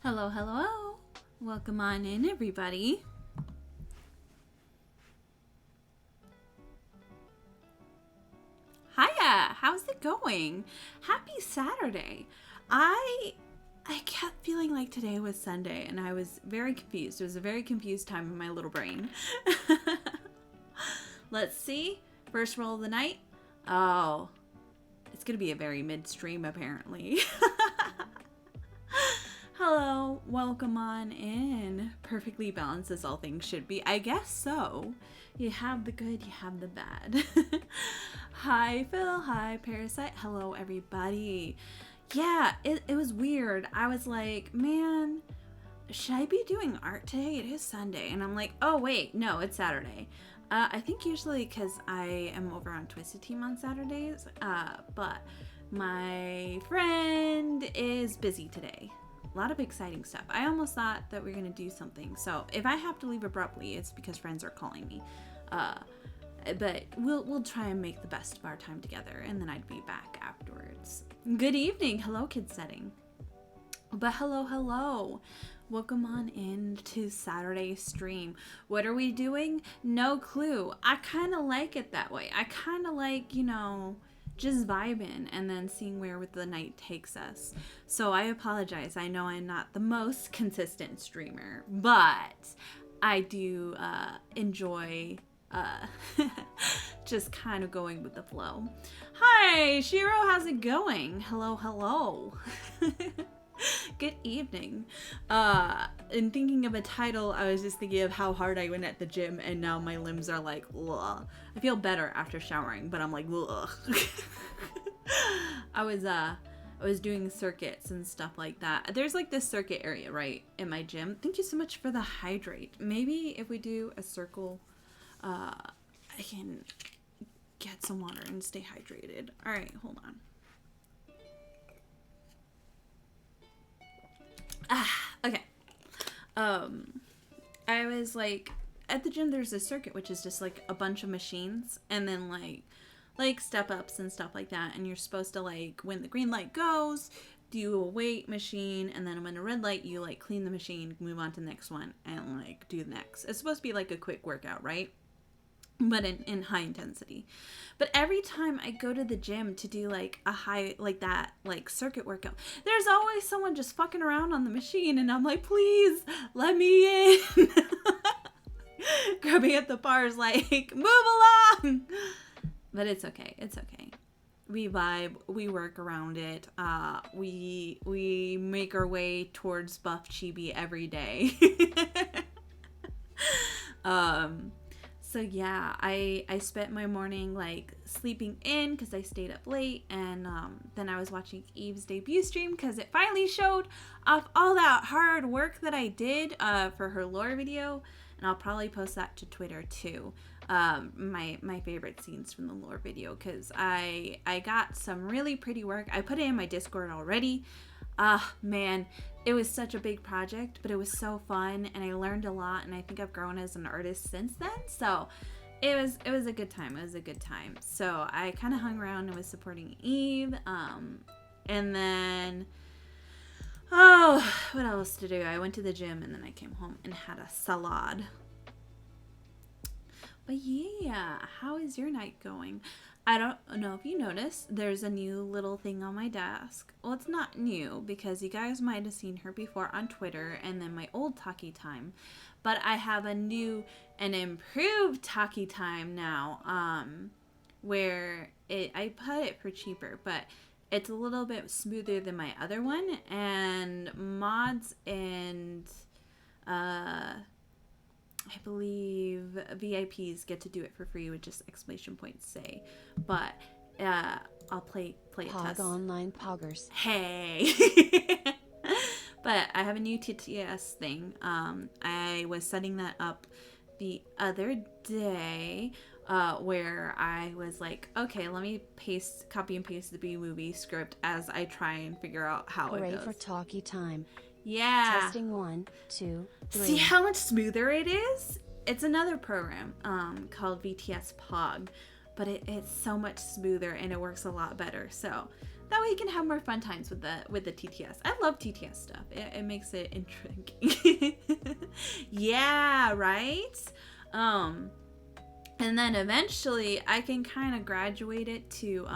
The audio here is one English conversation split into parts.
Hello, hello. Welcome on in, everybody. Hiya, how's it going? Happy Saturday. I kept feeling like today was Sunday and I was very confused. It was a very confused time in my little brain. Let's see. First roll of the night. Oh, it's going to be a very midstream apparently. Hello, welcome on in. Perfectly balanced as all things should be. I guess so. You have the good, you have the bad. Hi, Phil. Hi, Parasite. Hello, everybody. Yeah, it was weird. I was like, man, should I be doing art today? It is Sunday. And I'm like, oh, wait, no, it's Saturday. I think usually because I am over on Twisted Team on Saturdays, but my friend is busy today. A lot of exciting stuff. I almost thought that we were going to do something. So if I have to leave abruptly, it's because friends are calling me. But we'll try and make the best of our time together, and then I'd be back afterwards. Good evening. Hello, Kid Setting. But hello. Welcome on in to Saturday stream. What are we doing? No clue. I kind of like it that way. I kind of like, just vibing and then seeing where the night takes us. So I apologize. I know I'm not the most consistent streamer, but I do enjoy just kind of going with the flow. Hi, Shiro, how's it going? Hello. Good evening. In thinking of a title, I was just thinking of how hard I went at the gym, and now my limbs are like, ugh. I feel better after showering, but I'm like, ugh. I was doing circuits and stuff like that. There's like this circuit area, right, in my gym. Thank you so much for the hydrate. Maybe if we do a circle, I can get some water and stay hydrated. All right, hold on. Okay. I was like, at the gym there's a circuit which is just like a bunch of machines, and then like step ups and stuff like that, and you're supposed to, like, when the green light goes, do a weight machine, and then when a red light, you like clean the machine, move on to the next one, and like do the next. It's supposed to be like a quick workout, right? But in high intensity. But every time I go to the gym to do like a high, like that, like circuit workout, there's always someone just fucking around on the machine, and I'm like, please let me in. Grabbing at the bars like, move along. But it's okay. We vibe, we work around it. We make our way towards Buff Chibi every day. So yeah, I spent my morning like sleeping in because I stayed up late, and then I was watching Eve's debut stream because it finally showed off all that hard work that I did for her lore video, and I'll probably post that to Twitter too. My favorite scenes from the lore video, because I got some really pretty work. I put it in my Discord already. Man, it was such a big project, but it was so fun, and I learned a lot, and I think I've grown as an artist since then. So it was a good time. It was a good time. So I kind of hung around and was supporting Eve, and then what else to do? I went to the gym, and then I came home and had a salad. But yeah, how is your night going? I don't know if you noticed, there's a new little thing on my desk. Well, it's not new because you guys might have seen her before on Twitter and then my old Talkie Time. But I have a new and improved Talkie Time now, where I put it for cheaper, but it's a little bit smoother than my other one. And mods and I believe VIPs get to do it for free with just exclamation points say. But I'll play a test. Online poggers. Hey. But I have a new TTS thing. I was setting that up the other day, where I was like, okay, let me copy and paste the B-movie script as I try and figure out how it goes. For Talkie Time. Yeah. Testing 1, 2, 3. See how much smoother it is? It's another program called VTS Pog, but it's so much smoother and it works a lot better. So that way you can have more fun times with the TTS. I love TTS stuff. It makes it intriguing. Yeah, right? And then eventually I can kind of graduate it to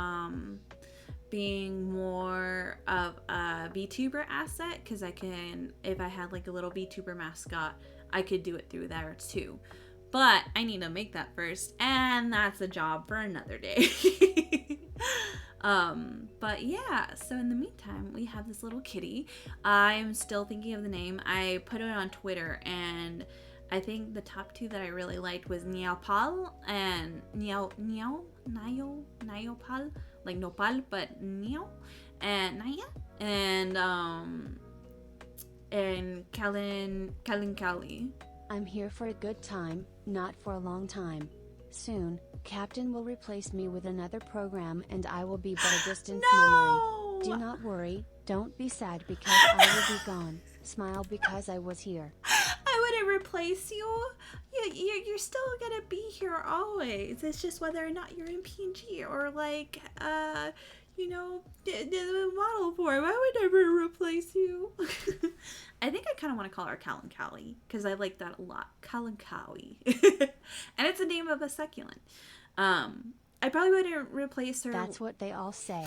being more of a VTuber asset, because I can, if I had like a little VTuber mascot, I could do it through there too. But I need to make that first, and that's a job for another day. But yeah, so in the meantime, we have this little kitty. I'm still thinking of the name. I put it on Twitter, and I think the top two that I really liked was Niaupal and Niaupal, like nopal, but Niao and Naya, and Kalinkali. I'm here for a good time, not for a long time. Soon, Captain will replace me with another program and I will be but a distant memory. Do not worry, don't be sad because I will be gone. Smile because I was here. I wouldn't replace you. You're still gonna be here always. It's just whether or not you're in PNG or like, the model form. I would never replace you. I think I kind of want to call her Kalinkali because I like that a lot. Kalinkali. And it's the name of a succulent. I probably wouldn't replace her. That's what they all say.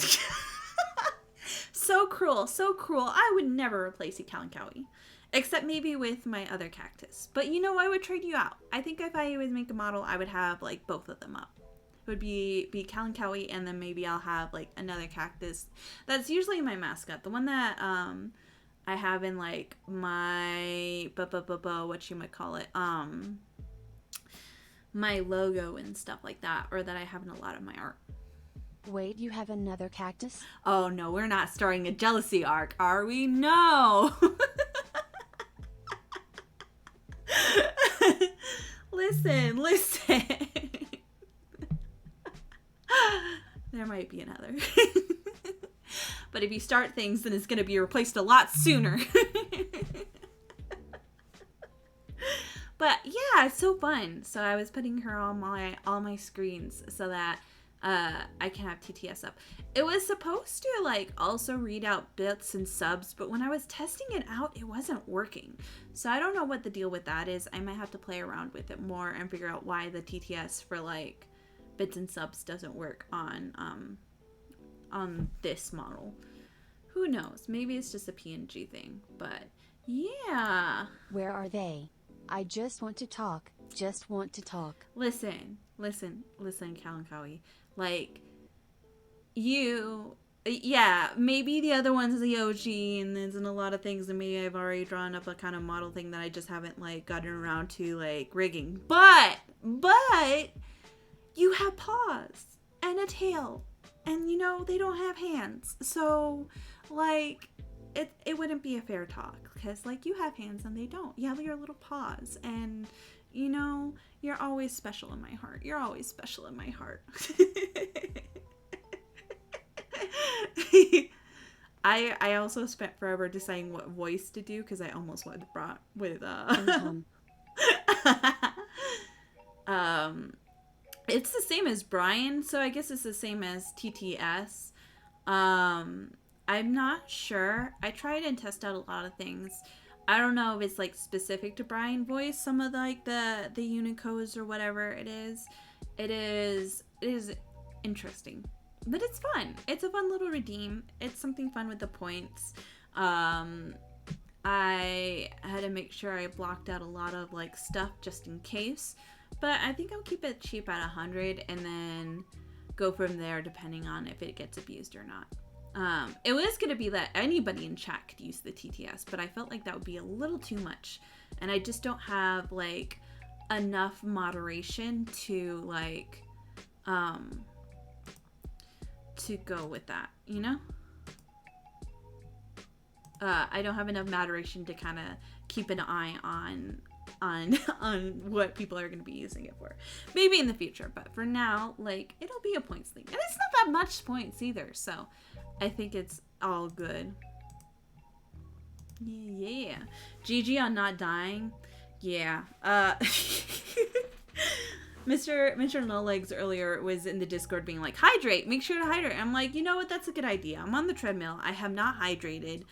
So cruel, so cruel. I would never replace you, Kalinkali. Except maybe with my other cactus. But I would trade you out. I think if I would make a model, I would have like both of them up. It would be Kalinkali, and then maybe I'll have like another cactus. That's usually my mascot. The one that I have in like my whatchamacallit, my logo and stuff like that, or that I have in a lot of my art. Wait, you have another cactus? Oh no, we're not starting a jealousy arc, are we? No. Listen. There might be another. But if you start things, then it's going to be replaced a lot sooner. But yeah, it's so fun. So I was putting her on all my screens so that I can have TTS up. It was supposed to like also read out bits and subs, but when I was testing it out, it wasn't working. So I don't know what the deal with that is. I might have to play around with it more and figure out why the TTS for like bits and subs doesn't work on this model. Who knows? Maybe it's just a PNG thing, but yeah. Where are they? I just want to talk. Listen, Kalankawi. Like, you Yeah, maybe the other one's the OG, and there's in a lot of things, and maybe I've already drawn up a kind of model thing that I just haven't like gotten around to like rigging. But you have paws and a tail, and you know they don't have hands, so like it wouldn't be a fair talk because like you have hands and they don't. You have your little paws, and you know you're always special in my heart. You're always special in my heart. I also spent forever deciding what voice to do because I almost went with it's the same as Brian, so I guess it's the same as TTS. I'm not sure. I tried and tested out a lot of things. I don't know if it's like specific to Brian voice, some of like the Unicodes or whatever it is. It is interesting. But it's fun. It's a fun little redeem. It's something fun with the points. I had to make sure I blocked out a lot of like stuff just in case. But I think I'll keep it cheap at 100 and then go from there depending on if it gets abused or not. It was going to be that anybody in chat could use the TTS, but I felt like that would be a little too much. And I just don't have like enough moderation to like to go with that, you know? I don't have enough moderation to kind of keep an eye on what people are going to be using it for. Maybe in the future, but for now, like, it'll be a points thing. And it's not that much points either, so I think it's all good. Yeah. GG on not dying. Yeah. Mr. No Legs earlier was in the Discord being like, hydrate, make sure to hydrate. I'm like, you know what, that's a good idea. I'm on the treadmill. I have not hydrated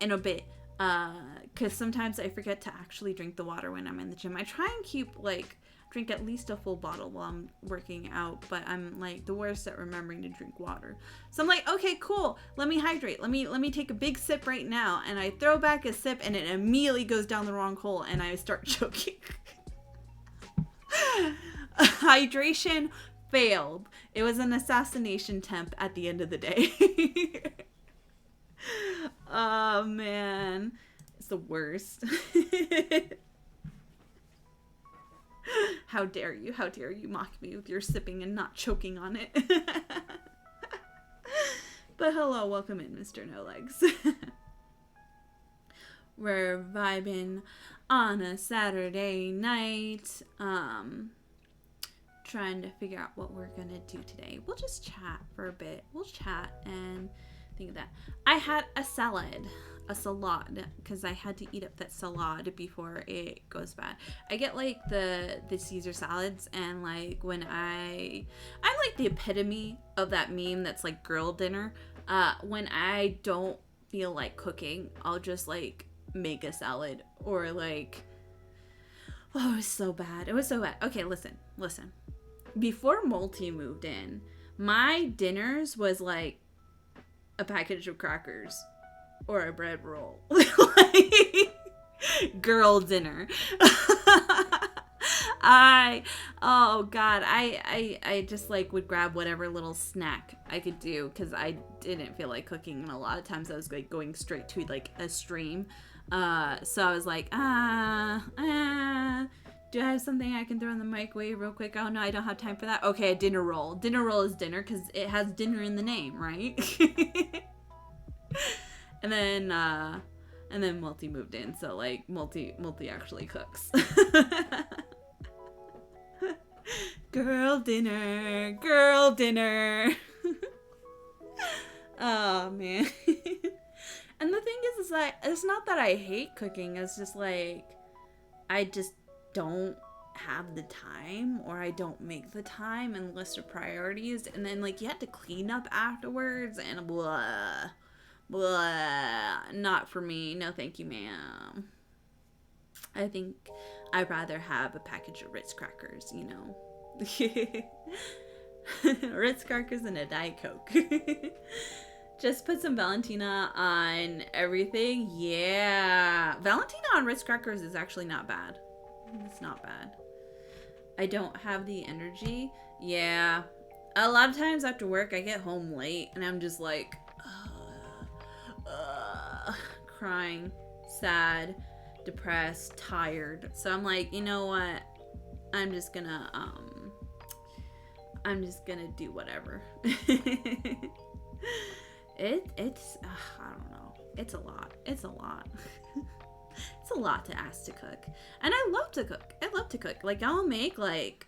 in a bit. Because sometimes I forget to actually drink the water when I'm in the gym. I try and drink at least a full bottle while I'm working out, but I'm like the worst at remembering to drink water. So I'm like, okay, cool, let me hydrate. Let me take a big sip right now. And I throw back a sip and it immediately goes down the wrong hole and I start choking. Hydration failed. It was an assassination attempt at the end of the day. Oh man, it's the worst. How dare you mock me with your sipping and not choking on it. But hello, welcome in, Mr. No Legs. We're vibing on a Saturday night, trying to figure out what we're gonna do today. We'll just chat for a bit. We'll chat and think of that. I had a salad, because I had to eat up that salad before it goes bad. I get like the Caesar salads, and like when I'm like the epitome of that meme that's like girl dinner. When I don't feel like cooking, I'll just like make a salad or like, oh, it was so bad. It was so bad. Okay, listen. Before Multi moved in, my dinners was like a package of crackers or a bread roll. Like, girl dinner. I just like would grab whatever little snack I could do because I didn't feel like cooking, and a lot of times I was like going straight to like a stream. So I was like, do I have something I can throw in the microwave real quick? Oh no, I don't have time for that. Okay, a dinner roll. Dinner roll is dinner because it has dinner in the name, right? And then Multi moved in, so like Multi actually cooks. Girl dinner. Oh man. And the thing is like, it's not that I hate cooking, it's just like I just don't have the time, or I don't make the time and list of priorities, and then like you have to clean up afterwards and blah. Not for me. No thank you, ma'am. I think I'd rather have a package of Ritz crackers, you know. Ritz crackers and a Diet Coke. Just put some Valentina on everything. Yeah. Valentina on Ritz crackers is actually not bad. It's not bad. I don't have the energy. Yeah. A lot of times after work, I get home late and I'm just like, crying, sad, depressed, tired. So I'm like, you know what? I'm just gonna do whatever. It's I don't know. It's a lot. It's a lot. It's a lot to ask to cook. And I love to cook. Like I'll make like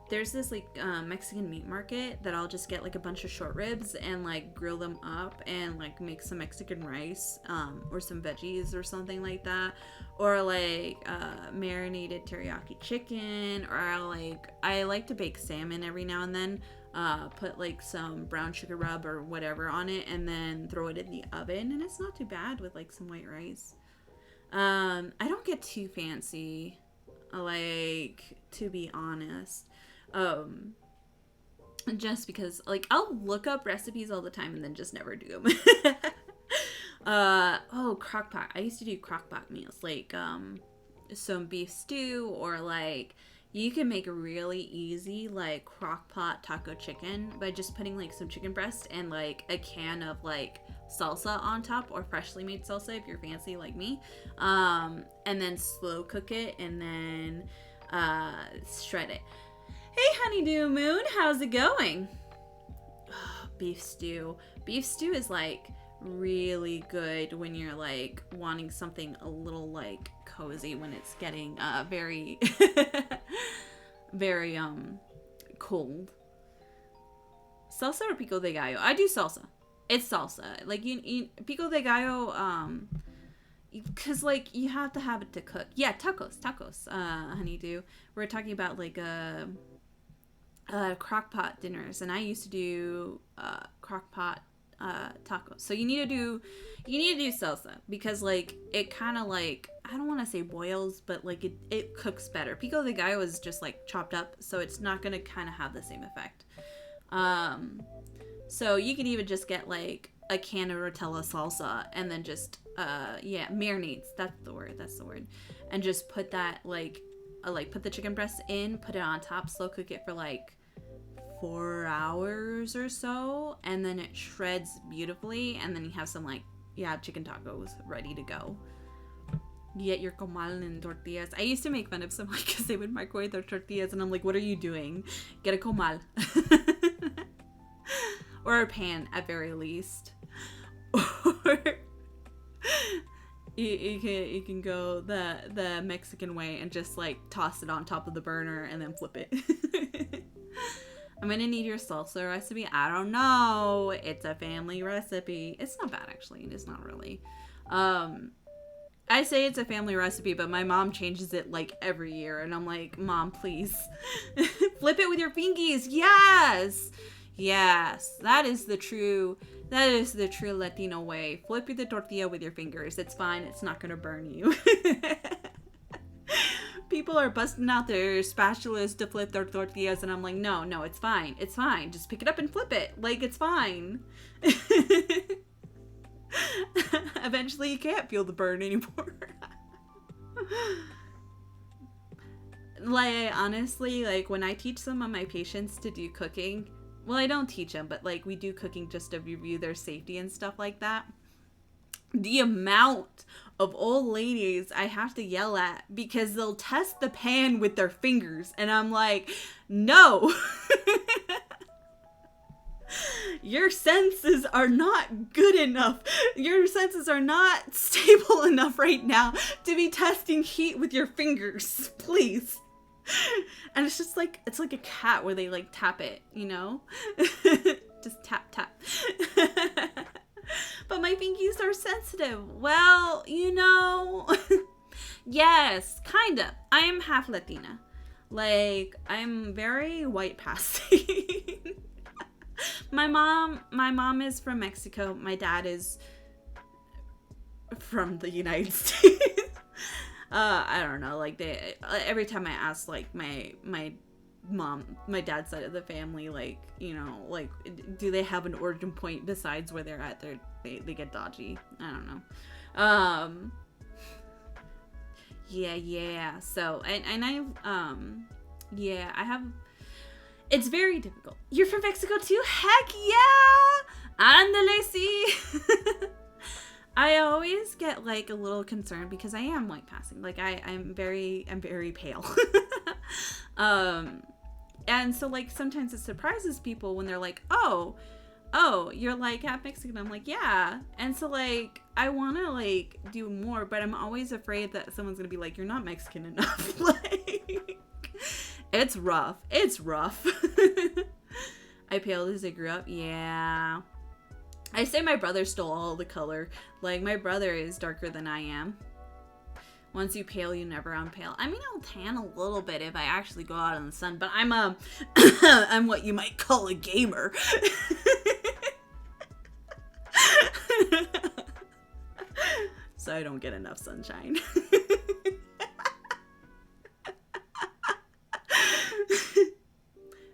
there's this like Mexican meat market that I'll just get like a bunch of short ribs and like grill them up and like make some Mexican rice or some veggies or something like that, or like marinated teriyaki chicken, or I like to bake salmon every now and then, put like some brown sugar rub or whatever on it and then throw it in the oven, and it's not too bad with like some white rice. I don't get too fancy, like, to be honest. Just because, like, I'll look up recipes all the time and then just never do them. Crock-pot. I used to do crock-pot meals, like, some beef stew, or, like, you can make a really easy, like, crock-pot taco chicken by just putting, like, some chicken breast and, like, a can of, like, salsa on top, or freshly made salsa if you're fancy like me. And then slow cook it and then, shred it. Hey, Honeydew Moon, how's it going? Oh, beef stew. Beef stew is, like, really good when you're, like, wanting something a little, like, cozy when it's getting, very, very, cold. Salsa or pico de gallo? I do salsa. It's salsa. Like, you pico de gallo, because, like, you have to have it to cook. Yeah, tacos, Honeydew. We're talking about, like, crock-pot dinners, and I used to do crock-pot tacos. So you need to do salsa, because, like, it kind of, like, I don't want to say boils, but, like, it cooks better. Pico de gallo is just, like, chopped up, so it's not gonna kind of have the same effect. So you can even just get, like, a can of Rotella salsa and then just marinades, that's the word, and just put that, like, put the chicken breast in, put it on top, slow cook it for like 4 hours or so, and then it shreds beautifully, and then you have some, like, chicken tacos ready to go. You get your comal and tortillas. I used to make fun of someone because they would microwave their tortillas, and I'm like, what are you doing? Get a comal. Or a pan, at very least. Or you can go the Mexican way and just, like, toss it on top of the burner and then flip it. I'm gonna need your salsa recipe. I don't know. It's a family recipe. It's not bad, actually. It is not really. I say it's a family recipe, but my mom changes it, like, every year, and I'm like, Mom, please. Flip it with your fingies. Yes, that is the true Latino way. Flip the tortilla with your fingers. It's fine. It's not gonna burn you. People are busting out their spatulas to flip their tortillas, and I'm like, no, it's fine. It's fine. Just pick it up and flip it. Like, it's fine. Eventually, you can't feel the burn anymore. Like, honestly, like, when I teach some of my patients to do cooking, well, I don't teach them, but, like, we do cooking just to review their safety and stuff like that. The amount of old ladies I have to yell at because they'll test the pan with their fingers, and I'm like, no. Your senses are not good enough. Your senses are not stable enough right now to be testing heat with your fingers. Please. And it's just like, it's like a cat where they, like, tap it, you know? Just tap, tap. But my fingies are sensitive. Well, you know. Yes, kind of. I am half Latina. Like, I'm very white passing. My mom is from Mexico. My dad is from the United States. I don't know, like, every time I ask, like, my dad's side of the family, like, you know, like, do they have an origin point besides where they're at, they get dodgy. I don't know. Yeah. So, and I have, it's very difficult. You're from Mexico too? Heck yeah! Ándale, sí. I always get like a little concerned because I am white passing. Like I'm very pale. And so like sometimes it surprises people when they're like, oh, you're like half Mexican. I'm like, yeah. And so like I want to like do more, but I'm always afraid that someone's gonna be like, you're not Mexican enough. Like, it's rough. It's rough. I paled as I grew up. Yeah. I say my brother stole all the color. Like, my brother is darker than I am. Once you pale, you never unpale. I mean, I'll tan a little bit if I actually go out in the sun, but I'm I'm what you might call a gamer. So I don't get enough sunshine.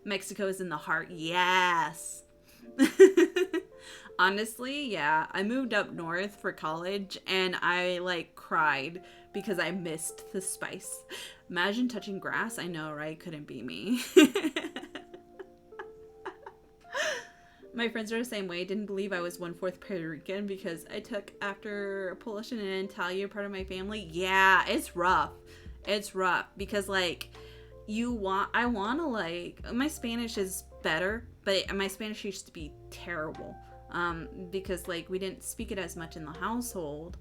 Mexico is in the heart. Yes. Honestly, yeah. I moved up north for college and I like cried because I missed the spice. Imagine touching grass. I know, right? Couldn't be me. My friends are the same way. Didn't believe I was 1/4 Puerto Rican because I took after Polish and an Italian part of my family. Yeah, it's rough. It's rough because like I want to like, my Spanish is better, but my Spanish used to be terrible. Because like we didn't speak it as much in the household.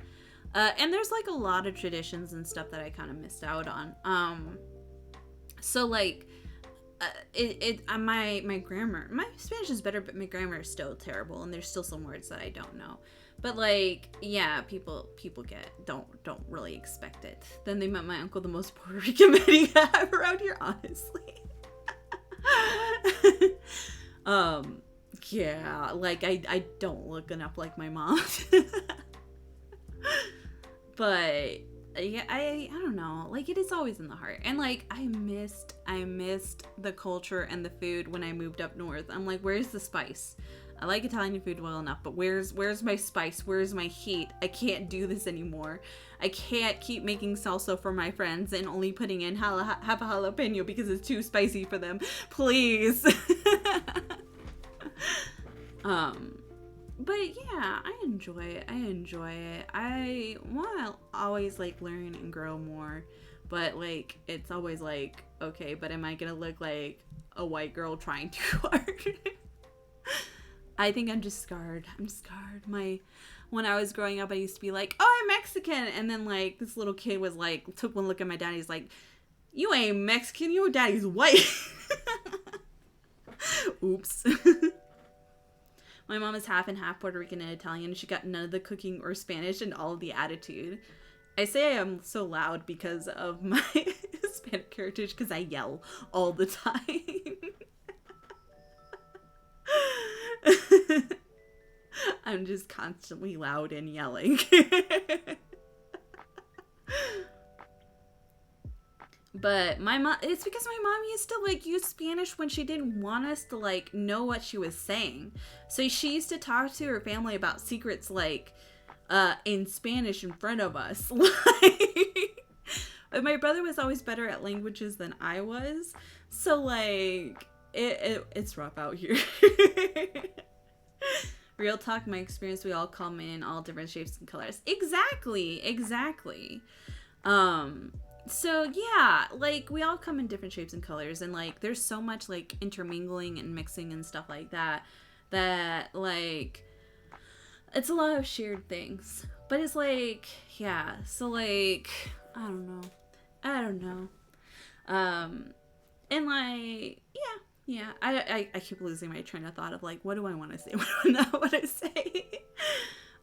And there's like a lot of traditions and stuff that I kind of missed out on. So like, my grammar, my Spanish is better, but my grammar is still terrible, and there's still some words that I don't know. But like, yeah, people don't really expect it. Then they met my uncle, the most Puerto Rican man you have around here, honestly. Yeah, like I don't look enough like my mom. But yeah, I don't know. Like, it is always in the heart. And like I missed the culture and the food when I moved up north. I'm like, where's the spice? I like Italian food well enough, but where's my spice? Where's my heat? I can't do this anymore. I can't keep making salsa for my friends and only putting in half a jalapeno because it's too spicy for them. Please. But yeah, I enjoy it. I want to always like learn and grow more, but like it's always like, okay, but am I gonna look like a white girl trying too hard? I think I'm just scarred. When I was growing up, I used to be like, oh, I'm Mexican, and then like this little kid was like, took one look at my dad, he's like, you ain't Mexican, your daddy's white. Oops. My mom is half and half Puerto Rican and Italian. She got none of the cooking or Spanish and all of the attitude. I say I am so loud because of my Hispanic heritage, because I yell all the time. I'm just constantly loud and yelling. But my mom, it's because my mom used to like use Spanish when she didn't want us to like know what she was saying. So she used to talk to her family about secrets like in Spanish in front of us. But my brother was always better at languages than I was. So like it's rough out here. Real talk, my experience, we all come in all different shapes and colors. Exactly. So yeah, like we all come in different shapes and colors, and like there's so much like intermingling and mixing and stuff like that like it's a lot of shared things. But it's like, yeah, so like I don't know. And like yeah, I keep losing my train of thought of like, what do I want to say? What do I not want to say?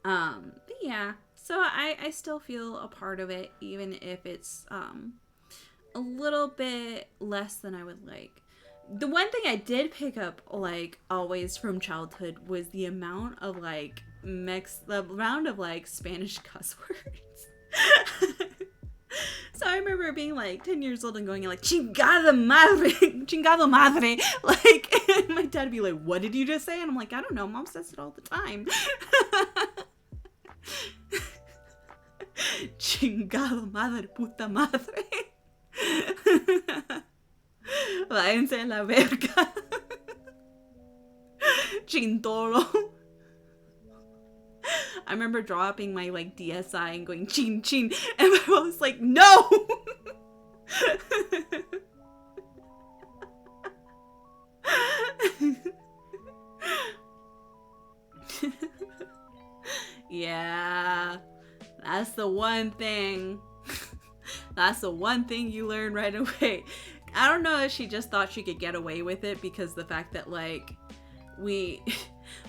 But yeah. So I still feel a part of it, even if it's a little bit less than I would like. The one thing I did pick up, like, always from childhood was the amount of, like, Spanish cuss words. So I remember being, like, 10 years old and going, like, chingada madre, chingado madre. Like, and my dad would be like, what did you just say? And I'm like, I don't know. Mom says it all the time. Chingado madre, puta madre. Váyanse a la verga. Chintoro. I remember dropping my like DSI and going chin chin, and my mom was like, no. Yeah, that's the one thing. That's the one thing you learn right away. I don't know if she just thought she could get away with it because the fact that like we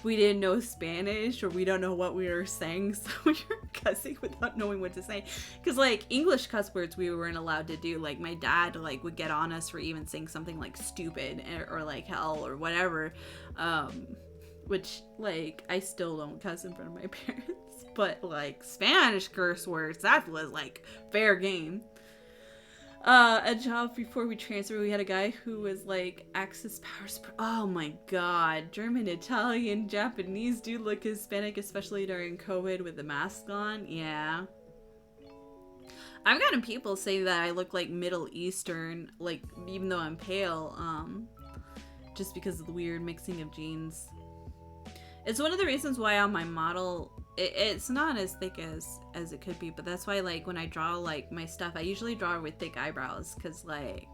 didn't know Spanish, or we don't know what we were saying, so we were cussing without knowing what to say. Because like English cuss words we weren't allowed to do. Like my dad like would get on us for even saying something like stupid or like hell or whatever. Which like I still don't cuss in front of my parents. But like Spanish curse words, that was like fair game. A job before we transferred, we had a guy who was like Axis Powers. Oh my god, German, Italian, Japanese dude look Hispanic, especially during COVID with the mask on. Yeah, I've gotten people say that I look like Middle Eastern, like even though I'm pale, just because of the weird mixing of genes. It's one of the reasons why on my model it's not as thick as it could be, but that's why like when I draw like my stuff, I usually draw with thick eyebrows, because like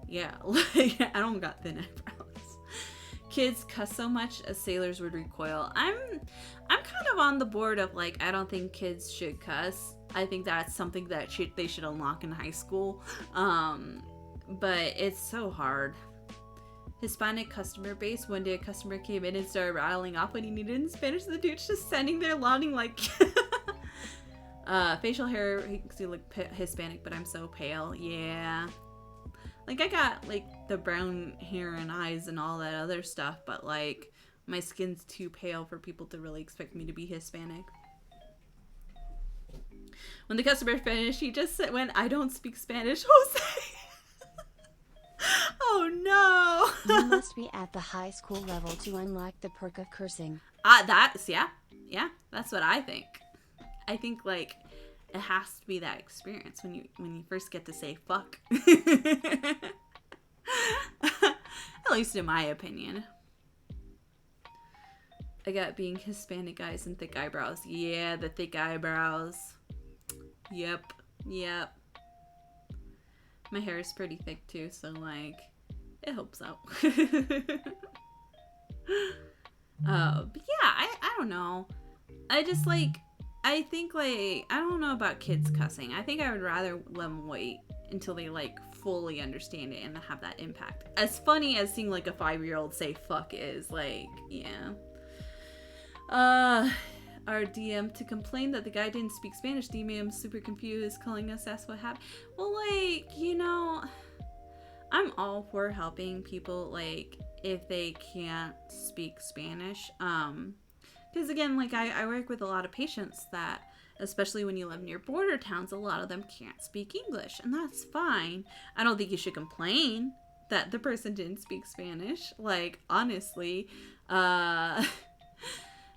yeah, like I don't got thin eyebrows. Kids cuss so much as sailors would recoil. I'm kind of on the board of like, I don't think kids should cuss. I think that's something that they should unlock in high school. But it's so hard. Hispanic customer base. One day a customer came in and started rattling off what he needed in Spanish. The dude's just standing there nodding like facial hair, he can look Hispanic, but I'm so pale. Yeah, like I got like the brown hair and eyes and all that other stuff, but like my skin's too pale for people to really expect me to be Hispanic. When the customer finished, he just went, "I don't speak Spanish, Jose." Oh no. You must be at the high school level to unlock the perk of cursing. Yeah, that's what I think. I think like it has to be that experience when you first get to say fuck. At least in my opinion. I got being Hispanic eyes and thick eyebrows. Yeah, the thick eyebrows. Yep. My hair is pretty thick too, so like it helps out. But yeah, I don't know. I just like, I think like, I don't know about kids cussing. I think I would rather let them wait until they like fully understand it and have that impact. As funny as seeing like a 5-year-old say fuck is, like, yeah. Our DM to complain that the guy didn't speak Spanish. DM super confused, calling us, asked what happened. Well, like, you know, I'm all for helping people, like, if they can't speak Spanish. Because again, like, I work with a lot of patients that, especially when you live near border towns, a lot of them can't speak English, and that's fine. I don't think you should complain that the person didn't speak Spanish. Like, honestly,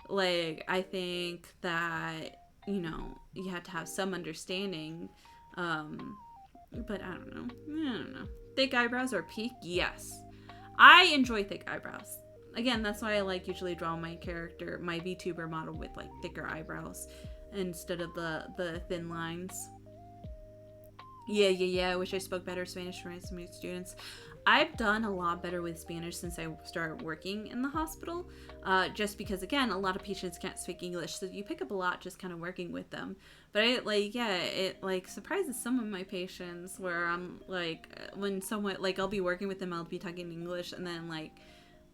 like, I think that, you know, you have to have some understanding, but I don't know. Thick eyebrows are peak? Yes. I enjoy thick eyebrows. Again, that's why I like usually draw my character, my VTuber model with like thicker eyebrows instead of the thin lines. Yeah. I wish I spoke better Spanish for my students. I've done a lot better with Spanish since I started working in the hospital, just because, again, a lot of patients can't speak English, so you pick up a lot just kind of working with them. But it like surprises some of my patients where I'm like, when someone, like, I'll be working with them, I'll be talking English, and then like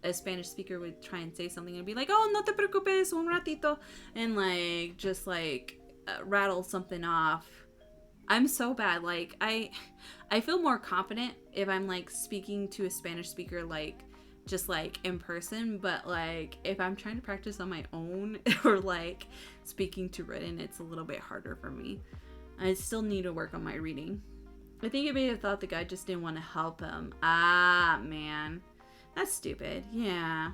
a Spanish speaker would try and say something and be like, "Oh, no te preocupes, un ratito," and like just like rattle something off. I'm so bad. Like, I feel more confident if I'm like speaking to a Spanish speaker, like just like in person, but like if I'm trying to practice on my own or like speaking to written, it's a little bit harder for me. I still need to work on my reading. I think it may have thought the guy just didn't want to help him. Ah, man. That's stupid. Yeah.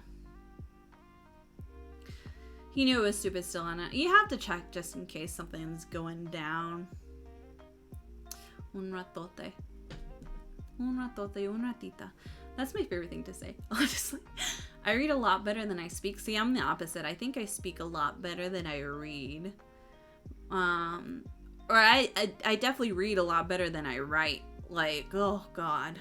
He knew it was stupid still on it. You have to check just in case something's going down. Un ratote. Un ratote, un ratita. That's my favorite thing to say, honestly. I read a lot better than I speak. See, I'm the opposite. I think I speak a lot better than I read. Or I definitely read a lot better than I write. Like, oh god.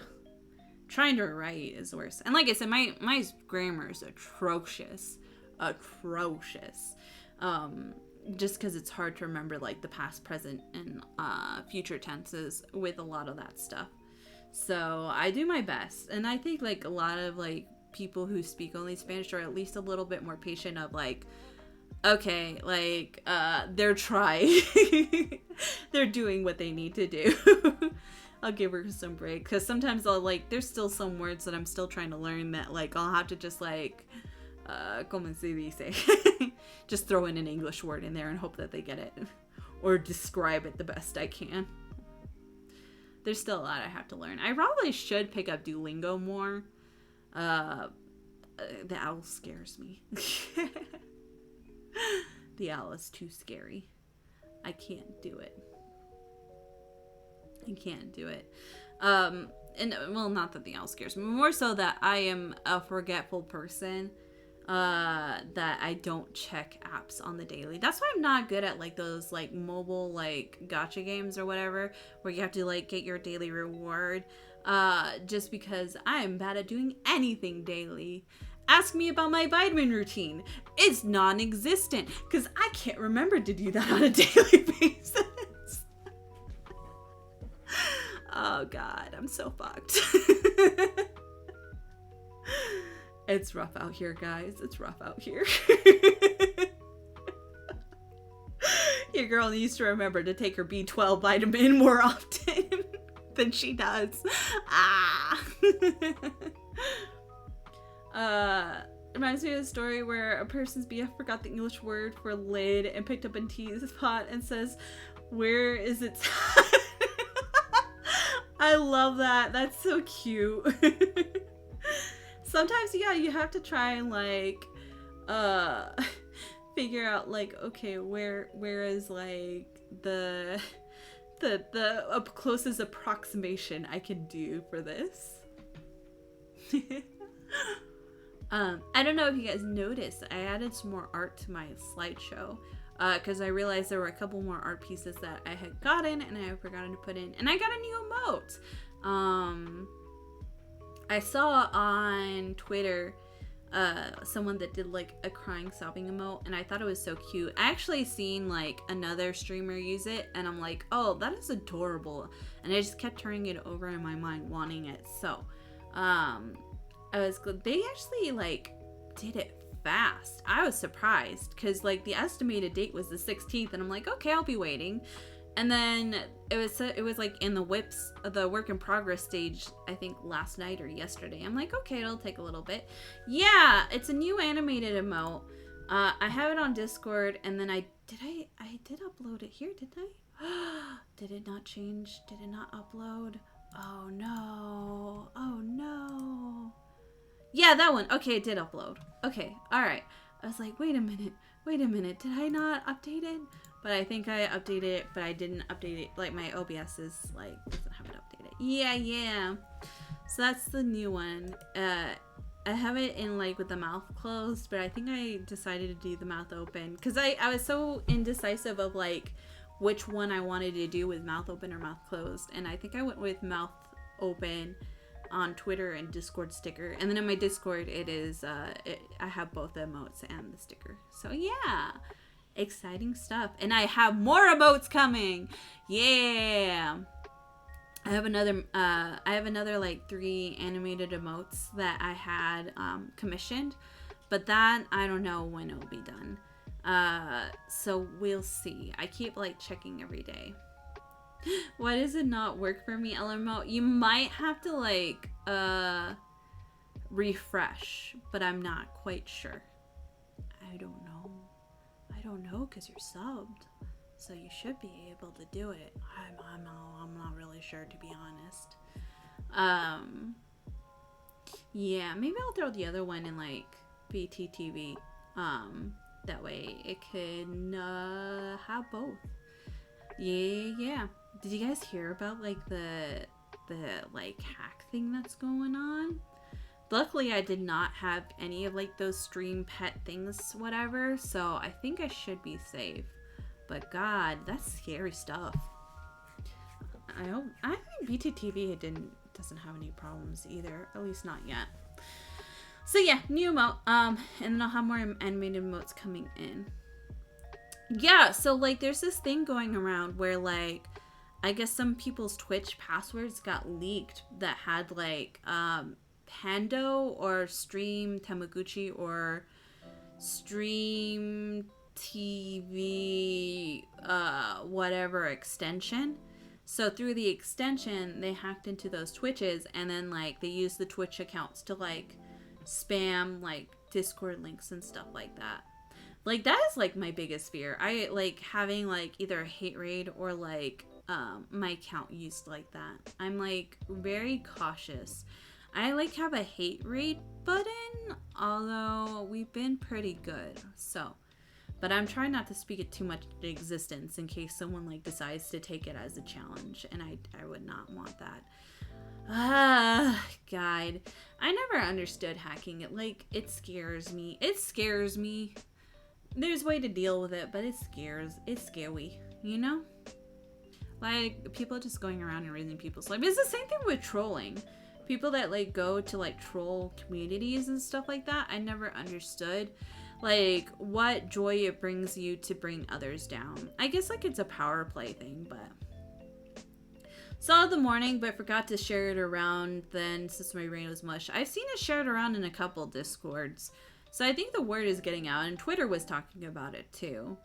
Trying to write is worse. And like I said, my grammar is atrocious. Atrocious. Just because it's hard to remember like the past, present, and future tenses with a lot of that stuff. So I do my best. And I think like a lot of like people who speak only Spanish are at least a little bit more patient of like, okay, like they're trying. They're doing what they need to do. I'll give her some break, because sometimes I'll like, there's still some words that I'm still trying to learn that like I'll have to just like como se dice, just throw in an English word in there and hope that they get it or describe it the best I can. There's still a lot I have to learn. I probably should pick up Duolingo more. The owl scares me. The owl is too scary. I can't do it. I can't do it. And well, not that the owl scares me, more so that I am a forgetful person. That I don't check apps on the daily. That's why I'm not good at like those like mobile like gacha games or whatever, where you have to like get your daily reward. Just because I am bad at doing anything daily. Ask me about my vitamin routine. It's non-existent because I can't remember to do that on a daily basis. Oh god, I'm so fucked. It's rough out here, guys. It's rough out here. Your girl needs to remember to take her B12 vitamin more often than she does. Reminds me of a story where a person's BF forgot the English word for lid and picked up a teapot and says, "Where is its?" I love that. That's so cute. Sometimes, yeah, you have to try and like figure out like, okay, where is like the closest approximation I can do for this. I don't know if you guys noticed, I added some more art to my slideshow because I realized there were a couple more art pieces that I had gotten and I had forgotten to put in, and I got a new emote. I saw on Twitter someone that did like a crying sobbing emote, and I thought it was so cute. I actually seen like another streamer use it, and I'm like, oh, that is adorable, and I just kept turning it over in my mind wanting it. So I was glad they actually like did it fast. I was surprised because like the estimated date was the 16th, and I'm like, okay, I'll be waiting. And then it was like in the work in progress stage, I think last night or yesterday. I'm like, okay, it'll take a little bit. Yeah, it's a new animated emote. I have it on Discord, and then I did upload it here, didn't I? Did it not change? Did it not upload? Oh no. Oh no. Yeah, that one. Okay, it did upload. Okay, alright. I was like, wait a minute. Did I not update it? But I think I updated it, but I didn't update it. Like, my OBS is, like, doesn't have it updated. Yeah. So that's the new one. I have it in, like, with the mouth closed, but I think I decided to do the mouth open. Because I was so indecisive of, like, which one I wanted to do with mouth open or mouth closed. And I think I went with mouth open on Twitter and Discord sticker. And then in my Discord, it is, I have both the emotes and the sticker. So, yeah. Exciting stuff. And I have more emotes coming. Yeah. I have another like 3 animated emotes that I had commissioned, but that I don't know when it will be done. So we'll see. I keep like checking every day. Why does it not work for me, LMO? You might have to like refresh, but I'm not quite sure. I don't know because you're subbed, so you should be able to do it. I'm not really sure, to be honest. Yeah, maybe I'll throw the other one in like BTTV. That way it can have both. Yeah. Did you guys hear about like the like hack thing that's going on? Luckily, I did not have any of like those stream pet things, whatever, so I think I should be safe. But God, that's scary stuff. I think BTTV doesn't have any problems either, at least not yet. So yeah, new emote, and then I'll have more animated emotes coming in. Yeah, so like there's this thing going around where like I guess some people's Twitch passwords got leaked that had like Pando or Stream Tamaguchi or Stream TV whatever extension. So through the extension, they hacked into those Twitches, and then like they used the Twitch accounts to like spam like Discord links and stuff like that. Like that is like my biggest fear. I like having like either a hate raid or like my account used like that. I'm like very cautious. I like have a hate raid button, although we've been pretty good. So, but I'm trying not to speak it too much into existence in case someone like decides to take it as a challenge, and I would not want that. God, I never understood hacking. It scares me. It scares me. There's a way to deal with it, but it's scary, you know? Like, people just going around and raising people's lives. It's the same thing with trolling. People that, like, go to, like, troll communities and stuff like that, I never understood, like, what joy it brings you to bring others down. I guess, like, it's a power play thing, but... Saw it the morning, but forgot to share it around then since my brain was mush. I've seen it shared around in a couple Discords. So I think the word is getting out, and Twitter was talking about it, too.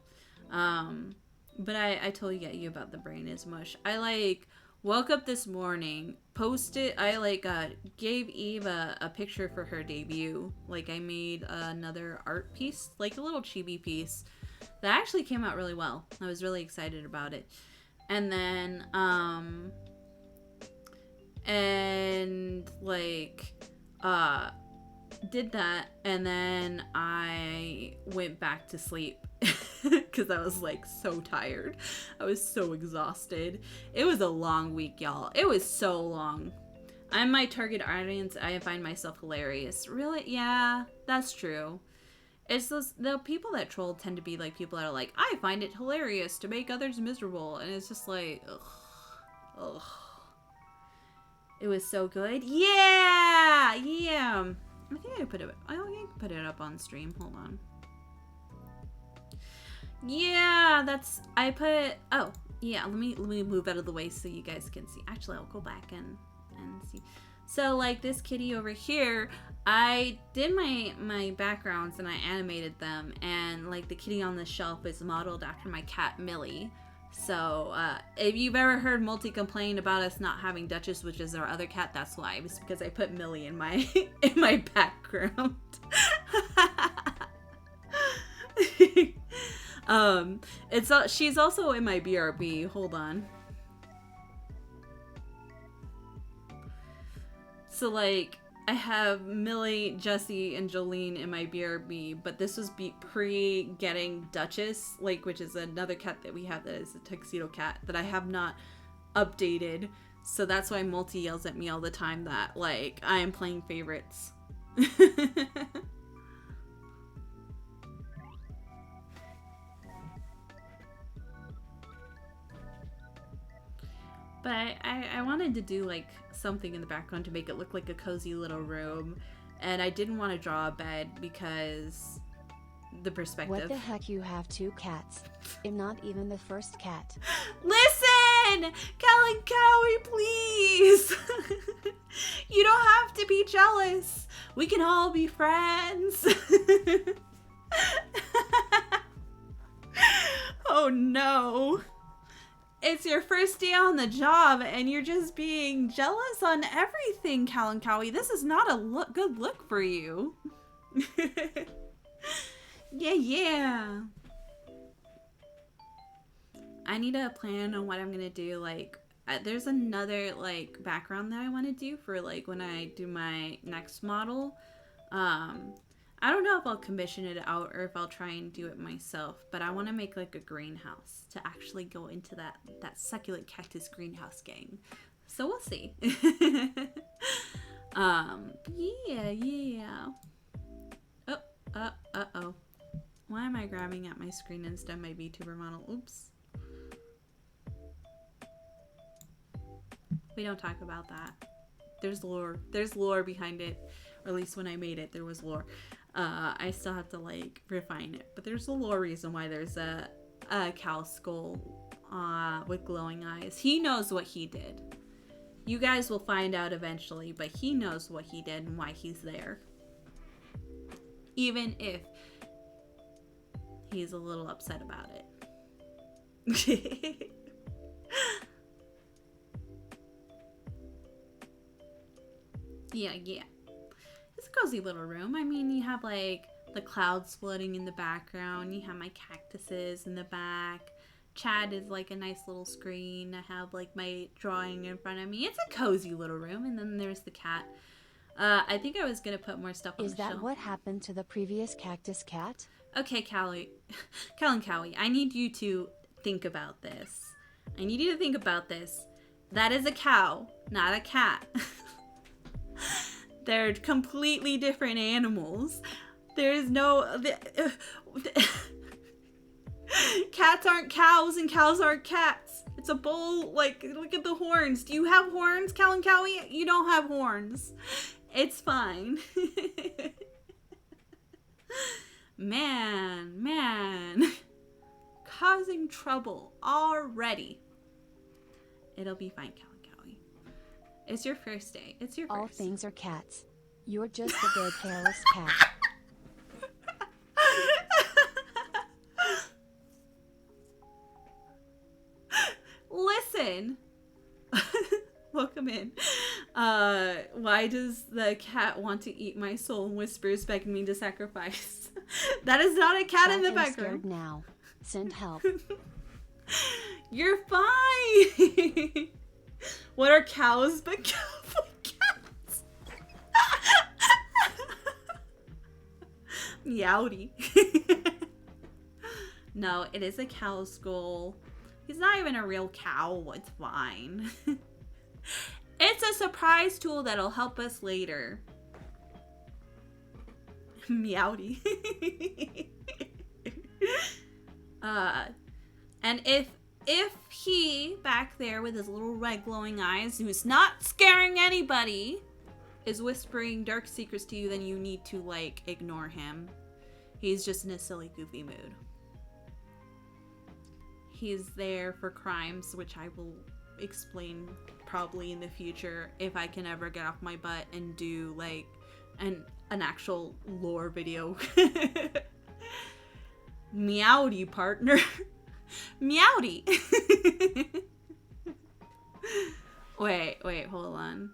But I totally get you about the brain is mush. I, like... woke up this morning, I gave Eve a picture for her debut. Like I made another art piece, like a little chibi piece that actually came out really well. I was really excited about it. And then did that, and then I went back to sleep because I was like so tired. I was so exhausted. It was a long week, y'all. It was so long. I'm my target audience. I find myself hilarious. Really? Yeah, that's true. It's the people that troll tend to be like people that are like, I find it hilarious to make others miserable, and it's just like, ugh. It was so good. Yeah. I think I can put it up on stream. Hold on. Yeah, oh, yeah, let me move out of the way so you guys can see. Actually, I'll go back and see. So, like, this kitty over here, I did my backgrounds and I animated them, and, like, the kitty on the shelf is modeled after my cat, Millie. So, if you've ever heard Multi complain about us not having Duchess, which is our other cat, that's why. It's because I put Millie in my in my background. She's also in my BRB. Hold on. So, like, I have Millie, Jessie, and Jolene in my BRB, but this was pre-getting Duchess, like, which is another cat that we have that is a tuxedo cat that I have not updated. So that's why Multi yells at me all the time that, like, I am playing favorites. But I wanted to do, like, something in the background to make it look like a cozy little room. And I didn't want to draw a bed because the perspective. What the heck, you have 2 cats? I'm not even the first cat. Listen! Kalankawi, please! You don't have to be jealous. We can all be friends. Oh no. It's your first day on the job, and you're just being jealous on everything, Kalankawi. This is not a good look for you. Yeah. I need a plan on what I'm gonna do. Like, there's another, like, background that I want to do for, like, when I do my next model. I don't know if I'll commission it out or if I'll try and do it myself, but I want to make, like, a greenhouse to actually go into that succulent cactus greenhouse gang. So we'll see. Yeah. Uh-oh. Why am I grabbing at my screen instead of my VTuber model? Oops. We don't talk about that. There's lore. There's lore behind it. Or at least when I made it, there was lore. I still have to, like, refine it. But there's a lore reason why there's a cow skull with glowing eyes. He knows what he did. You guys will find out eventually, but he knows what he did and why he's there. Even if he's a little upset about it. Yeah. It's a cozy little room. I mean, you have like the clouds floating in the background. You have my cactuses in the back. Chad is like a nice little screen. I have like my drawing in front of me. It's a cozy little room. And then there's the cat. I think I was going to put more stuff on the shelf. Is that what happened to the previous cactus cat? Okay, Callie. Cal and Cowie, I need you to think about this. That is a cow, not a cat. They're completely different animals. There's no... Cats aren't cows and cows aren't cats. It's a bull. Like, look at the horns. Do you have horns, Cal and Cowie? You don't have horns. It's fine. Man. Causing trouble already. It'll be fine, Cal and Cowie. It's your first day. It's your first. All things are cats. You're just a big hairless cat. Listen. Welcome in. Why does the cat want to eat my soul and whispers begging me to sacrifice? That is not a cat in the background. Scared now. Send help. You're fine. What are cows but cats? Meowdy. No, it is a cow skull. He's not even a real cow. It's fine. It's a surprise tool that'll help us later. Meowdy. And if he back there with his little red glowing eyes, who's not scaring anybody, is whispering dark secrets to you, then you need to like ignore him. He's just in a silly, goofy mood. He's there for crimes, which I will explain probably in the future if I can ever get off my butt and do like an actual lore video. Meowdy, partner. Meowdy. Wait, hold on.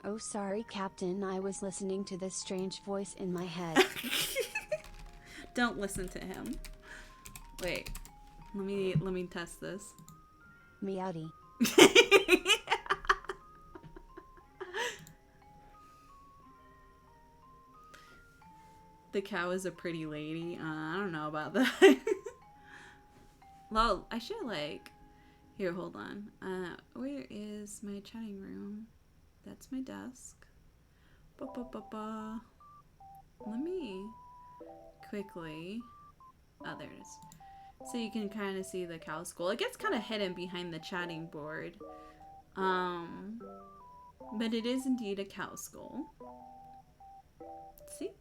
Oh, sorry, Captain. I was listening to this strange voice in my head. Don't listen to him. Wait. Let me test this. Meowdy. The cow is a pretty lady. I don't know about that. Well, I should like... Here, hold on. Where is my chatting room? That's my desk. Let me quickly... Oh, there it is. So you can kind of see the cow skull. It gets kind of hidden behind the chatting board. But it is indeed a cow skull. See?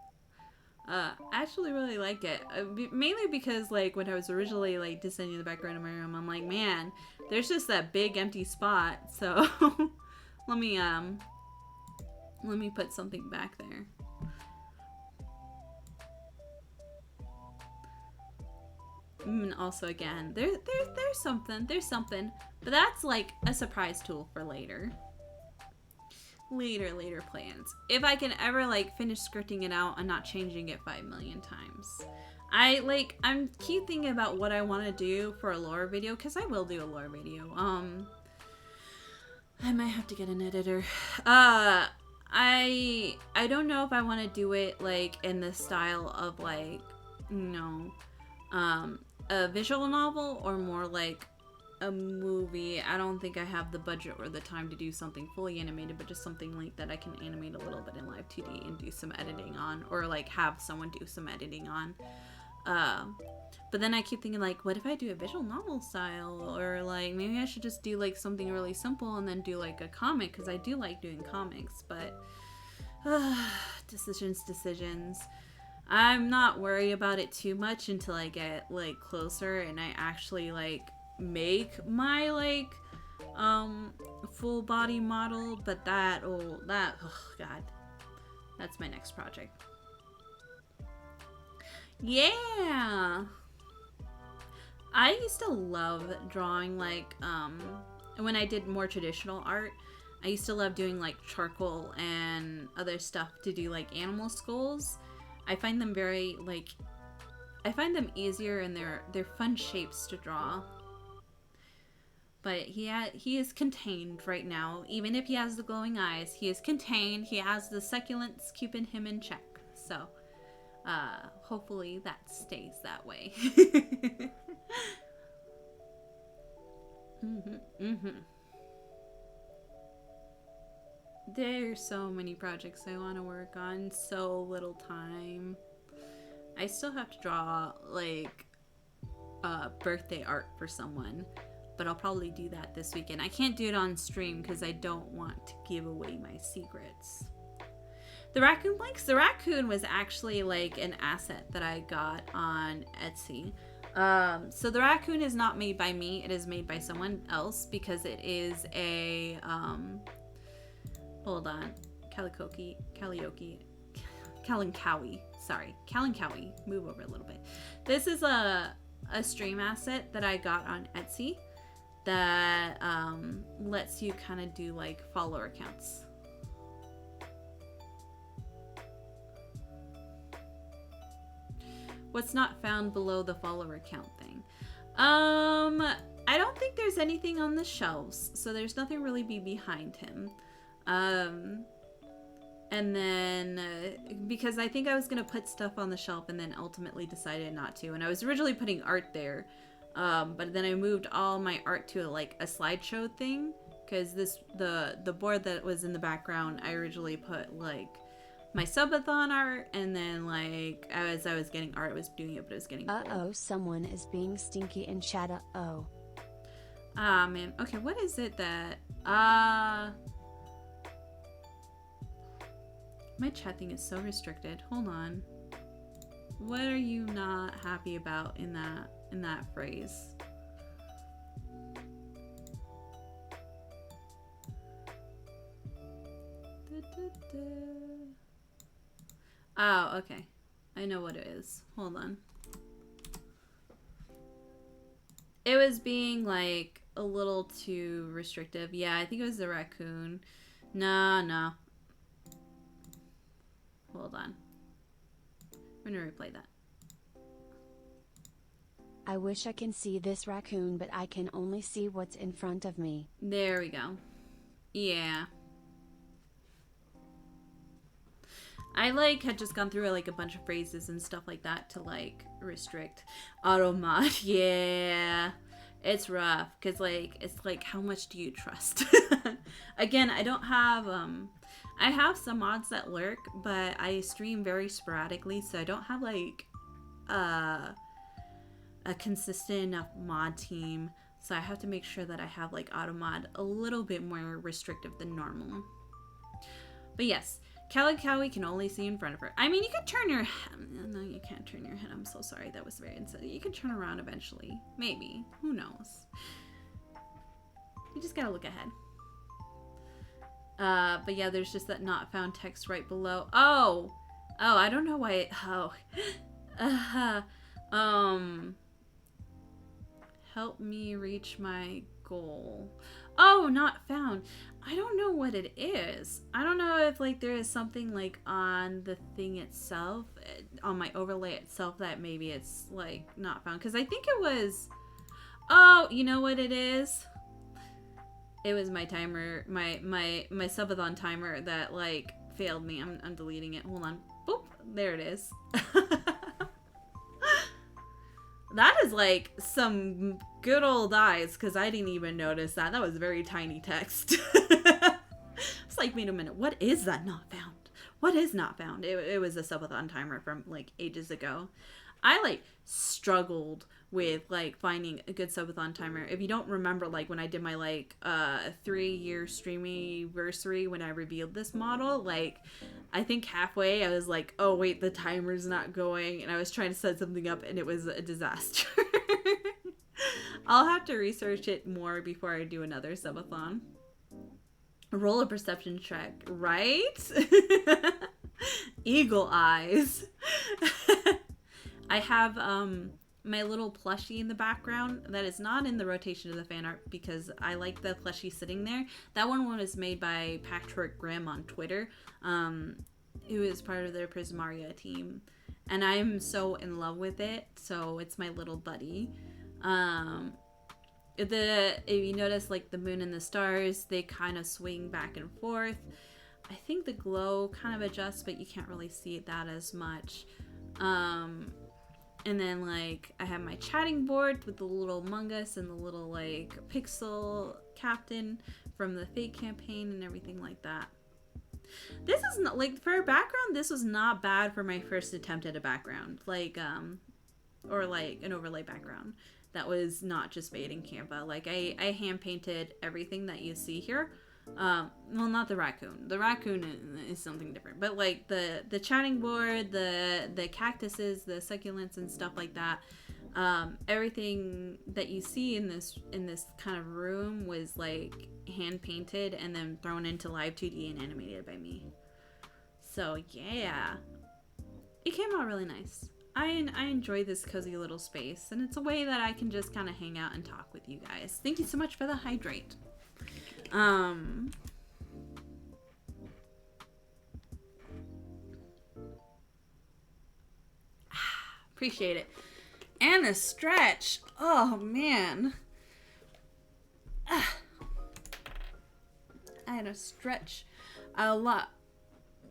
I actually really like it. Mainly because, like, when I was originally, like, designing the background of my room, I'm like, man, there's just that big empty spot. So, let me put something back there. And also, again, there's something, but that's like a surprise tool for later plans. If I can ever like finish scripting it out and not changing it 5 million times. I'm keep thinking about what I want to do for a lore video, because I will do a lore video. I might have to get an editor. I don't know if I want to do it like in the style of like, you know, a visual novel, or more like a movie. I don't think I have the budget or the time to do something fully animated, but just something like that I can animate a little bit in Live 2D and do some editing on, or like have someone do some editing on. But then I keep thinking, like, what if I do a visual novel style? Or, like, maybe I should just do, like, something really simple and then do, like, a comic, because I do like doing comics, but decisions. I'm not worried about it too much until I get, like, closer and I actually, like, make my, like, full body model, but oh god, that's my next project. Yeah, I used to love drawing, like, when I did more traditional art, I used to love doing, like, charcoal and other stuff to do, like, animal skulls. I find them very, like, I find them easier and they're fun shapes to draw. But he is contained right now. Even if he has the glowing eyes, he is contained. He has the succulents keeping him in check. So, hopefully that stays that way. There's so many projects I want to work on, so little time. I still have to draw, like, birthday art for someone, but I'll probably do that this weekend. I can't do it on stream because I don't want to give away my secrets. The raccoon blanks? The raccoon was actually, like, an asset that I got on Etsy. So the raccoon is not made by me. It is made by someone else because it is a, hold on. Kalinkawi. Sorry. Kalinkawi. Move over a little bit. This is a stream asset that I got on Etsy that, lets you kind of do, like, follower counts. What's not found below the follower count thing? I don't think there's anything on the shelves, so there's nothing really behind him. And then, because I think I was going to put stuff on the shelf and then ultimately decided not to. And I was originally putting art there, but then I moved all my art to a slideshow thing. Because the board that was in the background, I originally put, like, my subathon art, and then, like, as I was getting art, I was doing it, but it was getting cool. Someone is being stinky in chat. Ah, man. Okay, what is it that... My chat thing is so restricted. Hold on. What are you not happy about in that phrase? Oh, okay. I know what it is. Hold on. It was being, like, a little too restrictive. Yeah, I think it was the raccoon. No. Hold on. We're gonna replay that. I wish I can see this raccoon, but I can only see what's in front of me. There we go. Yeah. I, like, had just gone through, like, a bunch of phrases and stuff like that to, like, restrict. Automod, yeah. It's rough, because, like, it's like, how much do you trust? Again, I don't have, I have some mods that work, but I stream very sporadically, so I don't have, like, a consistent enough mod team, so I have to make sure that I have, like, Automod a little bit more restrictive than normal. But yes, Kalinkawi can only see in front of her. I mean, you could turn your head. No, you can't turn your head. I'm so sorry. That was very insensitive. You can turn around eventually. Maybe. Who knows? You just gotta look ahead. But yeah, there's just that not found text right below. Oh, I don't know why help me reach my goal. Oh, not found. I don't know what it is. I don't know if, like, there is something, like, on the thing itself, on my overlay itself, that maybe it's, like, not found. Because I think it was... Oh, you know what it is? It was my timer, my subathon timer that, like, failed me. I'm deleting it. Hold on. Boop. There it is. That is like some good old eyes, because I didn't even notice that. That was very tiny text. It's like, wait a minute, what is that not found? What is not found? It was a subathon timer from like ages ago. I like struggled with like finding a good subathon timer. If you don't remember, like when I did my like 3-year streaming anniversary when I revealed this model, like I think halfway I was like, oh wait, the timer's not going, and I was trying to set something up and it was a disaster. I'll have to research it more before I do another subathon. Roll a perception check, right? Eagle eyes. I have my little plushie in the background that is not in the rotation of the fan art because I like the plushie sitting there. That one was made by Patchwork Grimm on Twitter, who is part of their Prismaria team, and I'm so in love with it. So it's my little buddy. If you notice, like the moon and the stars, they kind of swing back and forth. I think the glow kind of adjusts, but you can't really see that as much. And then like I have my chatting board with the little Mungus and the little like pixel captain from the Fate campaign and everything like that. This is not like, for a background, this was not bad for my first attempt at a background, like or like an overlay background that was not just made in Canva. Like I hand painted everything that you see here. Well, not the raccoon. The raccoon is something different, but like the chatting board, the cactuses, the succulents and stuff like that. Everything that you see in this kind of room was like hand painted and then thrown into Live 2D and animated by me. So yeah, it came out really nice. I enjoy this cozy little space, and it's a way that I can just kind of hang out and talk with you guys. Thank you so much for the hydrate. Appreciate it. And the stretch. Oh man. I had to stretch a lot,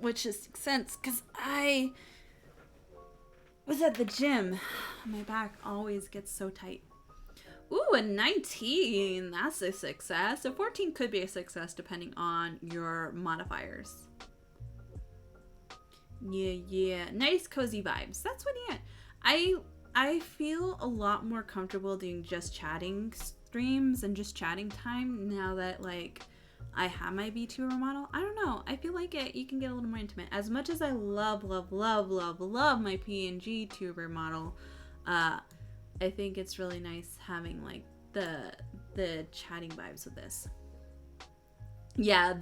which is sense because I was at the gym. My back always gets so tight. Ooh, a 19. That's a success. A 14 could be a success depending on your modifiers. Yeah. Nice cozy vibes. That's what he had. I feel a lot more comfortable doing just chatting streams and just chatting time now that like I have my VTuber model. I don't know. I feel like you can get a little more intimate. As much as I love my PNG tuber model, I think it's really nice having like the chatting vibes with this. Yeah,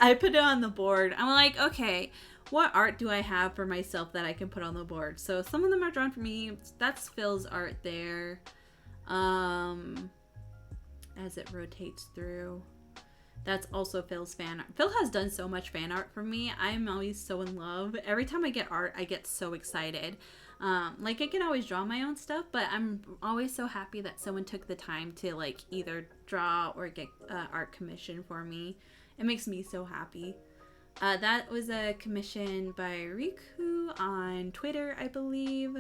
I put it on the board. I'm like, okay, what art do I have for myself that I can put on the board? So some of them are drawn for me. That's Phil's art there. As it rotates through. That's also Phil's fan art. Phil has done so much fan art for me. I'm always so in love. Every time I get art, I get so excited. Like I can always draw my own stuff, but I'm always so happy that someone took the time to like either draw or get art commission for me. It makes me so happy. That was a commission by Riku on Twitter, I believe.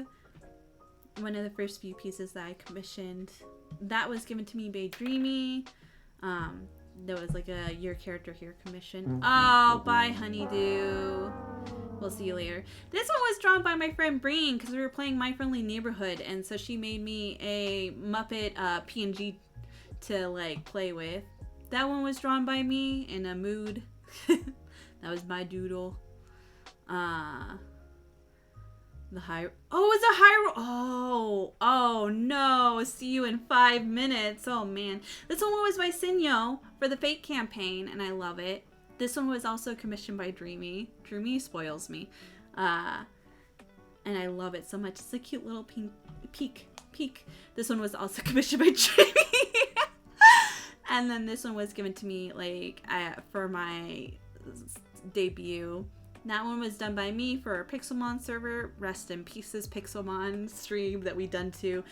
One of the first few pieces that I commissioned. That was given to me by Dreamy. There was like a Your Character Here commission. Oh, bye, Honeydew. We'll see you later. This one was drawn by my friend Breen because we were playing My Friendly Neighborhood, and so she made me a Muppet PNG to like play with. That one was drawn by me in a mood. That was my doodle. The high. Oh, it's a high. Oh no! See you in 5 minutes. Oh man, this one was by Sinyo for the Fate campaign, and I love it. This one was also commissioned by Dreamy. Dreamy spoils me, and I love it so much. It's a cute little peek. This one was also commissioned by Dreamy, and then this one was given to me like for my debut. That one was done by me for our Pixelmon server. Rest in pieces, Pixelmon stream that we done to.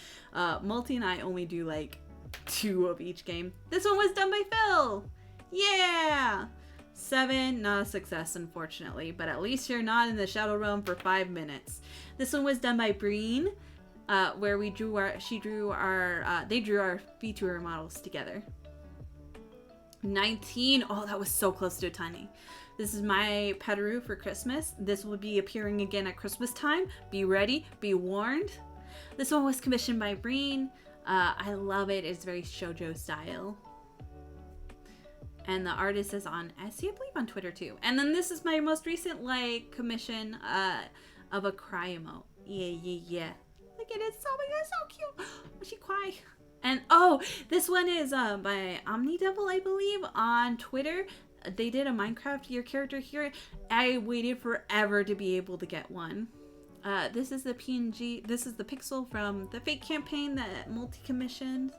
Multi and I only do like 2 of each game. This one was done by Phil. Yeah! 7, not a success unfortunately, but at least you're not in the Shadow Realm for 5 minutes. This one was done by Breen. where they drew our VTuber models together. 19. Oh, that was so close to a tiny. This is my Petaru for Christmas. This will be appearing again at Christmas time. Be ready, be warned. This one was commissioned by Breen. I love it. It's very shoujo style. And the artist is on Etsy, I believe on Twitter too. And then this is my most recent like commission of a cry emote. Yeah. Look at it, oh my god, so cute. Will she cry? And oh, this one is by Omnidevil, I believe, on Twitter. They did a Minecraft your character here. I waited forever to be able to get one. This is the PNG. This is the pixel from the fake campaign that multi-commissioned.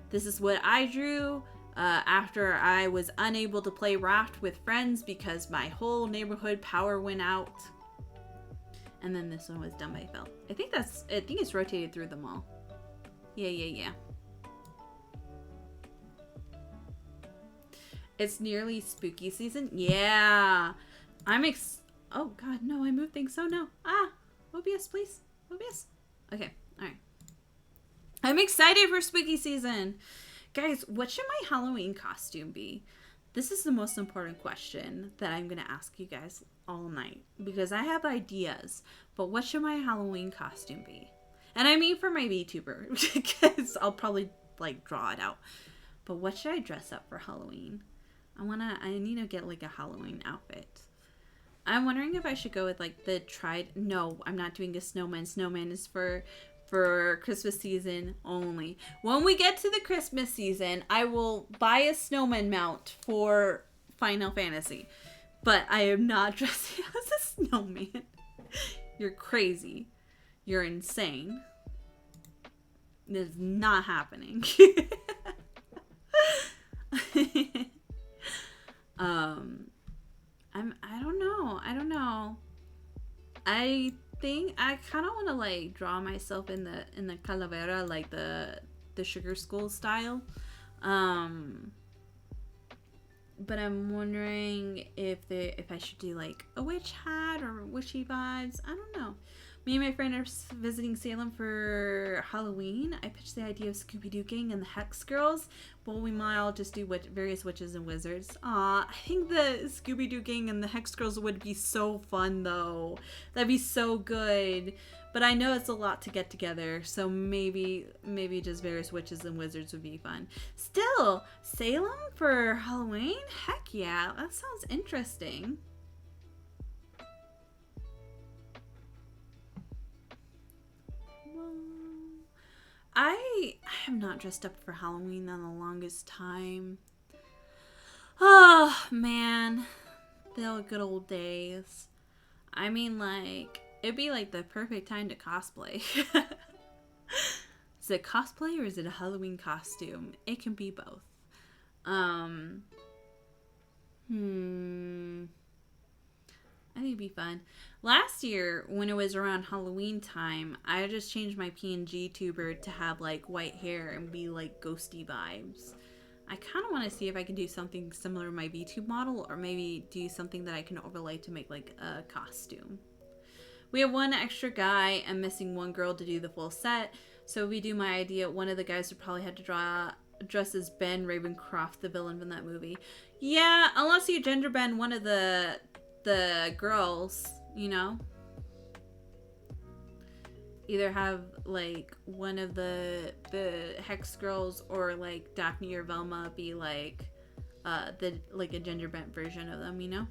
This is what I drew after I was unable to play Raft with friends because my whole neighborhood power went out. And then this one was done by Phil. I think it's rotated through them all. Yeah. It's nearly spooky season. Yeah. Oh god, no, I moved things. So no. OBS, please. OBS. Okay, alright. I'm excited for spooky season. Guys, what should my Halloween costume be? This is the most important question that I'm going to ask you guys all night. Because I have ideas. But what should my Halloween costume be? And I mean for my VTuber. Because I'll probably, like, draw it out. But what should I dress up for Halloween? I need to get, like, a Halloween outfit. I'm wondering if I should go with, like, no, I'm not doing a snowman. Snowman is for Christmas season only. When we get to the Christmas season, I will buy a snowman mount for Final Fantasy. But I am not dressing as a snowman. You're crazy. You're insane. This is not happening. I don't know. I think I kind of want to like draw myself in the calavera, like the sugar skull style. But I'm wondering if I should do like a witch hat or witchy vibes. I don't know. Me and my friend are visiting Salem for Halloween. I pitched the idea of Scooby-Doo Gang and the Hex Girls. But we might all just do various witches and wizards. I think the Scooby-Doo Gang and the Hex Girls would be so fun, though. That'd be so good. But I know it's a lot to get together. So maybe just various witches and wizards would be fun. Still, Salem for Halloween? Heck yeah. That sounds interesting. I have not dressed up for Halloween in the longest time. Oh, man. The good old days. I mean, like, it'd be like the perfect time to cosplay. Is it cosplay or is it a Halloween costume? It can be both. I think it'd be fun. Last year, when it was around Halloween time, I just changed my PNG tuber to have, like, white hair and be, like, ghosty vibes. I kind of want to see if I can do something similar to my VTube model, or maybe do something that I can overlay to make, like, a costume. We have one extra guy and missing one girl to do the full set, so if we do my idea, one of the guys would probably have to dress as Ben Ravencroft, the villain from that movie. Yeah, unless you gender bend one of the girls, you know, either have like one of the Hex girls or like Daphne or Velma be like a gender bent version of them, you know.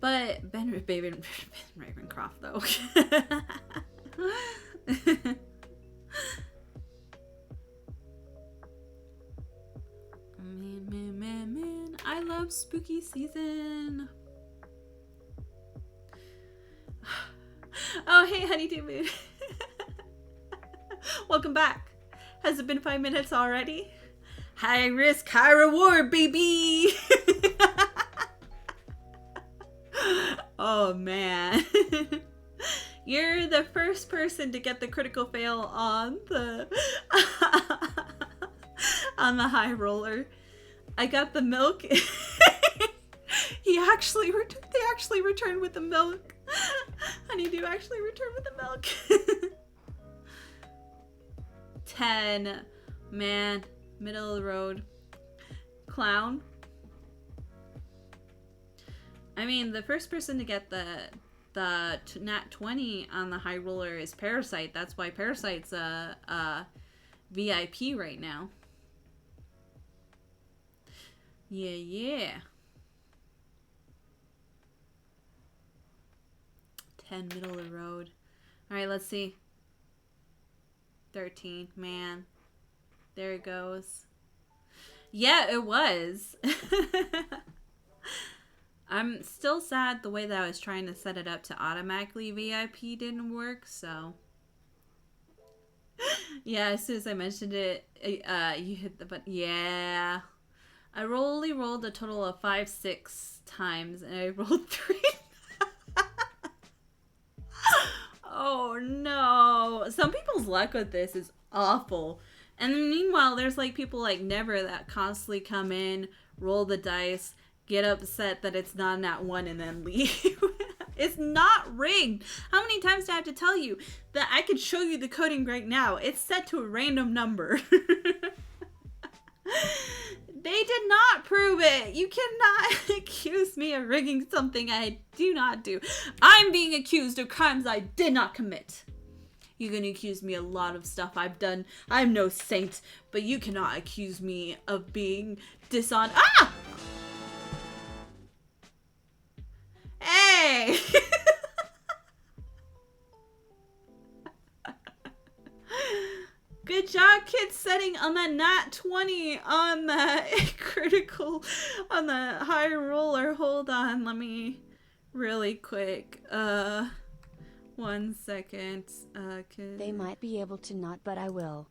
But Ben Ravencroft though. Man, I love spooky season. Oh, hey, Honeydew Moon. Welcome back. Has it been 5 minutes already? High risk, high reward, baby. Oh, man. You're the first person to get the critical fail on the on the high roller. I got the milk They actually returned with the milk. Honeydew actually returned with the milk. 10. Man, middle of the road. Clown. I mean, the first person to get the nat 20 on the high roller is Parasite. That's why Parasite's a VIP right now. Yeah. 10, middle of the road. Alright, let's see. 13. Man. There it goes. Yeah, it was. I'm still sad the way that I was trying to set it up to automatically VIP didn't work, so. Yeah, as soon as I mentioned it, you hit the button. Yeah. I only rolled a total of 5-6 times, and I rolled 3. Oh no. Some people's luck with this is awful. And meanwhile, there's like people like Never that constantly come in, roll the dice, get upset that it's not nat 1, and then leave. It's not rigged. How many times do I have to tell you that I could show you the coding right now? It's set to a random number. They did not prove it. You cannot accuse me of rigging something I do not do. I'm being accused of crimes I did not commit. You can accuse me of a lot of stuff I've done. I'm no saint, but you cannot accuse me of being dishonest. Ah! Hey! Good job, kids, setting on that nat 20 on that critical, on the high roller. Hold on, let me really quick. 1 second. They might be able to not, but I will.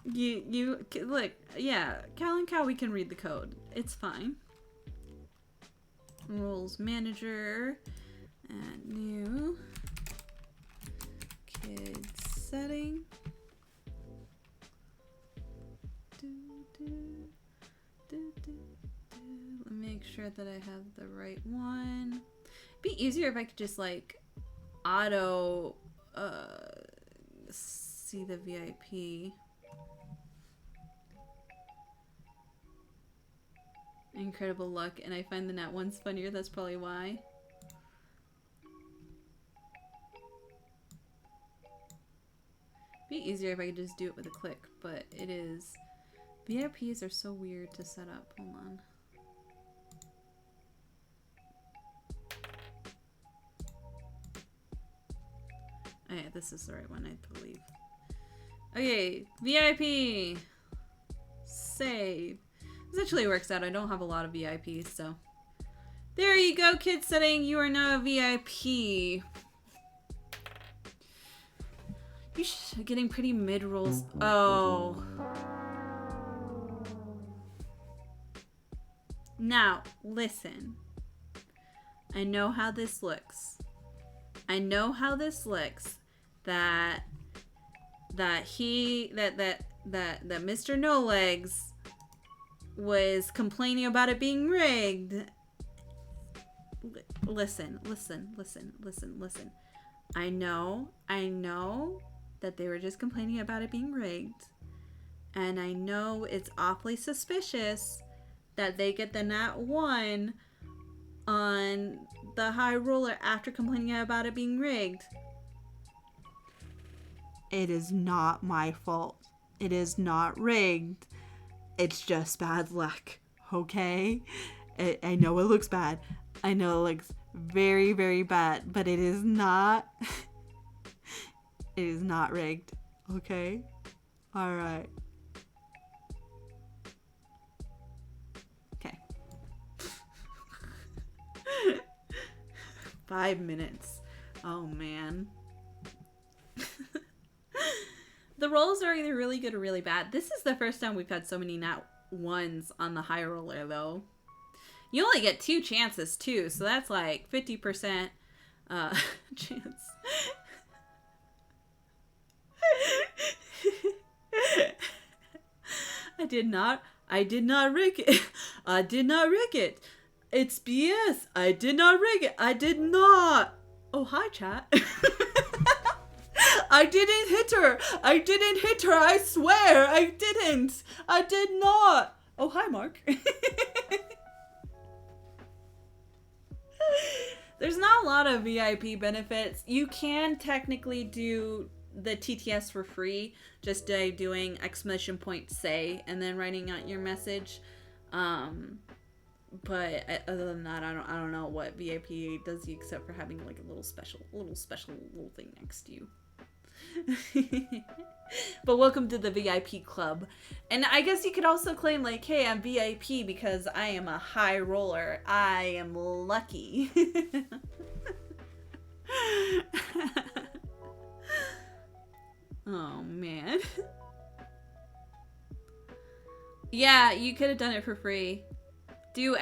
You look, yeah, Cal and Cow, we can read the code. It's fine. Roles manager, add new. Kids setting. Let me make sure that I have the right one. It'd be easier if I could just like auto see the VIP. Incredible luck, and I find the nat 1's funnier. That's probably why. Be easier if I could just do it with a click, but it is. VIPs are so weird to set up. Hold on. Oh yeah, this is the right one, I believe. Okay, VIP. Save. This actually works out. I don't have a lot of VIPs, so. There you go, kid setting. You are now a VIP. You're getting pretty mid rolls. Oh. Now, listen. I know how this looks. I know how this looks. That Mr. No Legs was complaining about it being rigged. Listen. I know that they were just complaining about it being rigged. And I know it's awfully suspicious that they get the nat 1 on the high roller after complaining about it being rigged. It is not my fault. It is not rigged. It's just bad luck, okay? I know it looks bad. I know it looks very, very bad, but it is not. It is not rigged, okay? All right. Okay. 5 minutes. Oh man. The rolls are either really good or really bad. This is the first time we've had so many nat 1s on the high roller, though. You only get 2 chances, too, so that's like 50% chance. I did not rig it. I did not rig it. It's BS. I did not rig it. I did not. Oh, hi, chat. I didn't hit her. I didn't hit her. I swear. I didn't. I did not. Oh, hi, Mark. There's not a lot of VIP benefits. You can technically do the TTS for free, just doing !say and then writing out your message. But other than that, I don't know what VIP does except for having like a little special thing next to you. But welcome to the VIP club. And I guess you could also claim like, hey, I'm VIP because I am a high roller. I am lucky. Oh man. Yeah, you could have done it for free. Do !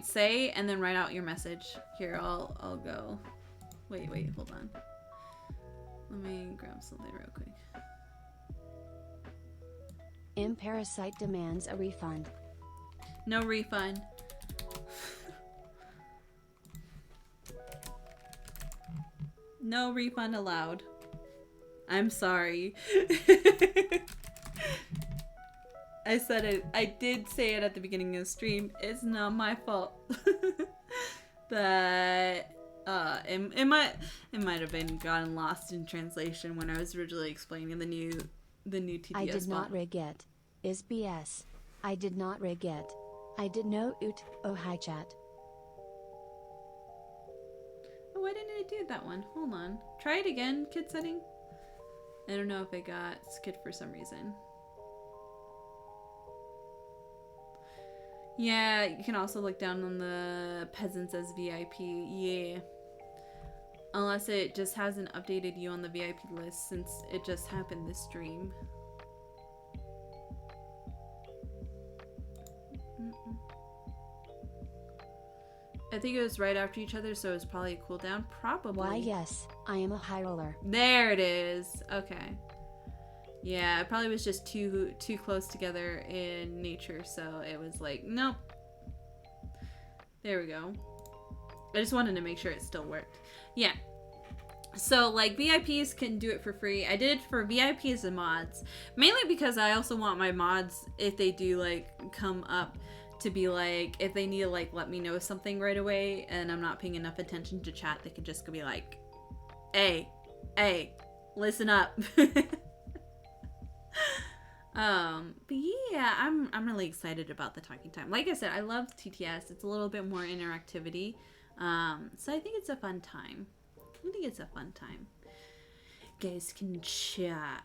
Say and then write out your message. Here, I'll go. Wait, hold on. Let me grab something real quick. Parasite demands a refund. No refund. No refund allowed. I'm sorry. I said it. I did say it at the beginning of the stream. It's not my fault. That it might have been gotten lost in translation when I was originally explaining the new TTS. I did not rig it. Is BS. I did not rig it. I did no oot. Oh hi chat. Oh, why didn't it do that one? Hold on. Try it again, kid setting. I don't know if it got skipped for some reason. Yeah, you can also look down on the peasants as VIP. Yeah. Unless it just hasn't updated you on the VIP list since it just happened this stream. I think it was right after each other, so it was probably a cooldown. Probably. Why, yes, I am a high roller. There it is. Okay. Yeah, it probably was just too close together in nature, so it was like, nope. There we go. I just wanted to make sure it still worked. Yeah. So, like, VIPs can do it for free. I did it for VIPs and mods. Mainly because I also want my mods, if they do, like, come up, to be like, if they need to, like, let me know something right away and I'm not paying enough attention to chat, they could just be like, hey, listen up. But yeah, I'm really excited about the talking time. Like I said, I love TTS. It's a little bit more interactivity. So I think it's a fun time. Guys can chat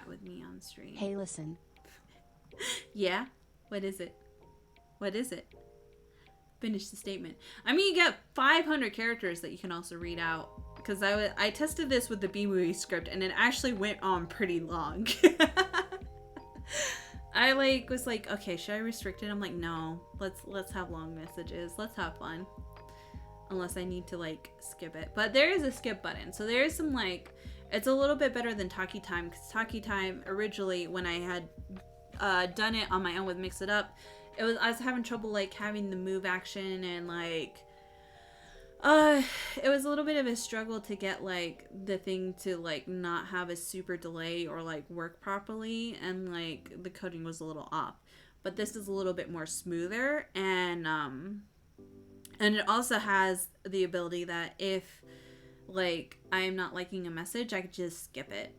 with me on stream. Hey, listen. Yeah? What is it? Finish the statement. I mean, you get 500 characters that you can also read out. Because I tested this with the B-movie script, and it actually went on pretty long. I was like, okay, should I restrict it? I'm like, no, let's have long messages. Let's have fun. Unless I need to, like, skip it. But there is a skip button. So there is some, like, it's a little bit better than Talkie Time. Because Talkie Time, originally, when I had done it on my own with Mix It Up, I was having trouble, like, having the move action and, like, it was a little bit of a struggle to get, like, the thing to, like, not have a super delay or, like, work properly, and, like, the coding was a little off. But this is a little bit more smoother, and it also has the ability that if, like, I'm not liking a message, I could just skip it,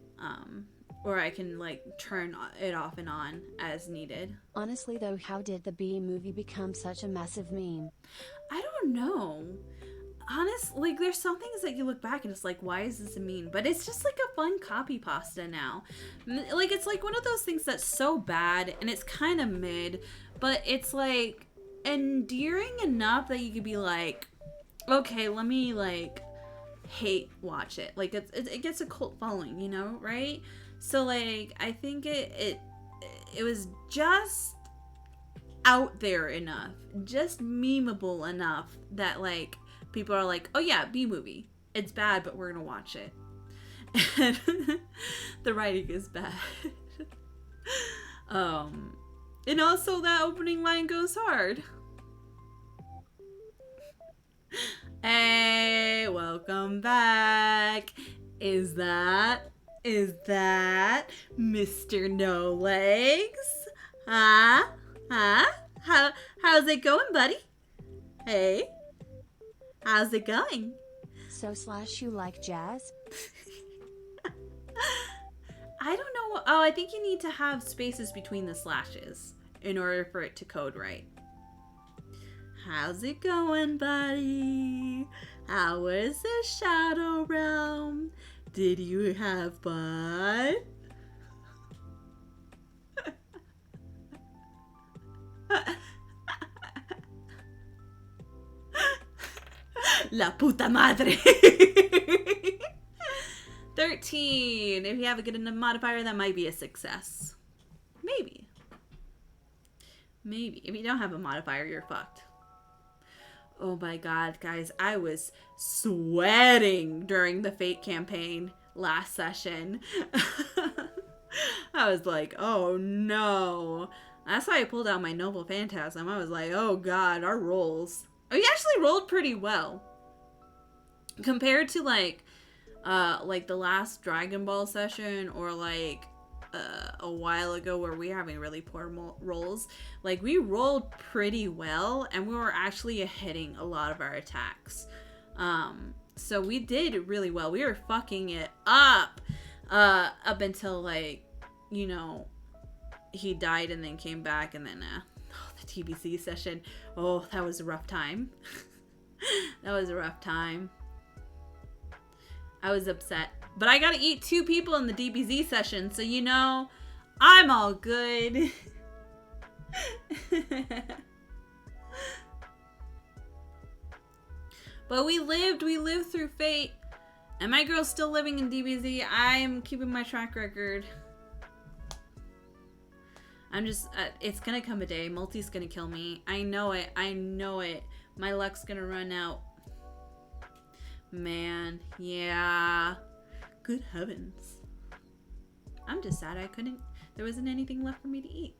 or I can, like, turn it off and on as needed. Honestly though, how did the B movie become such a massive meme? I don't know. Honestly, like, there's some things that you look back and it's like, why is this a meme? But it's just like a fun copy pasta now. Like, it's like one of those things that's so bad and it's kind of mid, but it's like endearing enough that you could be like, okay, let me, like, hate watch it. Like, it gets a cult following, you know, right? So, like, I think it was just out there enough, just memeable enough that, like, people are like, oh yeah, B movie. It's bad, but we're gonna watch it. And the writing is bad. And also that opening line goes hard. Hey, welcome back. Is that Mr. No Legs? Huh? How's it going, buddy? Hey, how's it going? So / you like jazz? I don't know. Oh, I think you need to have spaces between the slashes in order for it to code right. How's it going, buddy? How was the Shadow Realm? Did you have fun? La puta madre. 13. If you have a good enough modifier, that might be a success. Maybe. If you don't have a modifier, you're fucked. Oh my god, guys. I was sweating during the Fate campaign last session. I was like, oh no. That's why I pulled out my Noble Phantasm. I was like, oh god, our rolls. We actually rolled pretty well. Compared to like the last Dragon Ball session or like a while ago where we were having really poor rolls. Like we rolled pretty well and we were actually hitting a lot of our attacks. So we did really well. We were fucking it up until like, you know, he died and then came back and then the TBC session. Oh, that was a rough time. That was a rough time. I was upset. But I gotta eat 2 people in the DBZ session, so you know, I'm all good. But we lived through Fate. And my girl's still living in DBZ. I'm keeping my track record. I'm just, it's gonna come a day. Multi's gonna kill me. I know it. My luck's gonna run out. Man, yeah. Good heavens. I'm just sad there wasn't anything left for me to eat.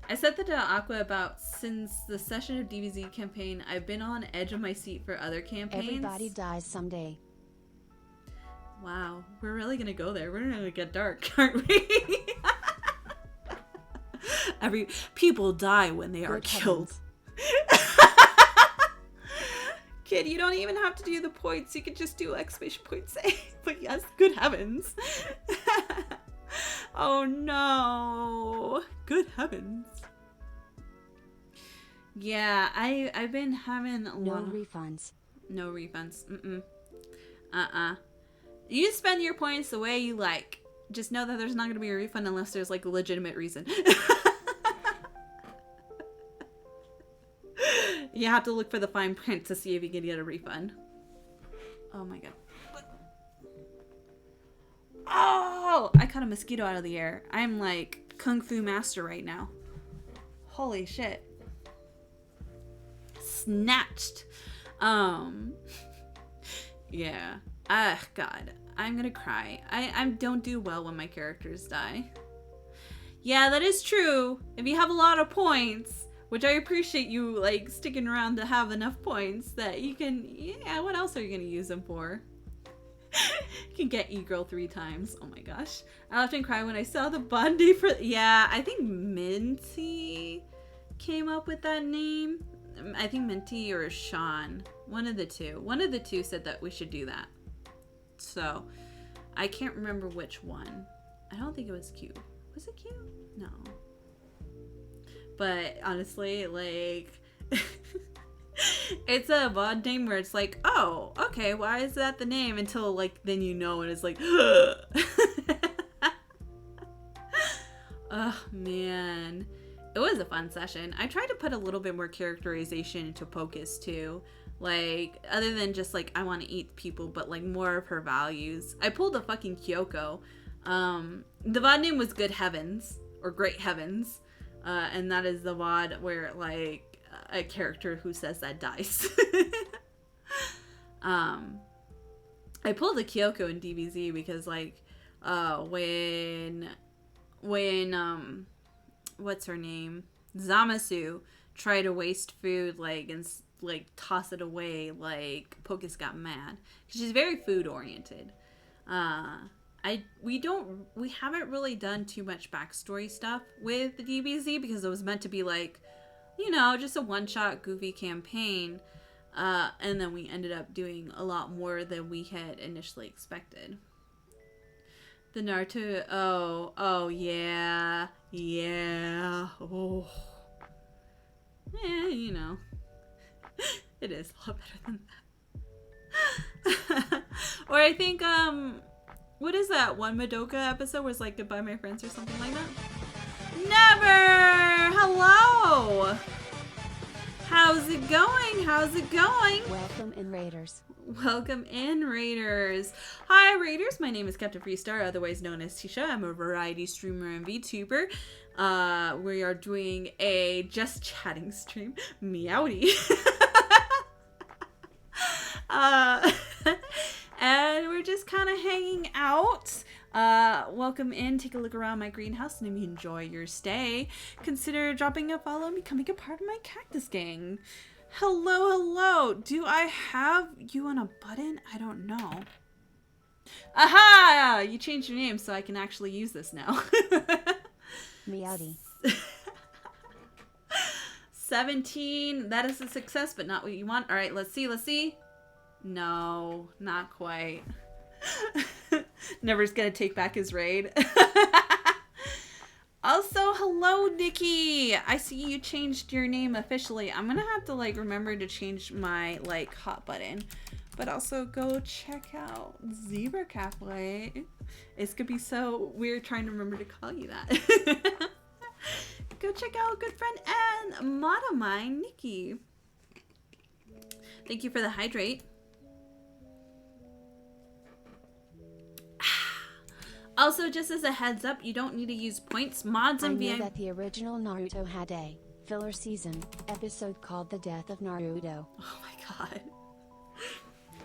I said that to Aqua about since the session of DBZ campaign, I've been on edge of my seat for other campaigns. Everybody dies someday. Wow, we're really gonna go there. We're gonna get dark, aren't we? People die when they are killed. Kid, you don't even have to do the points. You could just do exclamation point say. But yes, good heavens. Oh no. Good heavens. Yeah, I've been having a lot. No refunds. No refunds. You spend your points the way you like. Just know that there's not going to be a refund unless there's like a legitimate reason. You have to look for the fine print to see if you can get a refund. Oh my god. Oh! I caught a mosquito out of the air. I'm like Kung Fu Master right now. Holy shit. Snatched. Yeah. God. I'm gonna cry. I don't do well when my characters die. Yeah, that is true. If you have a lot of points, which I appreciate you, like, sticking around to have enough points that you can... Yeah, what else are you going to use them for? You can get E-Girl 3 times. Oh my gosh. I often cry when I saw the Bondi for... Yeah, I think Minty came up with that name. I think Minty or Sean. One of the two. One of the two said that we should do that. So, I can't remember which one. I don't think it was Q. Was it Q? No. But honestly, like, it's a VOD name where it's like, oh, okay, why is that the name? Until, like, then you know, and it's like, oh, man. It was a fun session. I tried to put a little bit more characterization into Pocus, too. Like, other than just, like, I want to eat people, but, like, more of her values. I pulled a fucking Kyoko. The VOD name was Good Heavens, or Great Heavens. And that is the VOD where, like, a character who says that dies. I pulled a Kyoko in DBZ because, like, when what's her name? Zamasu try to waste food, like, and like toss it away, like Pocus got mad. She's very food oriented. We haven't really done too much backstory stuff with the DBZ because it was meant to be like, you know, just a one-shot goofy campaign. And then we ended up doing a lot more than we had initially expected. The Naruto, oh yeah, oh. Yeah, you know. It is a lot better than that. Or I think, what is that one Madoka episode where it's like, goodbye my friends or something like that? Never! Hello! How's it going? How's it going? Welcome in, Raiders. Welcome in, Raiders. Hi, Raiders. My name is Captain Freestar, otherwise known as Tisha. I'm a variety streamer and VTuber. We are doing a just chatting stream. Meowdy. And we're just kind of hanging out. Welcome in. Take a look around my greenhouse, and if you enjoy your stay, consider dropping a follow and becoming a part of my cactus gang. Hello, hello. Do I have you on a button? I don't know. Aha! You changed your name, so I can actually use this now. Meowdy. 17. That is a success, but not what you want. All right, let's see. No, not quite. Never's gonna take back his raid. Also, hello, Nikki. I see you changed your name officially. I'm gonna have to like remember to change my like hot button, but also go check out Zebra Cafe. It's gonna be so weird trying to remember to call you that. Go check out good friend and mod of mine, Nikki. Thank you for the hydrate. Also, just as a heads up, you don't need to use points, mods, and I know that the original Naruto had a filler season episode called The Death of Naruto. Oh my god.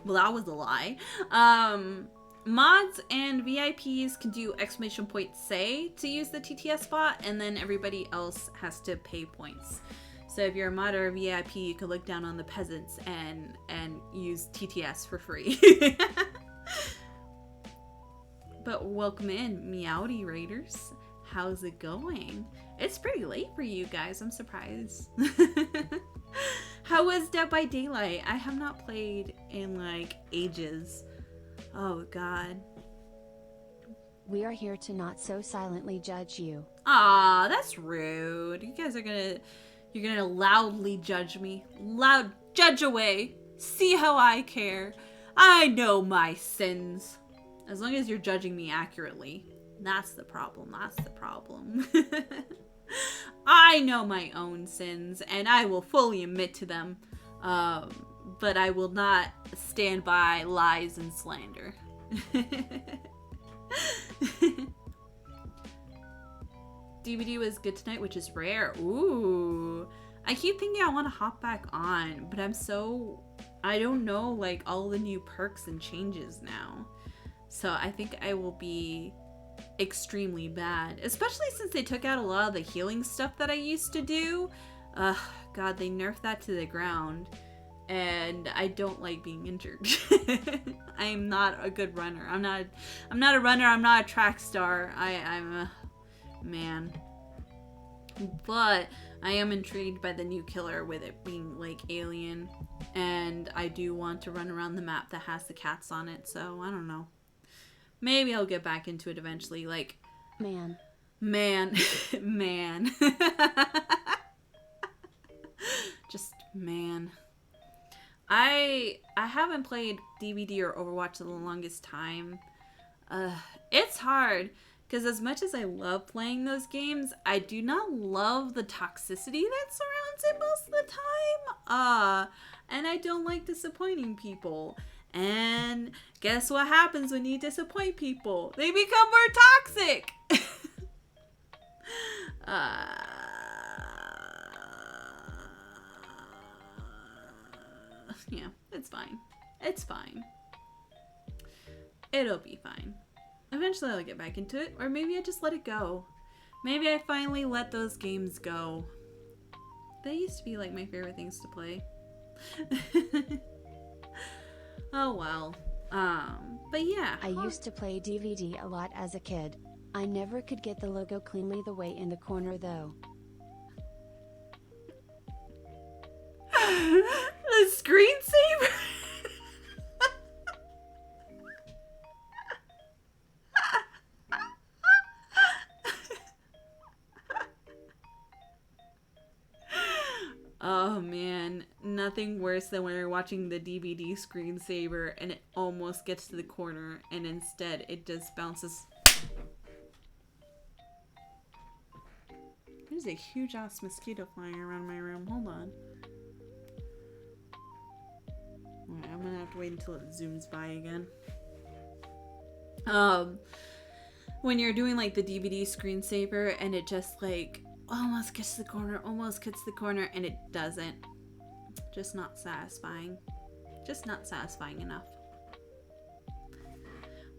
Well, that was a lie. Mods and VIPs can do exclamation point say to use the TTS spot, and then everybody else has to pay points. So if you're a mod or a VIP, you can look down on the peasants and use TTS for free. But welcome in, Meowdy Raiders. How's it going? It's pretty late for you guys. I'm surprised. How was Dead by Daylight? I have not played in like ages. Oh god. We are here to not so silently judge you. Aw, that's rude. You guys are you're gonna loudly judge me. Loud judge away. See how I care. I know my sins. As long as you're judging me accurately. That's the problem. That's the problem. I know my own sins, and I will fully admit to them. But I will not stand by lies and slander. DVD was good tonight, which is rare. Ooh. I keep thinking I want to hop back on, but I don't know, like, all the new perks and changes now. So I think I will be extremely bad, especially since they took out a lot of the healing stuff that I used to do. God, they nerfed that to the ground, and I don't like being injured. I'm not a good runner. I'm not a runner. I'm not a track star. I'm a man. But I am intrigued by the new killer with it being like alien, and I do want to run around the map that has the cats on it. So I don't know. Maybe I'll get back into it eventually, like... Man. Just man. I haven't played DVD or Overwatch for the longest time. It's hard, because as much as I love playing those games, I do not love the toxicity that surrounds it most of the time. And I don't like disappointing people. And guess what happens when you disappoint people? They become more toxic! Yeah, it's fine. It's fine. It'll be fine. Eventually I'll get back into it, or maybe I just let it go. Maybe I finally let those games go. They used to be like my favorite things to play. Oh well. But yeah. I used to play DVD a lot as a kid. I never could get the logo cleanly the way in the corner though. The screensaver. Oh man, nothing worse than when you're watching the DVD screensaver and it almost gets to the corner and instead it just bounces. There's a huge ass mosquito flying around my room. Hold on. Alright, I'm gonna have to wait until it zooms by again. When you're doing like the DVD screensaver and it just like almost gets to the corner, and it doesn't. Just not satisfying. Just not satisfying enough.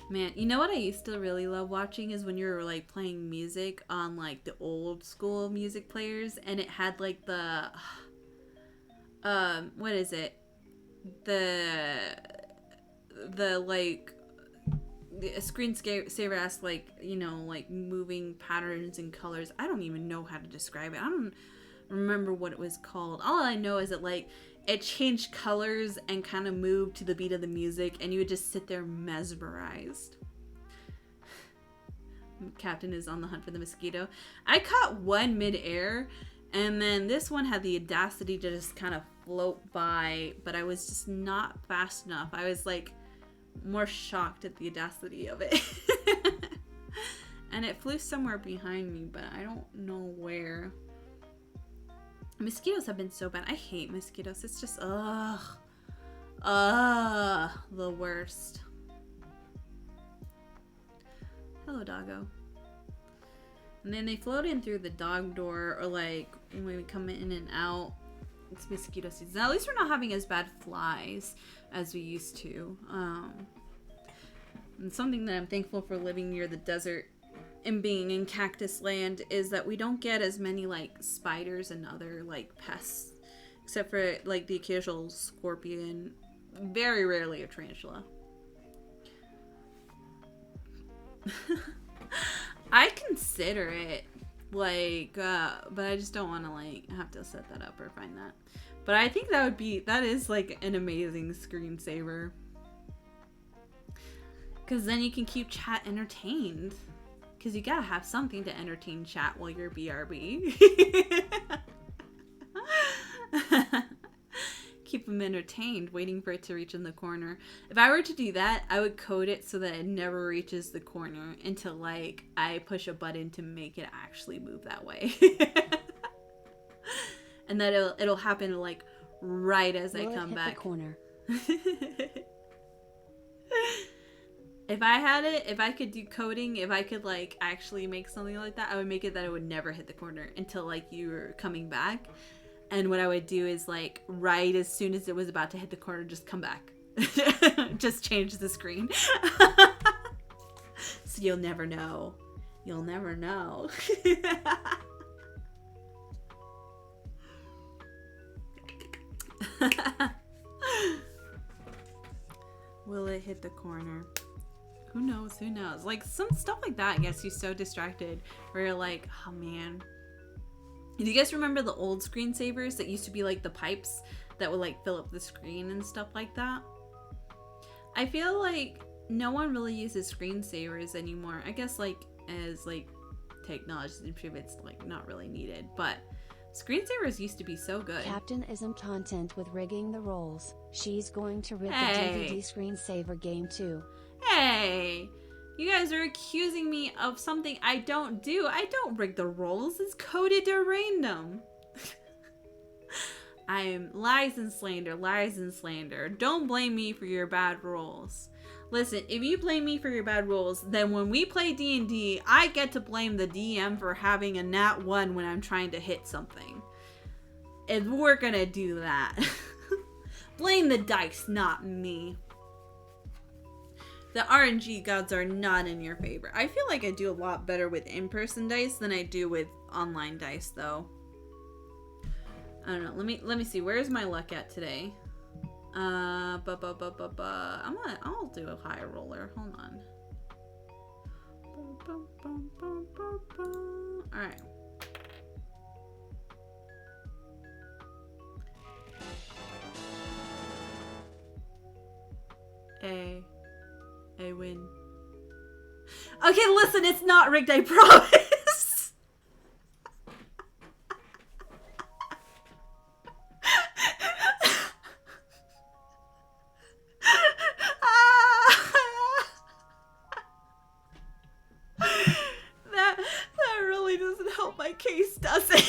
Man, you know what I used to really love watching is when you were like playing music on like the old school music players and it had like the what is it? The like the screensaver has like, you know, like moving patterns and colors. I don't even know how to describe it. I don't remember what it was called. All I know is that like it changed colors and kind of moved to the beat of the music and you would just sit there mesmerized. Captain is on the hunt for the mosquito. I caught one mid-air and then this one had the audacity to just kind of float by, but I was just not fast enough. I was like more shocked at the audacity of it. And it flew somewhere behind me, but I don't know where. Mosquitoes have been so bad. I hate mosquitoes. It's just the worst. Hello, doggo. And then they float in through the dog door, or like when we come in and out. It's mosquito season. Now, at least we're not having as bad flies as we used to. And something that I'm thankful for living near the desert and being in cactus land is that we don't get as many like spiders and other like pests, except for like the occasional scorpion, very rarely a tarantula. I consider it like but I just don't want to like have to set that up or find that. But I think that is like an amazing screensaver, because then you can keep chat entertained, because you gotta have something to entertain chat while you're BRB. Keep them entertained, waiting for it to reach in the corner. If I were to do that, I would code it so that it never reaches the corner until like I push a button to make it actually move that way. And that it'll happen like right as I come back. The corner. If I could do coding, if I could like actually make something like that, I would make it that it would never hit the corner until like you were coming back. And what I would do is like right as soon as it was about to hit the corner, just come back. Just change the screen. So you'll never know. You'll never know. Will it hit the corner? Who knows? Who knows? Like some stuff like that gets you so distracted where you're like, oh man. Do you guys remember the old screensavers that used to be like the pipes that would like fill up the screen and stuff like that? I feel like no one really uses screensavers anymore. I guess like as like technology improves, it's like not really needed, but screensavers used to be so good. Captain isn't content with rigging the rolls. She's going to rig the DVD screensaver game too. Hey, you guys are accusing me of something I don't do. I don't rig the rolls. It's coded to random. I'm lies and slander, lies and slander. Don't blame me for your bad rolls. Listen, if you blame me for your bad rolls, then when we play D&D, I get to blame the DM for having a nat 1 when I'm trying to hit something. If we're gonna do that. Blame the dice, not me. The RNG gods are not in your favor. I feel like I do a lot better with in-person dice than I do with online dice, though. I don't know. Let me see. Where's my luck at today? I'll do a high roller. Hold on. All right. I win. Okay, listen, it's not rigged, I promise. that really doesn't help my case, does it?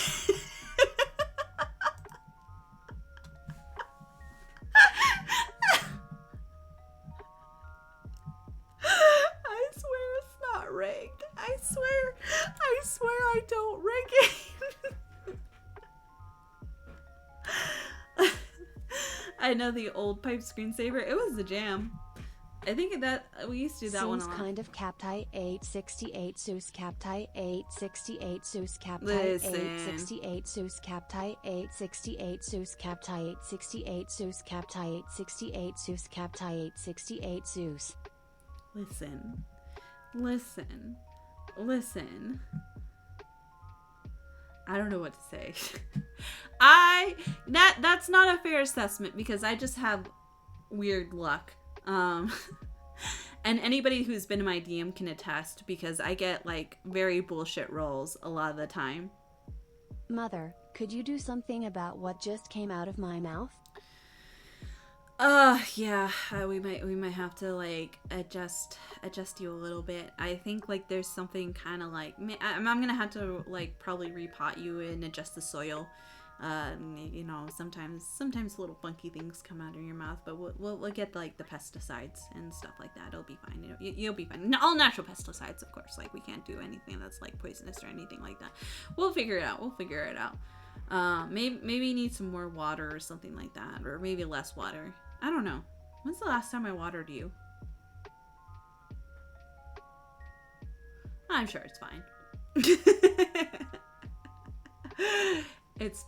I swear I don't rig it. I know the old pipe screensaver. It was the jam. I think that we used to do that one a lot. Kind of Captai 868 Zeus Captai 868 Zeus Captai 868 Zeus Captai 868 Zeus Captai 868 Zeus Captai 868 Zeus Captai 868 Zeus. Listen. I don't know what to say. That's not a fair assessment because I just have weird luck. And anybody who's been in my DM can attest because I get like very bullshit rolls a lot of the time. Mother, could you do something about what just came out of my mouth? Yeah, we might have to like adjust you a little bit. I think like there's something kind of like I'm gonna have to like probably repot you and adjust the soil. You know, sometimes little funky things come out of your mouth, but we'll get like the pesticides and stuff like that. It'll be fine. You'll be fine. All natural pesticides, of course. Like we can't do anything that's like poisonous or anything like that. We'll figure it out. Maybe you need some more water or something like that, or maybe less water. I don't know. When's the last time I watered you? I'm sure it's fine. It's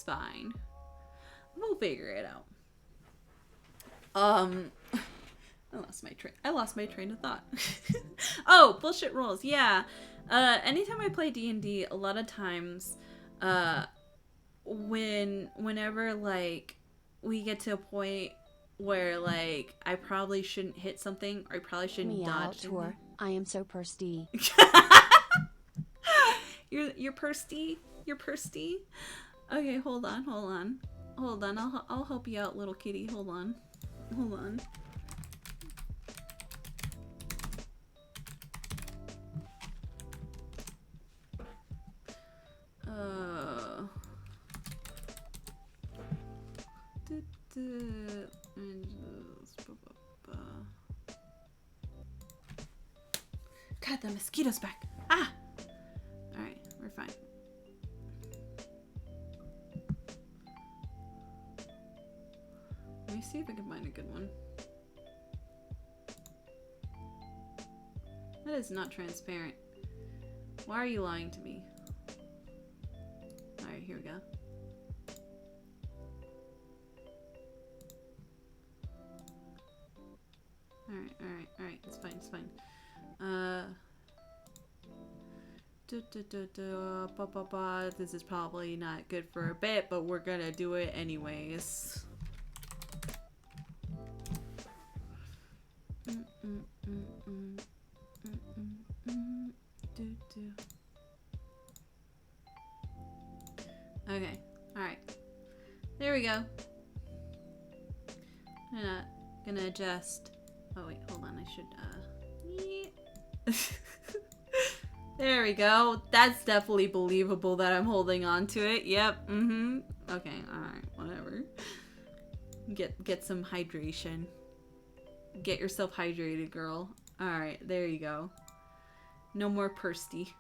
fine. We'll figure it out. I lost my train of thought. Oh, bullshit rolls. Yeah. Anytime I play D&D, a lot of times, whenever like we get to a point where like I probably shouldn't hit something or I probably shouldn't dodge something. I am so pursty. You're pursty? You're pursty? Okay, hold on. I'll help you out, little kitty. Hold on. God, the mosquito's back. Ah! Alright, we're fine. Let me see if I can find a good one. That is not transparent. Why are you lying to me? Alright, here we go. Alright, it's fine. This is probably not good for a bit, but we're gonna do it anyways. Okay, alright. There we go. I'm not gonna adjust. Oh wait, hold on, I should, There we go. That's definitely believable that I'm holding on to it. Yep, Okay, alright, whatever. Get some hydration. Get yourself hydrated, girl. Alright, there you go. No more pursty.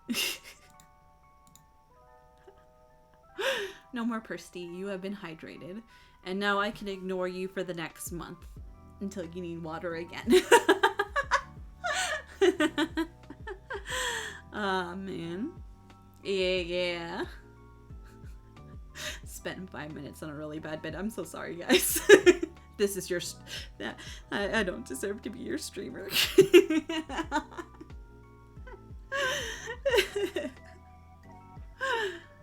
No more pursty. You have been hydrated. And now I can ignore you for the next month. Until you need water again. Oh, man. Yeah. Spent 5 minutes on a really bad bit. I'm so sorry, guys. This is your... I don't deserve to be your streamer.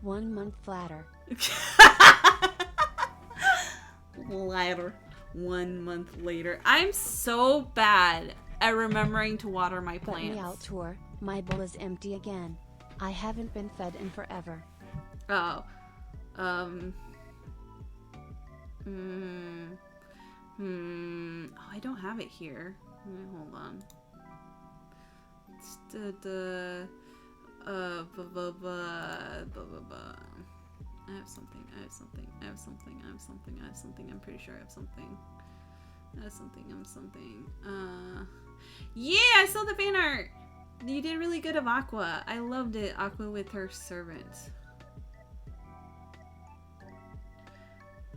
1 month later. Later. 1 month later. I'm so bad at remembering to water my But plants. Meow Tour, my bowl is empty again. I haven't been fed in forever. Oh. Oh, I don't have it here. Hold on. It's I have something. I'm pretty sure I have something. Yeah, I saw the fan art. You did really good of Aqua. I loved it. Aqua with her servant.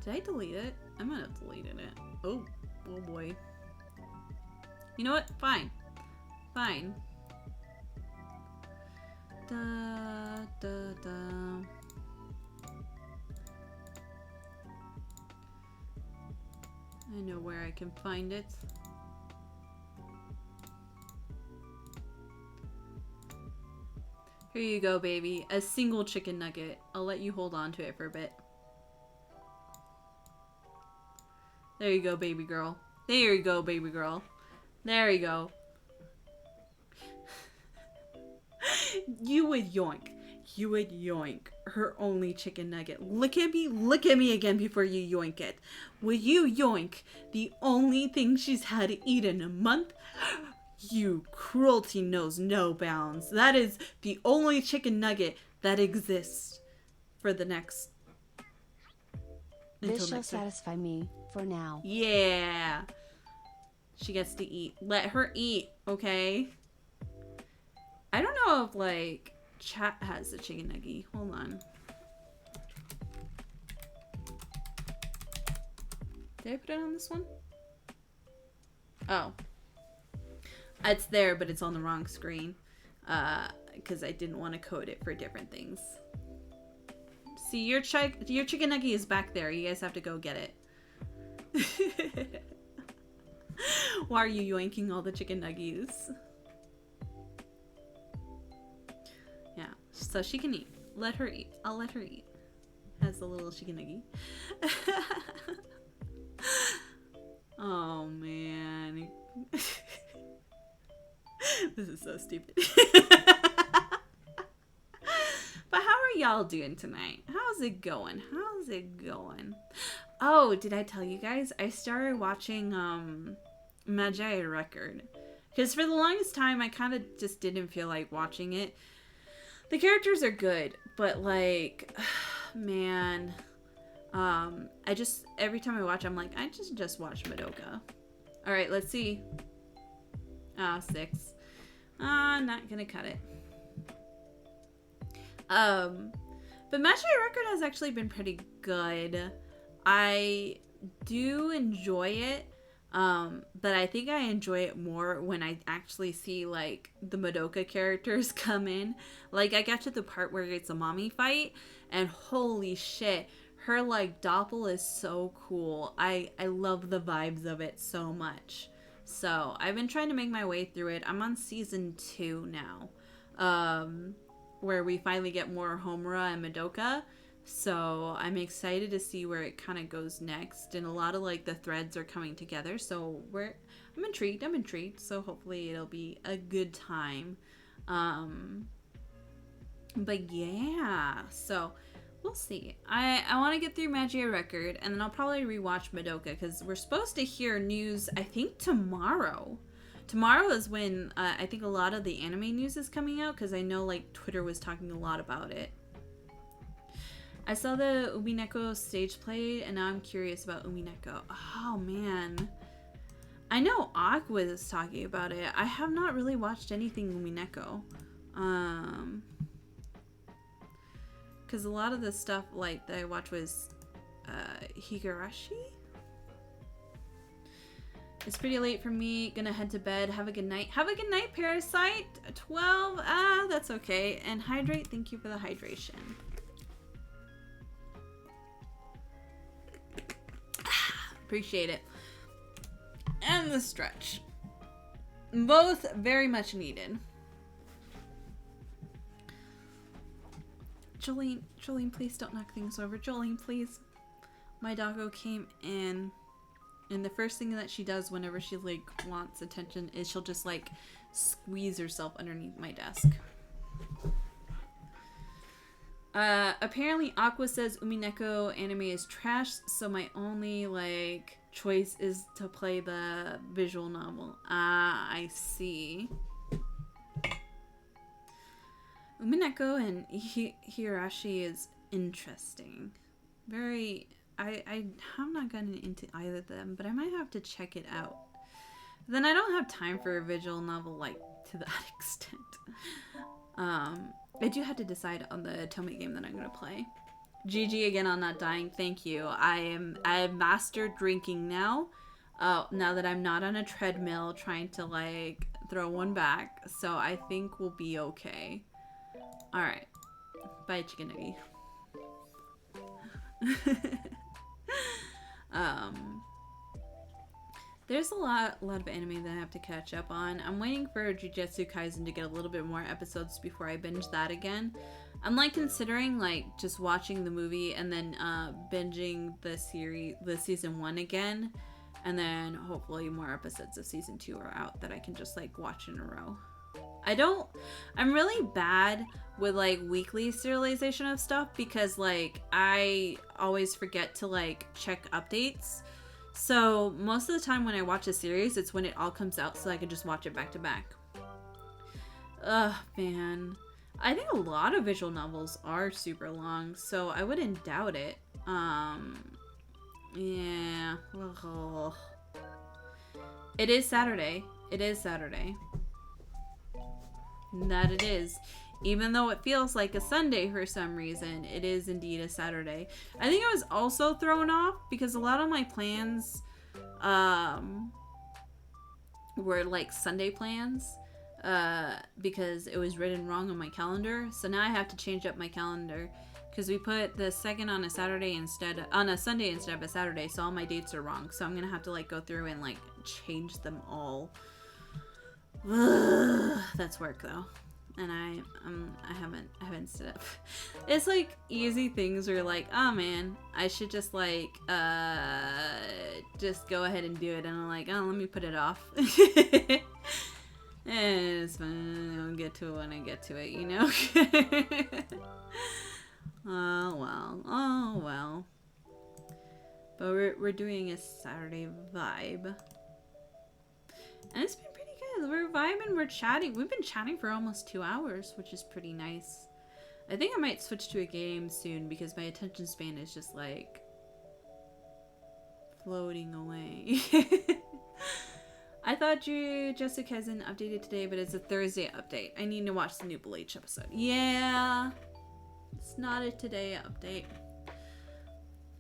Did I delete it? I might have deleted it. Oh boy. You know what? Fine. Da. I know where I can find it. Here you go, baby. A single chicken nugget. I'll let you hold on to it for a bit. There you go, baby girl. There you go, baby girl. There you go. You would yoink. You would yoink her only chicken nugget. Look at me again before you yoink it. Would you yoink the only thing she's had to eat in a month? You cruelty knows no bounds. That is the only chicken nugget that exists for the next... This shall satisfy me, for now. Yeah. She gets to eat. Let her eat, okay? I don't know if, like, chat has the chicken nugget. Hold on. Did I put it on this one? Oh. It's there, but it's on the wrong screen. Because I didn't want to code it for different things. See, your chicken nugget is back there. You guys have to go get it. Why are you yoinking all the chicken nuggies? Yeah, so she can eat. Let her eat. I'll let her eat. Has a little chicken nugget. Oh, man. This is so stupid. But how are y'all doing tonight? How's it going? Oh, did I tell you guys? I started watching Magi Record. Because for the longest time, I kind of just didn't feel like watching it. The characters are good, but like, man, I just, every time I watch, I'm like, I just watch Madoka. All right, let's see. 6. Not gonna cut it. But Magi Record has actually been pretty good. I do enjoy it, but I think I enjoy it more when I actually see, like, the Madoka characters come in. Like, I got to the part where it's a mommy fight, and holy shit, her, like, doppel is so cool. I love the vibes of it so much. So, I've been trying to make my way through it. I'm on season 2 now, where we finally get more Homura and Madoka. So I'm excited to see where it kind of goes next, and a lot of like the threads are coming together. So I'm intrigued. So hopefully it'll be a good time. But yeah, so we'll see. I want to get through Magi Record, and then I'll probably rewatch Madoka because we're supposed to hear news. I think tomorrow. Tomorrow is when I think a lot of the anime news is coming out, because I know like Twitter was talking a lot about it. I saw the Umineko stage play, and now I'm curious about Umineko. Oh, man. I know Aqua is talking about it. I have not really watched anything Umineko. Because a lot of the stuff like that I watched was Higurashi? It's pretty late for me. Gonna head to bed. Have a good night. Have a good night, Parasite. 12. That's okay. And hydrate. Thank you for the hydration. Appreciate it. And the stretch. Both very much needed. Jolene, please don't knock things over. Jolene, please. My doggo came in, and the first thing that she does whenever she like wants attention is she'll just like squeeze herself underneath my desk. Apparently Aqua says Umineko anime is trash, so my only like choice is to play the visual novel. I see. Umineko and Hirashi is interesting. Very... I have not gotten into either of them, but I might have to check it out. Then I don't have time for a visual novel, like, to that extent. I do have to decide on the Otome game that I'm going to play. GG again on not dying. Thank you. I have mastered drinking now. Now that I'm not on a treadmill trying to, like, throw one back. So I think we'll be okay. Alright. Bye, chicken nuggy. There's a lot of anime that I have to catch up on. I'm waiting for Jujutsu Kaisen to get a little bit more episodes before I binge that again. I'm like considering like just watching the movie and then binging the season 1 again, and then hopefully more episodes of season 2 are out that I can just like watch in a row. I'm really bad with like weekly serialization of stuff because like I always forget to like check updates. So most of the time when I watch a series, it's when it all comes out so I can just watch it back to back. Ugh, man. I think a lot of visual novels are super long, so I wouldn't doubt it. Yeah. Ugh. It is Saturday. It is Saturday. That it is. Even though it feels like a Sunday for some reason, it is indeed a Saturday. I think I was also thrown off because a lot of my plans were like Sunday plans because it was written wrong on my calendar. So now I have to change up my calendar because we put the 2nd on a Sunday instead of a Saturday, so all my dates are wrong. So I'm gonna have to like go through and like change them all. That's work though, and I haven't stood up. It's like easy things where like, oh man, I should just like just go ahead and do it, and I'm like, oh, let me put it off. It's fine. I'll get to it when I get to it, you know. Oh well. But we're doing a Saturday vibe, and it's been pretty good. We're vibing, we're chatting. We've been chatting for almost 2 hours, which is pretty nice. I think I might switch to a game soon because my attention span is just like floating away. I thought Jujutsu Kaisen updated today, but it's a Thursday update. I need to watch the new Bleach episode. Yeah, it's not a today update.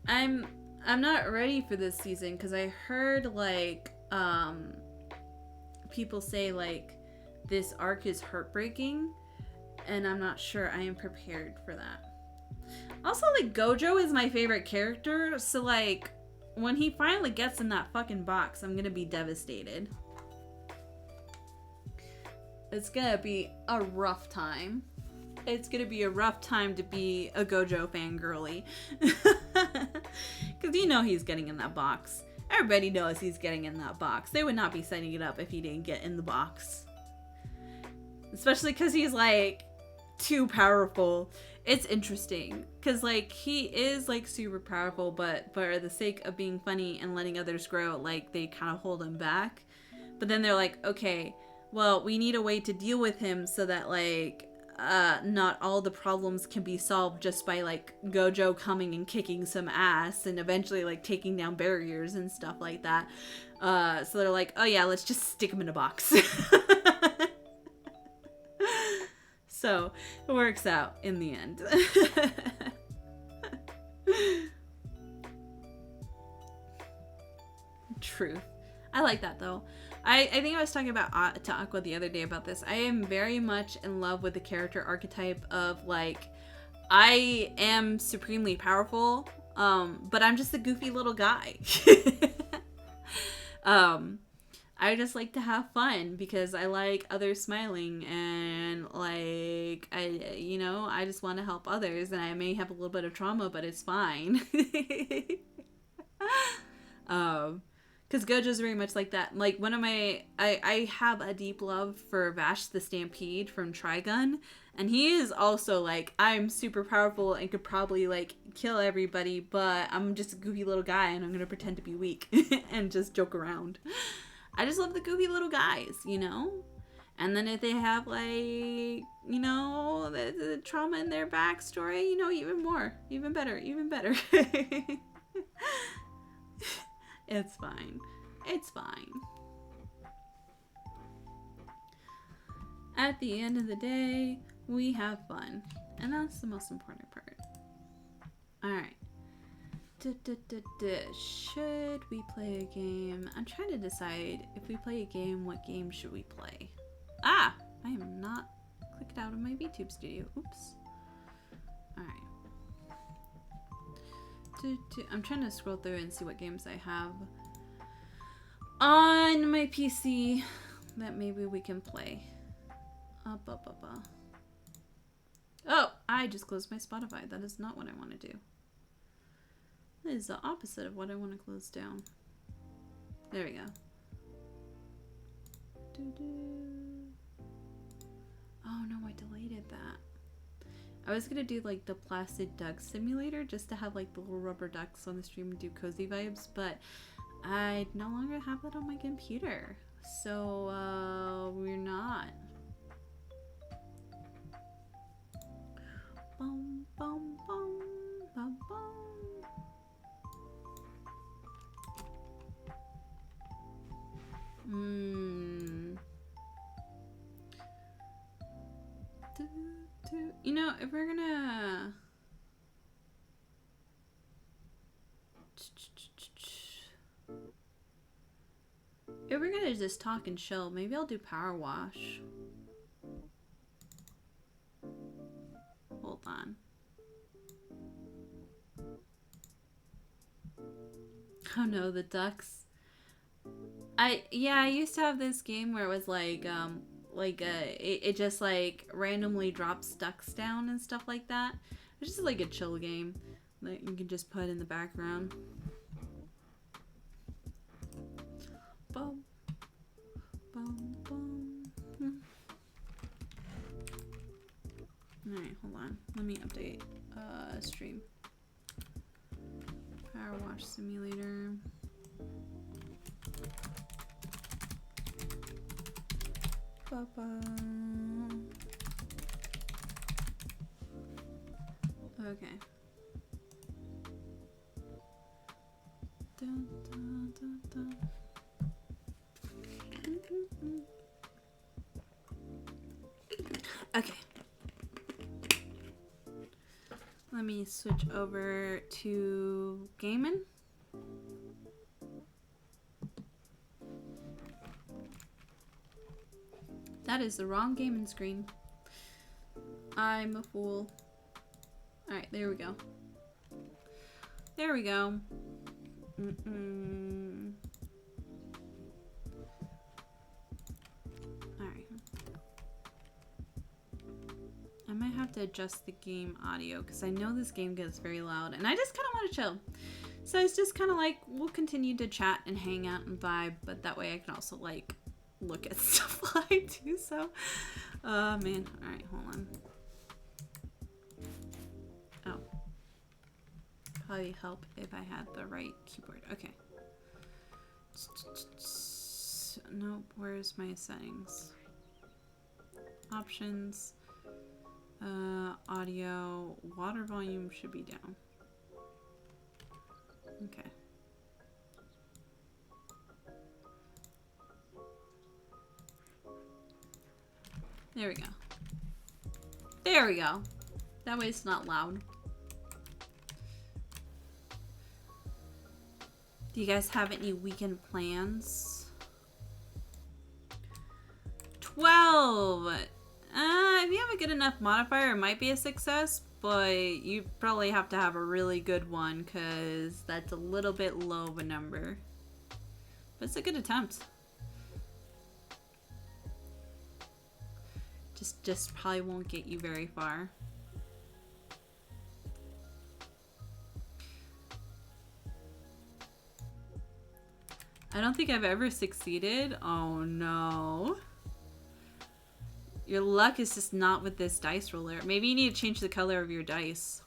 I'm not ready for this season because I heard like people say like this arc is heartbreaking, and I'm not sure I am prepared for that. Also, like, Gojo is my favorite character, so like when he finally gets in that fucking box, I'm gonna be devastated. It's gonna be a rough time. It's gonna be a rough time to be a Gojo fangirly. Because you know he's getting in that box. Everybody knows he's getting in that box. They would not be setting it up if he didn't get in the box. Especially because he's, like, too powerful. It's interesting. Because, like, he is, like, super powerful, but for the sake of being funny and letting others grow, like, they kind of hold him back. But then they're like, okay, well, we need a way to deal with him so that, like, not all the problems can be solved just by like Gojo coming and kicking some ass and eventually like taking down barriers and stuff like that. So they're like, oh yeah, let's just stick him in a box. So it works out in the end. Truth. I like that though. I think I was talking about to Aqua the other day about this. I am very much in love with the character archetype of like, I am supremely powerful, but I'm just a goofy little guy. I just like to have fun because I like others smiling, and like I just want to help others, and I may have a little bit of trauma, but it's fine. Because Gojo's very much like that. Like one of my, I have a deep love for Vash the Stampede from Trigun, and he is also like, I'm super powerful and could probably like kill everybody, but I'm just a goofy little guy and I'm gonna pretend to be weak and just joke around. I just love the goofy little guys, you know? And then if they have like, the trauma in their backstory, even more, even better. It's fine. It's fine. At the end of the day, we have fun. And that's the most important part. Alright. Should we play a game? I'm trying to decide if we play a game, what game should we play? I am not clicked out of my VTube studio. Oops. Alright. I'm trying to scroll through and see what games I have on my PC that maybe we can play. Oh, I just closed my Spotify. That is not what I want to do. That is the opposite of what I want to close down. There we go. Oh no, I deleted that. I was gonna do like the Placid Duck Simulator just to have like the little rubber ducks on the stream and do cozy vibes, but I no longer have that on my computer, so we're not. Bum, bum, bum, bum, bum. If we're gonna just talk and chill, maybe I'll do Power Wash. Hold on. Oh no, the ducks. I used to have this game where it was like it just like randomly drops ducks down and stuff like that. It's just like a chill game that you can just put in the background. Boom, boom, boom. Alright, hold on. Let me update stream. Power Wash Simulator. Okay. Dun, dun, dun, dun. Okay. Let me switch over to gaming. That is the wrong gaming screen. I'm a fool. Alright, there we go. There we go. Alright. I might have to adjust the game audio because I know this game gets very loud and I just kind of want to chill. So it's just kind of like, we'll continue to chat and hang out and vibe, but that way I can also like look at stuff while I do so. Man. Alright, hold on. Oh. Probably help if I had the right keyboard. Okay. Nope, where's my settings? Options. Audio. Water volume should be down. Okay. There we go. There we go. That way it's not loud. Do you guys have any weekend plans? 12! If you have a good enough modifier, it might be a success, but you probably have to have a really good one, because that's a little bit low of a number. But it's a good attempt. Just probably won't get you very far. I don't think I've ever succeeded. Oh no. Your luck is just not with this dice roller. Maybe you need to change the color of your dice.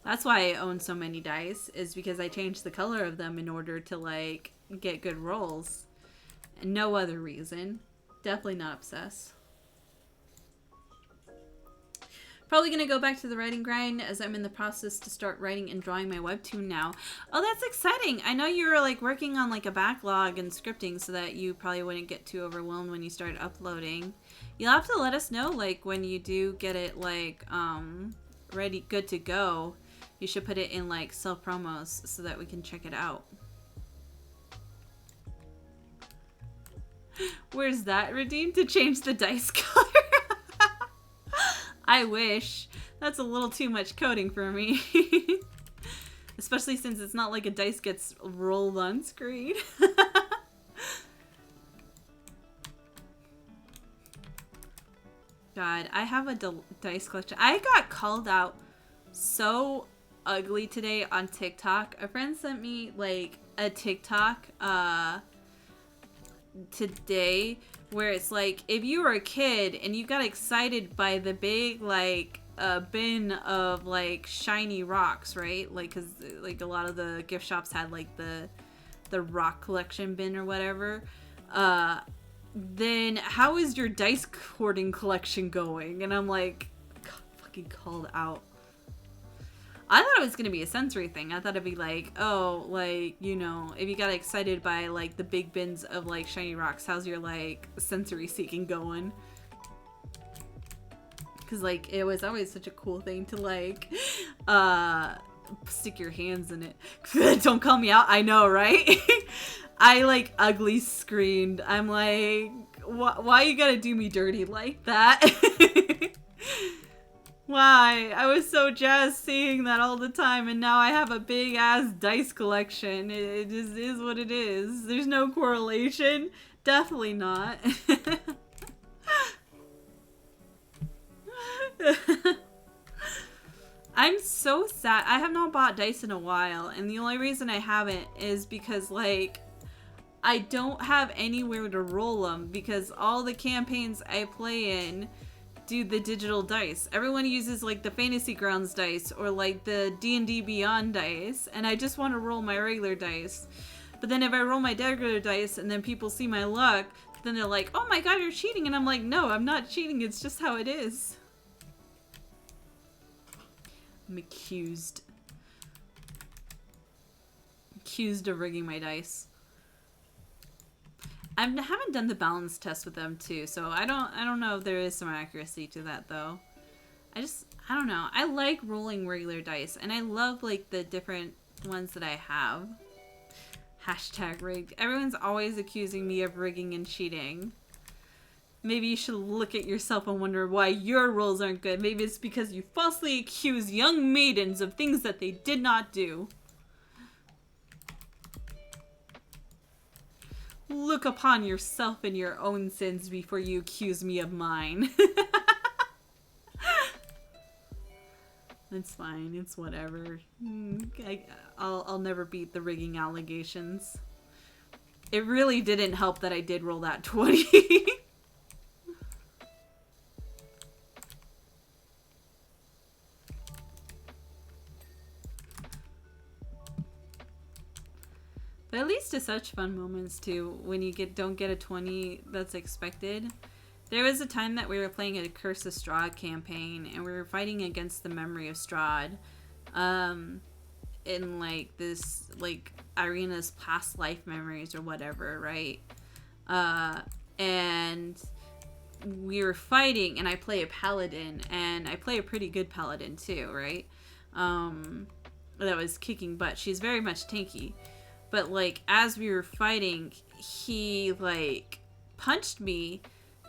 That's why I own so many dice, is because I changed the color of them in order to, like, get good rolls. And no other reason. Definitely not obsessed. Probably gonna go back to the writing grind, as I'm in the process to start writing and drawing my webtoon now. Oh, that's exciting! I know you were, like, working on, like, a backlog and scripting so that you probably wouldn't get too overwhelmed when you started uploading. You'll have to let us know, like, when you do get it, like, ready, good to go. You should put it in, like, self-promos so that we can check it out. Where's that redeemed? To change the dice color? I wish. That's a little too much coding for me. Especially since it's not like a dice gets rolled on screen. God, I have a dice collection. I got called out so ugly today on TikTok. A friend sent me like a TikTok today where it's like, if you were a kid and you got excited by the big like bin of like shiny rocks, right? Like, cause like a lot of the gift shops had like the rock collection bin or whatever. Then how is your dice hoarding collection going? And I'm like, God, fucking called out. I thought it was gonna be a sensory thing. I thought it'd be like, oh, like, you know, if you got excited by like the big bins of like shiny rocks, how's your like sensory seeking going? Because like it was always such a cool thing to like stick your hands in it. Don't call me out. I know, right? I like ugly screamed. I'm like, why you gotta do me dirty like that? Why? I was so jazzed seeing that all the time, and now I have a big ass dice collection. It just is what it is. There's no correlation. Definitely not. I'm so sad. I have not bought dice in a while, and the only reason I haven't is because, like, I don't have anywhere to roll them, because all the campaigns I play in do the digital dice. Everyone uses like the Fantasy Grounds dice or like the D&D Beyond dice, and I just want to roll my regular dice. But then if I roll my regular dice and then people see my luck, then they're like, oh my god, you're cheating. And I'm like, no, I'm not cheating. It's just how it is. I'm accused. Accused of rigging my dice. I haven't done the balance test with them too, so I don't know if there is some accuracy to that though. I don't know. I like rolling regular dice, and I love like the different ones that I have. Hashtag rigged. Everyone's always accusing me of rigging and cheating. Maybe you should look at yourself and wonder why your rolls aren't good. Maybe it's because you falsely accuse young maidens of things that they did not do. Look upon yourself and your own sins before you accuse me of mine. It's fine. It's whatever. I'll never beat the rigging allegations. It really didn't help that I did roll that 20. But at least it's such fun moments too when you don't get a 20 that's expected. There was a time that we were playing a Curse of Strahd campaign, and we were fighting against the memory of Strahd, in like this like Irina's past life memories or whatever, right? And we were fighting, and I play a paladin, and I play a pretty good paladin too, right? That was kicking butt. She's very much tanky. But like as we were fighting, he like punched me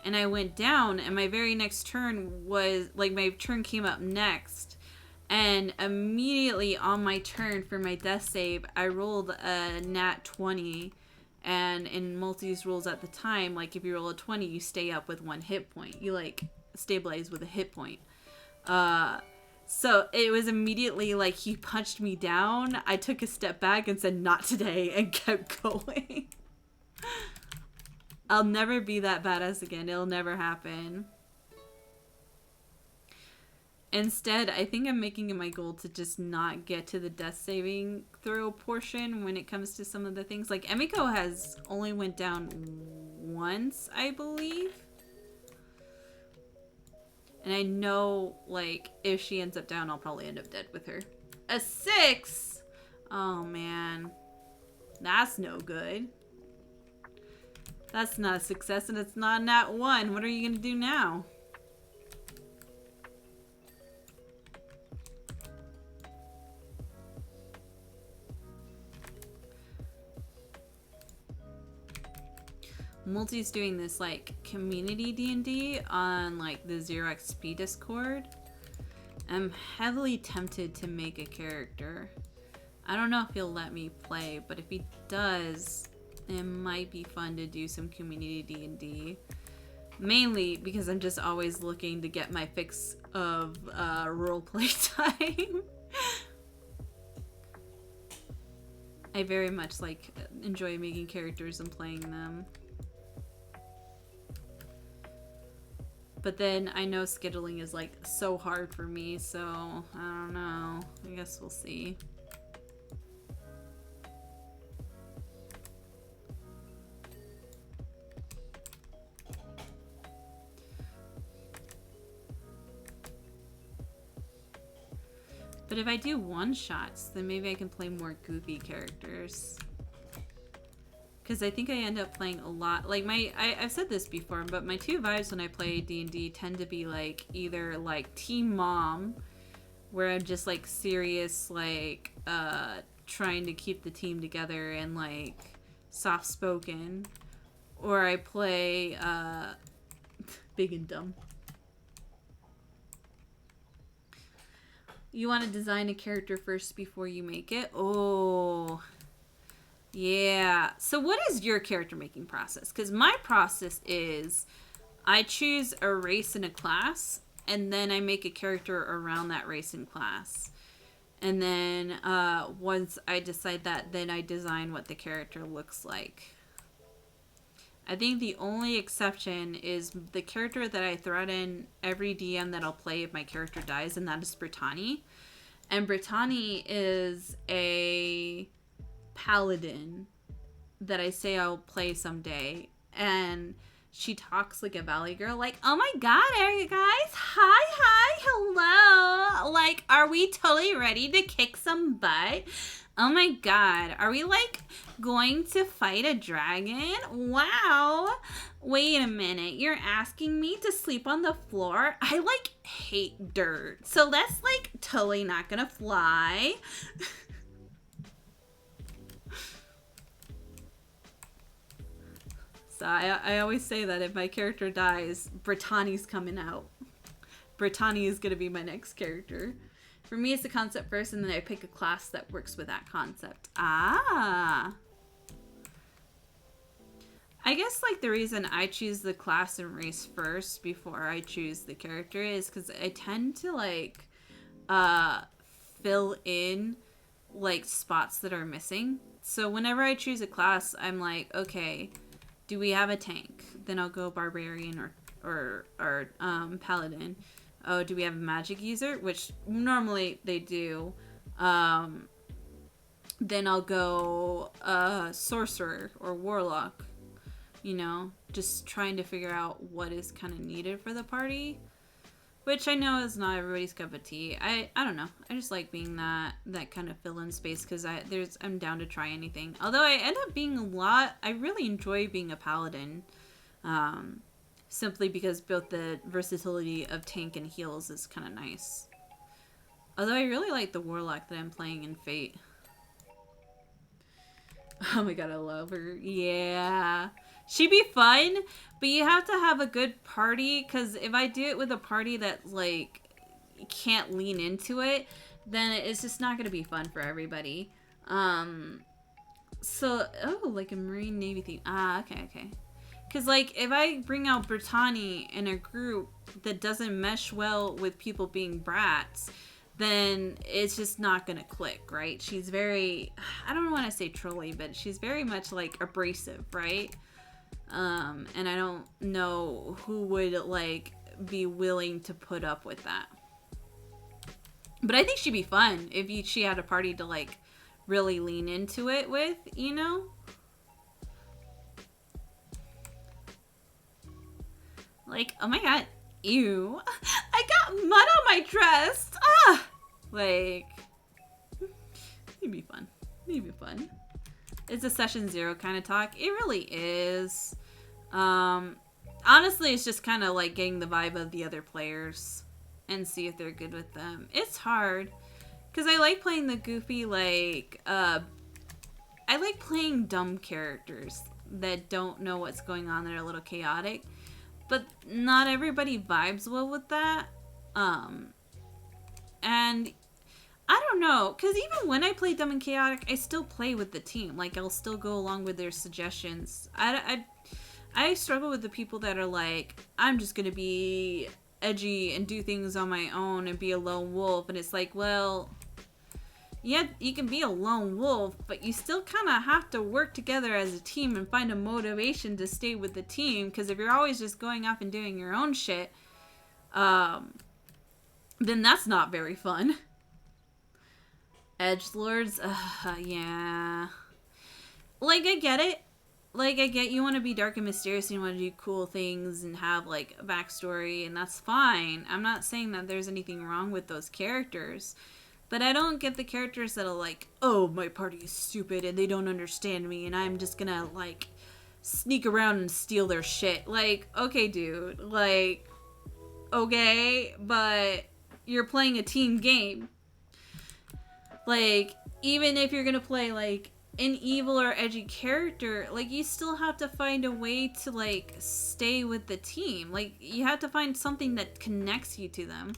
and I went down, and my very next turn was like my turn came up next, and immediately on my turn for my death save I rolled a nat 20, and in multis rules at the time, like if you roll a 20 you stay up with 1 hit point, you like stabilize with a hit point. So it was immediately like he punched me down. I took a step back and said, "Not today," and kept going. I'll never be that badass again. It'll never happen. Instead, I think I'm making it my goal to just not get to the death saving throw portion when it comes to some of the things. Like, Emiko has only went down once, I believe. And I know, like, if she ends up down, I'll probably end up dead with her. A 6? Oh, man. That's no good. That's not a success, and it's not a nat 1. What are you going to do now? Multi's doing this like community D&D on like the 0xp Discord. I'm heavily tempted to make a character. I don't know if he'll let me play, but if he does, it might be fun to do some community D&D. Mainly because I'm just always looking to get my fix of roleplay time. I very much like enjoy making characters and playing them. But then I know scheduling is like so hard for me, so I don't know. I guess we'll see. But if I do one-shots, then maybe I can play more goofy characters. Because I think I end up playing a lot, like I've said this before, but my 2 vibes when I play D&D tend to be like either like Team Mom, where I'm just like serious, like trying to keep the team together and like soft-spoken, or I play Big and Dumb. You want to design a character first before you make it? Oh... yeah. So what is your character making process? Because my process is I choose a race and a class, and then I make a character around that race and class. And then once I decide that, then I design what the character looks like. I think the only exception is the character that I threaten every DM that I'll play if my character dies, and that is Brittany. And Brittany is a paladin that I say I'll play someday, and she talks like a valley girl, like, "Oh my god, are you guys? Hi, hello. Like, are we totally ready to kick some butt? Oh my god, are we like going to fight a dragon? Wow. Wait a minute, you're asking me to sleep on the floor? I like hate dirt, so that's like totally not gonna fly." So I always say that if my character dies, Brittany's coming out. Brittany is going to be my next character. For me, it's the concept first, and then I pick a class that works with that concept. Ah. I guess like the reason I choose the class and race first before I choose the character is because I tend to like fill in like spots that are missing. So whenever I choose a class, I'm like, okay, do we have a tank? Then I'll go barbarian or paladin. Oh, do we have a magic user? Which normally they do. Then I'll go sorcerer or warlock. You know, just trying to figure out what is kind of needed for the party. Which I know is not everybody's cup of tea. I don't know. I just like being that kind of fill-in space because I'm down to try anything. Although I end up being I really enjoy being a paladin. Simply because both the versatility of tank and heals is kind of nice. Although I really like the warlock that I'm playing in Fate. Oh my god, I love her. Yeah. She'd be fun, but you have to have a good party, because if I do it with a party that, like, can't lean into it, then it's just not going to be fun for everybody. So, oh, like a Marine Navy theme. Ah, okay. Because, like, if I bring out Brittany in a group that doesn't mesh well with people being brats, then it's just not gonna click, right? She's very, I don't want to say trolly, but she's very much, like, abrasive, right? And I don't know who would, like, be willing to put up with that. But I think she'd be fun if she had a party to, like, really lean into it with, you know? Like, oh my god, ew. I got mud on my dress. Ah! Like, it'd be fun. It'd be fun. It's a session 0 kind of talk. It really is. Honestly, it's just kind of like getting the vibe of the other players and see if they're good with them. It's hard. Because I like playing the goofy, like, I like playing dumb characters that don't know what's going on. They're a little chaotic. But not everybody vibes well with that. And I don't know, because even when I play dumb and chaotic, I still play with the team. Like, I'll still go along with their suggestions. I struggle with the people that are like, I'm just going to be edgy and do things on my own and be a lone wolf. And it's like, well, yeah, you can be a lone wolf, but you still kind of have to work together as a team and find a motivation to stay with the team. Because if you're always just going off and doing your own shit, then that's not very fun. Edgelords, yeah. Like, I get it. Like, I get you want to be dark and mysterious and you want to do cool things and have, like, a backstory, and that's fine. I'm not saying that there's anything wrong with those characters. But I don't get the characters that are like, oh, my party is stupid and they don't understand me and I'm just gonna, like, sneak around and steal their shit. Like, okay, dude. Like, okay, but you're playing a team game. Like, even if you're gonna play, like, an evil or edgy character, like, you still have to find a way to, like, stay with the team. Like, you have to find something that connects you to them.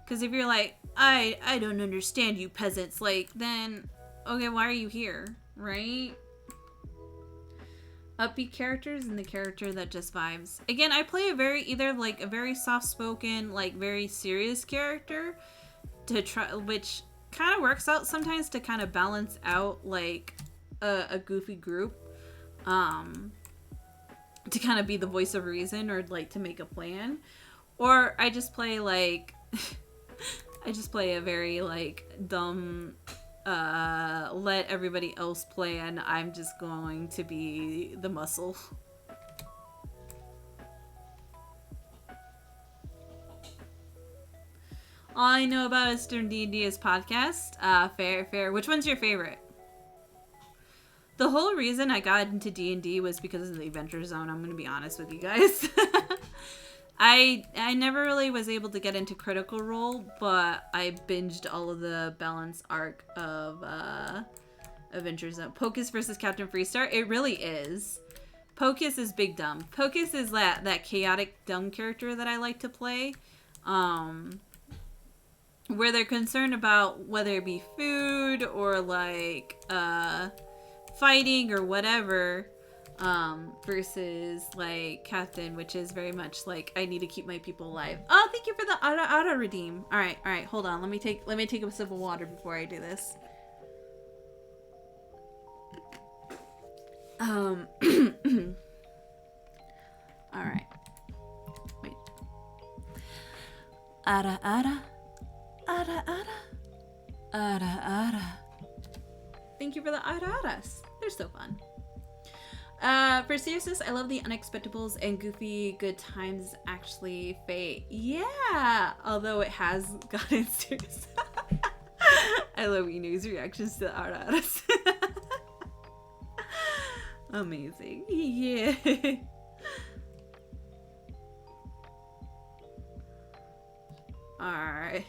Because if you're like, I don't understand you peasants, like, then, okay, why are you here, right? Upbeat characters and the character that just vibes. Again, I play either a very soft-spoken, like, very serious character to try, which kind of works out sometimes to kind of balance out, like, a goofy group, to kind of be the voice of reason or, like, to make a plan. Or I just play, like, I just play a very, like, dumb, let everybody else play and I'm just going to be the muscle. All I know about is D&D is podcast. Fair. Which one's your favorite? The whole reason I got into D&D was because of the Adventure Zone. I'm going to be honest with you guys. I never really was able to get into Critical Role, but I binged all of the balance arc of Adventure Zone. Pocus versus Captain Freestar. It really is. Pocus is big dumb. Pocus is that chaotic dumb character that I like to play. Where they're concerned about whether it be food or, like, fighting or whatever. Versus, like, Captain, which is very much like, I need to keep my people alive. Oh, thank you for the auto redeem. All right, hold on. Let me take a sip of water before I do this. All right. Wait. Ara. Thank you for the aras. They're so fun. For seriousness, I love the unexpectables and goofy good times actually fate. Yeah, although it has gotten serious. I love Inu's reactions to the aras. Amazing. Yeah. Alright.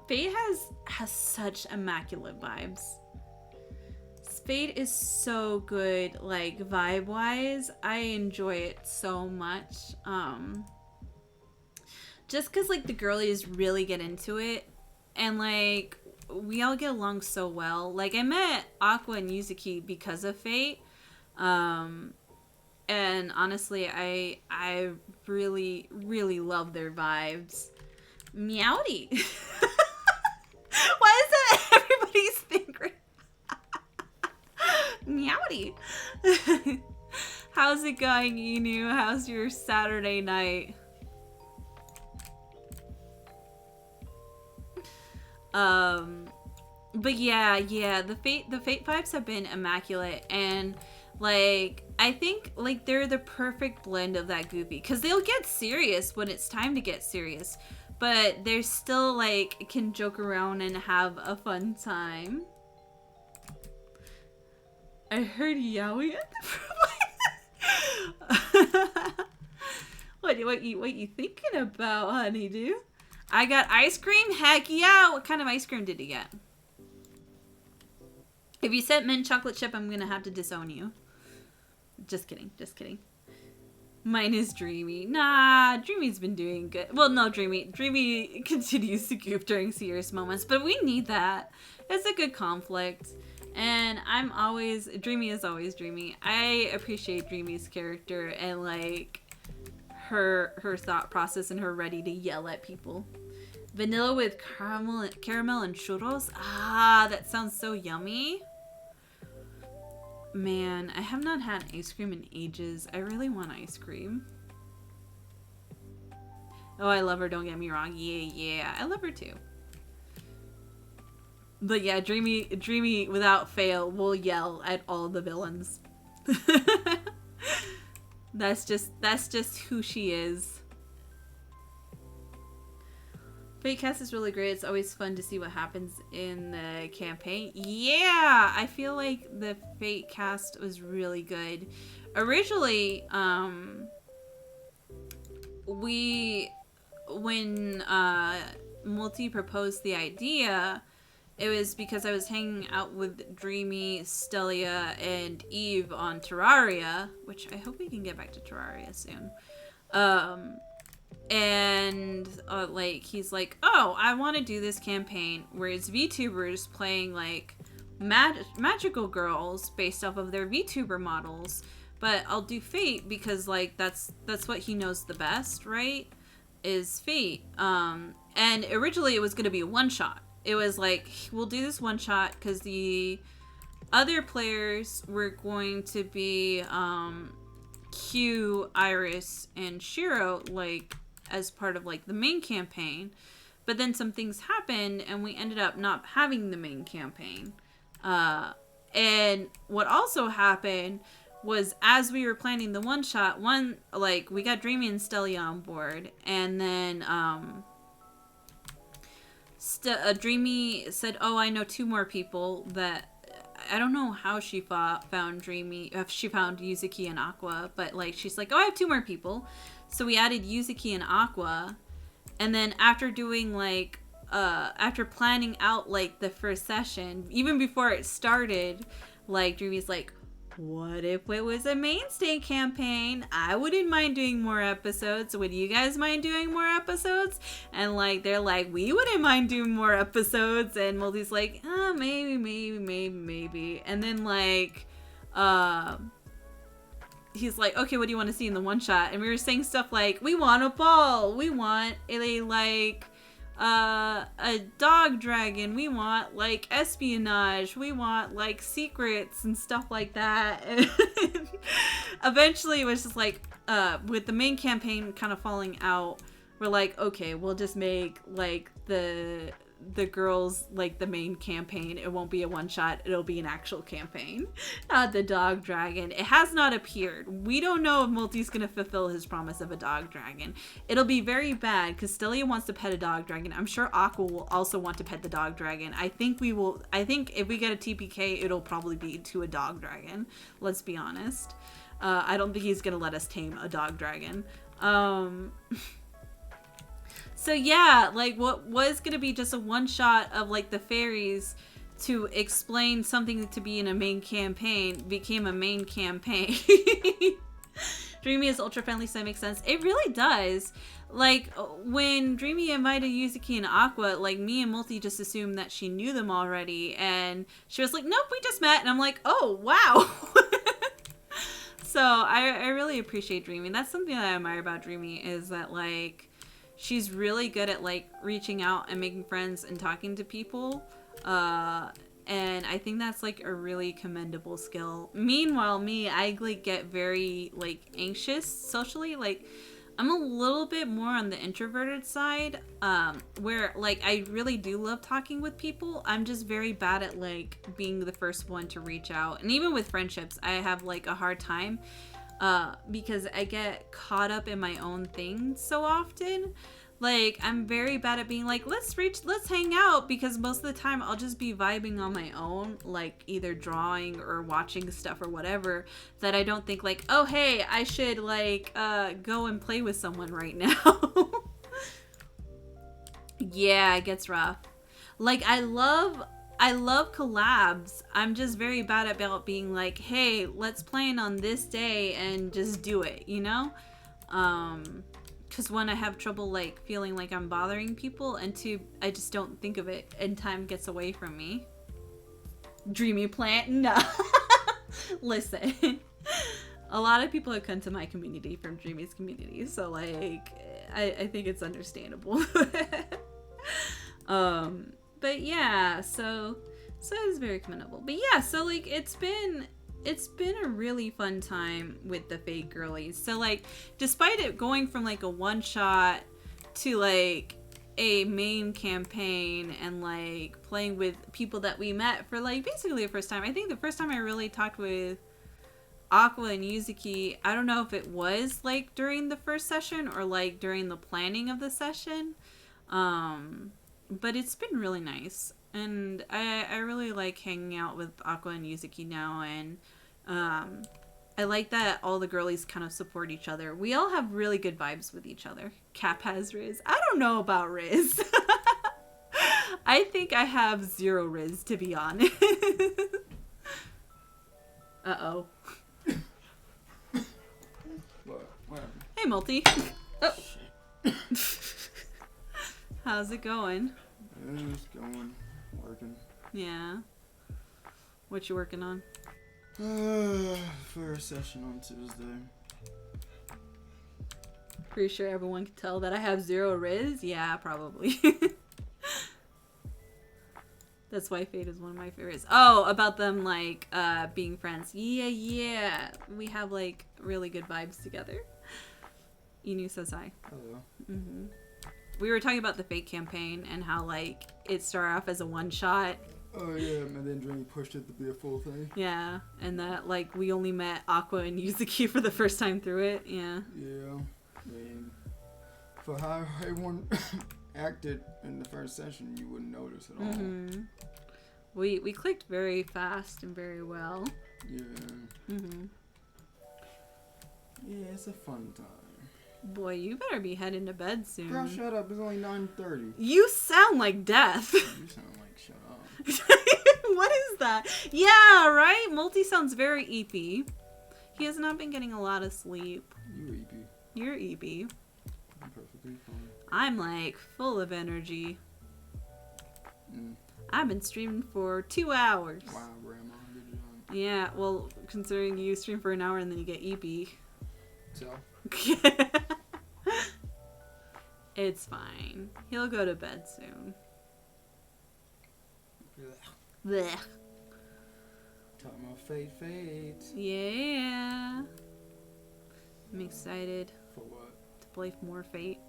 Faye has such immaculate vibes. Fate is so good, like vibe wise. I enjoy it so much. Just because like the girlies really get into it, and like we all get along so well. Like I met Aqua and Yuzuki because of Fate, and honestly, I really love their vibes. Meowdy. Why is that everybody's thing? Meowdy. How's it going, Inu? How's your Saturday night? But yeah, the Fate vibes have been immaculate, and like I think like they're the perfect blend of that goofy, because they'll get serious when it's time to get serious, but they're still like can joke around and have a fun time. I heard yowing at the What you thinking about, honeydew? I got ice cream? Heck yeah! What kind of ice cream did you get? If you said mint chocolate chip, I'm gonna have to disown you. Just kidding. Mine is Dreamy. Nah, Dreamy's been doing good. Well, no, Dreamy continues to goof during serious moments, but we need that. It's a good conflict. And Dreamy is always Dreamy. I appreciate Dreamy's character and like her thought process and her ready to yell at people. Vanilla with caramel and churros. Ah, that sounds so yummy. Man, I have not had ice cream in ages. I really want ice cream. Oh, I love her, don't get me wrong. Yeah, I love her too. But yeah, Dreamy without fail will yell at all the villains. That's just who she is. Fate cast is really great. It's always fun to see what happens in the campaign. Yeah, I feel like the Fate cast was really good. Originally, when Multi proposed the idea, it was because I was hanging out with Dreamy, Stelia, and Eve on Terraria, which I hope we can get back to Terraria soon. And like he's like, oh, I want to do this campaign where it's VTubers playing like magical girls based off of their VTuber models, but I'll do Fate because like that's what he knows the best, right? Is Fate. And originally it was going to be a one shot. It was like, we'll do this one shot because the other players were going to be Q, Iris, and Shiro, like as part of like the main campaign, but then some things happened and we ended up not having the main campaign. And what also happened was as we were planning the one shot, like we got Dreamy and Stelia on board, and then Dreamy said, oh, I know 2 more people that I don't know how she found Dreamy, if she found Yuzuki and Aqua, but like she's like, oh, I have 2 more people. So we added Yuzuki and Aqua, and then after doing like after planning out like the first session, even before it started, like Dreamy's like, what if it was a mainstay campaign? I wouldn't mind doing more episodes. Would you guys mind doing more episodes? And like they're like, we wouldn't mind doing more episodes. And Multi's like, maybe. And then like he's like, okay, what do you want to see in the one shot? And we were saying stuff like, we want a ball, we want a dog dragon, we want like espionage, we want like secrets and stuff like that. And eventually it was just like with the main campaign kind of falling out, we're like, okay, we'll just make like the girls like the main campaign. It won't be a one shot, it'll be an actual campaign. The dog dragon, it has not appeared. We don't know if Multi's gonna fulfill his promise of a dog dragon. It'll be very bad because Stelia wants to pet a dog dragon. I'm sure Aqua will also want to pet the dog dragon. I think if we get a TPK, it'll probably be to a dog dragon, let's be honest. I don't think he's gonna let us tame a dog dragon. So yeah, like what was gonna be just a one shot of like the fairies to explain something to be in a main campaign became a main campaign. Dreamy is ultra friendly, so that makes sense. It really does. Like, when Dreamy invited Yuzuki and Aqua, like, me and Multi just assumed that she knew them already, and she was like, nope, we just met, and I'm like, oh, wow. So, I really appreciate Dreamy. That's something that I admire about Dreamy, is that, like, she's really good at, like, reaching out and making friends and talking to people, and I think that's, like, a really commendable skill. Meanwhile, me, I, like, get very, like, anxious socially. Like, I'm a little bit more on the introverted side, where, like, I really do love talking with people. I'm just very bad at, like, being the first one to reach out. And even with friendships, I have, like, a hard time, because I get caught up in my own things so often. Like, I'm very bad at being like, let's hang out, because most of the time I'll just be vibing on my own, like either drawing or watching stuff or whatever, that I don't think like, oh, hey, I should like go and play with someone right now. Yeah, it gets rough. Like, I love collabs. I'm just very bad about being like, hey, let's plan on this day and just do it, you know? Because one, I have trouble, like, feeling like I'm bothering people, and two, I just don't think of it, and time gets away from me. Dreamy plant? No. Listen. A lot of people have come to my community from Dreamy's community, so, like, I think it's understandable. But yeah, so it's very commendable. But yeah, so, like, it's been a really fun time with the Fate girlies. So, like, despite it going from, like, a one-shot to, like, a main campaign and, like, playing with people that we met for, like, basically the first time. I think the first time I really talked with Aqua and Yuzuki, I don't know if it was, like, during the first session or, like, during the planning of the session. But it's been really nice. And I really like hanging out with Aqua and Yuzuki now, and I like that all the girlies kind of support each other. We all have really good vibes with each other. Cap has Riz. I don't know about Riz. I think I have 0 Riz, to be honest. Uh-oh. What? Hey, Multi. Oh. How's it going? It's going. Working. Yeah. What you working on? First session on Tuesday. Pretty sure everyone can tell that I have 0 Riz? Yeah, probably. That's why Fate is one of my favorites. Oh, about them, like, being friends. Yeah. We have, like, really good vibes together. Inu says hi. Hello. Mm-hmm. We were talking about the Fate campaign and how, like, it started off as a one-shot. Oh, yeah, and then Dreamy pushed it to be a full thing. Yeah, and that, like, we only met Aqua and Yuzuki for the first time through it. Yeah. Yeah. I mean, for how everyone acted in the first session, you wouldn't notice at all. Mm-hmm. We clicked very fast and very well. Yeah. Mm-hmm. Yeah, it's a fun time. Boy, you better be heading to bed soon. Girl, shut up. It's only 9:30. You sound like death. You sound like shut up. What is that? Yeah, right? Multi sounds very eepy. He has not been getting a lot of sleep. You EP. You're eepy. I'm perfectly fine. I'm like full of energy. I've been streaming for 2 hours. Wow, Grandma. Good job. Yeah, well, considering you stream for an hour and then you get eepy. So? It's fine. He'll go to bed soon. Blech. Talking about fate. Yeah. I'm excited For what? to play more Fate.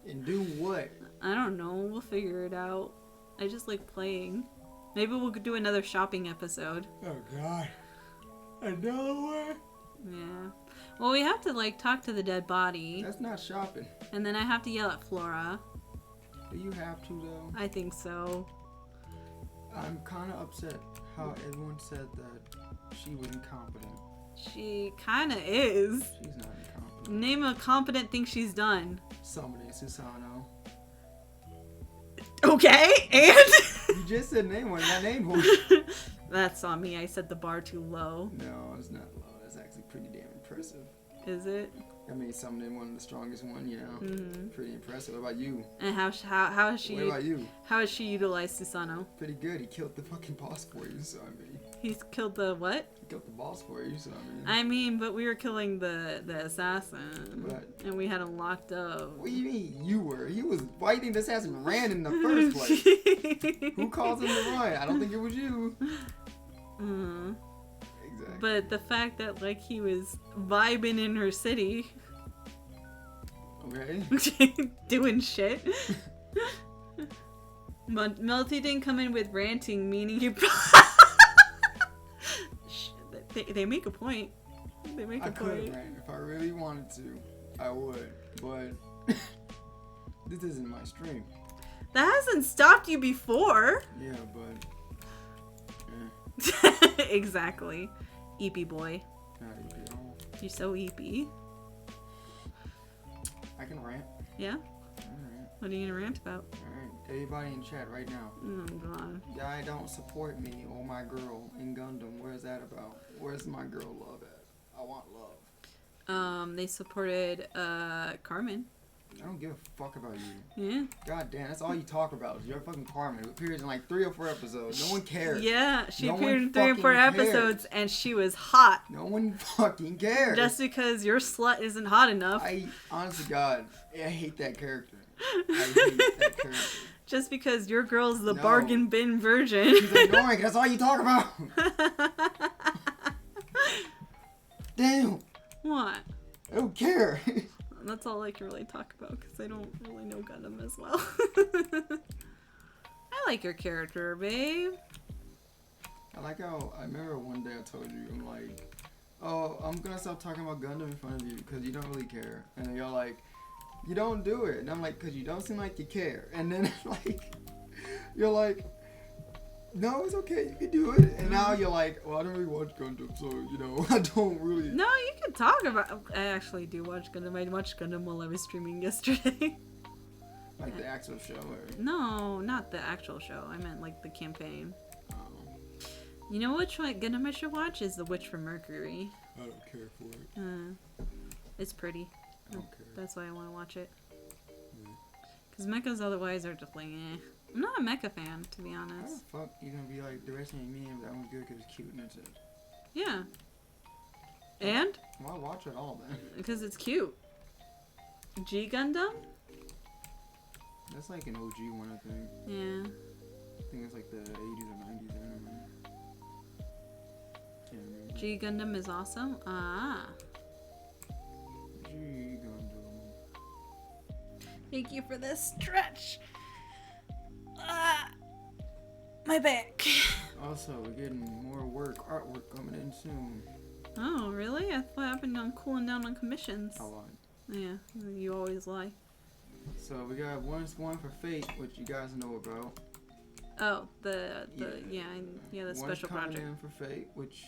And do what? I don't know. We'll figure it out. I just like playing. Maybe we'll do another shopping episode. Oh, God. Another one? Yeah. Well, we have to, like, talk to the dead body. That's not shopping. And then I have to yell at Flora. Do you have to, though? I think so. I'm kind of upset how everyone said that she was incompetent. She kind of is. She's not incompetent. Name a competent thing she's done. Somebody, Susano. Okay, and You just said name one, not name one. that's on me. I set the bar too low. No, it's not low. That's actually pretty damn impressive. Is it? I mean, some name one of the strongest one, you know. Mm-hmm. Pretty impressive. What about you? And how has she? What about you? How has she utilized Susano? Pretty good. He killed the fucking boss for you, so I mean. He's killed the what? He killed the boss for you, so I mean. I mean, but we were killing the assassin, But- and we had him locked up. What do you mean you were? He was fighting the assassin ran in the first place. Who caused him to run? I don't think it was you. Mm. Exactly. But the fact that like he was vibing in her city, Okay. doing shit. Melty didn't come in with ranting, meaning he. They make a point. They make I a could point. rant if I really wanted to. I would, but this isn't my stream. That hasn't stopped you before. Yeah, but Exactly. Eepy boy. not even at all. You're so eepy. I can rant. Yeah? Alright. What are you gonna rant about? Alright. Everybody in chat right now. Oh god. Guy don't support me or my girl in Gundam. Where's that about? Where's my girl love at? I want love. They supported Carmen. I don't give a fuck about you. Yeah. God damn, that's all you talk about is your fucking Carmen, who appears in like 3 or 4 episodes. No one cares. Yeah, she No appeared one in 3 or 4 fucking cares. episodes and she was hot. No one fucking cares. Just because your slut isn't hot enough. Honestly, God, I hate that character. I hate that character. Just because your girl's the No. bargain bin virgin. She's annoying. That's all you talk about. Damn. What? I don't care. That's all I can really talk about because I don't really know Gundam as well. I like your character, babe. I like how I remember one day I told you, I'm like, oh, I'm gonna stop talking about Gundam in front of you because you don't really care. And then you're like, you don't do it. And I'm like, because you don't seem like you care. And then like, you're like, no, it's okay, you can do it. And now you're like, well, I don't really watch Gundam, so, you know, I don't really. No, you can talk about. I actually do watch Gundam. I watched Gundam while I was streaming yesterday. Like the actual show or. No, not the actual show. I meant like the campaign. Oh, You know which one Gundam I should watch is The Witch from Mercury. I don't care for it. It's pretty. I don't care. That's why I want to watch it. Mm. Because mechas otherwise are just like, eh. I'm not a mecha fan, to be How honest. the fuck you gonna be like, the rest ain't me, but that one's good because it's cute and that's it? Yeah. And? Why watch it all then? Because it's cute. G Gundam? That's like an OG one, I think. Yeah. I think it's like the 80s or 90s anime. Can't remember. G Gundam is awesome. Ah. G Gundam. Thank you for this stretch. Ah. My back. Also, we're getting more artwork coming in soon. Oh, really? I thought I've been cooling down on commissions. A lot. Yeah, you always lie. So we got one for Fate, which you guys know about. Oh, the Yeah. the One's special coming project. in for Fate, which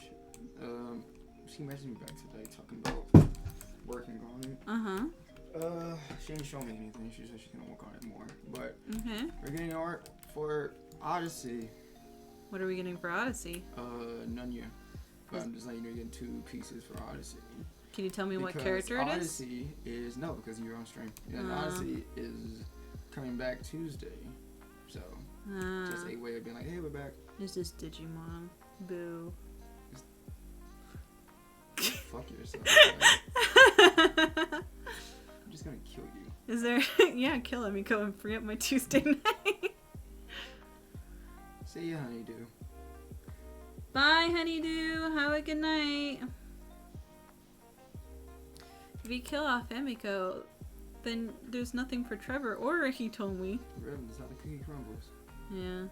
she messaged me back today talking about working on it. Uh-huh. She didn't show me anything. She said she's gonna work on it more. But Okay. we're getting art for Odyssey. What are we getting for Odyssey? None yet. But I'm just letting you know you're getting 2 pieces for Odyssey. Can you tell me what Because character it is? Odyssey is no, because you're on stream. Yeah, Ah. Odyssey is coming back Tuesday. So just a way of being like, hey, we're back. It's just Digimon. Boo. Fuck yourself. I'm just gonna kill you. Is there? Yeah, kill him. You go and free up my Tuesday night. See ya, honeydew. Bye, honeydew. Have a good night. If you kill off Emiko, then there's nothing for Trevor or Hitomi. Really, that's how the cookie crumbles. Yeah.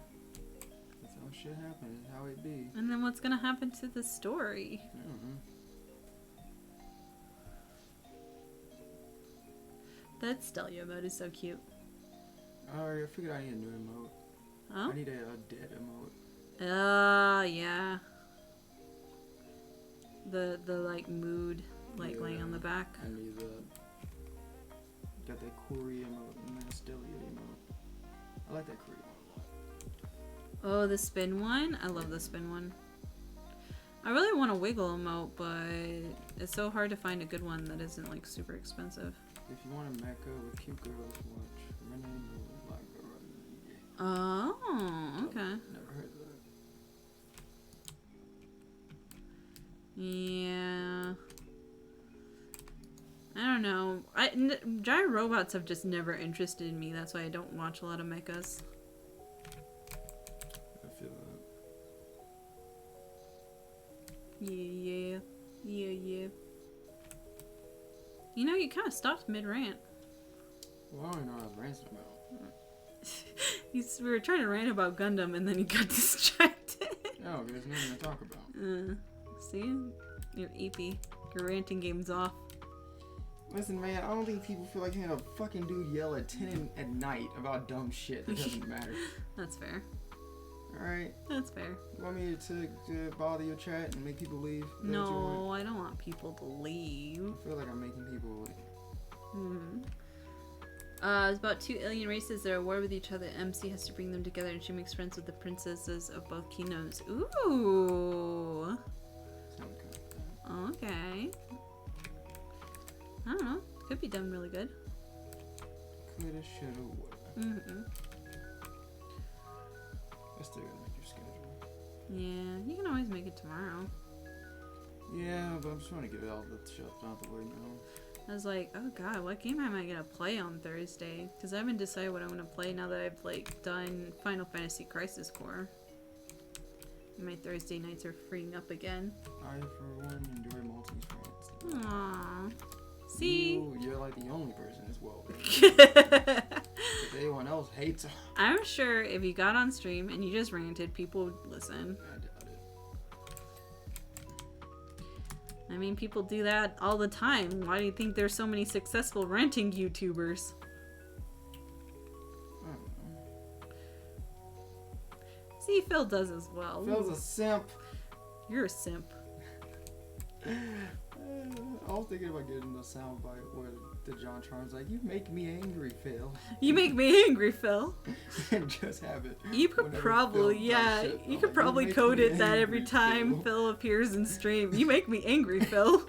That's how shit happens. That's how it be. And then what's gonna happen to the story? I don't know. That Stelia mode is so cute. Alright, I figured I need a new emote. Oh? I need a dead emote. Yeah. The like mood, like Yeah. laying on the back. I need the. Got that Corey emote and that Stelia emote. I like that Korean one a lot. Oh, the spin one? I love the spin one. I really want a wiggle emote, but it's so hard to find a good one that isn't like super expensive. If you want a mecha with cute girls, watch Renee no Lagorani. Oh, okay. Never heard of that. Yeah. I don't know. Giant robots have just never interested me. That's why I don't watch a lot of mechas. I feel that. Yeah. You know, you kind of stopped mid-rant. Well, I don't even know what I was ranting about. We were trying to rant about Gundam, and then you got distracted. No, there's nothing to talk about. See? You're EP. Your ranting game's off. Listen, man, I don't think people feel like hearing a fucking dude yell at 10 at night about dumb shit that doesn't matter. That's fair. Alright? That's fair. You want me to bother your chat and make people leave? Is that what you want? No, I don't want people to leave. I feel like I'm making people leave. It's about 2 alien races that are at war with each other. MC has to bring them together, and she makes friends with the princesses of both kingdoms. Ooh. Sounds good. Okay. I don't know. Could be done really good. Coulda, shoulda, woulda. I still gotta make your schedule. Yeah, you can always make it tomorrow. Yeah, but I'm just trying to get all the shit out the way now. I was like, oh god, what game am I gonna play on Thursday? Because I haven't decided what I'm gonna play now that I've like done Final Fantasy Crisis Core. My Thursday nights are freeing up again. I, for one, enjoy Maltese France. Aww. See? You're like the only person as well. If anyone else hates her. I'm sure if you got on stream and you just ranted, people would listen. I doubt it. I mean, people do that all the time. Why do you think there's so many successful ranting YouTubers? I don't know. See, Phil does as well. Phil's a simp. You're a simp. I was thinking about getting the soundbite where the JonTron's like, "You make me angry, Phil." You make me angry, Phil. And just have it. You could whenever probably, Phil does yeah, shit. you I'm could like, probably make code me it that every angry, time Phil appears in stream. You make me angry, Phil.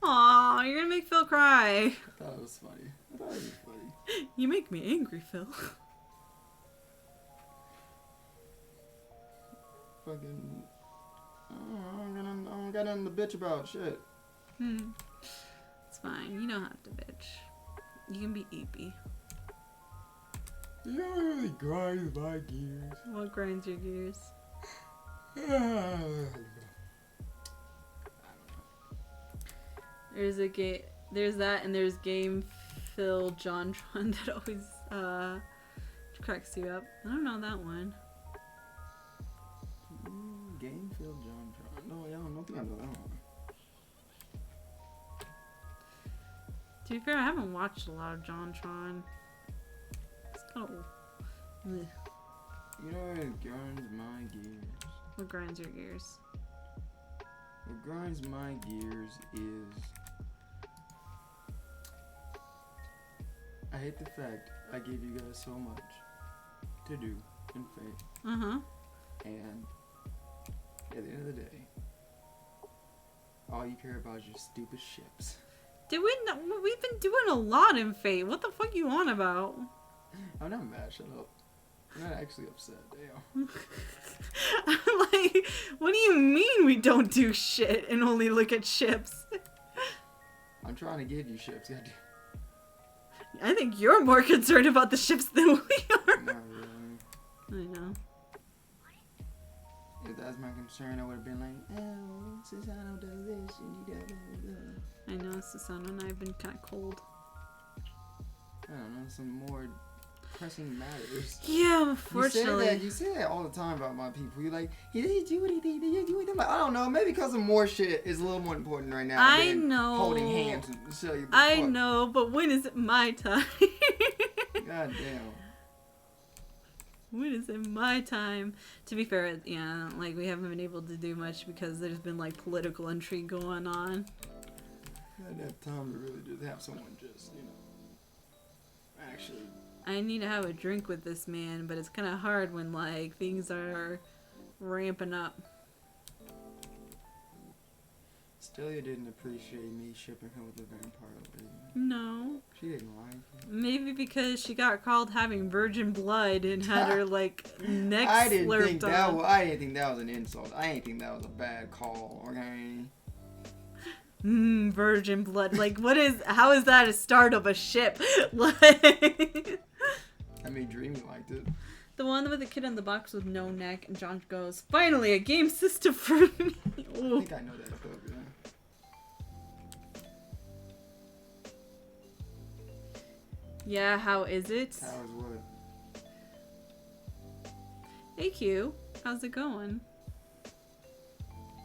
Aw, you're gonna make Phil cry. I thought it was funny. You make me angry, Phil. Fucking. I don't got nothing to bitch about. Shit. It's fine. You don't have to bitch. You can be EP. You don't really grind my gears. What grinds your gears? There's a game. There's that, and there's Game Phil JonTron that always cracks you up. I don't know that one. Game Phil JonTron. No, yeah, I don't think I know that one. To be fair, I haven't watched a lot of JonTron. It's kind of. You know what grinds my gears? What grinds your gears? What grinds my gears is I hate the fact I gave you guys so much to do in Fate, and at the end of the day, all you care about is your stupid ships. Did we? We've been doing a lot in Fate. What the fuck you on about? I'm not mad. Shut up. I'm not actually upset. Damn. I'm like, what do you mean we don't do shit and only look at ships? I'm trying to give you ships. Goddamn. I think you're more concerned about the ships than we are. Not really. I know. If that's my concern, I would have been like, oh, Susano does this and you do that. I know, Susano and I have been kind of cold. I don't know, some more pressing matters. Yeah, unfortunately. You say that all the time about my people. You're like, he didn't do anything. He didn't do anything. Like, I don't know. Maybe because of more shit is a little more important right now. I than know. Holding hands and show you the I fuck. know, but when is it my time? God damn. When is it my time? To be fair, yeah, like we haven't been able to do much because there's been like political intrigue going on. I didn't have time to really just have someone just, actually. I need to have a drink with this man, but it's kind of hard when, like, things are ramping up. Stelia didn't appreciate me shipping her with the vampire lady. No. She didn't like it. Maybe because she got called having virgin blood and had her, like, neck I didn't think slurped that on. I didn't think that was an insult. I didn't think that was a bad call, okay? Virgin blood. Like, how is that a start of a ship? Like, I mean, Dreamy liked it. the one with the kid in the box with no neck, and John goes, finally, a game system for me. I Ooh. think I know that book, yeah. Yeah, how is it? Howard Wood. Hey, Q. How's it going?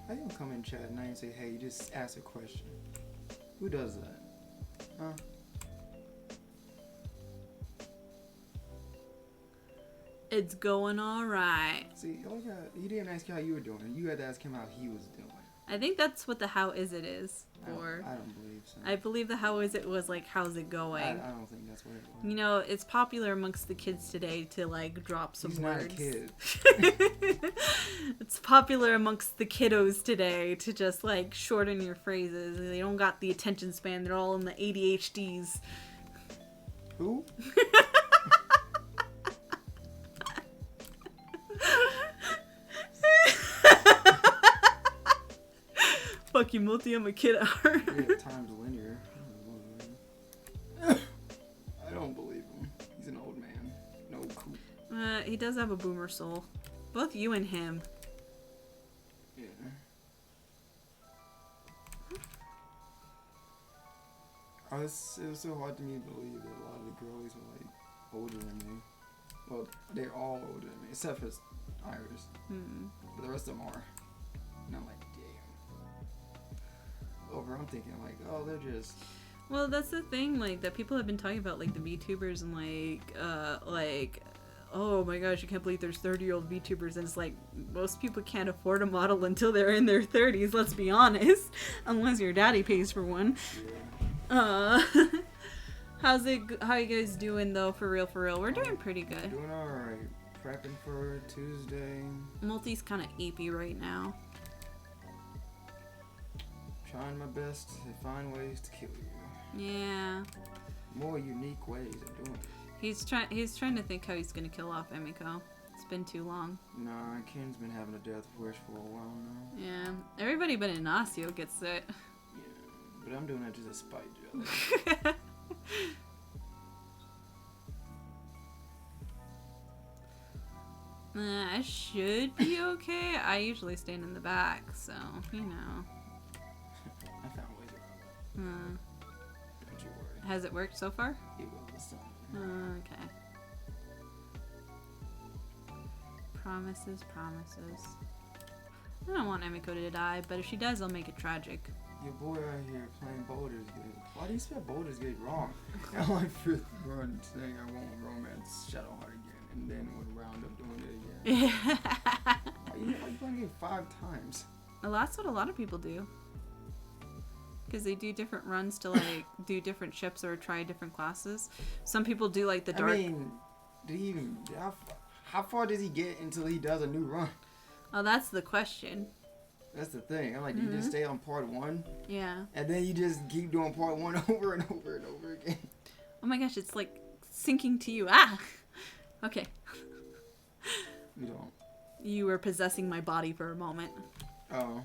How you gonna come in chat and I ain't say, hey, you just ask a question? Who does that? Huh? It's going alright. See, he didn't ask you how you were doing. You had to ask him how he was doing. I think that's what the how is it is for. I don't believe so. I believe the how is it was like, how's it going? I don't think that's what it was. You know, it's popular amongst the kids today to like drop some He's words. not a kid. It's popular amongst the kiddos today to just like shorten your phrases. They don't got the attention span. They're all in the ADHDs. Who? Fuck you, Multi. I'm a kid at heart. Yeah, times linear. I don't believe him. He's an old man. No cool. He does have a boomer soul. Both you and him. Yeah. It was so hard to me to believe that a lot of the girlies were like older than me. Well, they're all older than me, except for Iris. But the rest of them are. And I'm like, damn. Over, I'm thinking like, oh, they're just. Well, that's the thing, like, that people have been talking about, like, the VTubers and, like, oh my gosh, you can't believe there's 30-year-old VTubers, and it's like, most people can't afford a model until they're in their 30s, let's be honest, unless your daddy pays for one. Yeah. How you guys doing, though, for real? We're doing pretty good. Doing alright. Prepping for Tuesday. Multi's kind of apey right now. Trying my best to find ways to kill you. Yeah. More unique ways of doing it. He's trying to think how he's gonna kill off Emiko. It's been too long. Nah, Ken's been having a death wish for a while now. Yeah. Everybody but Inacio gets it. Yeah, but I'm doing that just to spite you. I should be okay. I usually stand in the back, so, you know. I found ways around. Don't you worry. Has it worked so far? It will this time. Okay. Promises. I don't want Emiko to die, but if she does, I'll make it tragic. Your boy out here playing Baldur's Gate. Why do you spell Baldur's Gate wrong? I like fifth run saying I won't romance Shadowheart again, and then would round up doing it again. Why you playing it 5 times? Well, that's what a lot of people do. Because they do different runs to like do different ships or try different classes. Some people do like the dark. I mean, how far does he get until he does a new run? Oh, that's the question. That's the thing. I'm like, do you just stay on part 1? Yeah. And then you just keep doing part 1 over and over and over again. Oh my gosh, it's like sinking to you. Ah! Okay. You don't. You were possessing my body for a moment. Oh.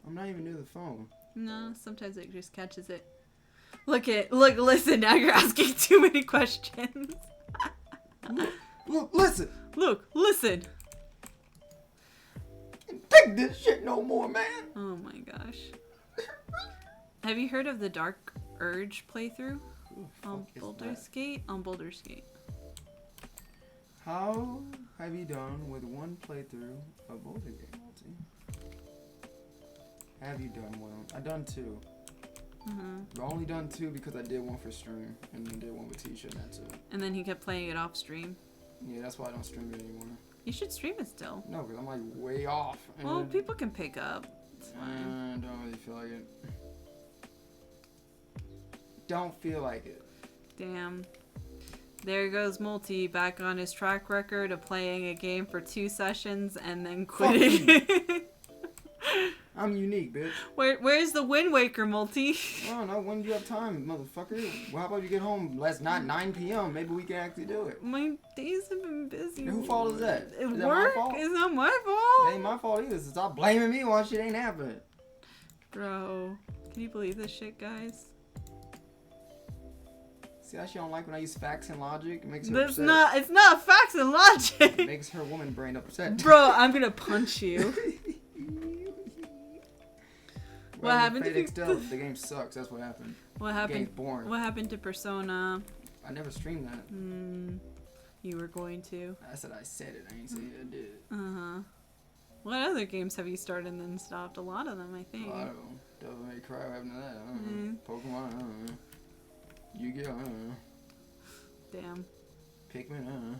I'm not even near the phone. No, sometimes it just catches it. Listen, now you're asking too many questions. Look, listen! Look, listen! Take this shit no more, man! Oh my gosh. Have you heard of the Dark Urge playthrough? On Baldur's Gate? On Baldur's Gate. How have you done with one playthrough of Baldur's Gate, Multi? Have you done well? I done 2. I only done 2 because I did one for stream, and then did one with Tisha, and that's it. And then he kept playing it off stream. Yeah, that's why I don't stream it anymore. You should stream it still. No, because I'm like way off. And Well, people can pick up. It's fine. I don't really feel like it. don't feel like it. Damn. There goes Multi back on his track record of playing a game for 2 sessions and then quitting. I'm unique, bitch. Where's the Wind Waker, Multi? I don't know. When do you have time, motherfucker? Well, how about you get home? Let's not 9 p.m. Maybe we can actually do it. My days have been busy. And whose fault is that? Is that Work my fault? is not my It fault. ain't my fault either. So stop blaming me while shit ain't happening. Bro, can you believe this shit, guys? See how she don't like when I use facts and logic? It makes her upset. It's not facts and logic. It makes her woman brain upset. Bro, I'm gonna punch you. Well, happened Fate to Extell, the game sucks. That's what happened. What The happened? game's boring. What happened to Persona? I never streamed that. You were going to. I said it. I ain't say I did it. Uh-huh. What other games have you started and then stopped? A lot of them, I think. A lot of them. Devil May Cry, what happened to that? I don't know. Pokemon, I don't know. Yu-Gi-Oh, I don't know. Damn. Pikmin, I don't know.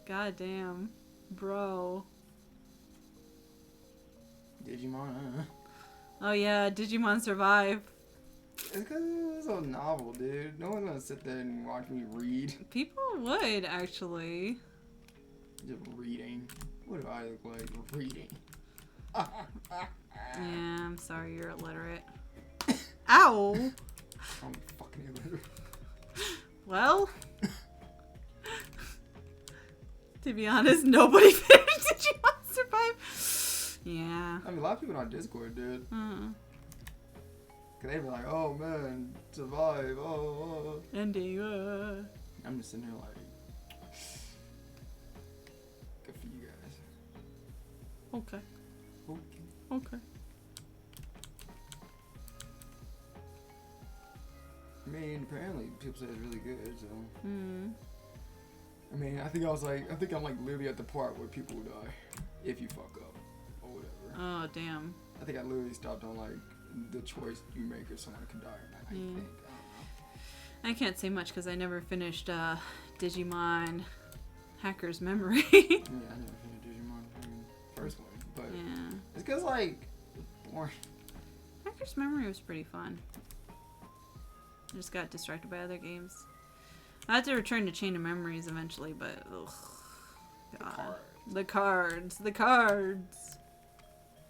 God damn. Bro. Digimon, I don't know. Oh yeah, Digimon Survive. It's because it was so novel, dude. No one's gonna sit there and watch me read. People would, actually. Just reading. What do I look like? Reading. Yeah, I'm sorry you're illiterate. Ow! I'm fucking illiterate. Well, to be honest, nobody finished Digimon Survive. Yeah. I mean, a lot of people on Discord, dude. Cause they be like, "Oh man, survive!" Oh. Ending. I'm just sitting there like, good for you guys. Okay. Okay. Okay. I mean, apparently people say it's really good, so. Hmm. I mean, I think I'm like literally at the part where people die if you fuck up or whatever. Oh damn. I think I literally stopped on like the choice you make if someone can die or not. I think. I don't know. I can't say much because I never finished Digimon Hacker's Memory. Yeah, I never finished Digimon first one, but Yeah. it's cause like boring. Hacker's Memory was pretty fun. I just got distracted by other games. I had to return to Chain of Memories eventually, but ugh, God. The cards.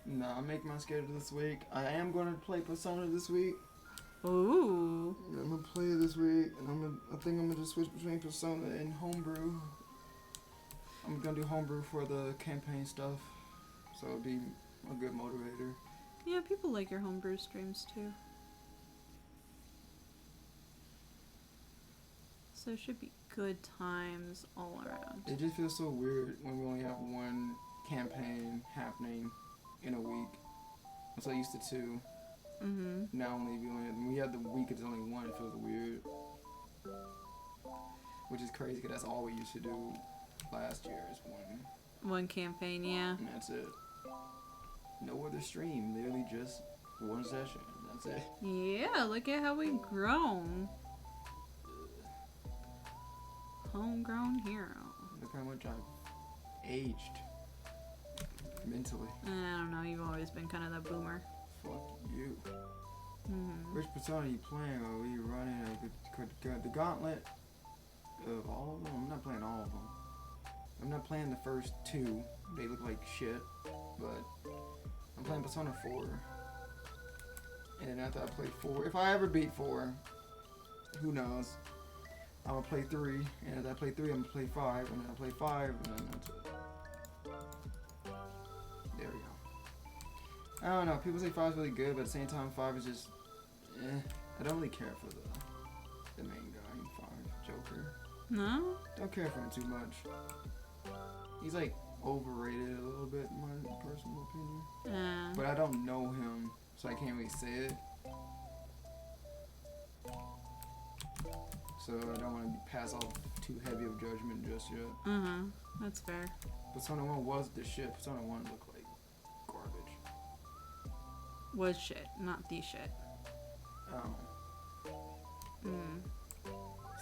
No, I'm making my schedule this week. I am going to play Persona this week. Ooh. I'm gonna play it this week, and I think I'm gonna just switch between Persona and Homebrew. I'm gonna do Homebrew for the campaign stuff, so it'll be a good motivator. Yeah, people like your homebrew streams too. So it should be good times all around. It just feels so weird when we only have one campaign happening in a week. I'm so used to 2. Mm-hmm. Now we have the week, it's only 1. It feels weird, which is crazy because that's all we used to do last year is One campaign, yeah. and that's it. No other stream, literally just one session. That's it. Yeah, look at how we've grown. Homegrown hero. Look how much I've aged mentally. I don't know, you've always been kind of the boomer. Fuck you. Mm-hmm. Which Persona are you playing? Are you running the gauntlet of all of them? I'm not playing all of them. I'm not playing the first 2. They look like shit. But I'm playing Persona 4. And then after I play 4, if I ever beat 4, who knows? I'm gonna play 3. And after I play 3, I'm gonna play 5. And then I play 5. And then that's it. There we go. I don't know. People say 5 is really good, but at the same time, 5 is just, I don't really care for the main guy in 5, Joker. No? Don't care for him too much. He's like overrated a little bit, in my personal opinion. But I don't know him, so I can't really say it. So I don't want to pass off too heavy of judgment just yet. Uh-huh. That's fair. Persona 1 was the shit. Persona 1 looked like garbage. Was shit, not the shit.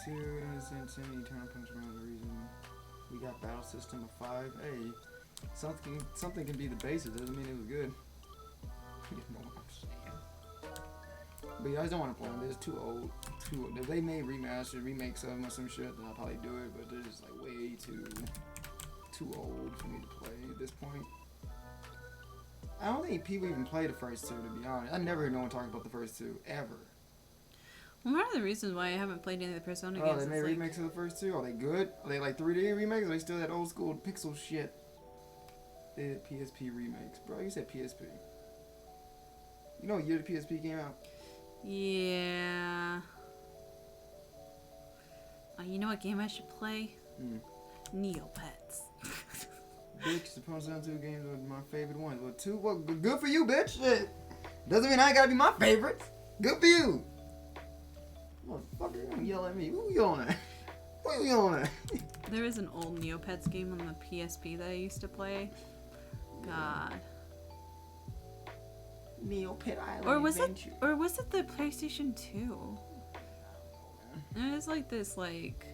Two innocent semi-eternal punch around the reason we got battle system of 5. Hey, something can be the basis. Doesn't mean it was good. You know what I'm saying? But yeah, I just don't want to play them. They're just too old. Too old. If they made remasters, remakes of them or some shit, then I'll probably do it. But they're just like way too old for me to play at this point. I don't think people even play the first two, to be honest. I never heard no one talk about the first two, ever. Well, one of the reasons why I haven't played any of the Persona Oh, games they is made like, remakes of the first two? Are they good? Are they like 3D remakes? Or are they still that old school pixel shit? They did PSP remakes. Bro, you said PSP. You know what year the PSP came out? yeah. You know what game I should play? Neopets. Bitch, the Persona 2 games were my favorite ones. Well, two, well, good for you, bitch. Shit. Doesn't mean I gotta be my favorite. Good for you. Motherfucker, you gonna yell at me. Who you yelling at? Who you yelling at? There is an old Neopets game on the PSP that I used to play. God. Neopet Island Or was Adventure. it the PlayStation 2? It was like this, like...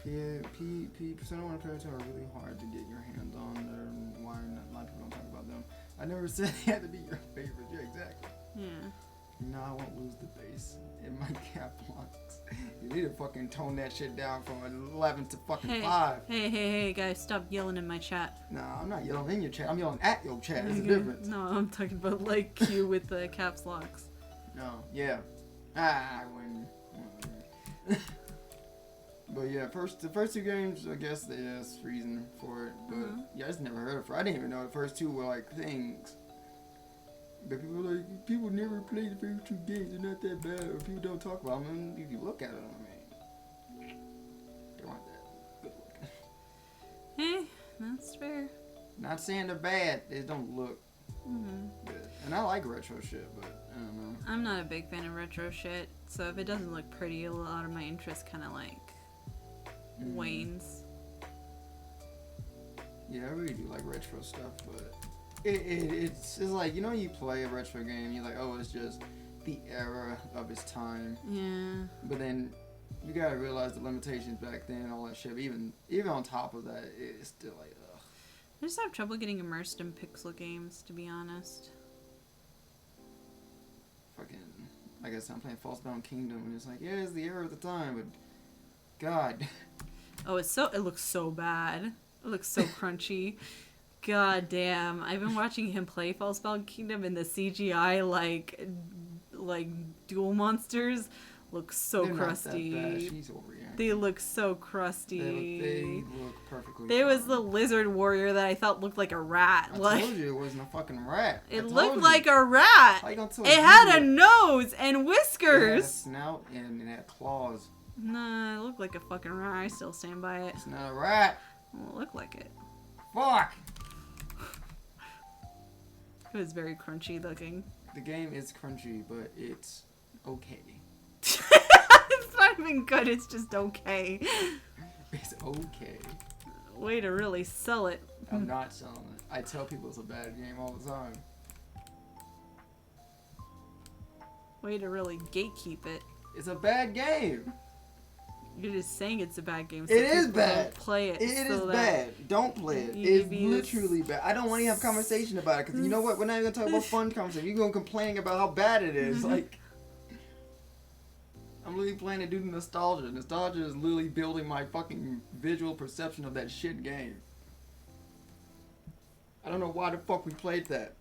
Persona 1 and Persona 2 are really hard to get your hands on. They're why not a lot of people don't talk about them. I never said they had to be your favorite. Yeah, exactly. Yeah. No, I won't lose the bass in my cap locks. You need to fucking tone that shit down from 11 to fucking 5. Hey, guys, stop yelling in my chat. No, I'm not yelling in your chat. I'm yelling at your chat. There's a difference. No, I'm talking about like you with the caps locks. No, yeah. I win. But yeah, the first two games, I guess there's reason for it. But yeah, I just never heard of it. I didn't even know the first two were like things. But people are like, people never play the first two games. They're not that bad. Or people don't talk about them. And if you look at them, I mean, they weren't that good looking. Hey, that's fair. Not saying they're bad. They just don't look good. And I like retro shit, but I don't know. I'm not a big fan of retro shit, so if it doesn't look pretty, a lot of my interest kind of like wanes. Yeah, I really do like retro stuff, but it's like, you know, you play a retro game, you're like, oh, it's just the era of its time. Yeah. But then you gotta realize the limitations back then and all that shit. But even on top of that, it's still like, ugh. I just have trouble getting immersed in pixel games, to be honest. Fucking, I guess I'm playing Falsebound Kingdom, and it's like, yeah, it's the era of the time, but God. Oh, it looks so bad. It looks so crunchy. God damn. I've been watching him play Falsebound Kingdom, and the CGI, like dual monsters look so They're crusty. Not that bad. She's overreacting. They look so crusty. They look perfectly There was fine. the lizard warrior that I thought looked like a rat. I told you it wasn't a fucking rat. It looked like a rat. How you gonna tell It me had a that? nose and It had a whiskers. snout and it had claws. Nah, it looked like a fucking rat. I still stand by it. It's not a rat. Well, it looked like it. Fuck. It was very crunchy looking. The game is crunchy, but it's okay. It's not even good, it's just okay. It's okay. Way to really sell it. I'm not selling it. I tell people it's a bad game all the time. Way to really gatekeep it. It's a bad game. You're just saying it's a bad game. So It is people don't bad. Play it. It so is that bad. Don't play it. you It's be literally bad. I don't want to have a conversation about it because you know what? We're not even gonna talk about fun conversation. You're gonna complain about how bad it is. Like, I'm literally playing it due to nostalgia. Nostalgia is literally building my fucking visual perception of that shit game. I don't know why the fuck we played that.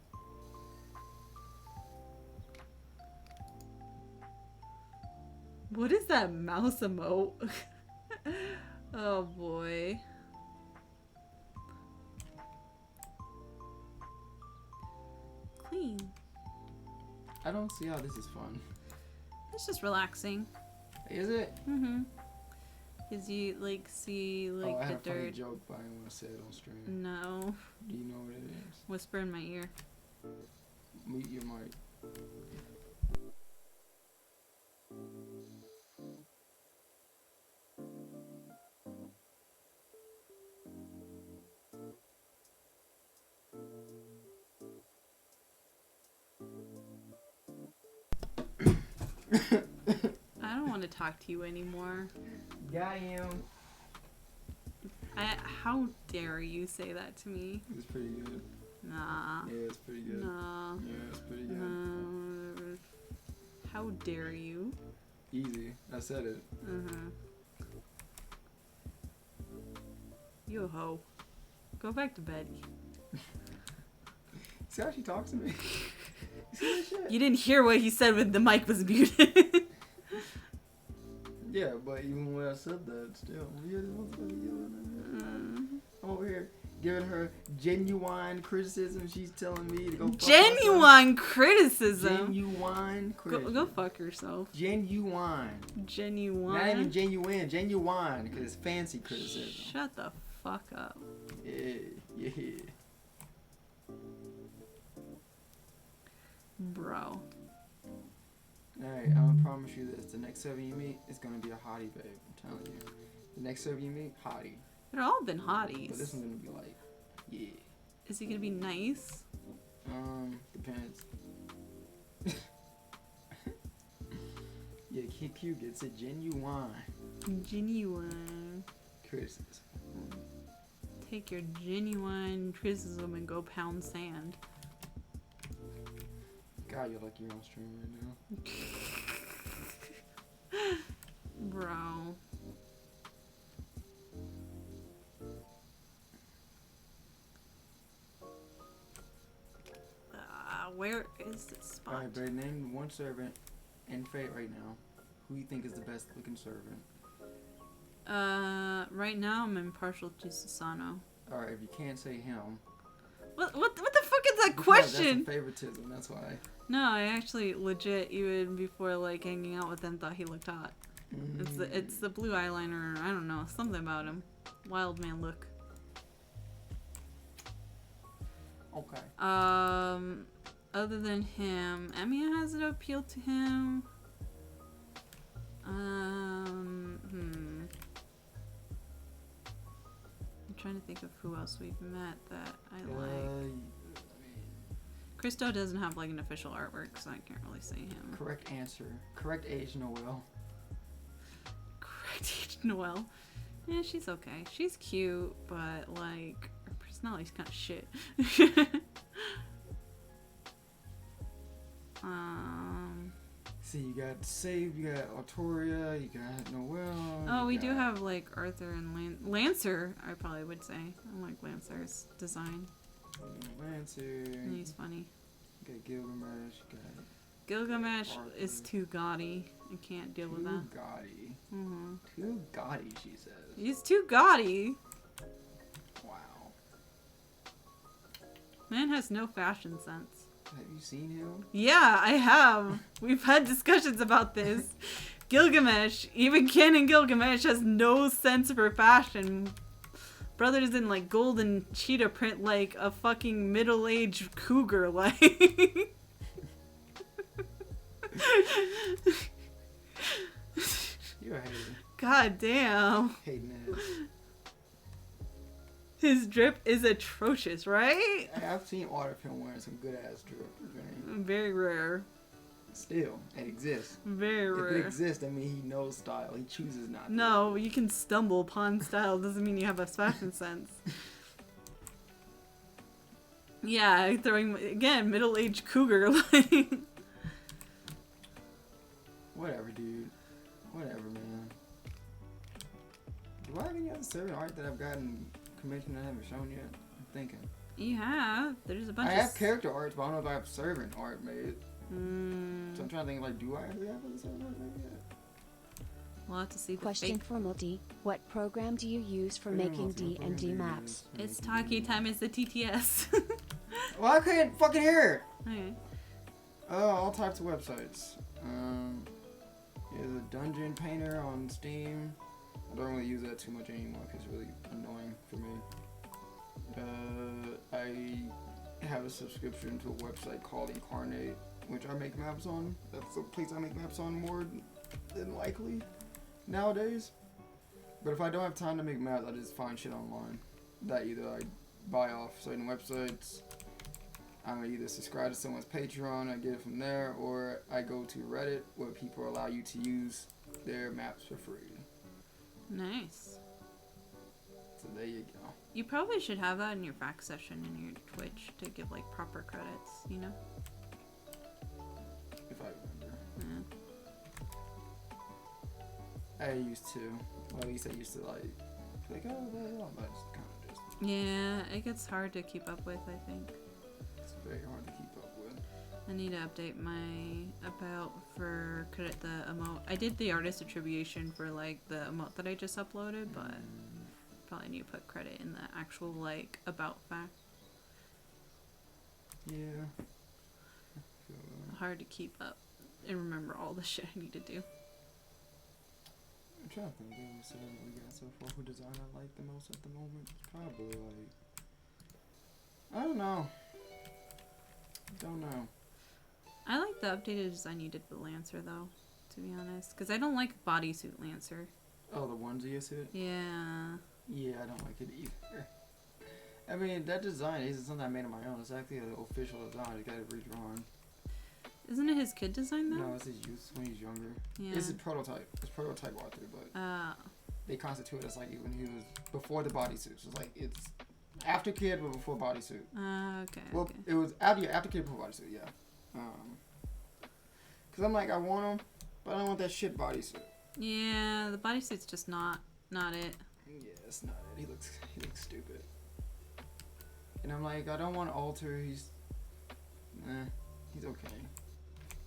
What is that mouse emote? Oh boy. Clean. I don't see how this is fun. It's just relaxing. Is it? Mm-hmm. Cause you like see like oh, I the had a funny dirt. joke, but I didn't want to say it on stream. No. Do you know what it is? Whisper in my ear. Mute your mic. I don't want to talk to you anymore. Got him. How dare you say that to me? It's pretty good. Nah. Yeah, it's pretty good. Nah. Yeah, it's pretty good. Nah. How dare you? Easy. I said it. You a hoe. Go back to bed. See how she talks to me? You see that shit? You didn't hear what he said when the mic was muted. Yeah, but even when I said that, still, you're the ones that are yelling at me. I'm over here giving her genuine criticism. She's telling me to go fuck Genuine criticism. Genuine criticism. Go fuck yourself. Genuine. Genuine. Not even genuine. Genuine, because it's fancy criticism. Shut the fuck up. Yeah. Bro. Alright, I'm gonna promise you this. The next server you meet is gonna be a hottie, babe. I'm telling you. The next server you meet, hottie. They're all been But hotties. this one's gonna be like, yeah. Is he gonna be nice? Depends. Yeah, KQ gets a genuine Genuine. criticism. Take your genuine criticism and go pound sand. God, you're like you're on stream right now. Bro. Where is this spot? Alright, babe, name one servant in Fate right now. Who you think is the best looking servant? Right now I'm impartial to Susano. Alright, if you can't say him. What the fuck is that because question? That's a favoritism, that's why. No, I actually legit, even before like hanging out with him, thought he looked hot. It's the blue eyeliner, I don't know, something about him. Wild man look. Okay. Other than him, Emiya has an appeal to him. I'm trying to think of who else we've met that I like. Christo doesn't have like an official artwork, so I can't really say him. Correct answer. Correct age, Noelle. Correct age, Noelle. Yeah, she's okay. She's cute, but like her personality's kind of shit. See, you got Save, you got Artoria, you got Noelle. Oh, you we do got- have like Arthur and Lancer. I probably would say I like Lancer's design. Lancer. And he's funny. You got Gilgamesh. You got Gilgamesh Arthur. is too gaudy. I can't deal with too that. gaudy. hmm Too gaudy, she says. He's too gaudy. Wow. Man has no fashion sense. Have you seen him? Yeah, I have. We've had discussions about this. Gilgamesh, even canon Gilgamesh, has no sense for fashion. Brother's in like golden cheetah print like a fucking middle-aged cougar, like. You're a hater. God damn. Hating ass. His drip is atrocious, right? I've seen art of him wearing some good ass drip. Okay? Very rare. Still, it exists. Very If it rare. exists, I mean he knows style. He chooses not to. No, you can stumble upon style. Doesn't mean you have a fashion sense. Yeah, throwing again middle-aged cougar. Like, Whatever, dude. Whatever, man. Do I have any other servant art that I've gotten commissioned that I haven't shown yet? I'm thinking. you have. There's a bunch I of. have character arts, but I don't know if I have servant art made. Mm, So I'm trying to think, like, do I actually have other servant art made yet? we'll have to see the Question fake. for Multi: what program do you use for making D&D maps? It's talkie time. It's the TTS. Well, I couldn't fucking hear it. Okay. All types of websites. There's a Dungeon Painter on Steam. I don't really use that too much anymore because it's really annoying for me. I have a subscription to a website called Incarnate, which I make maps on. That's the place I make maps on more than likely nowadays. But if I don't have time to make maps, I just find shit online that either I buy off certain websites. I either subscribe to someone's Patreon, I get it from there, or I go to Reddit where people allow you to use their maps for free. Nice. So there you go. You probably should have that in your fact session in your Twitch to give like proper credits. You know. If I remember. Yeah. I used to. Well, at least I used to like oh, blah, blah, blah, but it's kind of just. Yeah, it gets hard to keep up with, I think. It's very hard to keep up with. I need to update my about for credit the emote. I did the artist attribution for like the emote that I just uploaded, but probably need to put credit in the actual like about fact. Yeah. Hard to keep up and remember all the shit I need to do. I'm trying to think of what we got so far. Who design I like the most at the moment? It's probably like I don't know. I like the updated design you did with Lancer though, to be honest, because I don't like bodysuit Lancer. Oh, the onesie suit? Yeah. Yeah, I don't like it either. I mean, that design isn't something I made on my own. It's actually an official design. I got it redrawn. Isn't it his kid design though? No, it's his youth when he's younger. Yeah. It's his prototype. It's prototype Arthur, but they constitute as like when he was before the bodysuits. It's like it's after kid but before bodysuit. Okay. Well, Okay. it was after kid before bodysuit. Yeah. Cause I'm like I want him, but I don't want that shit bodysuit. Yeah, the bodysuit's just not it. Yeah, it's not it. He looks stupid. And I'm like, I don't want Alter. He's okay.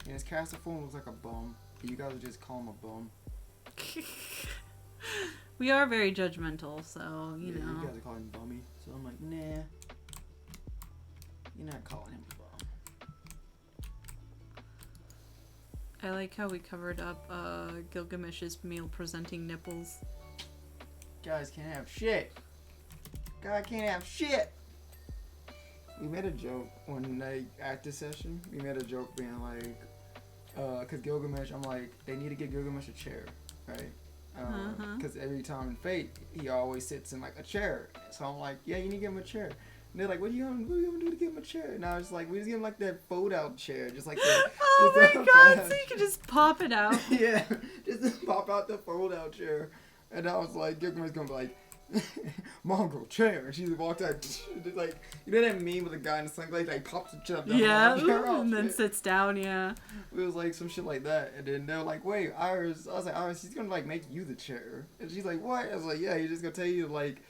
And his Castaphone looks like a bum. You guys would just call him a bum. We are very judgmental, so you know. You guys are calling him bummy. So I'm like, nah. You're not calling him a bum. I like how we covered up Gilgamesh's meal presenting nipples. Guys can't have shit. God can't have shit. We made a joke one night at the session. We made a joke being like, cause Gilgamesh, I'm like, they need to get Gilgamesh a chair, right? Cause every time in Fate, he always sits in like a chair. So I'm like, yeah, you need to give him a chair. And they're like, what are you gonna do to give him a chair? And I was like, we just give him like that fold out chair, just like that. Oh my god, so you can just pop it out. Yeah, just pop out the fold out chair. And I was like, Gilgamesh's gonna be like, mongrel chair. And she walked out, like, you know that meme with the guy in the sunglasses, like pops the chair down, Yeah, chair and then sits down, yeah. It was like some shit like that. And then they're like, wait, Iris. I was like, Iris, he's gonna like make you the chair. And she's like, what? I was like, yeah, he's just gonna tell you to like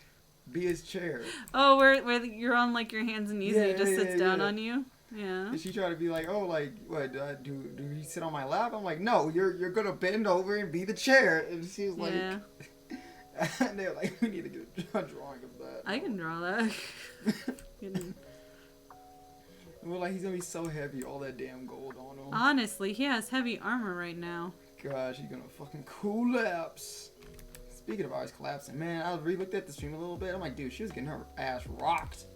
be his chair. Oh, where you're on like your hands and knees and he just sits down on you? Yeah. And she tried to be like, oh, like, what, do he sit on my lap? I'm like, no, you're gonna bend over and be the chair. And she was like, Yeah. and they're like, we need to get a drawing of that. I can draw that. And we're like, he's gonna be so heavy, all that damn gold on him. Honestly, he has heavy armor right now. Gosh, he's gonna fucking collapse. Speaking of Iris collapsing, man, I re-looked at the stream a little bit. I'm like, dude, she was getting her ass rocked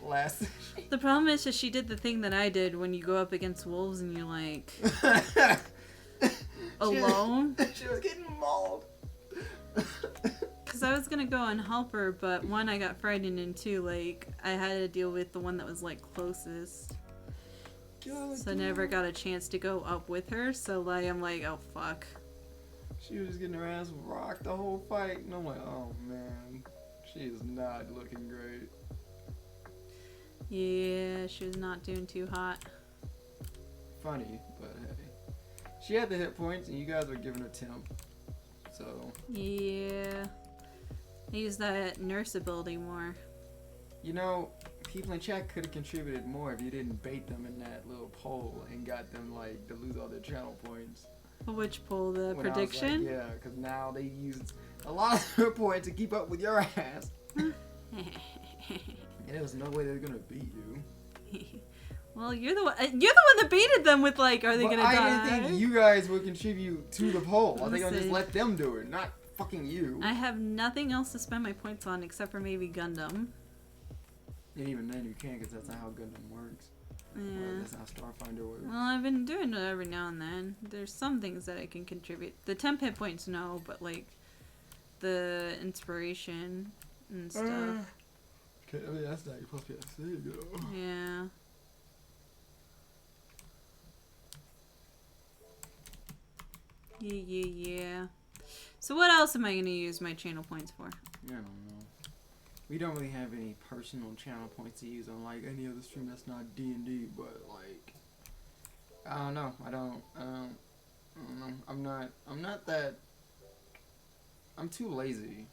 last. The problem is that she did the thing that I did when you go up against wolves and you're like alone. She was getting mauled. Because I was gonna go and help her, but one, I got frightened, and two, like, I had to deal with the one that was like closest. God, So I never got a chance to go up with her, so like I'm like, oh fuck. She was just getting her ass rocked the whole fight, and I'm like, oh man, she is not looking great. Yeah, she was not doing too hot. Funny, but hey. She had the hit points, and you guys were giving her temp. So. Yeah. I use that nurse ability more. You know, people in chat could have contributed more if you didn't bait them in that little poll and got them, like, to lose all their channel points. Which poll? The When I was prediction? like, yeah, because now they used a lot of their points to keep up with your ass. And there was no way they were going to beat you. Well, you're the one that baited them with like, are they But gonna I die? didn't think you guys would contribute to the poll. I think I'll just Listen. let them do it, not fucking you. I have nothing else to spend my points on except for maybe Gundam. And even then you can't, because that's not how Gundam works. Or Yeah. that's not how Starfinder works. Well, I've been doing it every now and then. There's some things that I can contribute. The temp hit points, no, but like the inspiration and stuff. Okay, I mean, that's not you're supposed to be a save, though. Yeah. Yeah. So what else am I gonna use my channel points for? I don't know. We don't really have any personal channel points to use on like any other stream that's not D&D, but like I don't know. I don't know. I'm not that I'm too lazy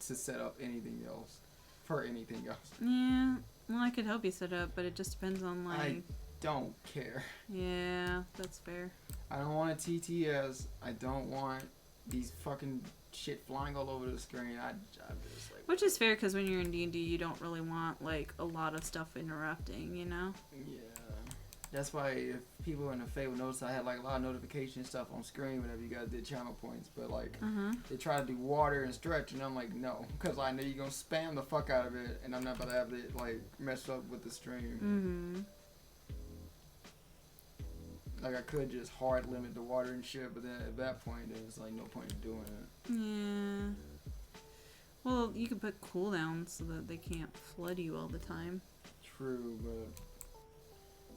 to set up anything else for anything else. Yeah. Well, I could help you set up, but it just depends on like. I don't care. Yeah, that's fair. I don't want a TTS. I don't want these fucking shit flying all over the screen. I'm just like. Which is fair because when you're in D&D, you don't really want like a lot of stuff interrupting, you know? Yeah. That's why if people in the Fate would notice, I had like a lot of notification stuff on screen whenever you guys did channel points. But like, they try to do water and stretch, and I'm like, no, because I know you're gonna spam the fuck out of it, and I'm not about to have it like messed up with the stream. Like I could just hard limit the water and shit, but then at that point, there's like no point in doing it. Yeah. Well, you could put cooldowns so that they can't flood you all the time. True, but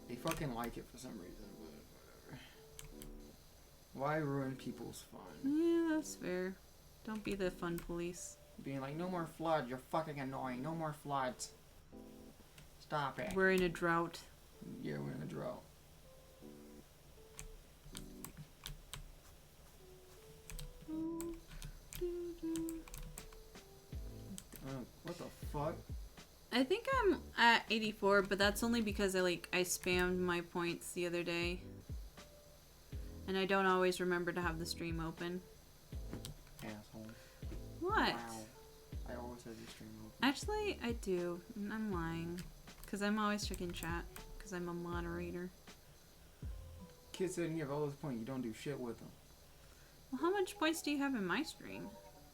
they fucking like it for some reason. But whatever. Why ruin people's fun? Yeah, that's fair. Don't be the fun police. Being like, no more floods. You're fucking annoying. No more floods. Stop it. We're in a drought. Yeah, we're in a drought. What the fuck? I think I'm at 84, but that's only because I spammed my points the other day. And I don't always remember to have the stream open. Asshole. What? Wow. I always have the stream open. Actually, I do. I'm lying. Because I'm always checking chat. Because I'm a moderator. Kid said you have all those points, you don't do shit with them. Well, how much points do you have in my stream?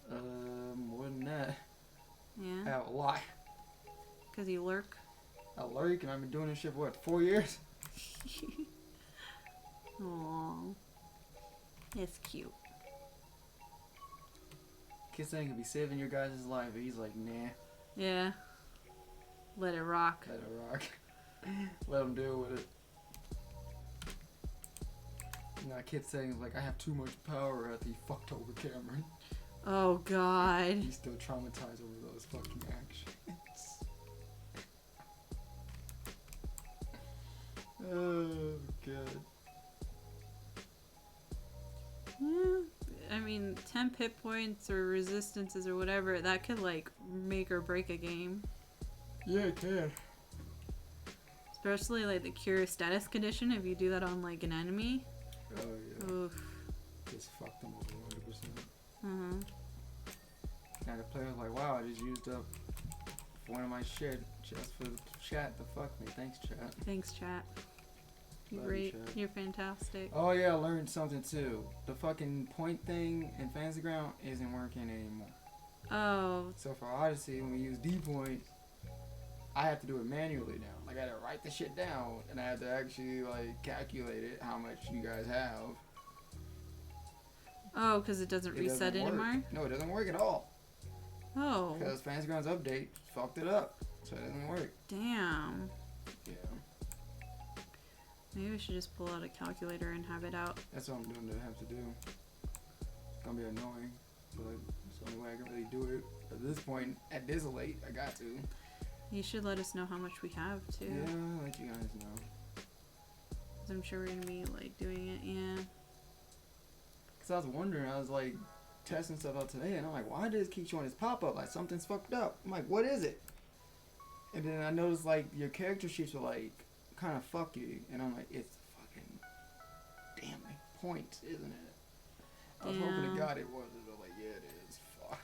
More than that. I Yeah? have a lot. Because you lurk? I lurk and I've been doing this shit for what, 4 years? Aww. That's cute. Kid saying could be saving your guys' life, but he's like, nah, Yeah. Let it rock. let it rock. Let him deal with it. Now Kid saying like, I have too much power after he fucked over Cameron. Oh, God. He's still traumatized over those fucking actions. Oh, God. Yeah. I mean, 10 hit points or resistances or whatever, that could, like, make or break a game. Yeah, it can. Especially, like, the cure status condition, if you do that on, like, an enemy. Oh, yeah. Oof. Just fucked them over 100%. Uh-huh. Now the player's like, wow, I just used up one of my shit just for the chat to fuck me. Thanks, chat. Thanks, chat. You're Love you, great. chat. You're fantastic. Oh yeah, I learned something too. The fucking point thing in Fantasy Ground isn't working anymore. Oh. So for Odyssey, when we use D points, I have to do it manually now. Like I gotta write the shit down, and I have to actually like calculate it, how much you guys have. Oh, because it doesn't It reset doesn't work. anymore? No, it doesn't work at all. Oh. Because Fantasy Grounds update fucked it up, so it doesn't work. Damn. Yeah, Maybe we should just pull out a calculator and have it out. that's what I'm doing to have to do. It's gonna be annoying, but it's the only way I can really do it. At this point, at this late, I got to. You should let us know how much we have, too. Yeah, I'll let you guys know. Because I'm sure we're going to be, like, doing it, yeah. Cause I was wondering, I was like testing stuff out today, and I'm like, why does it keep showing this pop up? Like something's fucked up. I'm like, what is it? And then I noticed like your character sheets were like kind of fucky, and I'm like, it's fucking damn points, isn't it? I was hoping to Damn. God it wasn't. I'm like, yeah, it is. Fuck.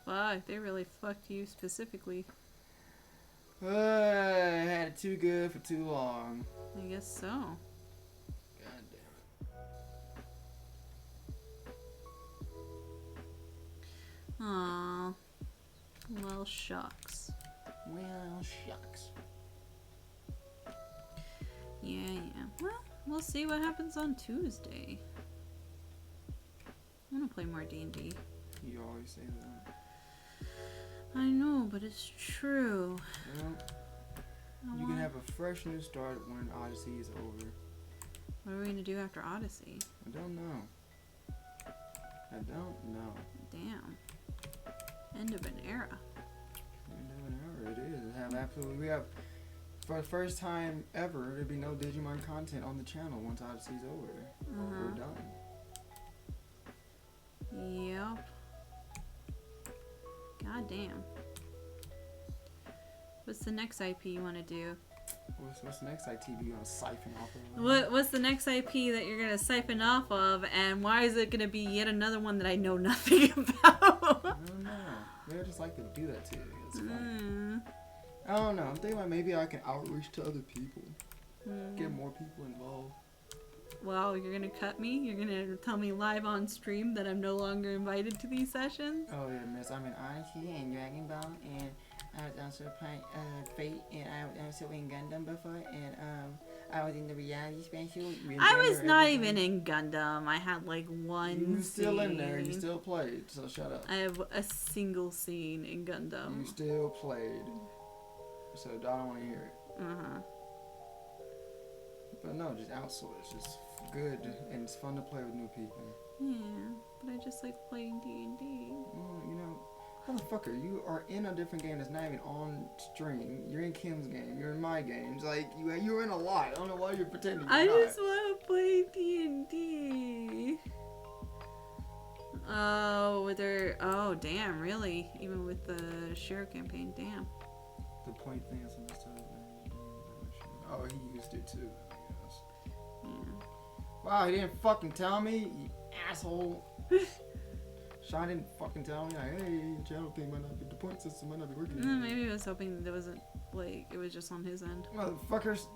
Fuck, they really fucked you specifically. I had it too good for too long. I guess so. God damn it. Aw. Well, shucks. Well, shucks. Yeah. Well, we'll see what happens on Tuesday. I want to play more D&D. You always say that. I know, but it's true. Well, I you can want- have a fresh new start when Odyssey is over. What are we going to do after Odyssey? I don't know. Damn. End of an era. End of an era. It is. We have for the first time ever, there'd be no Digimon content on the channel once Odyssey's over. We're done. Yep. God damn. What's the next IP you want to do? What's the next ITV you want to siphon off of? What's the next IP that you're gonna siphon off of, and why is it gonna be yet another one that I know nothing about? I don't know. Maybe I just like to do that to you. It's funny. Mm. I don't know. I'm thinking like maybe I can outreach to other people. Get more people involved. Well, you're gonna cut me? You're gonna tell me live on stream that I'm no longer invited to these sessions? Oh yeah, miss. I'm in Odyssey and Dragon Ball, and I was also playing Fate, and I was also in Gundam before, and I was in the reality special. I was not even in Gundam. I had like one You still scene. in there. You still played. So shut up. I have a single scene in Gundam. You still played. So I don't want to hear it. Uh-huh. But no, just outsource. It's good and it's fun to play with new people. Yeah, but I just like playing D&D. Well, you know, motherfucker, you are in a different game that's not even on stream. You're in Kim's game. You're in my games. Like you're in a lot. I don't know why you're pretending. I You're just want to play D&D. Oh, oh, damn, really? Even with the Shiro campaign, damn. The point thing is on this side. Oh, he used it too, I guess. Yeah. Wow, he didn't fucking tell me, you asshole. Sean didn't fucking tell me, like, hey, channel thing might not be, the point system might not be working. Maybe he was hoping that it wasn't, like, it was just on his end. Motherfuckers.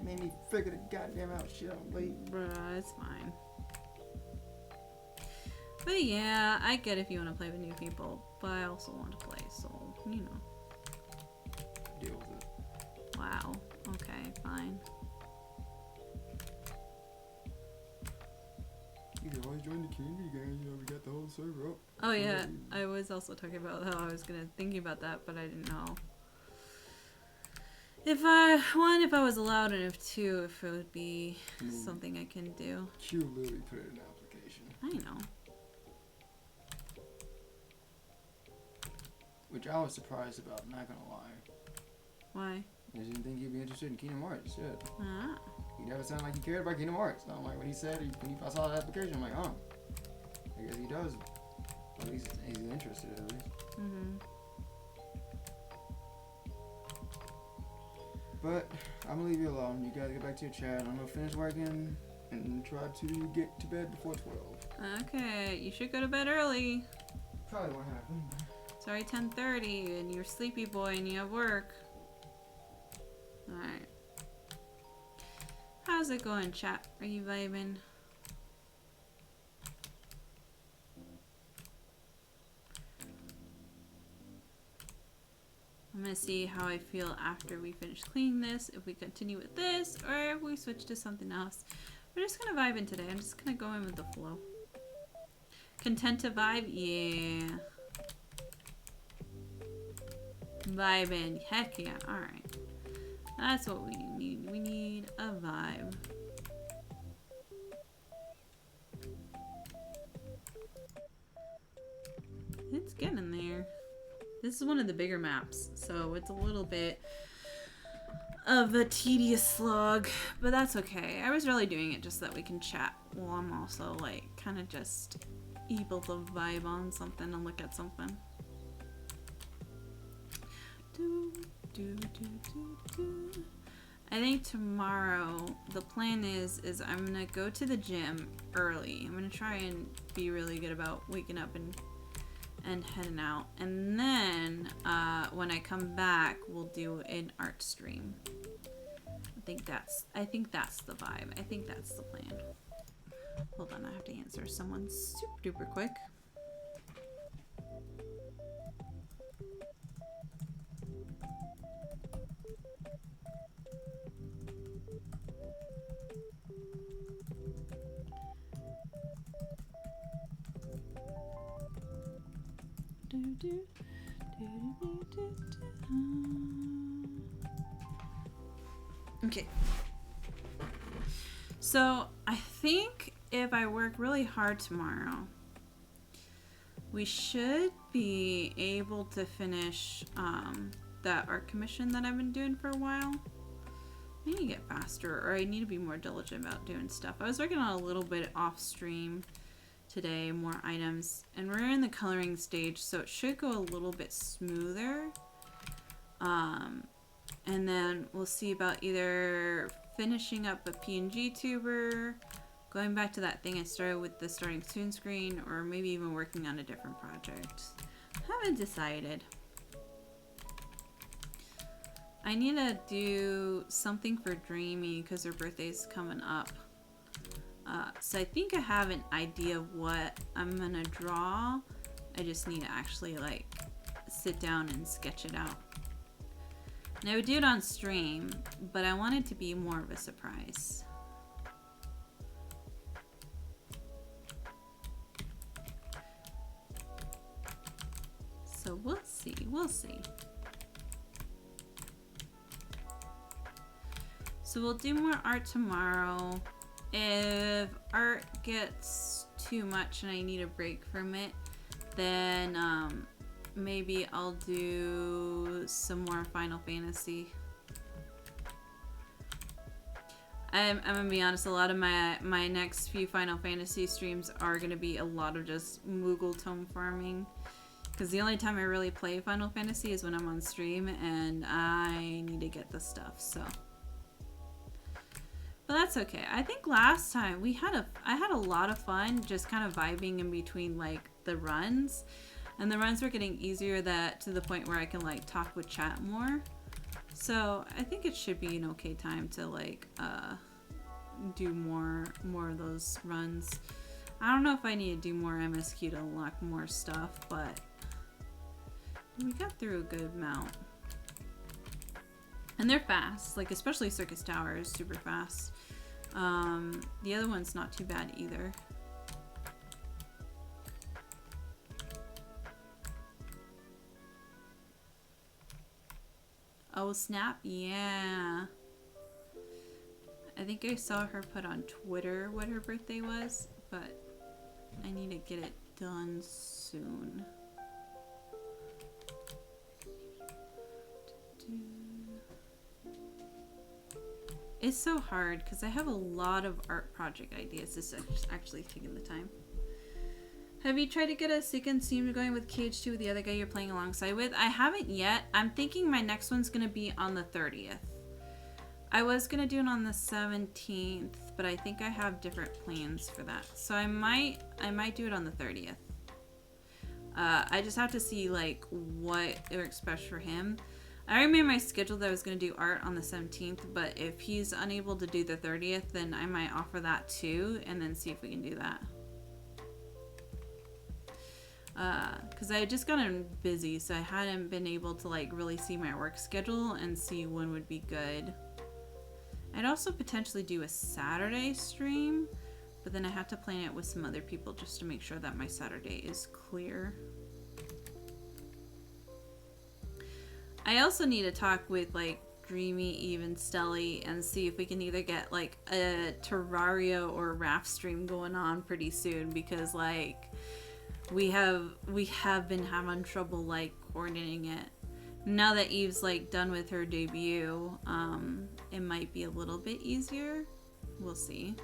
Made me figure the goddamn out shit out late. Bruh, it's fine. But yeah, I get if you want to play with new people, but I also want to play, so, you know. Deal with it. Wow. Okay, fine. You can always join the community game, you know, we got the whole server up. Oh yeah, I was also talking about how I was thinking about that, but I didn't know. If I was allowed, and if two, if it would be something I can do. Q literally put it in the application. I know. Which I was surprised about, not gonna lie. Why? I didn't think he'd be interested in Kingdom Hearts, shit. Ah. He never sounded like he cared about Kingdom Hearts. I'm like, when he said, when I saw the application, I'm like, oh. I guess he does. At least he's interested, at least. Mhm. But I'm gonna leave you alone. You guys get back to your chat. I'm gonna finish working and try to get to bed before 12. Okay, you should go to bed early. Probably won't happen. It's already 10:30, and you're a sleepy boy, and you have work. Alright. How's it going, chat? Are you vibing? I'm gonna see how I feel after we finish cleaning this, if we continue with this, or if we switch to something else. We're just gonna vibe in today. I'm just gonna go in with the flow. Content to vibe? Yeah. Vibing. Heck yeah. Alright. That's what we need. We need a vibe. It's getting there. This is one of the bigger maps, so it's a little bit of a tedious slog, but that's okay. I was really doing it just so that we can chat while I'm also like kind of just able to vibe on something and look at something. I think tomorrow the plan is I'm gonna go to the gym early. I'm gonna try and be really good about waking up and heading out, and then when I come back we'll do an art stream. I think that's the vibe. I think that's the plan. Hold on, I have to answer someone super duper quick. Okay. So I think if I work really hard tomorrow, we should be able to finish that art commission that I've been doing for a while. I need to get faster, or I need to be more diligent about doing stuff. I was working on a little bit off stream today, more items. And we're in the coloring stage, so it should go a little bit smoother. And then we'll see about either finishing up a PNG tuber, going back to that thing I started with the starting soon screen, or maybe even working on a different project. Haven't decided. I need to do something for Dreamy because her birthday's coming up. So I think I have an idea of what I'm gonna draw. I just need to actually like sit down and sketch it out. And I would do it on stream, but I want it to be more of a surprise. So we'll see, we'll see. So we'll do more art tomorrow. If art gets too much and I need a break from it, then maybe I'll do some more Final Fantasy. I'm gonna be honest, a lot of my next few Final Fantasy streams are gonna be a lot of just Moogle tome farming. Because the only time I really play Final Fantasy is when I'm on stream and I need to get the stuff, so. But that's okay. I think last time I had a lot of fun just kind of vibing in between like the runs. And the runs were getting easier to the point where I can like talk with chat more. So I think it should be an okay time to like do more of those runs. I don't know if I need to do more MSQ to unlock more stuff, but we got through a good amount. And they're fast, like especially Circus Tower is super fast. The other one's not too bad either. Oh snap, yeah. I think I saw her put on Twitter what her birthday was, but I need to get it done soon. It's so hard because I have a lot of art project ideas. It's just actually taking the time. Have you tried to get a second stream going with KH2 with the other guy you're playing alongside with? I haven't yet. I'm thinking my next one's going to be on the 30th. I was going to do it on the 17th, but I think I have different plans for that. So I might do it on the 30th. I just have to see like what works best for him. I already made my schedule that I was going to do art on the 17th, but if he's unable to do the 30th, then I might offer that too, and then see if we can do that. Because I had just gotten busy, so I hadn't been able to like really see my work schedule and see when would be good. I'd also potentially do a Saturday stream, but then I have to plan it with some other people just to make sure that my Saturday is clear. I also need to talk with like Dreamy, Eve, and Stelly and see if we can either get like a Terraria or Raft stream going on pretty soon, because like we have been having trouble like coordinating it. Now that Eve's like done with her debut, it might be a little bit easier. We'll see.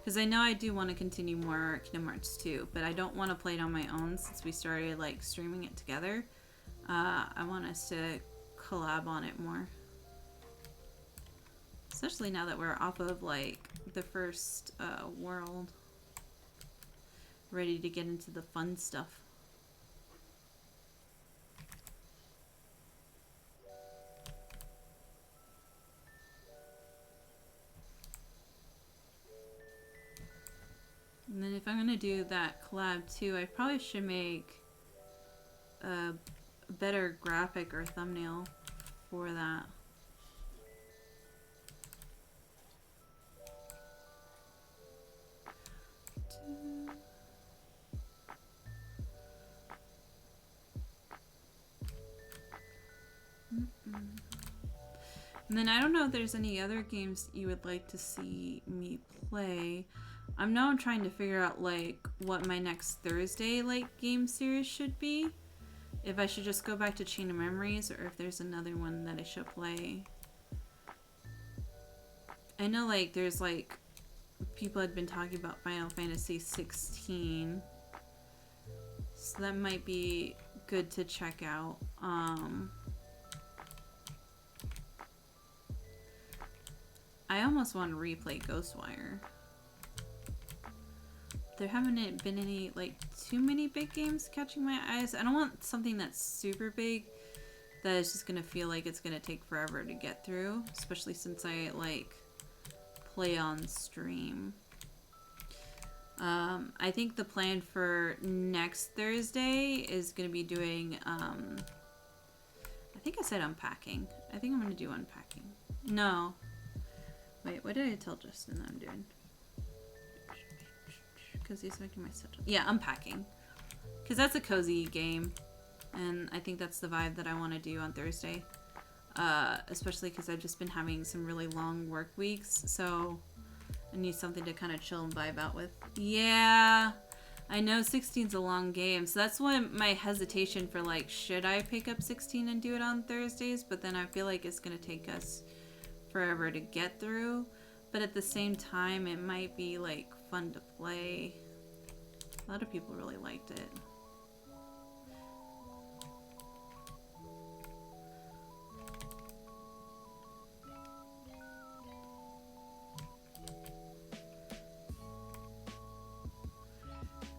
Because I know I do want to continue more Kingdom Hearts 2, but I don't want to play it on my own since we started like streaming it together. I want us to collab on it more. Especially now that we're off of like the first world. Ready to get into the fun stuff. And then if I'm gonna do that collab too, I probably should make a better graphic or thumbnail for that. And then I don't know if there's any other games you would like to see me play. I'm now trying to figure out like what my next Thursday like game series should be. If I should just go back to Chain of Memories or if there's another one that I should play. I know like there's like people had been talking about Final Fantasy 16, so that might be good to check out. I almost want to replay Ghostwire. There haven't been any like too many big games catching my eyes. I don't want something that's super big that is just gonna feel like it's gonna take forever to get through, especially since I like play on stream. I think the plan for next Thursday is gonna be doing I think I said unpacking. I think I'm gonna do unpacking. No. Wait, what did I tell Justin that I'm doing? Because he's making my schedule. Yeah, unpacking. Because that's a cozy game. And I think that's the vibe that I want to do on Thursday. Especially because I've just been having some really long work weeks. So I need something to kind of chill and vibe out with. Yeah. I know 16's a long game. So that's when my hesitation for like, should I pick up 16 and do it on Thursdays? But then I feel like it's going to take us forever to get through. But at the same time, it might be like fun to play. A lot of people really liked it.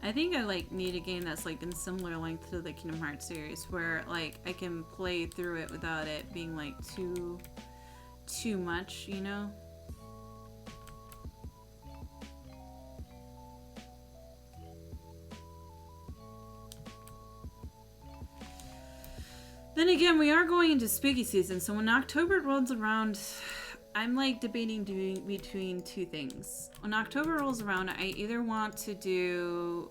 I think I like need a game that's like in similar length to the Kingdom Hearts series, where like I can play through it without it being like too much, you know? Then again, we are going into spooky season, so when October rolls around, I'm like debating doing between two things. When October rolls around, I either want to do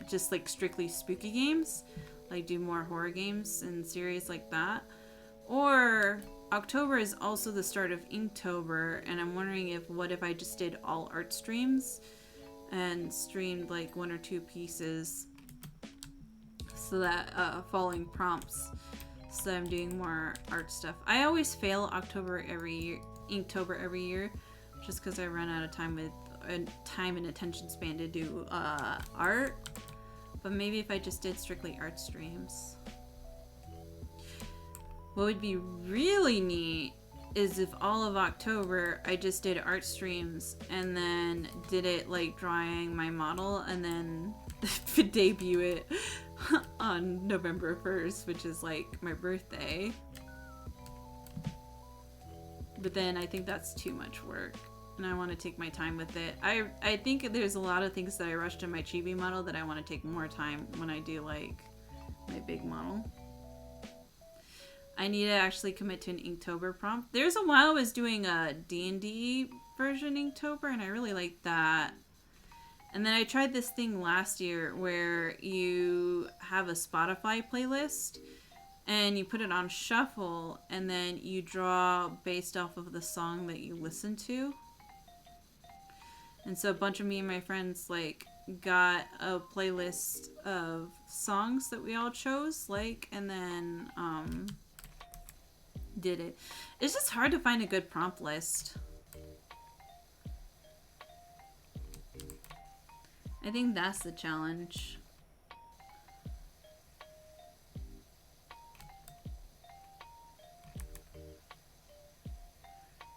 just like strictly spooky games, like do more horror games and series like that, or October is also the start of Inktober, and I'm wondering what if I just did all art streams and streamed like one or two pieces, so that following prompts. So I'm doing more art stuff. I always fail Inktober every year, just because I run out of time and attention span to do art. But maybe if I just did strictly art streams. What would be really neat is if all of October I just did art streams and then did it like drawing my model and then debut it on November 1st, which is like my birthday. But then I think that's too much work and I want to take my time with it. I think there's a lot of things that I rushed in my chibi model that I want to take more time when I do like my big model. I need to actually commit to an Inktober prompt. There's a while I was doing a D&D version Inktober and I really liked that. And then I tried this thing last year where you have a Spotify playlist and you put it on shuffle and then you draw based off of the song that you listen to. And so a bunch of me and my friends like got a playlist of songs that we all chose, like, and then did it. It's just hard to find a good prompt list. I think that's the challenge.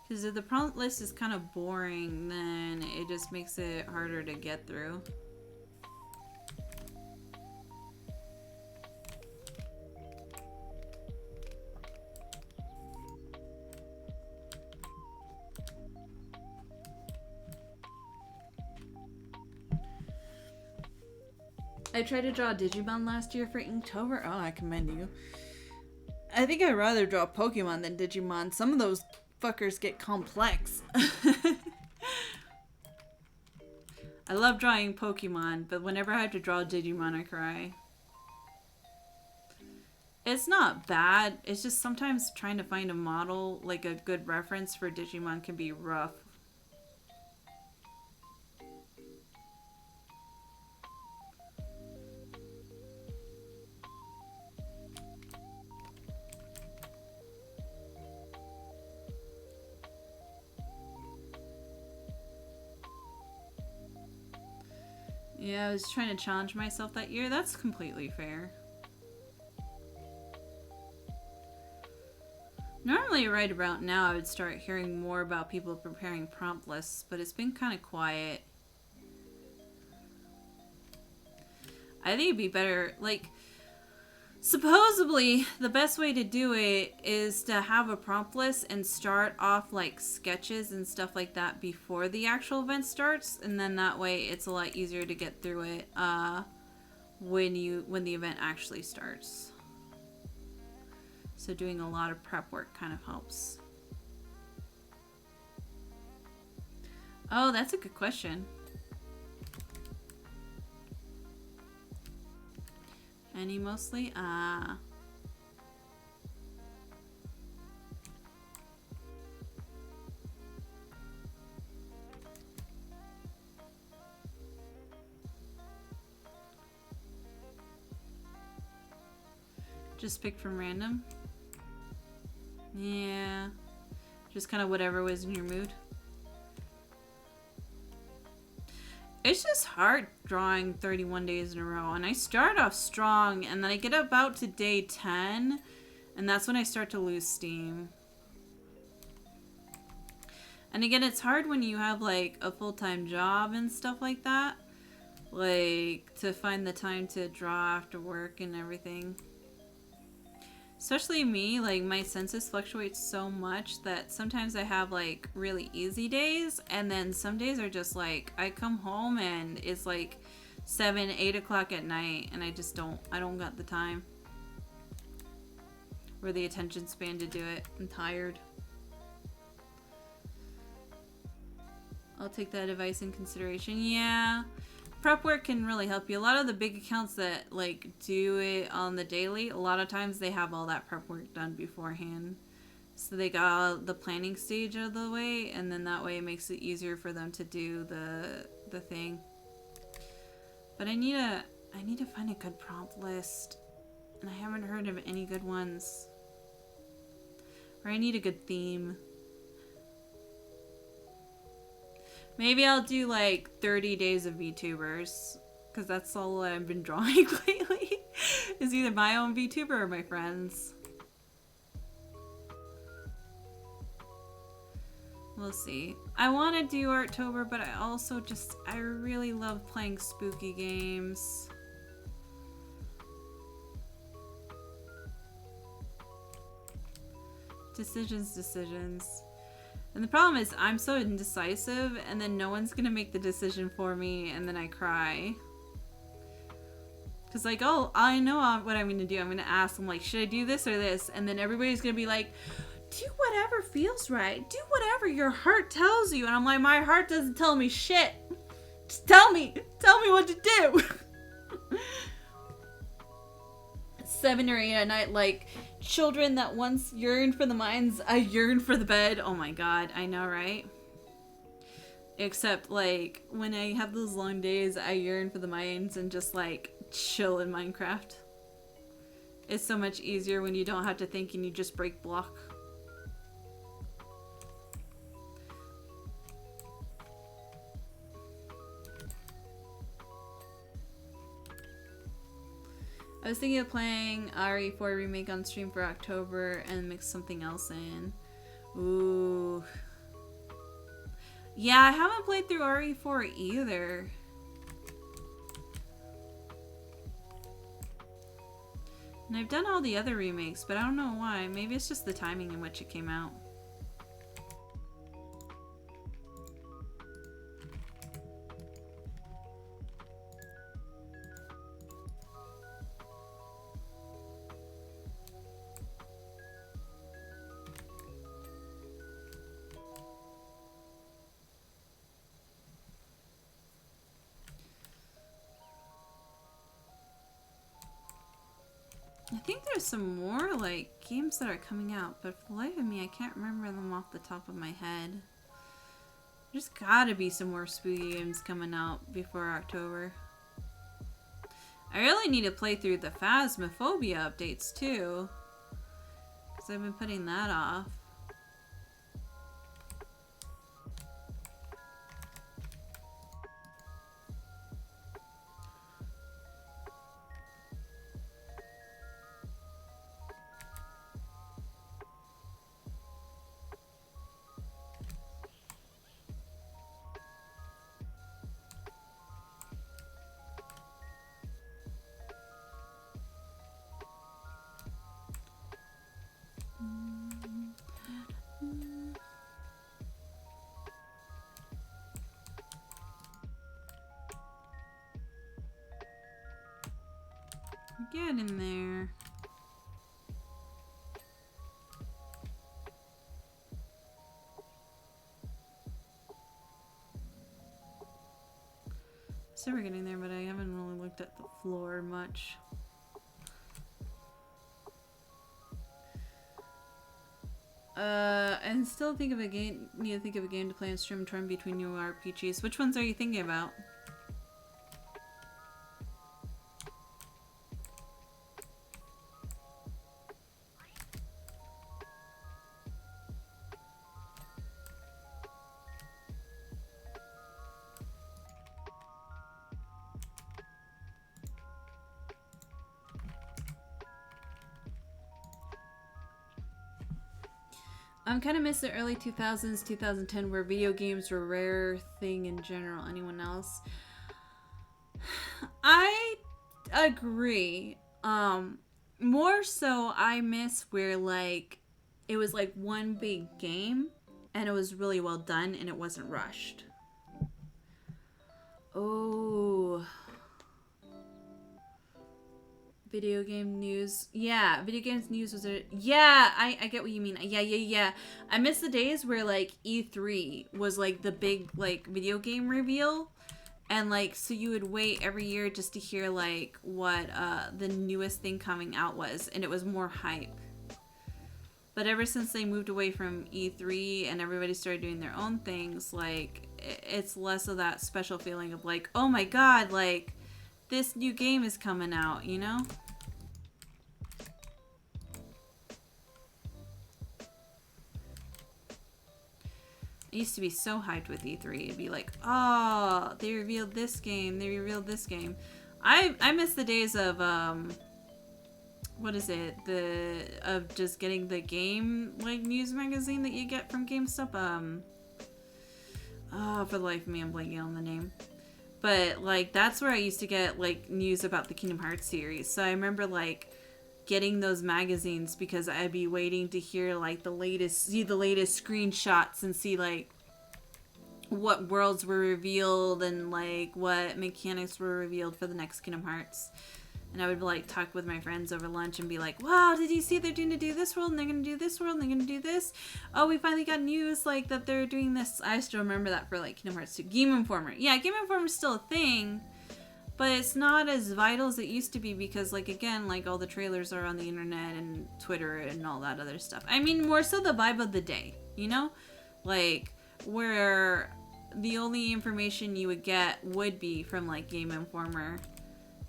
Because if the prompt list is kind of boring, then it just makes it harder to get through. I tried to draw Digimon last year for Inktober. Oh, I commend you. I think I'd rather draw Pokemon than Digimon. Some of those fuckers get complex. I love drawing Pokemon, but whenever I have to draw Digimon, I cry. It's not bad. It's just sometimes trying to find a model, like a good reference for Digimon, can be rough. Yeah, I was trying to challenge myself that year. That's completely fair. Normally, right about now, I would start hearing more about people preparing prompt lists, but it's been kind of quiet. I think it'd be better, like, supposedly, the best way to do it is to have a prompt list and start off, like, sketches and stuff like that before the actual event starts, and then that way it's a lot easier to get through it when the event actually starts. So doing a lot of prep work kind of helps. Oh, that's a good question. Any mostly? Just pick from random? Yeah. Just kind of whatever was in your mood. It's just hard drawing 31 days in a row. And I start off strong, and then I get about to day 10, and that's when I start to lose steam. And again, it's hard when you have, like, a full-time job and stuff like that. Like, to find the time to draw after work and everything. Especially me, like, my senses fluctuate so much that sometimes I have, like, really easy days, and then some days are just, like, I come home and it's, like, 7, 8 o'clock at night, and I don't got the time. Or the attention span to do it. I'm tired. I'll take that advice in consideration. Yeah. Prep work can really help you. A lot of the big accounts that, like, do it on the daily, a lot of times they have all that prep work done beforehand. So they got the planning stage out of the way, and then that way it makes it easier for them to do the thing. But I need to find a good prompt list, and I haven't heard of any good ones. Or I need a good theme. Maybe I'll do, like, 30 days of VTubers, because that's all I've been drawing lately, is either my own VTuber or my friends. We'll see. I want to do Arttober, but I really love playing spooky games. Decisions. And the problem is I'm so indecisive, and then no one's gonna make the decision for me, and then I cry. Cause, like, oh, I know what I'm gonna do. I'm gonna ask them, like, should I do this or this? And then everybody's gonna be like, do whatever feels right. Do whatever your heart tells you. And I'm like, my heart doesn't tell me shit. Just tell me what to do. 7 or 8 at night, like, children that once yearned for the mines, I yearn for the bed. Oh my god, I know, right? Except, like, when I have those long days, I yearn for the mines and just, like, chill in Minecraft. It's so much easier when you don't have to think and you just break block. I was thinking of playing RE4 Remake on stream for October and mix something else in. Ooh. Yeah, I haven't played through RE4 either. And I've done all the other remakes, but I don't know why. Maybe it's just the timing in which it came out. I think there's some more, like, games that are coming out, but for the life of me, I can't remember them off the top of my head. There's gotta be some more spooky games coming out before October. I really need to play through the Phasmophobia updates, too. Because I've been putting that off. Get in there. So we're getting there, but I haven't really looked at the floor much. And still think of a game. Need to think of a game to play on stream torn between new RPGs. Which ones are you thinking about? Kind of miss the early 2000s, 2010, where video games were a rare thing in general. Anyone else? I agree. More so, I miss where, like, it was like one big game and it was really well done and it wasn't rushed. Oh. Video game news. Yeah, video games news was a... Yeah, I get what you mean. Yeah. I miss the days where, like, E3 was, like, the big, like, video game reveal. And, like, so you would wait every year just to hear, like, what the newest thing coming out was. And it was more hype. But ever since they moved away from E3 and everybody started doing their own things, like, it's less of that special feeling of, like, oh my god, like... this new game is coming out, you know? I used to be so hyped with E3. It'd be like, oh, they revealed this game. They revealed this game. I miss the days of, what is it? Of just getting the game, like, news magazine that you get from GameStop. Oh, for the life of me, I'm blanking on the name. But, like, that's where I used to get, like, news about the Kingdom Hearts series. So I remember, like, getting those magazines because I'd be waiting to hear, like, see the latest screenshots and see, like, what worlds were revealed and, like, what mechanics were revealed for the next Kingdom Hearts. And I would, like, talk with my friends over lunch and be like, wow, did you see they're going to do this world and they're going to do this world and they're going to do this? Oh, we finally got news, like, that they're doing this. I still remember that for, like, Kingdom Hearts 2. Game Informer. Yeah, Game Informer is still a thing, but it's not as vital as it used to be because, like, again, like, all the trailers are on the internet and Twitter and all that other stuff. I mean, more so the vibe of the day, you know? Like, where the only information you would get would be from, like, Game Informer.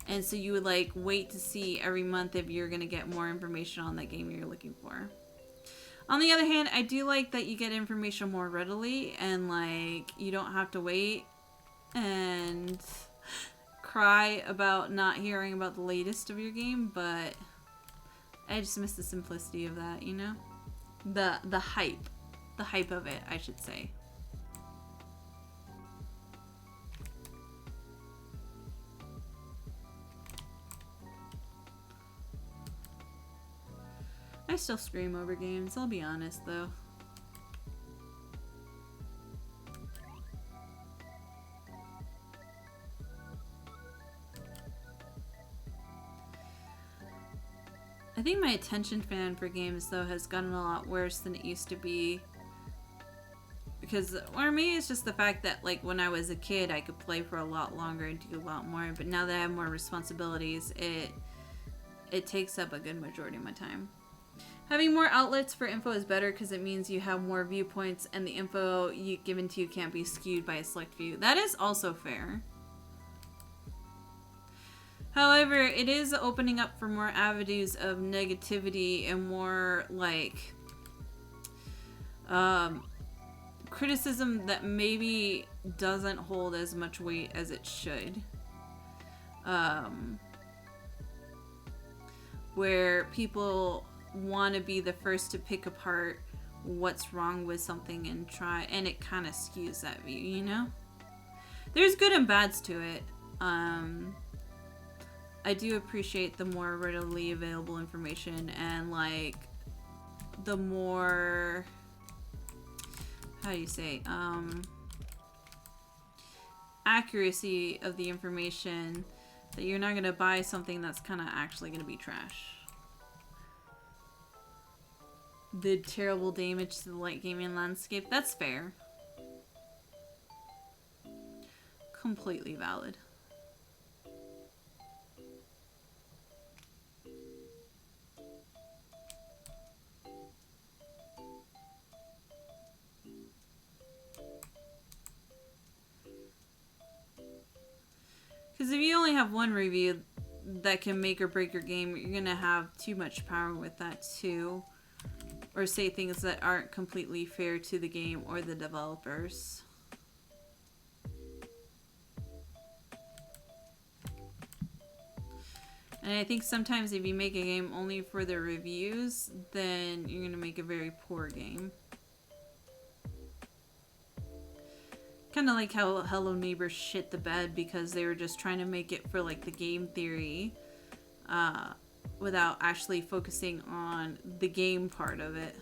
And so you would, like, wait to see every month if you're going to get more information on that game you're looking for. On the other hand, I do like that you get information more readily and, like, you don't have to wait and cry about not hearing about the latest of your game, but I just miss the simplicity of that, you know? The hype. The hype of it, I should say. I still scream over games, I'll be honest though. I think my attention span for games though has gotten a lot worse than it used to be. Because, or maybe it's just the fact that, like, when I was a kid I could play for a lot longer and do a lot more, but now that I have more responsibilities, it takes up a good majority of my time. Having more outlets for info is better because it means you have more viewpoints and the info given to you can't be skewed by a select few. That is also fair. However, it is opening up for more avenues of negativity and more, like, criticism that maybe doesn't hold as much weight as it should. Where people want to be the first to pick apart what's wrong with something and it kind of skews that view, you know? There's good and bads to it. I do appreciate the more readily available information and, like, the more, how do you say, accuracy of the information That you're not gonna buy something that's kind of actually gonna be trash. Did terrible damage to the light gaming landscape. That's fair. Completely valid. Because if you only have one review that can make or break your game, you're gonna have too much power with that too. Or say things that aren't completely fair to the game or the developers. And I think sometimes if you make a game only for the reviews, then you're gonna make a very poor game. Kind of like how Hello Neighbor shit the bed because they were just trying to make it for like the game theory without actually focusing on the game part of it.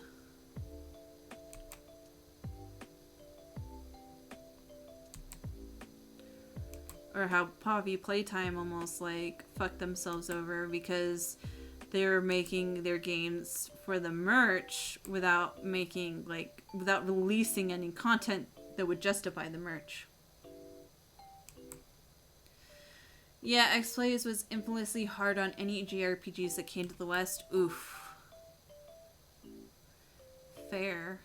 Or how Poppy Playtime almost like fucked themselves over because they were making their games for the merch without releasing any content that would justify the merch. Yeah, X-Plays was infamously hard on any JRPGs that came to the West. Oof. Fair.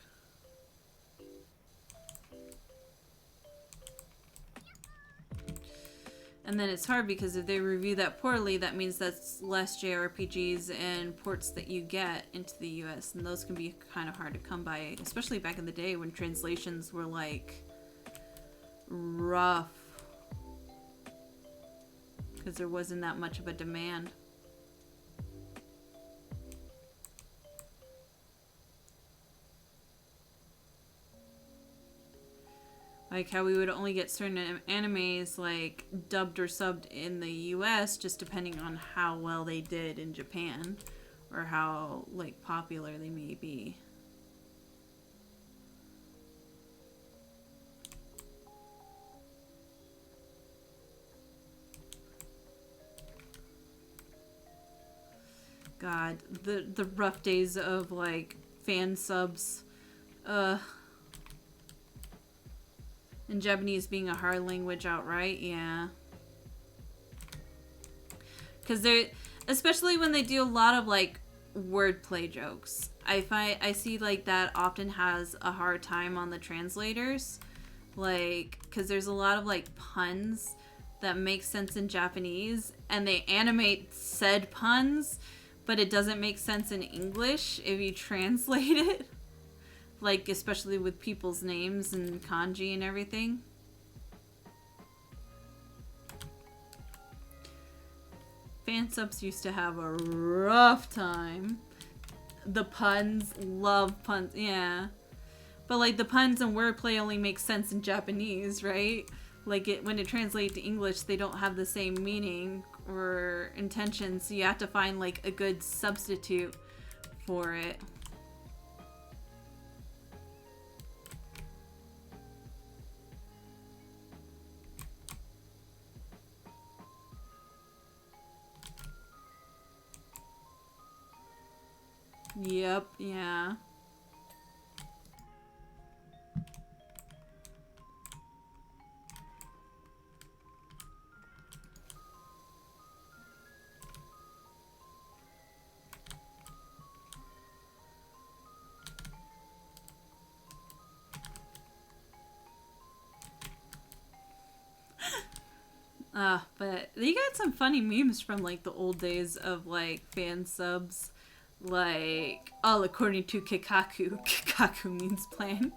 And then it's hard because if they review that poorly, that means that's less JRPGs and ports that you get into the US. And those can be kind of hard to come by, especially back in the day when translations were like rough. Because there wasn't that much of a demand. Like how we would only get certain animes like dubbed or subbed in the US just depending on how well they did in Japan or how like popular they may be. God, the rough days of like fan subs. And Japanese being a hard language outright, yeah. Because they're, especially when they do a lot of like wordplay jokes. I see like that often has a hard time on the translators. Like, because there's a lot of like puns that make sense in Japanese and they animate said puns, but it doesn't make sense in English if you translate it. Like, especially with people's names and kanji and everything. Fan subs used to have a rough time. The puns, love puns, yeah. But like the puns and wordplay only make sense in Japanese, right? Like when it translates to English, they don't have the same meaning or intention, so you have to find like a good substitute for it. Yep, yeah. But you got some funny memes from like the old days of like fan subs. Like, all according to Kikaku. Kikaku means plan.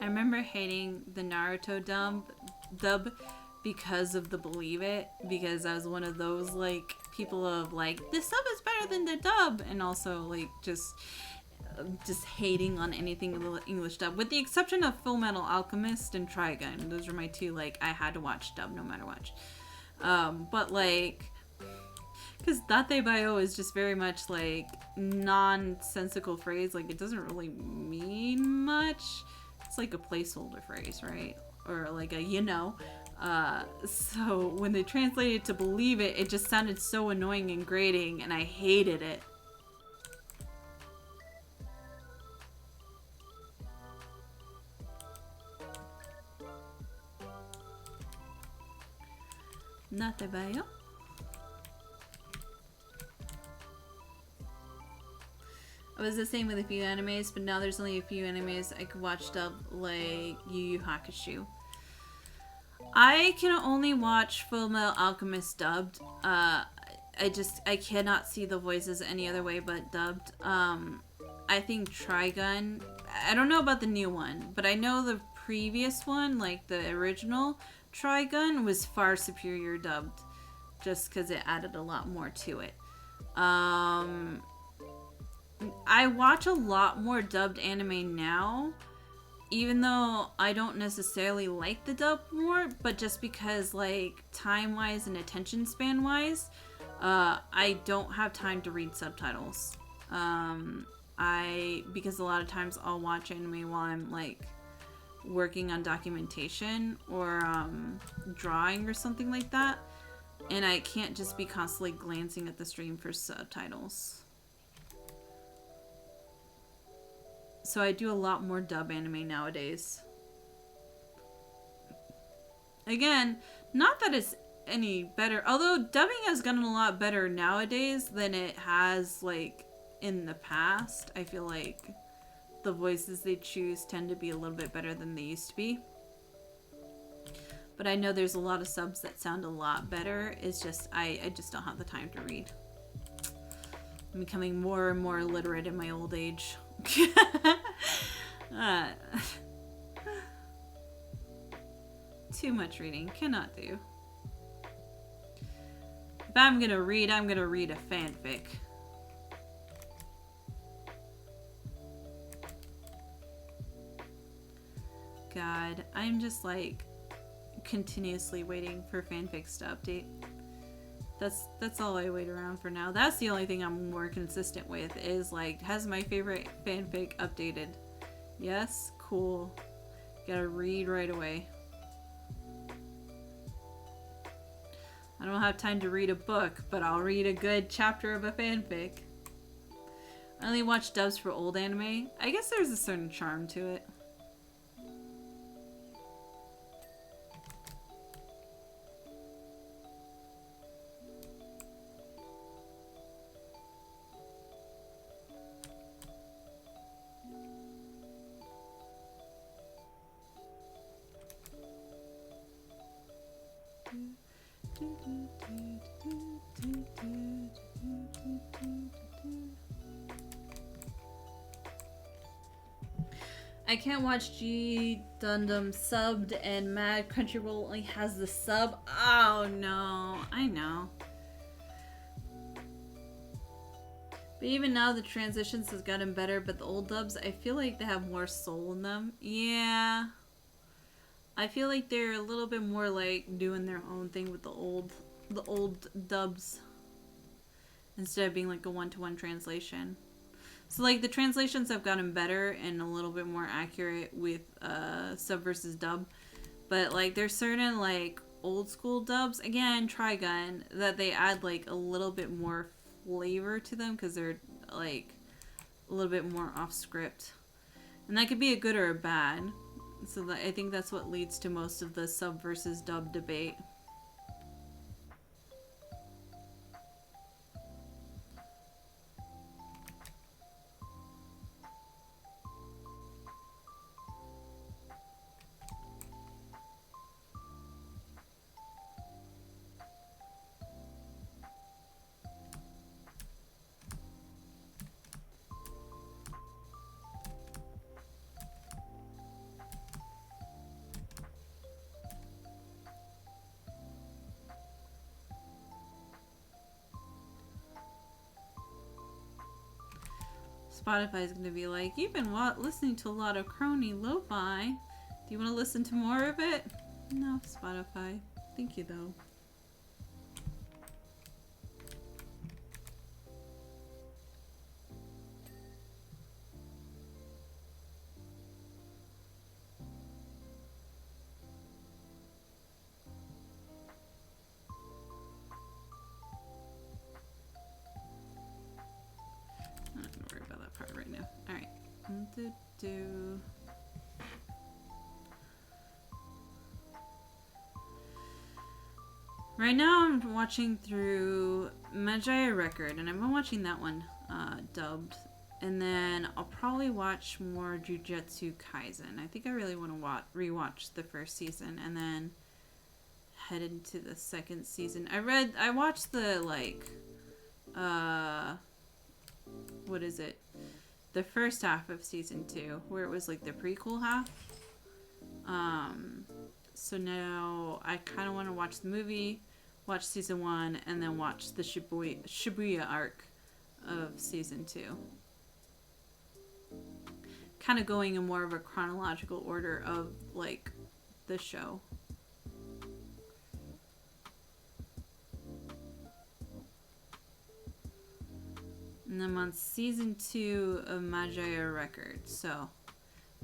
I remember hating the Naruto dub because of the Believe It, because I was one of those like people of like the sub is better than the dub, and also like just hating on anything English dub, with the exception of Full Metal Alchemist and Trigun. Those are my two like I had to watch dub no matter what. But like Because Datebayo is just very much like nonsensical phrase. Like it doesn't really mean much. It's like a placeholder phrase, right? Or like a you know. So when they translated it to believe it, it just sounded so annoying and grating, and I hated it. Datebayo. I was the same with a few animes, but now there's only a few animes I could watch dubbed, like Yu Yu Hakusho. I can only watch Fullmetal Alchemist dubbed. I cannot see the voices any other way but dubbed. I think Trigun, I don't know about the new one, but I know the previous one, like the original Trigun, was far superior dubbed, just because it added a lot more to it. I watch a lot more dubbed anime now, even though I don't necessarily like the dub more, but just because, like, time-wise and attention span-wise, I don't have time to read subtitles. Because a lot of times I'll watch anime while I'm, like, working on documentation or drawing or something like that, and I can't just be constantly glancing at the stream for subtitles. So I do a lot more dub anime nowadays. Again, not that it's any better, although dubbing has gotten a lot better nowadays than it has, like, in the past. I feel like the voices they choose tend to be a little bit better than they used to be. But I know there's a lot of subs that sound a lot better. It's just, I just don't have the time to read. I'm becoming more and more illiterate in my old age. Too much reading. Cannot do. If I'm gonna read a fanfic. God, I'm just like continuously waiting for fanfics to update. That's all I wait around for now. That's the only thing I'm more consistent with is like, has my favorite fanfic updated? Yes? Cool. Gotta read right away. I don't have time to read a book, but I'll read a good chapter of a fanfic. I only watch dubs for old anime. I guess there's a certain charm to it. I can't watch G Gundam subbed and Mad Crunchyroll only has the sub. Oh no, I know. But even now the transitions has gotten better, but the old dubs, I feel like they have more soul in them. Yeah. I feel like they're a little bit more like doing their own thing with the old dubs instead of being like a one-to-one translation. So like the translations have gotten better and a little bit more accurate with sub versus dub, but like there's certain like old school dubs, again Trigun, that they add like a little bit more flavor to them because they're like a little bit more off script, and that could be a good or a bad. So I think that's what leads to most of the sub versus dub debate. Spotify is going to be like, you've been listening to a lot of crony lo-fi. Do you want to listen to more of it? No, Spotify. Thank you, though. Alright. Do. Right now I'm watching through Magi Record, and I've been watching that one dubbed. And then I'll probably watch more Jujutsu Kaisen. I think I really want to rewatch the first season and then head into the second season. I watched the, like, what is it? The first half of season 2, where it was, like, the prequel half. So now I kind of want to watch the movie, watch season 1, and then watch the Shibuya arc of season 2. Kind of going in more of a chronological order of, like, the show. And I'm on season 2 of Magi Record, so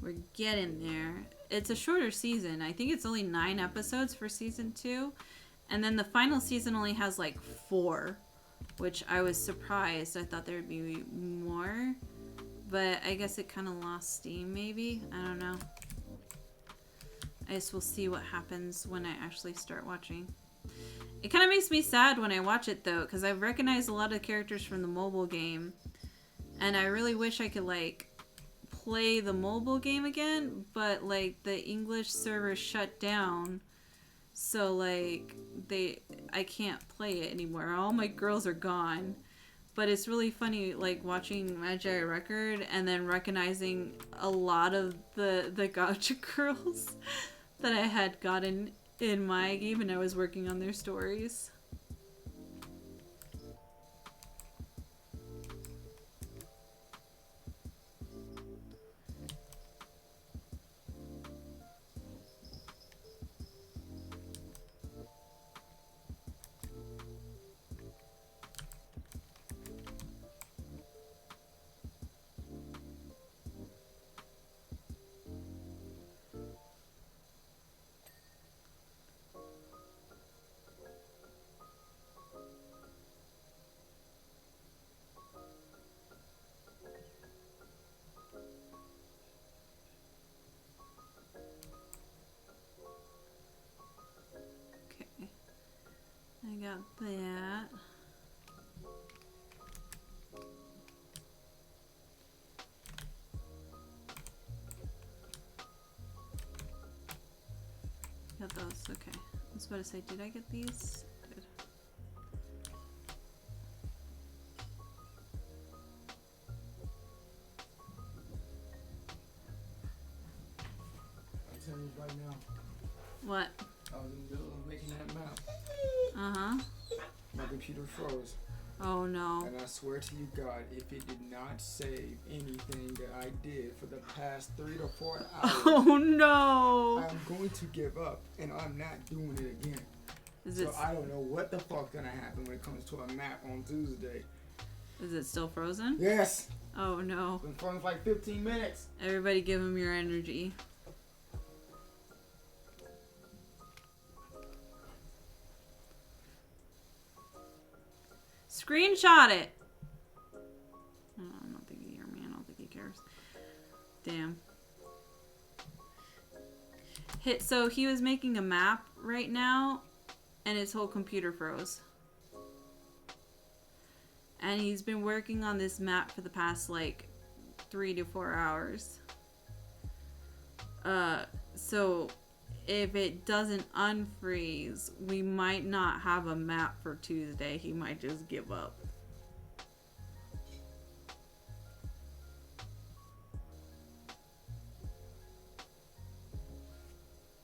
we're getting there. It's a shorter season. I think it's only 9 episodes for season 2. And then the final season only has like 4, which I was surprised. I thought there would be more. But I guess it kind of lost steam, maybe. I don't know. I guess we'll see what happens when I actually start watching. It kind of makes me sad when I watch it, though, because I recognize a lot of characters from the mobile game. And I really wish I could, like, play the mobile game again. But, like, the English server shut down. So, like, I can't play it anymore. All my girls are gone. But it's really funny, like, watching Magi Record and then recognizing a lot of the gacha girls that I had gotten in my game, and I was working on their stories. I got that. Got those, okay. I was about to say, did I get these? Good. I'm telling you right now. What? I was in the middle of making that map. Uh-huh. My computer froze. Oh no. And I swear to you, God, if it did not save anything that I did for the past 3 to 4 hours, Oh no. I'm going to give up, and I'm not doing it again. Is So it I don't know what the fuck's gonna happen when it comes to a map on Tuesday. is it still frozen? Yes! Oh no. Been frozen for like 15 minutes. Everybody give him your energy. Screenshot it! Oh, I don't think he hear me. I don't think he cares. Damn. So he was making a map right now, and his whole computer froze. And he's been working on this map for the past, like, 3 to 4 hours. So if it doesn't unfreeze, we might not have a map for Tuesday. He might just give up.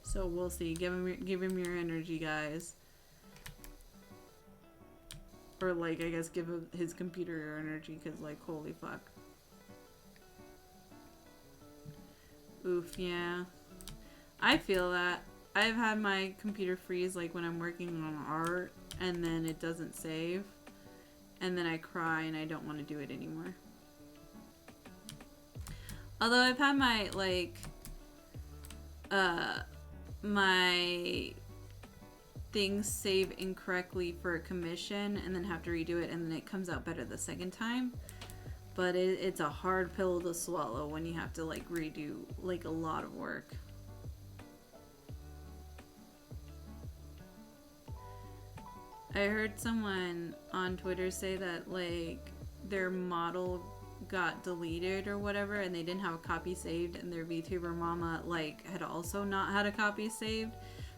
So we'll see. Give him your energy, guys. Or, like, I guess give him his computer your energy, because, like, holy fuck. Oof, yeah. I feel that. I've had my computer freeze, like, when I'm working on art, and then it doesn't save. And then I cry, and I don't want to do it anymore. Although I've had my, like, my things save incorrectly for a commission, and then have to redo it, and then it comes out better the second time. but it's a hard pill to swallow when you have to like redo like a lot of work. I heard someone on Twitter say that like their model got deleted or whatever and they didn't have a copy saved, and their VTuber mama like had also not had a copy saved,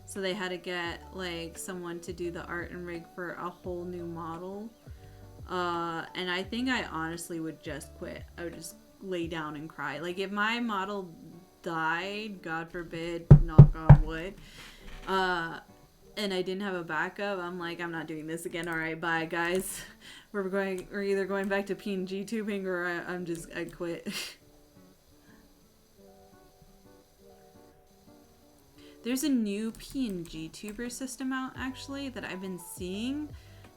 so they had to get like someone to do the art and rig for a whole new model. And I think I honestly would just quit. I would just lay down and cry. Like if my model died, God forbid, knock on wood, and I didn't have a backup, I'm like, I'm not doing this again. All right, bye guys. We're either going back to PNG tubing or I quit. There's a new PNG tuber system out actually that I've been seeing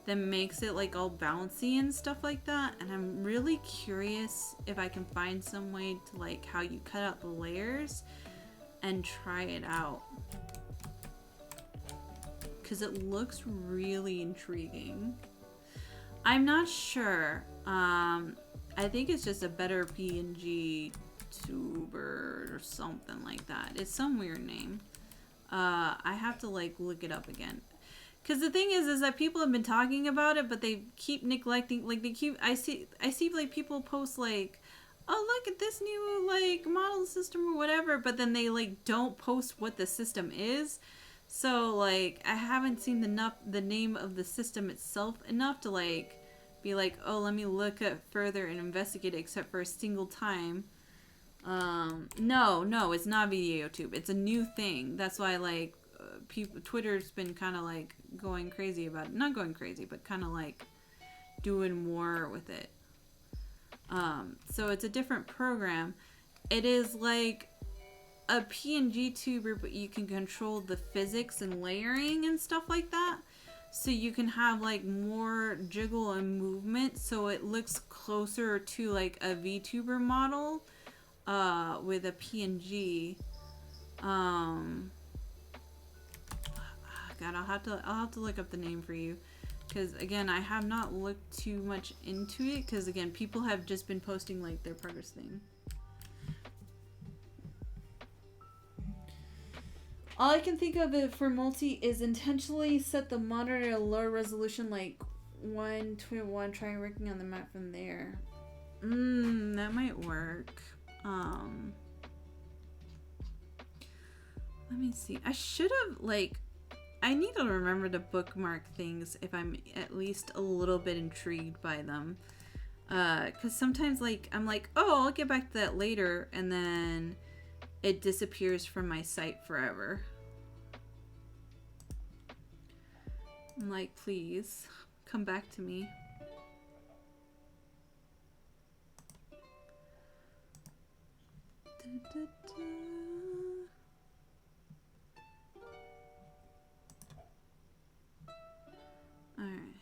that makes it like all bouncy and stuff like that, and I'm really curious if I can find some way to like how you cut out the layers and try it out, because it looks really intriguing. I'm not sure. I think it's just a better PNG tuber or something like that. It's some weird name. I have to like look it up again. Because the thing is that people have been talking about it, but they keep neglecting. Like I see like people post like, oh look at this new like model system or whatever, but then they like don't post what the system is. So like I haven't seen the name of the system itself enough to like be like, oh, let me look up further and investigate it, except for a single time. No, it's not VideoTube. It's a new thing. That's why like Twitter's been kind of like going crazy about it. Not going crazy, but kind of like doing more with it. So it's a different program. It is like a PNG tuber, but you can control the physics and layering and stuff like that. So you can have like more jiggle and movement, so it looks closer to like a VTuber model with a PNG. God, I'll have to look up the name for you, because again, I have not looked too much into it, because again, people have just been posting like their progress thing. All I can think of it for multi is intentionally set the monitor at a lower resolution, like 1:1. Try working on the map from there. That might work. Let me see. I should have like. I need to remember to bookmark things if I'm at least a little bit intrigued by them. Because sometimes like I'm like, oh, I'll get back to that later, and then it disappears from my site forever. I'm like, please, come back to me. Alright.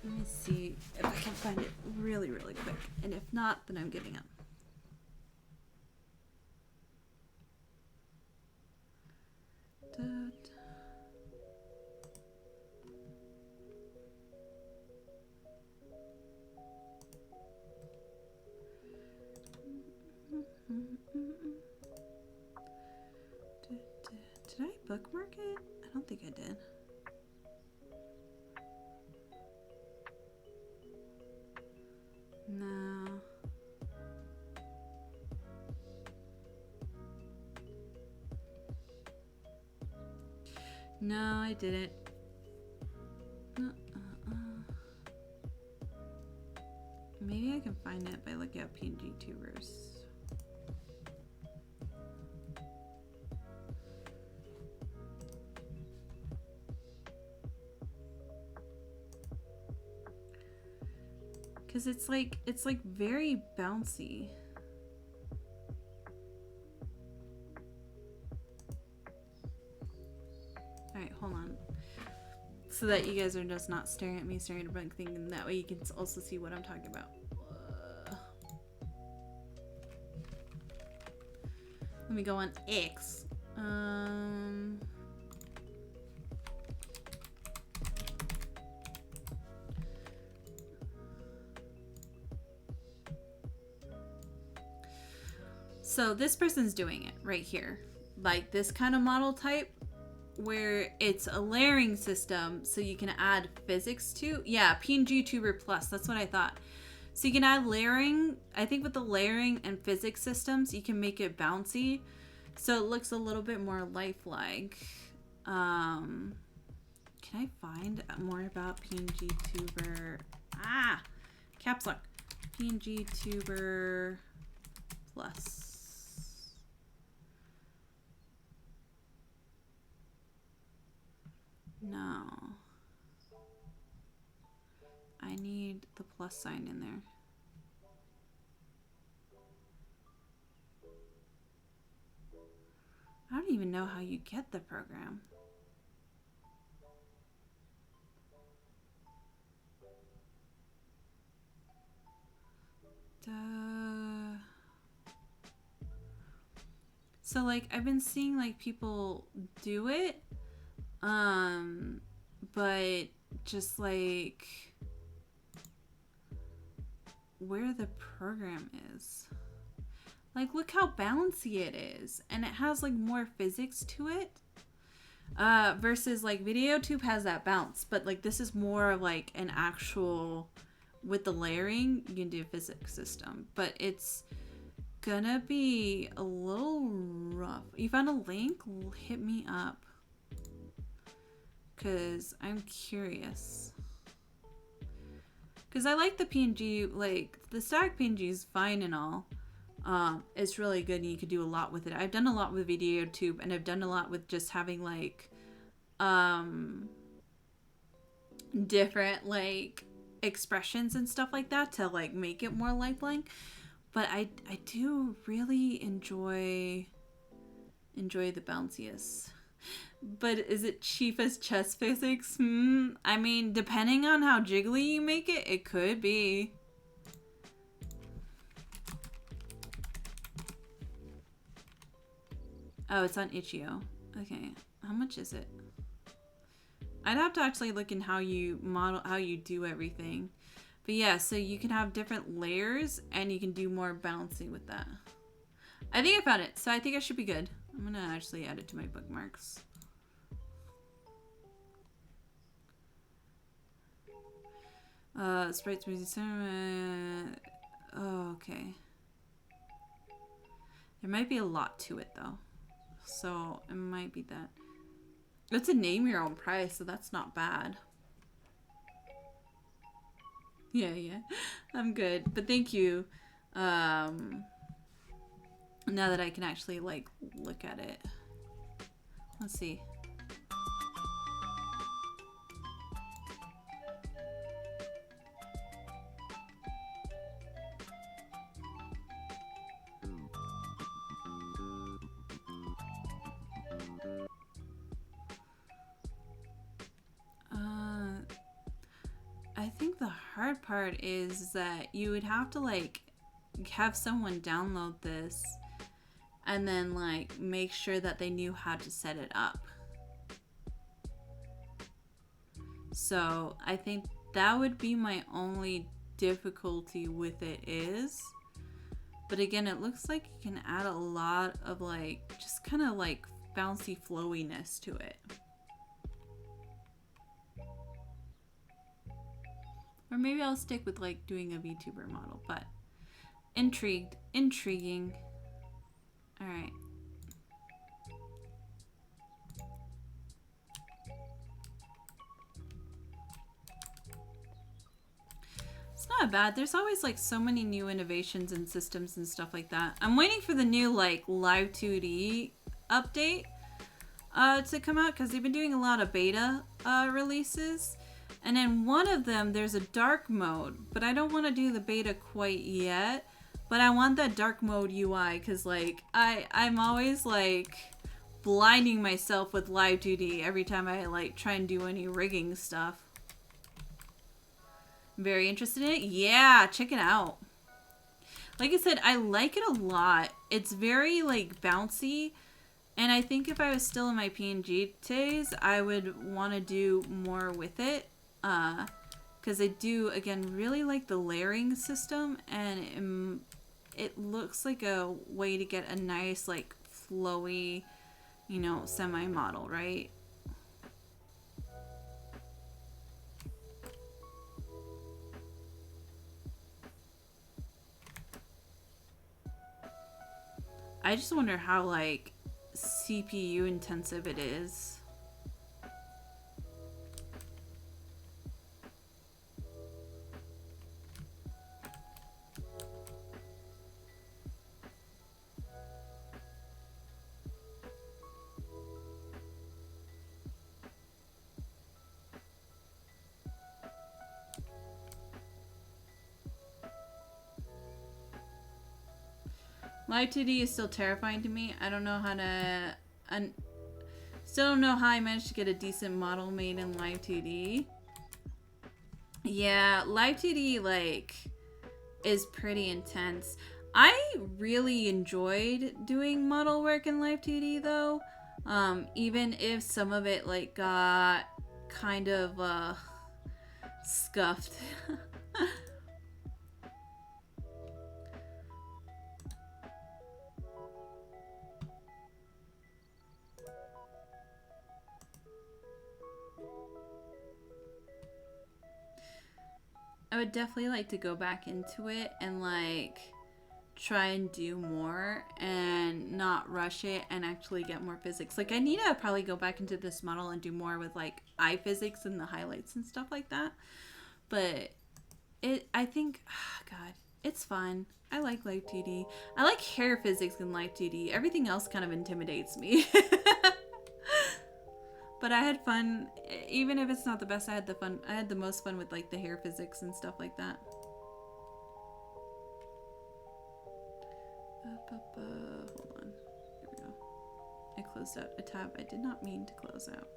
Let me see if I can find it really, really quick. And if not, then I'm giving up. Did I bookmark it? I don't think I did. No. No, I didn't. Maybe I can find it by looking at PNG tubers. Cause it's like very bouncy. Alright, hold on. So that you guys are just not staring at me, staring at a blank thing, and that way you can also see what I'm talking about. Let me go on X. So this person's doing it right here. Like this kind of model type where it's a layering system so you can add physics to. Yeah, PNG Tuber Plus. That's what I thought. So you can add layering. I think with the layering and physics systems, you can make it bouncy. So it looks a little bit more lifelike. Can I find more about PNG Tuber? Caps lock. PNG Tuber Plus. No. I need the plus sign in there. I don't even know how you get the program. So like I've been seeing like people do it, but just like where the program is. Like look how bouncy it is, and it has like more physics to it. Versus like VideoTube has that bounce, but like this is more like an actual, with the layering you can do a physics system, but it's gonna be a little rough. You found a link? Hit me up, cause I'm curious. Cause I like the PNG, like the static PNG is fine and all. It's really good and you could do a lot with it. I've done a lot with VideoTube, and I've done a lot with just having like different like expressions and stuff like that to like make it more lifelike. But I do really enjoy the bounciest. But is it cheap as chess physics? I mean, depending on how jiggly you make it, it could be. Oh, it's on Itch.io. Okay. How much is it? I'd have to actually look in how you model, how you do everything. But yeah, so you can have different layers and you can do more bouncing with that. I think I found it, so I think I should be good. I'm gonna actually add it to my bookmarks. Sprites, music, cinema. Oh, okay. There might be a lot to it though. So it might be that. It's a name your own price, so that's not bad. Yeah. I'm good. But thank you. Now that I can actually like look at it. Let's see. I think the hard part is that you would have to like have someone download this and then like make sure that they knew how to set it up. So I think that would be my only difficulty with it is. But again, it looks like you can add a lot of like just kind of like bouncy flowiness to it. Or maybe I'll stick with like doing a VTuber model, but intriguing. All right. It's not bad. There's always like so many new innovations and systems and stuff like that. I'm waiting for the new like Live 2D update to come out because they've been doing a lot of beta releases. And in one of them, there's a dark mode, but I don't want to do the beta quite yet. But I want that dark mode UI because, like, I'm always, like, blinding myself with Live 2D every time I, like, try and do any rigging stuff. Very interested in it? Yeah, check it out. Like I said, I like it a lot. It's very, like, bouncy. And I think if I was still in my PNG days, I would want to do more with it. Because I do, again, really like the layering system, and it looks like a way to get a nice, like, flowy, you know, semi-model, right? I just wonder how, like, CPU intensive it is. Live 2D is still terrifying to me. I don't know how to... I still don't know how I managed to get a decent model made in Live 2D. Yeah, Live 2D, like, is pretty intense. I really enjoyed doing model work in Live 2D, though. Even if some of it, like, got kind of, scuffed. I would definitely like to go back into it and like try and do more and not rush it and actually get more physics. Like I need to probably go back into this model and do more with like eye physics and the highlights and stuff like that. But I think, God, it's fun. I like Live 2D. I like hair physics in Live 2D. Everything else kind of intimidates me. But I had fun, even if it's not the best, I had the most fun with like the hair physics and stuff like that. Hold on, here we go. I closed out a tab I did not mean to close out.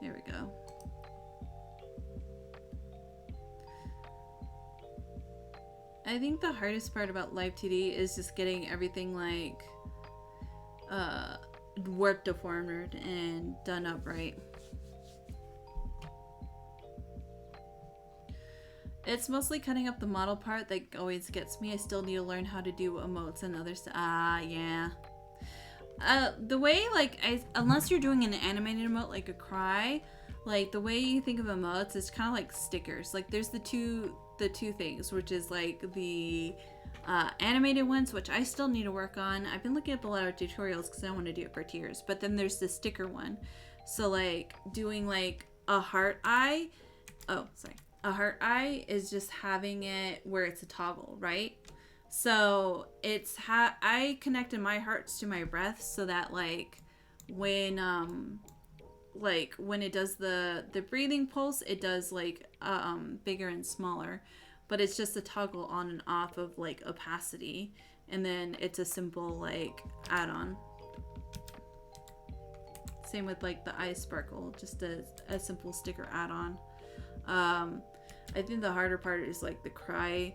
There we go. I think the hardest part about Live 2D is just getting everything like warp deformed and done up right. It's mostly cutting up the model part that always gets me. I still need to learn how to do emotes and other stuff. Yeah. The way, like, unless you're doing an animated emote like a cry, like the way you think of emotes is kind of like stickers. Like there's the two things, which is like the animated ones, which I still need to work on. I've been looking up a lot of tutorials because I want to do it for tiers. But then there's the sticker one. So like doing like a heart eye. Oh, sorry. A heart eye is just having it where it's a toggle, right? So it's I connected my hearts to my breath so that like when it does the breathing pulse, it does like bigger and smaller, but it's just a toggle on and off of like opacity, and then it's a simple like add-on. Same with like the eye sparkle, just a simple sticker add-on. I think the harder part is like the cry,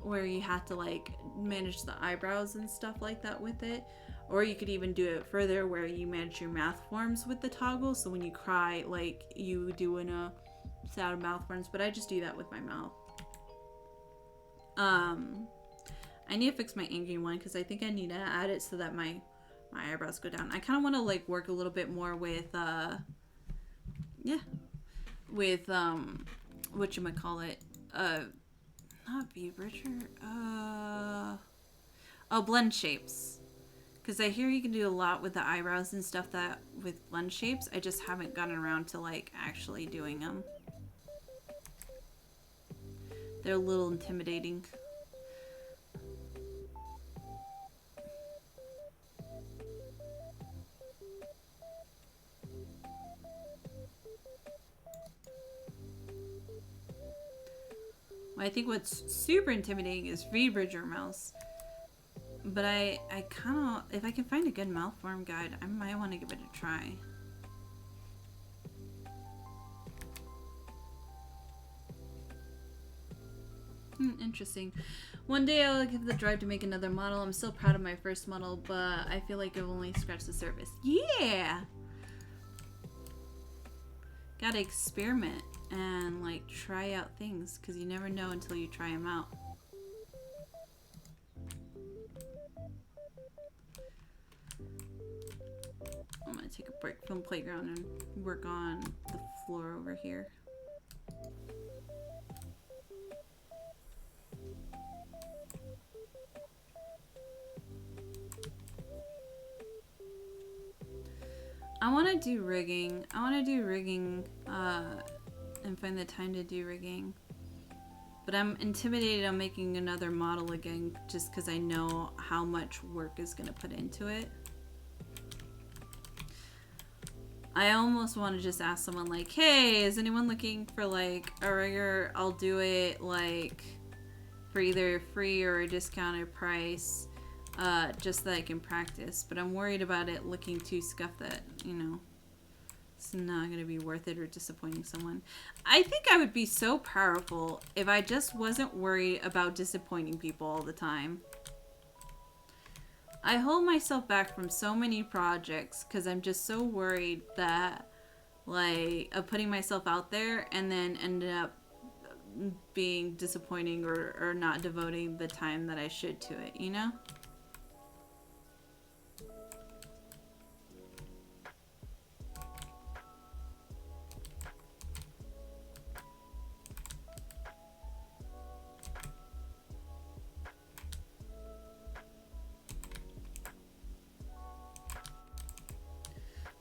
where you have to like manage the eyebrows and stuff like that with it. Or you could even do it further where you manage your mouth forms with the toggle. So when you cry, like you do in a set of mouth forms, but I just do that with my mouth. I need to fix my angry one because I think I need to add it so that my eyebrows go down. I kind of want to like work a little bit more with, whatchamacallit, not V-Bridger, blend shapes. Because I hear you can do a lot with the eyebrows and stuff that with blend shapes. I just haven't gotten around to like actually doing them. They're a little intimidating. Well, I think what's super intimidating is V-Bridger mouse. But I kind of, if I can find a good mouth form guide, I might want to give it a try. Interesting. One day I'll give the drive to make another model. I'm still proud of my first model, but I feel like I've only scratched the surface. Yeah! gotta experiment and like try out things, because you never know until you try them out. I'm gonna take a break from the playground and work on the floor over here. I want to do rigging. And find the time to do rigging. But I'm intimidated on making another model again, just because I know how much work is going to put into it. I almost want to just ask someone like, hey, is anyone looking for like a rigger? I'll do it like for either free or a discounted price, just so that I can practice. But I'm worried about it looking too scuffed that, you know, it's not going to be worth it or disappointing someone. I think I would be so powerful if I just wasn't worried about disappointing people all the time. I hold myself back from so many projects because I'm just so worried that, like, of putting myself out there and then ended up being disappointing or not devoting the time that I should to it, you know?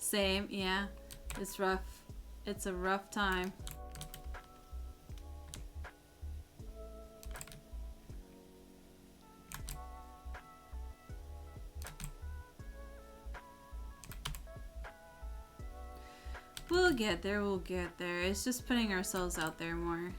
Same, yeah. It's rough. It's a rough time. We'll get there, we'll get there. It's just putting ourselves out there more.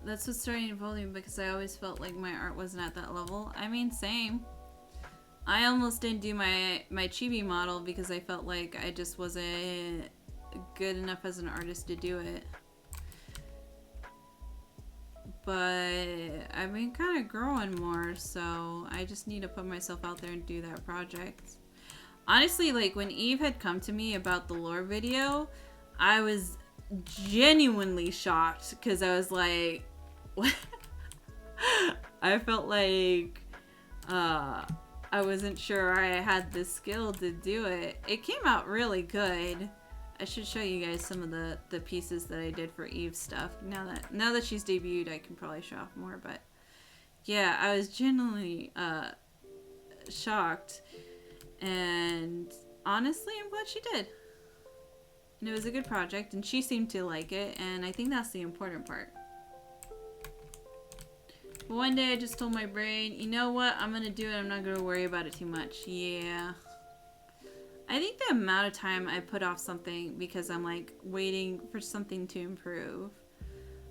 That's what's starting volume because I always felt like my art wasn't at that level. I mean, same. I almost didn't do my chibi model because I felt like I just wasn't good enough as an artist to do it. But I've been kind of growing more, so I just need to put myself out there and do that project. Honestly, like when Eve had come to me about the lore video, I was genuinely shocked because I was like, what? I felt like I wasn't sure I had the skill to do it. It came out really good. I should show you guys some of the pieces that I did for Eve's stuff. Now that she's debuted, I can probably show off more, but yeah, I was genuinely shocked, and honestly, I'm glad she did. And it was a good project, and she seemed to like it, and I think that's the important part. But one day I just told my brain, you know what, I'm gonna do it, I'm not gonna worry about it too much. Yeah. I think the amount of time I put off something because I'm like waiting for something to improve.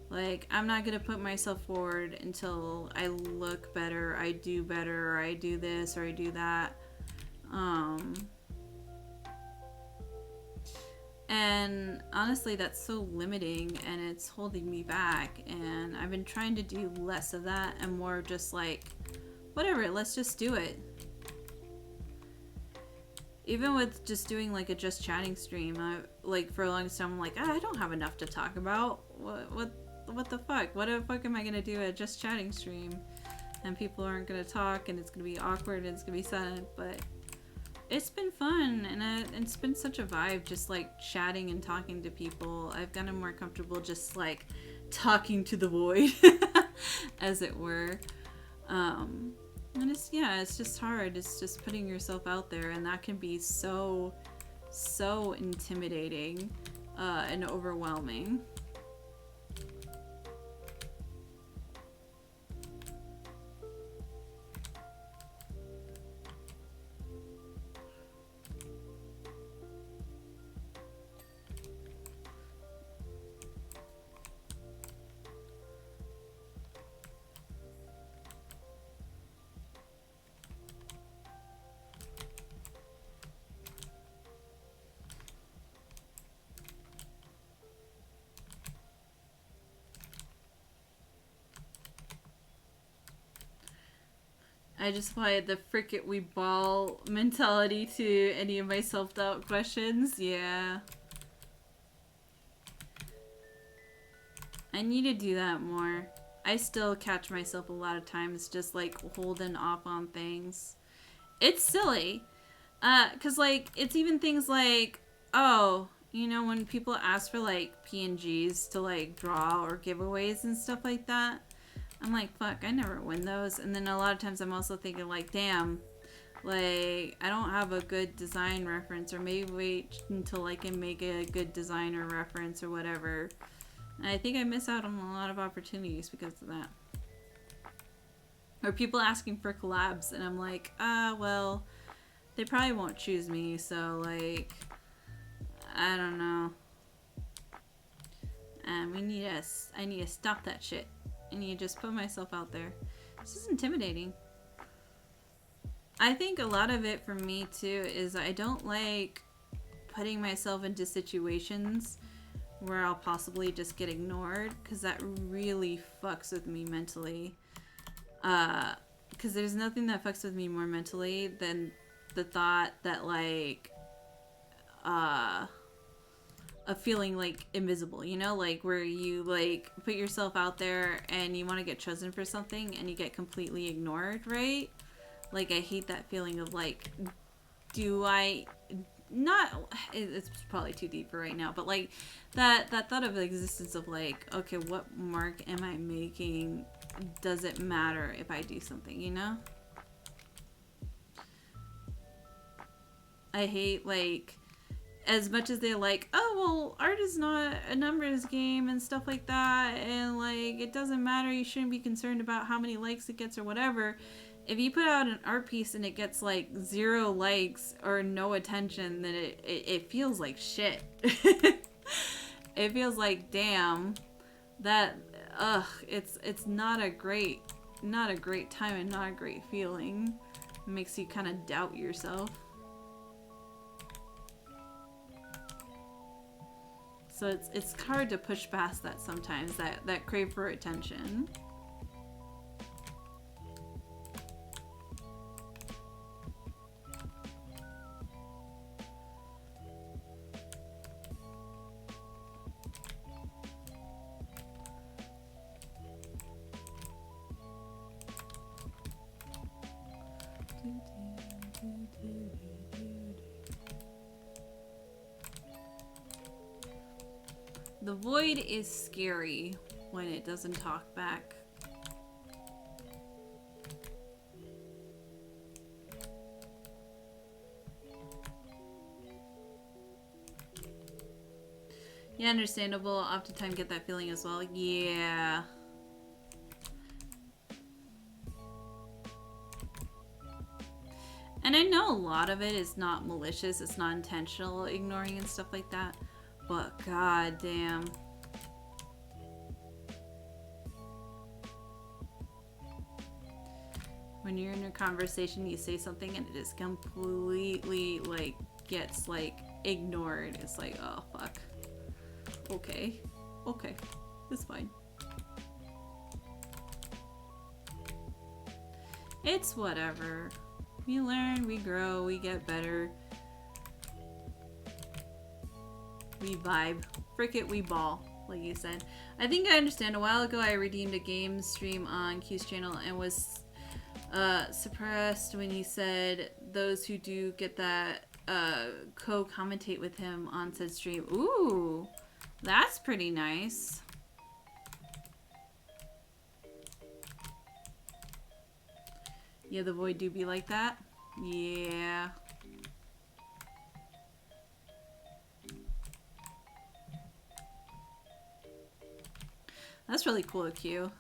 Like, I'm not gonna put myself forward until I look better, I do better, or I do this, or I do that. And honestly, that's so limiting and it's holding me back. And I've been trying to do less of that and more just like, whatever, let's just do it. Even with just doing like a just chatting stream, like for a long time, I'm like, I don't have enough to talk about. What the fuck? What the fuck am I gonna do a just chatting stream? And people aren't gonna talk, and it's gonna be awkward, and it's gonna be silent. But it's been fun, and it's been such a vibe, just like chatting and talking to people. I've gotten more comfortable just like talking to the void, as it were. And it's just hard. It's just putting yourself out there, and that can be so intimidating and overwhelming. I just applied the frick it we ball mentality to any of my self-doubt questions. Yeah. I need to do that more. I still catch myself a lot of times just like holding off on things. It's silly. 'Cause like it's even things like, oh, you know, when people ask for like PNGs to like draw or giveaways and stuff like that, I'm like, fuck, I never win those. And then a lot of times I'm also thinking like, damn, like I don't have a good design reference, or maybe wait until I can make a good designer reference or whatever. And I think I miss out on a lot of opportunities because of that. Or people asking for collabs, and I'm like, well, they probably won't choose me, so like, I don't know. And I need to stop that shit. I need to just put myself out there. This is intimidating. I think a lot of it for me too is I don't like putting myself into situations where I'll possibly just get ignored, because that really fucks with me mentally. Because there's nothing that fucks with me more mentally than the thought that like of feeling like invisible, you know, like where you like put yourself out there and you want to get chosen for something and you get completely ignored, right? Like I hate that feeling of like, do I not, it's probably too deep for right now, but like that thought of the existence of like, okay, what mark am I making? Does it matter if I do something, you know? I hate like, as much as they're like, oh well, art is not a numbers game and stuff like that, and like it doesn't matter, you shouldn't be concerned about how many likes it gets or whatever. If you put out an art piece and it gets like 0 likes or no attention, then it feels like shit. It feels like, damn, that it's not a great time and not a great feeling. It makes you kind of doubt yourself. So it's hard to push past that sometimes, that crave for attention. The void is scary when it doesn't talk back. Yeah, understandable. Oftentimes get that feeling as well. Yeah. And I know a lot of it is not malicious, it's not intentional ignoring and stuff like that. But god damn. When you're in a conversation, you say something and it just completely like gets like ignored. It's like, oh fuck. Okay. Okay. It's fine. It's whatever. We learn, we grow, we get better. We vibe. Frick it, we ball, like you said. I think I understand. A while ago, I redeemed a game stream on Q's channel and was suppressed when he said those who do get that co-commentate with him on said stream. Ooh, that's pretty nice. Yeah, the void do be like that. Yeah. That's really cool, Q.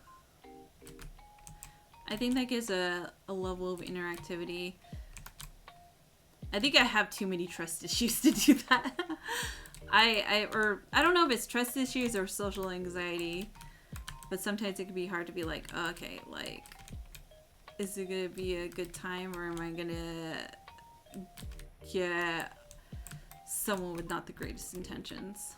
I think that gives a level of interactivity. I think I have too many trust issues to do that. I don't know if it's trust issues or social anxiety, but sometimes it can be hard to be like, oh, okay, like, is it gonna be a good time, or am I gonna get someone with not the greatest intentions?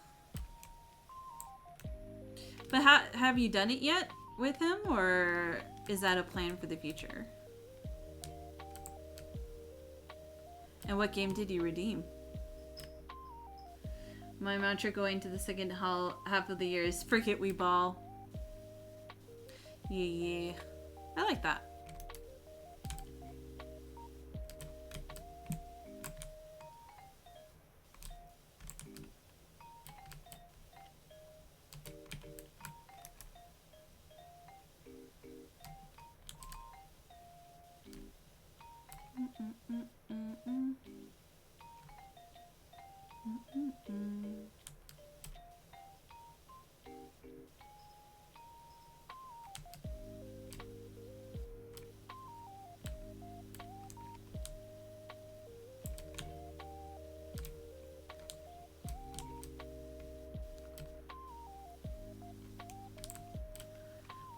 But have you done it yet with him, or is that a plan for the future? And what game did you redeem? My mantra going to the second half of the year is forget we ball. Yeah. I like that.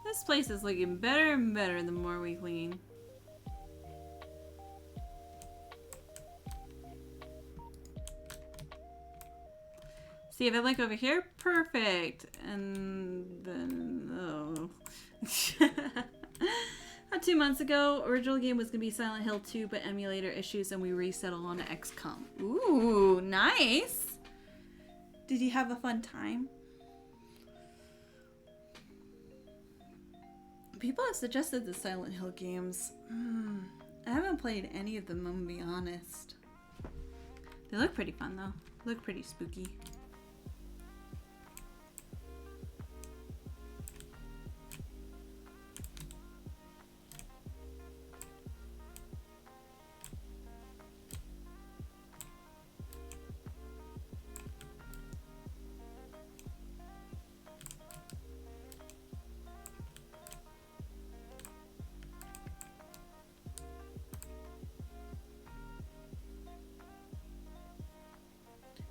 This place is looking better and better the more we clean. See, if I look over here, perfect. And then, oh. Not 2 months ago, original game was gonna be Silent Hill 2, but emulator issues and we resettled on XCOM. Ooh, nice. Did you have a fun time? People have suggested the Silent Hill games. I haven't played any of them, I'm gonna be honest. They look pretty fun though. Look pretty spooky.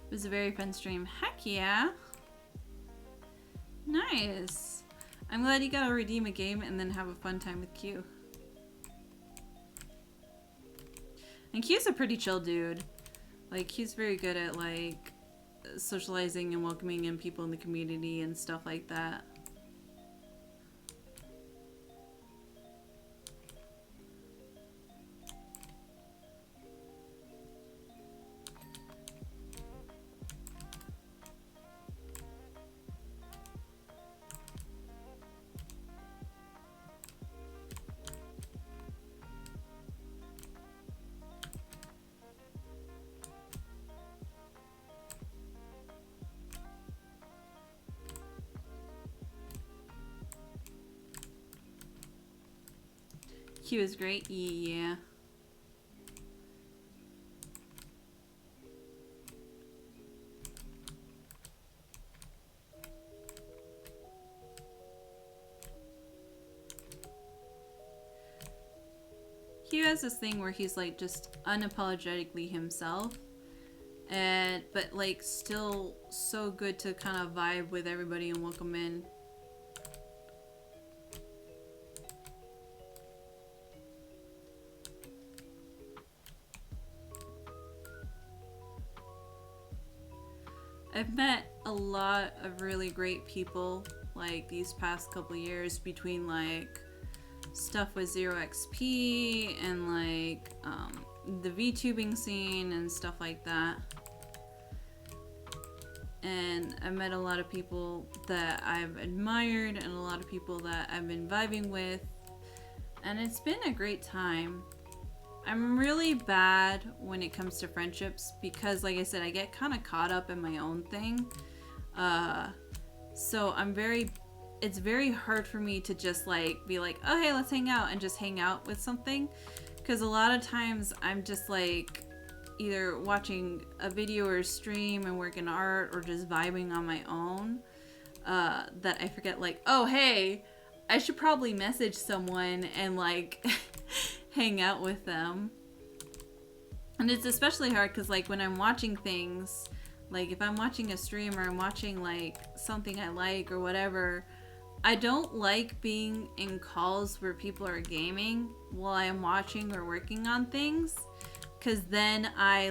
It was a very fun stream. Heck yeah. Nice. I'm glad you got to redeem a game and then have a fun time with Q. And Q's a pretty chill dude. Like, Q's very good at, like, socializing and welcoming in people in the community and stuff like that. Q is great. Yeah. Q has this thing where he's like just unapologetically himself, and but like still so good to kind of vibe with everybody and welcome in. I've met a lot of really great people like these past couple years between like stuff with Zero XP and like the VTubing scene and stuff like that. And I've met a lot of people that I've admired and a lot of people that I've been vibing with, and it's been a great time. I'm really bad when it comes to friendships because, like I said, I get kind of caught up in my own thing. So it's very hard for me to just like be like, oh hey, let's hang out and just hang out with something. Because a lot of times I'm just like either watching a video or a stream and working art or just vibing on my own. That I forget like, oh hey, I should probably message someone and like hang out with them. And it's especially hard because like when I'm watching things, like if I'm watching a stream or I'm watching like something I like or whatever, I don't like being in calls where people are gaming while I'm watching or working on things, because then I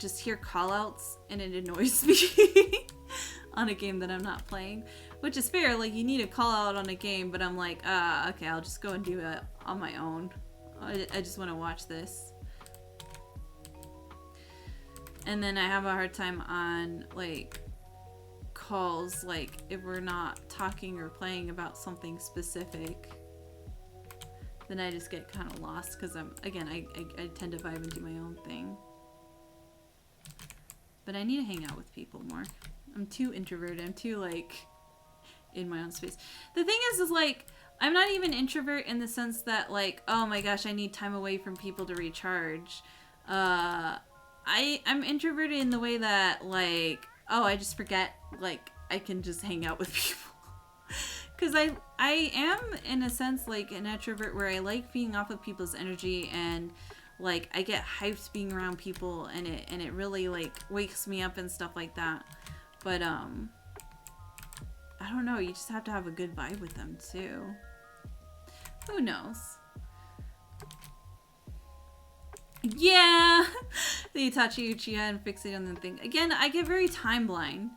just hear call outs and it annoys me on a game that I'm not playing. Which is fair, like you need a call out on a game, but I'm like, okay, I'll just go and do it on my own. I just want to watch this. And then I have a hard time on like calls, like if we're not talking or playing about something specific, then I just get kind of lost because I tend to vibe and do my own thing. But I need to hang out with people more. I'm too introverted. I'm too like in my own space. The thing is like I'm not even introvert in the sense that like, oh my gosh, I need time away from people to recharge. I'm introverted in the way that like, oh, I just forget like I can just hang out with people. Because I am in a sense like an introvert where I like being off of people's energy, and like I get hyped being around people, and it really like wakes me up and stuff like that. But I don't know, you just have to have a good vibe with them too. Who knows? Yeah, the Itachi Uchiha and fixate on the thing. Again, I get very time blind.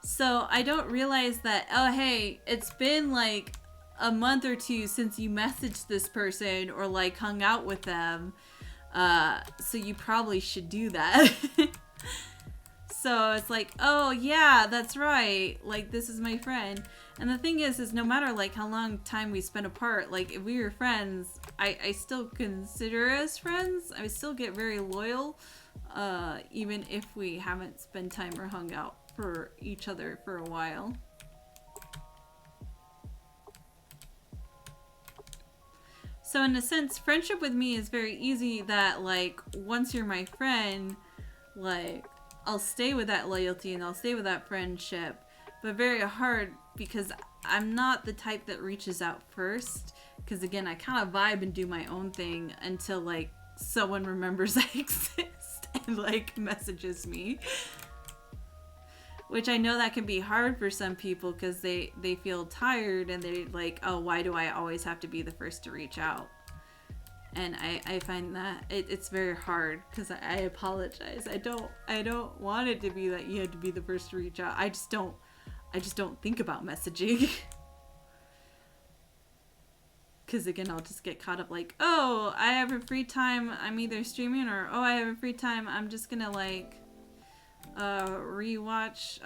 So I don't realize that, oh hey, it's been like a month or two since you messaged this person or like hung out with them. So you probably should do that. So it's like, oh yeah, that's right. Like this is my friend. And the thing is no matter like how long time we spend apart, like if we were friends, I still consider us friends. I still get very loyal, even if we haven't spent time or hung out for each other for a while. So in a sense, friendship with me is very easy, that like once you're my friend, like I'll stay with that loyalty and I'll stay with that friendship, but very hard because I'm not the type that reaches out first, because again, I kind of vibe and do my own thing until like someone remembers I exist and like messages me. Which I know that can be hard for some people because they feel tired and they like, oh, why do I always have to be the first to reach out? And I find that it's very hard because I apologize. I don't want it to be that you had to be the first to reach out. I just don't think about messaging. Because again, I'll just get caught up like, oh, I have a free time, I'm either streaming, or oh, I have a free time, I'm just gonna like rewatch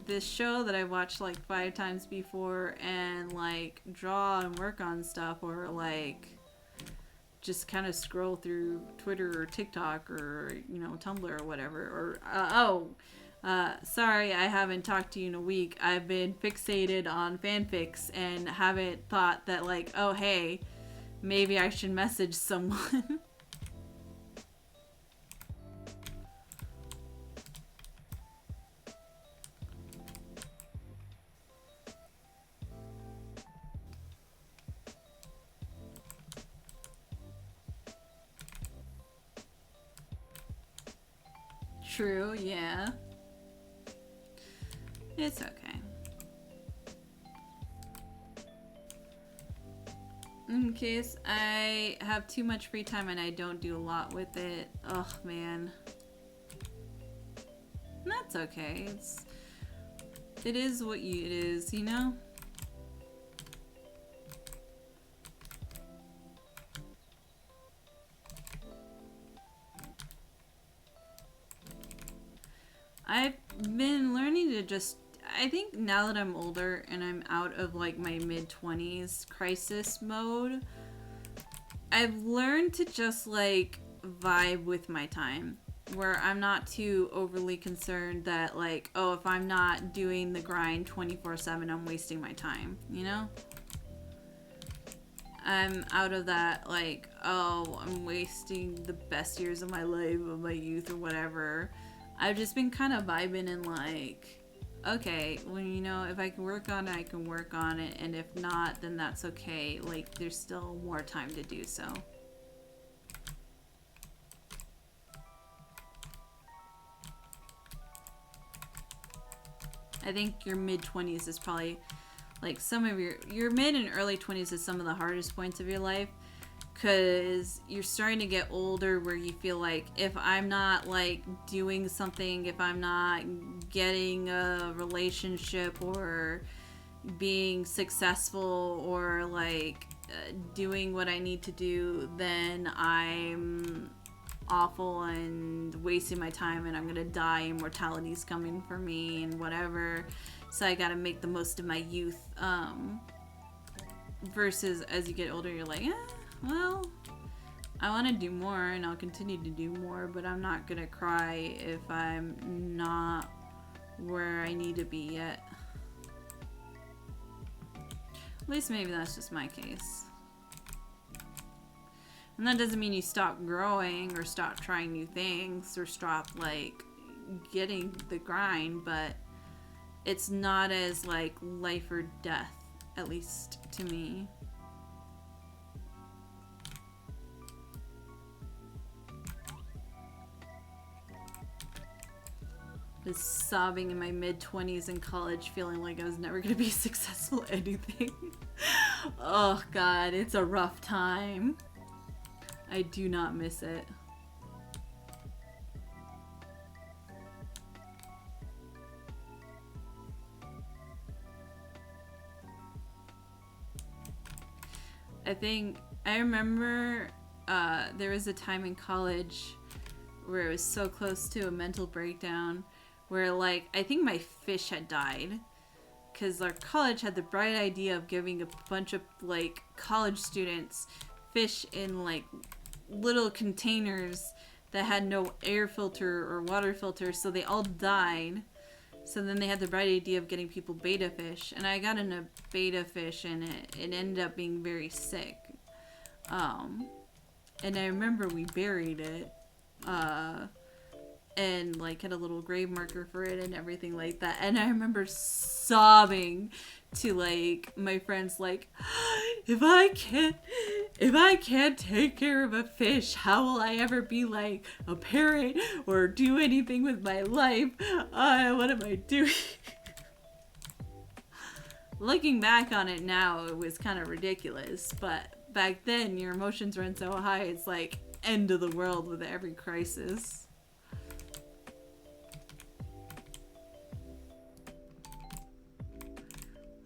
this show that I watched like 5 times before and like draw and work on stuff, or like just kind of scroll through Twitter or TikTok or Tumblr or whatever, or sorry, I haven't talked to you in a week. I've been fixated on fanfics and haven't thought that like, oh hey, maybe I should message someone. True, yeah. It's okay. In case I have too much free time and I don't do a lot with it. Oh man. That's okay. It is what it is, you know? I've been learning to just, I think now that I'm older and I'm out of like my mid-20s crisis mode, I've learned to just like vibe with my time, where I'm not too overly concerned that like, oh, if I'm not doing the grind 24/7, I'm wasting my time, you know? I'm out of that like, oh, I'm wasting the best years of my life, of my youth or whatever. I've just been kind of vibing and like, okay, well, if I can work on it, I can work on it. And if not, then that's okay. Like, there's still more time to do so. I think your mid-20s is probably, like, some of your mid and early 20s is some of the hardest points of your life. Because you're starting to get older where you feel like, if I'm not like doing something, if I'm not getting a relationship or being successful or like doing what I need to do, then I'm awful and wasting my time and I'm gonna die, immortality's coming for me and whatever, so I gotta make the most of my youth. Versus as you get older, you're like, well, I want to do more and I'll continue to do more, but I'm not gonna cry if I'm not where I need to be yet. At least maybe that's just my case. And that doesn't mean you stop growing or stop trying new things or stop like getting the grind, but it's not as like life or death, at least to me. Was sobbing in my mid-20s in college, feeling like I was never going to be successful at anything. Oh god, it's a rough time. I do not miss it. I remember there was a time in college where it was so close to a mental breakdown where like I think my fish had died because our college had the bright idea of giving a bunch of like college students fish in like little containers that had no air filter or water filter, so they all died. So then they had the bright idea of getting people betta fish, and I got in a betta fish and it ended up being very sick. And I remember we buried it and like had a little grave marker for it and everything like that, and I remember sobbing to like my friends like, if I can't take care of a fish, how will I ever be like a parent or do anything with my life? What am I doing? Looking back on it now, it was kind of ridiculous, but back then your emotions run so high, it's like end of the world with every crisis.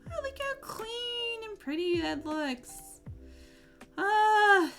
Oh, look how clean and pretty that looks. Ah.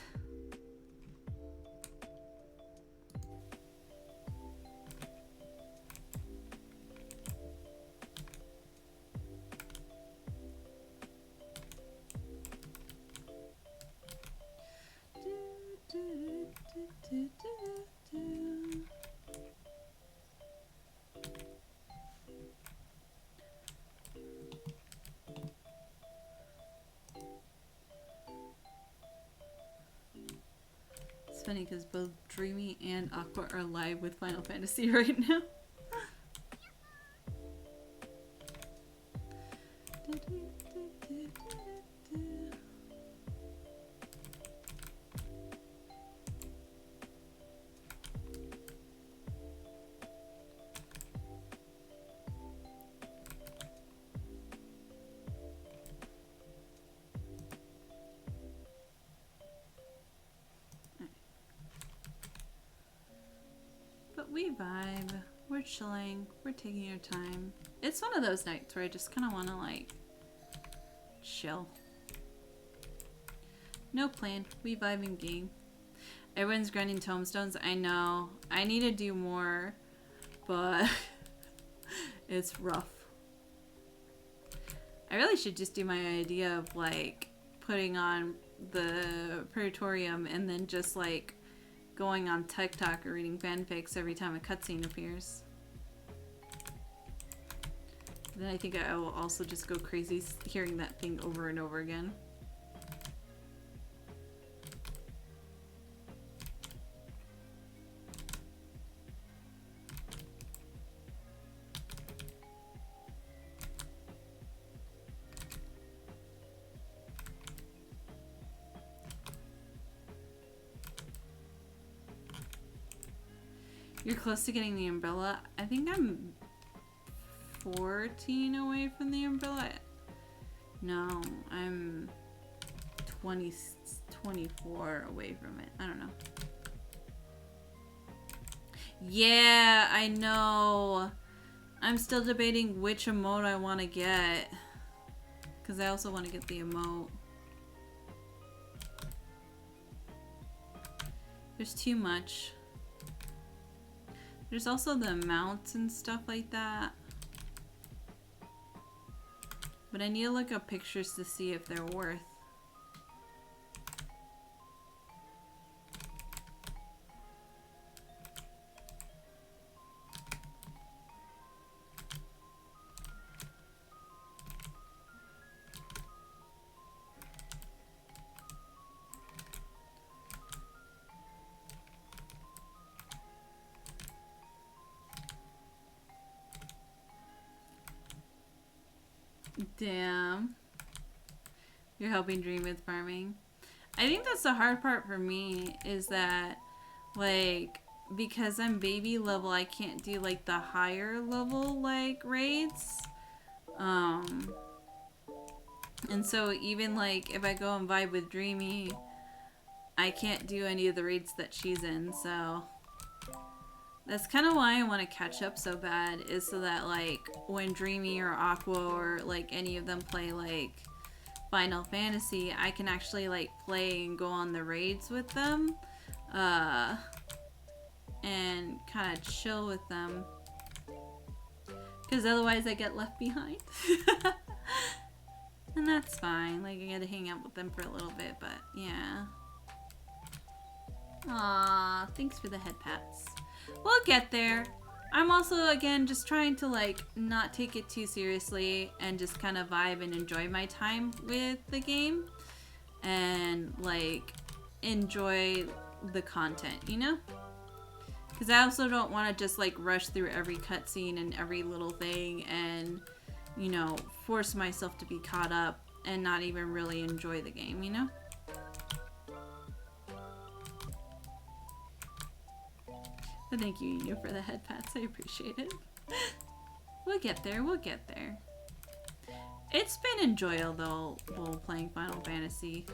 It's funny because both Dreamy and Aqua are live with Final Fantasy right now. But we vibe, we're chilling, we're taking our time. It's one of those nights where I just kind of want to like chill. No plan, we vibe in game. Everyone's grinding tomestones. I know, I need to do more, but it's rough. I really should just do my idea of like putting on the Praetorium and then just like going on TikTok or reading fanfics every time a cutscene appears. Then I think I will also just go crazy hearing that thing over and over again. You're close to getting the umbrella. I think I'm 14 away from the umbrella. No, I'm 24 away from it. I don't know. Yeah, I know. I'm still debating which emote I want to get. Because I also want to get the emote. There's too much. There's also the mounts and stuff like that. But I need to look up pictures to see if they're worth. Damn. You're helping Dream with farming. I think that's the hard part for me, is that, like, because I'm baby level, I can't do, like, the higher level, like, raids. And so even, like, if I go and vibe with Dreamy, I can't do any of the raids that she's in, so... That's kind of why I want to catch up so bad, is so that, like, when Dreamy or Aqua or, like, any of them play, like, Final Fantasy, I can actually, like, play and go on the raids with them, and kind of chill with them, because otherwise I get left behind. And that's fine, like, I get to hang out with them for a little bit, but, yeah. Aww, thanks for the head pats. We'll get there. I'm also, again, just trying to, like, not take it too seriously and just kind of vibe and enjoy my time with the game. And, like, enjoy the content, you know? Because I also don't want to just, like, rush through every cutscene and every little thing and, you know, force myself to be caught up and not even really enjoy the game, you know? But thank you, Eno, for the head pats. I appreciate it. We'll get there. We'll get there. It's been enjoyable playing Final Fantasy.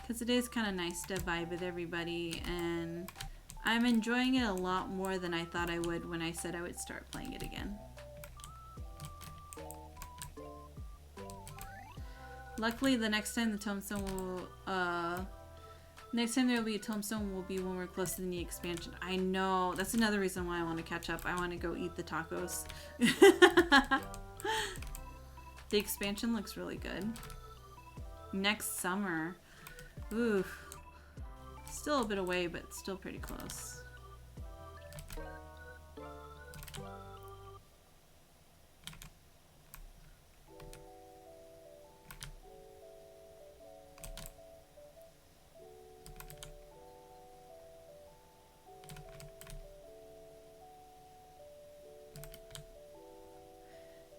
Because it is kind of nice to vibe with everybody. And I'm enjoying it a lot more than I thought I would when I said I would start playing it again. Luckily, the next time the tombstone will... Next time there will be a tombstone will be when we're close to the expansion. I know. That's another reason why I want to catch up. I want to go eat the tacos. The expansion looks really good. Next summer. Oof. Still a bit away, but still pretty close.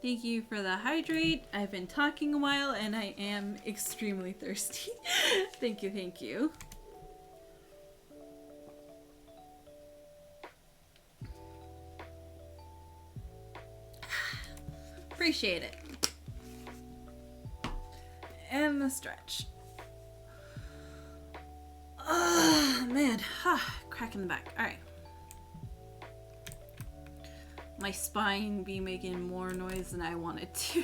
Thank you for the hydrate. I've been talking a while and I am extremely thirsty. Thank you, thank you. Appreciate it. And the stretch. Oh, man. Crack in the back. Alright. My spine be making more noise than I wanted to.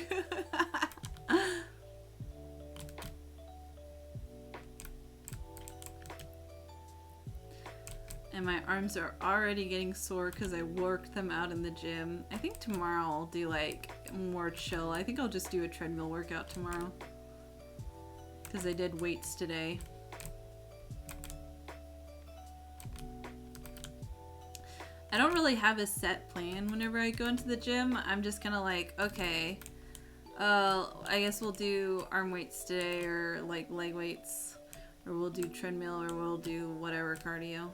And my arms are already getting sore because I worked them out in the gym. I think tomorrow I'll do like more chill. I think I'll just do a treadmill workout tomorrow. Because I did weights today. I don't really have a set plan whenever I go into the gym. I'm just kind of like, okay, I guess we'll do arm weights today, or like leg weights, or we'll do treadmill, or we'll do whatever cardio.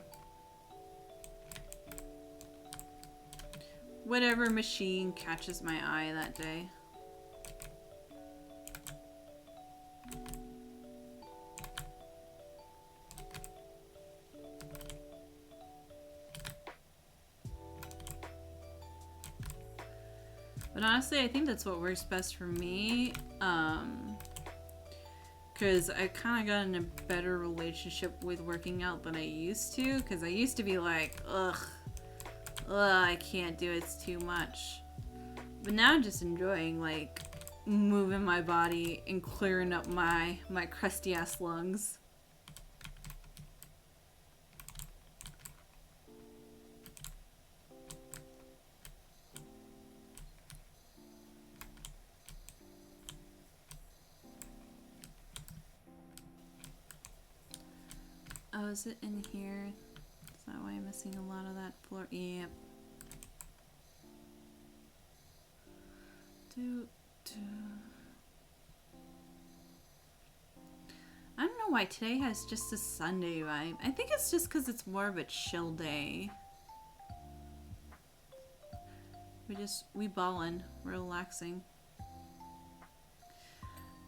Whatever machine catches my eye that day. But honestly, I think that's what works best for me, because I kind of got in a better relationship with working out than I used to, because I used to be like, ugh, I can't do it, it's too much. But now I'm just enjoying, like, moving my body and clearing up my crusty ass lungs. Was it in here? Is that why I'm missing a lot of that floor? Yep. I don't know why today has just a Sunday vibe. I think it's just because it's more of a chill day. We ballin', we're relaxing.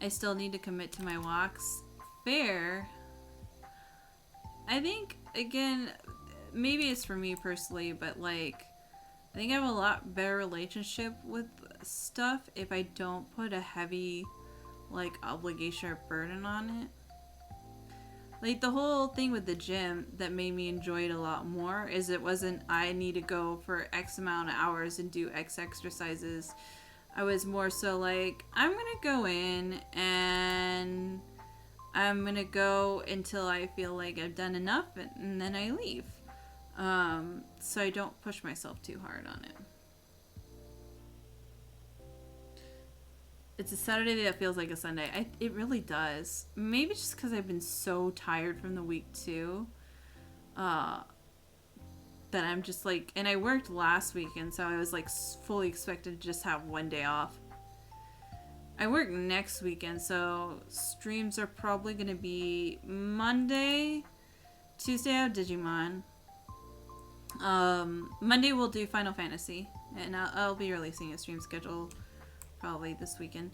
I still need to commit to my walks. Fair. I think, again, maybe it's for me personally, but like, I think I have a lot better relationship with stuff if I don't put a heavy, like, obligation or burden on it. Like, the whole thing with the gym that made me enjoy it a lot more is it wasn't, I need to go for X amount of hours and do X exercises. I was more so like, I'm gonna go in and I'm gonna go until I feel like I've done enough and then I leave. So I don't push myself too hard on it. It's a Saturday that feels like a Sunday. It really does. Maybe just because I've been so tired from the week too. That I'm just like, and I worked last weekend, so I was like fully expected to just have one day off. I work next weekend, so streams are probably gonna be Monday, Tuesday I have Digimon. Monday we'll do Final Fantasy, and I'll be releasing a stream schedule probably this weekend.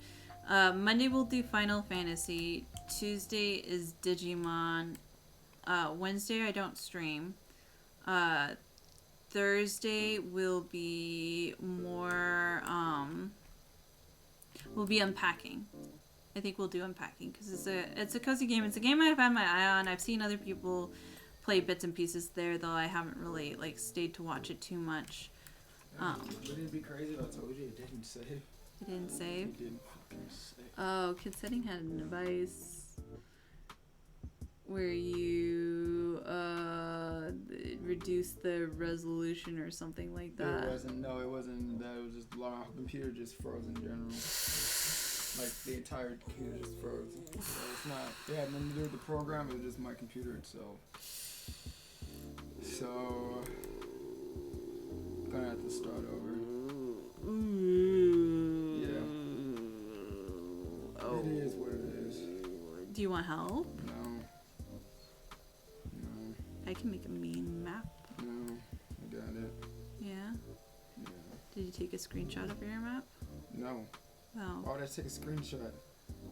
Monday we'll do Final Fantasy. Tuesday is Digimon. Wednesday I don't stream. Thursday will be more, we'll be unpacking. I think we'll do unpacking because it's a cozy game. It's a game I've had my eye on. I've seen other people play bits and pieces there, though I haven't really like stayed to watch it too much. Wouldn't it be crazy if I told you it didn't save? It didn't save? It didn't fucking save. Oh, Kid Setting had a device where you reduce the resolution or something like that. It wasn't that. It was just my computer just froze in general. Like the entire computer just froze. So it's not. It had nothing to do with the program. It was just my computer itself. So gonna have to start over. Yeah. Oh. It is what it is. Do you want help? No. I can make a mean map. No. I got it. Yeah? Yeah. Did you take a screenshot of your map? No. Oh. Why would I take a screenshot?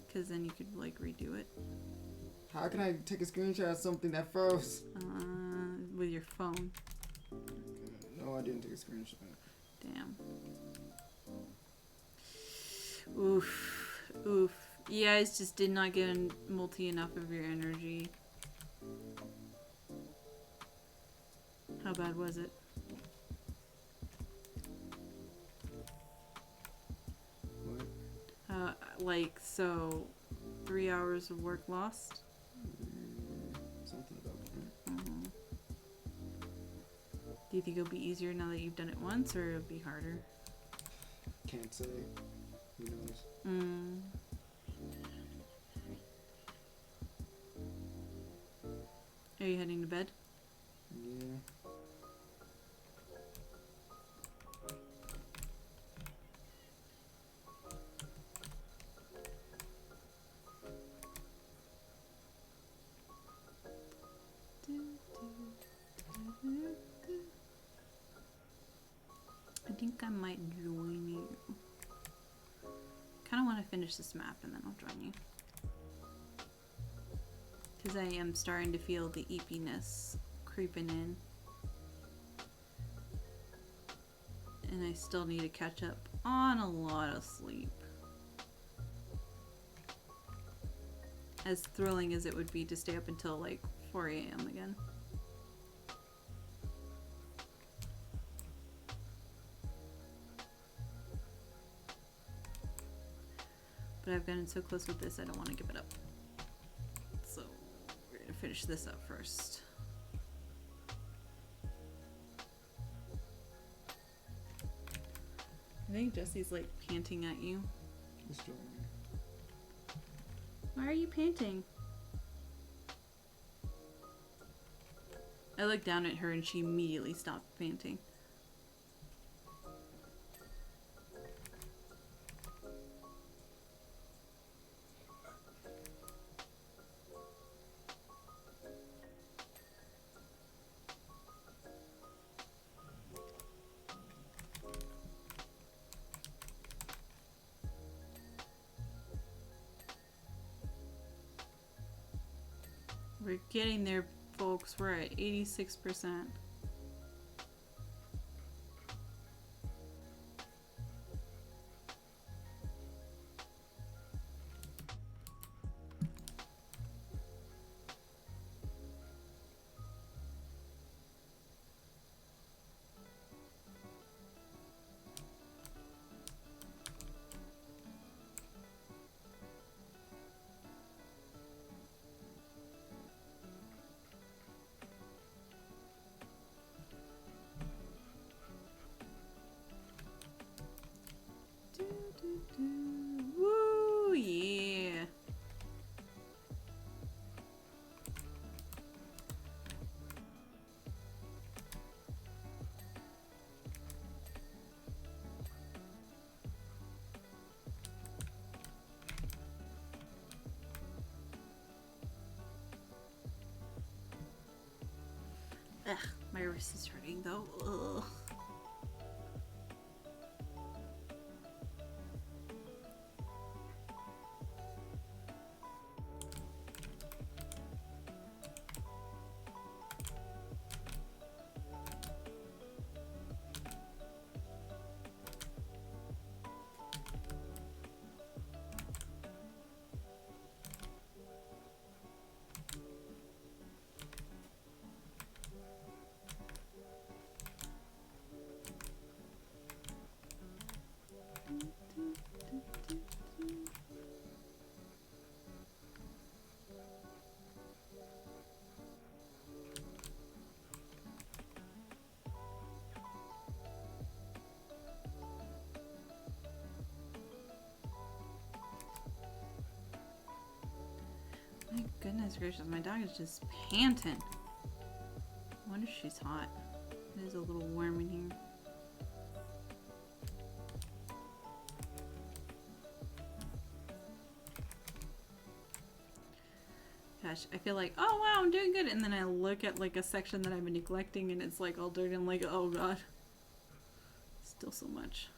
Because then you could, like, redo it. How can I take a screenshot of something that froze? With your phone. No, I didn't take a screenshot. Damn. Oof. Oof. You guys just did not give Multi enough of your energy. How bad was it? What? Like, so 3 hours of work lost? Something about that. Mm-hmm. Do you think it'll be easier now that you've done it once, or it'll be harder? Can't say. Who knows? Mm. Are you heading to bed? Yeah. I think I might join you. Kind of want to finish this map and then I'll join you. Because I am starting to feel the eepiness creeping in. And I still need to catch up on a lot of sleep. As thrilling as it would be to stay up until like 4 a.m. again. But I've gotten so close with this, I don't want to give it up. So, we're going to finish this up first. I think Jesse's like panting at you. It's true. Why are you panting? I looked down at her and she immediately stopped panting. We're getting there, folks. We're at 86%. Woo, yeah. Ugh, my wrist is hurting though. Ugh. My goodness gracious, my dog is just panting. I wonder if she's hot. It is a little warm in here. Gosh, I feel like, oh wow, I'm doing good. And then I look at like a section that I've been neglecting and it's like all dirty. I'm like, oh god. Still so much.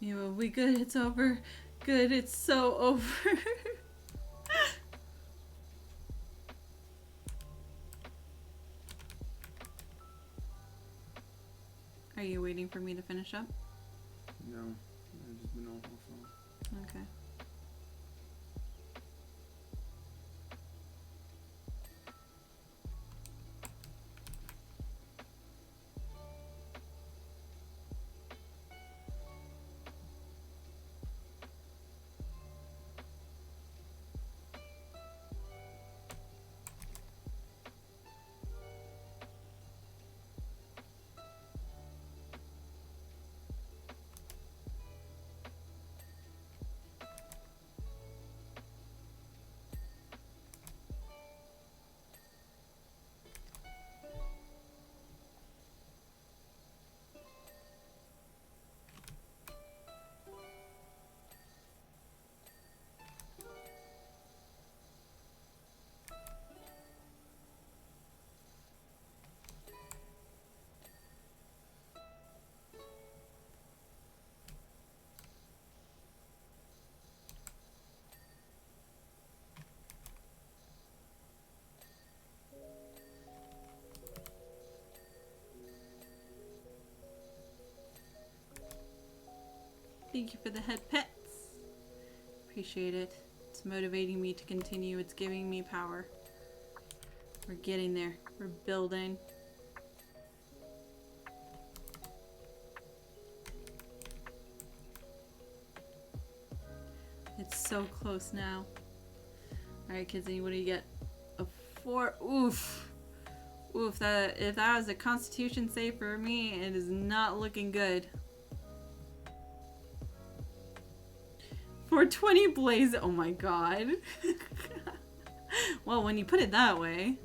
Yeah, we good. It's over. Good. It's so over. Are you waiting for me to finish up? No, I've just been on my phone. Okay. Thank you for the head pets. Appreciate it. It's motivating me to continue. It's giving me power. We're getting there. We're building. It's so close now. Alright, kids, what do you get? A 4. Oof. Oof, if that was a constitution save for me, it is not looking good. 420 blaze. Oh my god. Well, when you put it that way.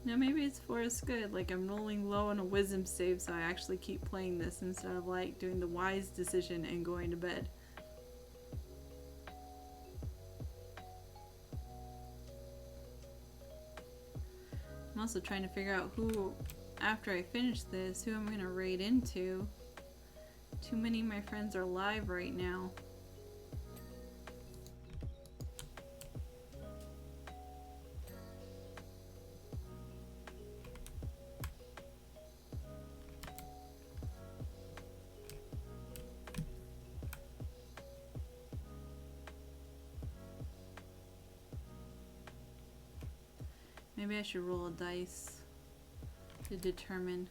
No, maybe it's for us good. Like, I'm rolling low on a wisdom save, so I actually keep playing this instead of, like, doing the wise decision and going to bed. I'm also trying to figure out who, after I finish this, who I'm going to raid into. Too many of my friends are live right now. Maybe I should roll a dice to determine.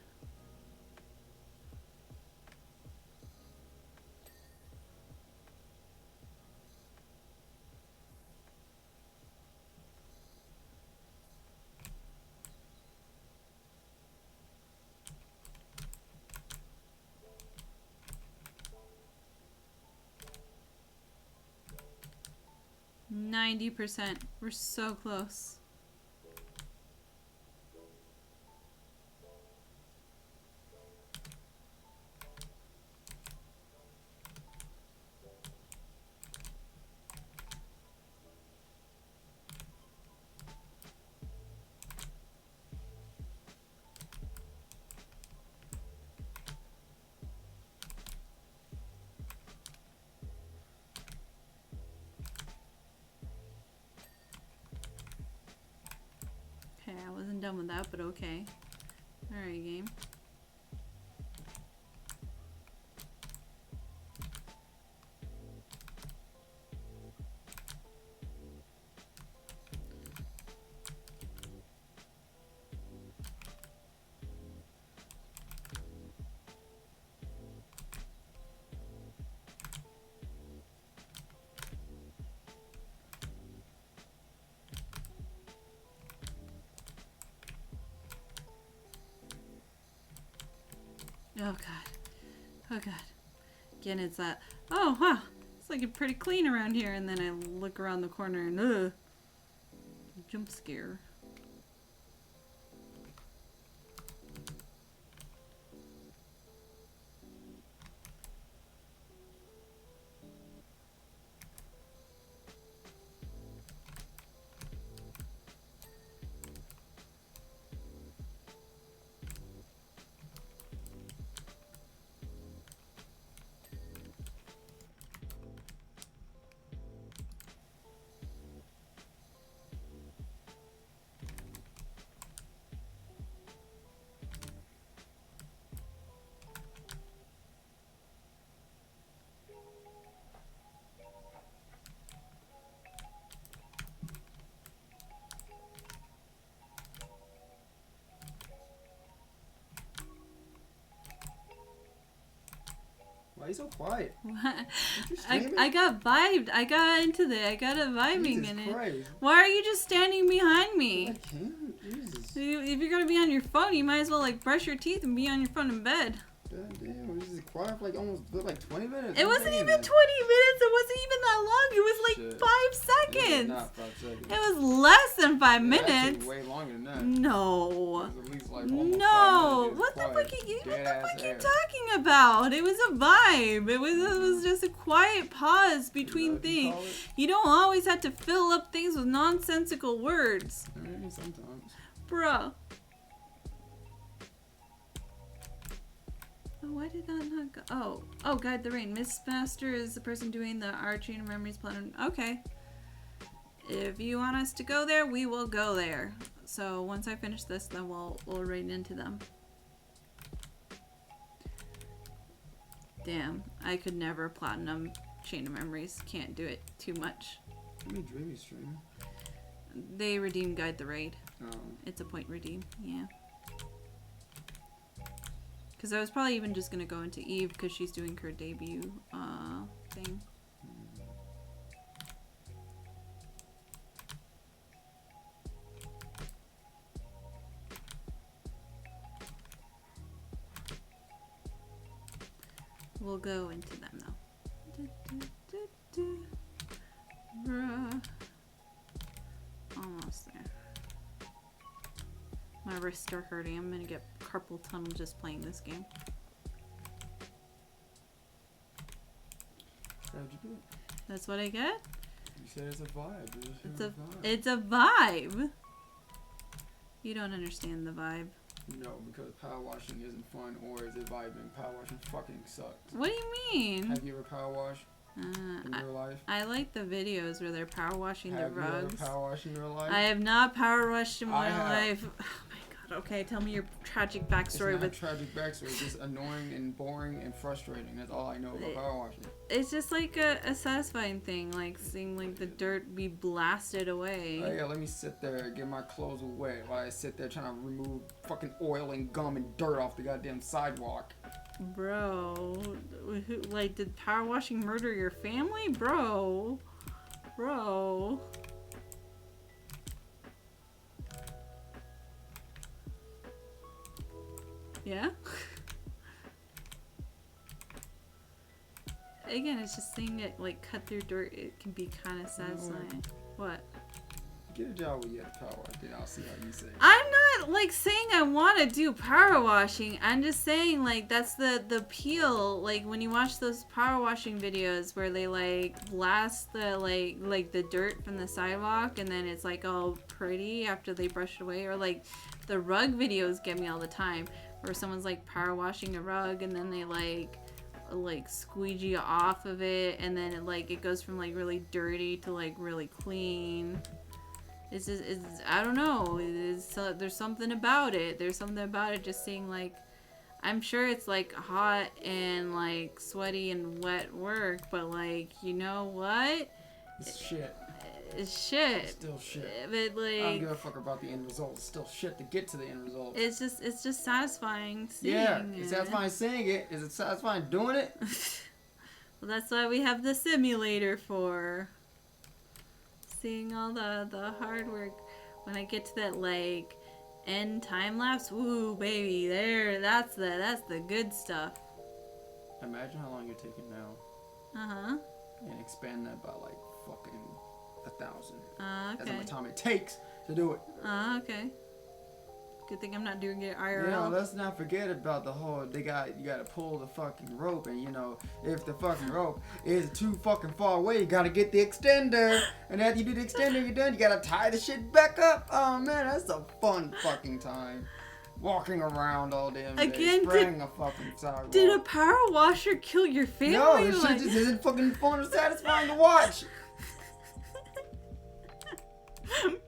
%. We're so close. Okay, I wasn't done with that, but okay. Alright, game. Oh god. Oh god. Again, it's that, oh wow, it's like pretty clean around here, and then I look around the corner and jump scare. Why are you so quiet? What? You streaming? I got vibed. I got into the. I got a vibing Jesus in it. Christ. Why are you just standing behind I me? can't. Jesus. If you're gonna be on your phone, you might as well like brush your teeth and be on your phone in bed. God damn, this is quiet for like almost like 20 minutes. It wasn't even 20 minutes. It wasn't even that long. It was like Shit. 5 It seconds. was not 5 seconds. It was less than 5 It was actually minutes. way longer than that. No. It was at least like almost 5 No. minutes. What the Quiet. fuck are you Dead-ass air. talking about? It was a vibe. It was just a quiet pause between Is that what you things. call it? You don't always have to fill up things with nonsensical words. Sometimes. Bruh. Oh, why did that not go? Oh, Guide the Rain. Miss Master is the person doing the Archie and Memories plan. Okay. If you want us to go there, we will go there. So once I finish this, then we'll raid into them. Damn, I could never platinum Chain of Memories. Can't do it too much. How many dream you stream? They redeem guide the raid. Oh. It's a point redeem, yeah. Because I was probably even just gonna go into Eve because she's doing her debut thing. We'll go into them though. Bruh. Almost there. My wrists are hurting. I'm gonna get carpal tunnel just playing this game. How'd you do it? That's what I get? You said it's a vibe. It's a vibe. You don't understand the vibe. No, because power washing isn't fun, or is it vibing? Power washing fucking sucks. What do you mean? Have you ever power washed in real life? I like the videos where they're power washing the rugs. Have you ever power washed in real life? I have not power washed in my life. Oh my god. Okay, tell me your tragic backstory. It's not a tragic backstory. It's just annoying and boring and frustrating. That's all I know about power washing. It's just like a satisfying thing, like seeing like the dirt be blasted away. Oh yeah, let me sit there and get my clothes wet while I sit there trying to remove fucking oil and gum and dirt off the goddamn sidewalk. Bro, like, did power washing murder your family? Bro. Yeah? Again, it's just seeing it, like, cut through dirt. It can be kind of satisfying. What? Get a job where you have to power wash, then I'll see how you say it. I'm not, like, saying I want to do power washing. I'm just saying, like, that's the appeal. Like, when you watch those power washing videos where they, like, blast the, like the dirt from the sidewalk and then it's, like, all pretty after they brush it away. Or, like, the rug videos get me all the time where someone's, like, power washing a rug and then they, like squeegee off of it and then it goes from, like, really dirty to, like, really clean. It's just, I don't know. There's something about it. There's something about it just seeing, like, I'm sure it's, like, hot and, like, sweaty and wet work, but, like, you know what? It's shit. It's shit. It's still shit. But, like, I don't give a fuck about the end result. It's still shit to get to the end result. It's just satisfying seeing Yeah, it. it's satisfying seeing it. Is it satisfying doing it? Well, that's why we have the simulator for. Seeing all the hard work. When I get to that, like, end time lapse, woo, baby, that's the good stuff. Imagine how long you're taking now. Uh-huh. And expand that by, like, fucking 1,000. Okay. That's how much time it takes to do it. Okay. Good thing I'm not doing it IRL. You know, let's not forget about the whole, you gotta pull the fucking rope, and, you know, if the fucking rope is too fucking far away, you gotta get the extender, and after you do the extender, you're done, you gotta tie the shit back up. Oh man, that's a fun fucking time. Walking around all damn day, Again, spraying a fucking sidewalk. Did a power washer kill your family? No, this shit just isn't fucking fun or satisfying to watch.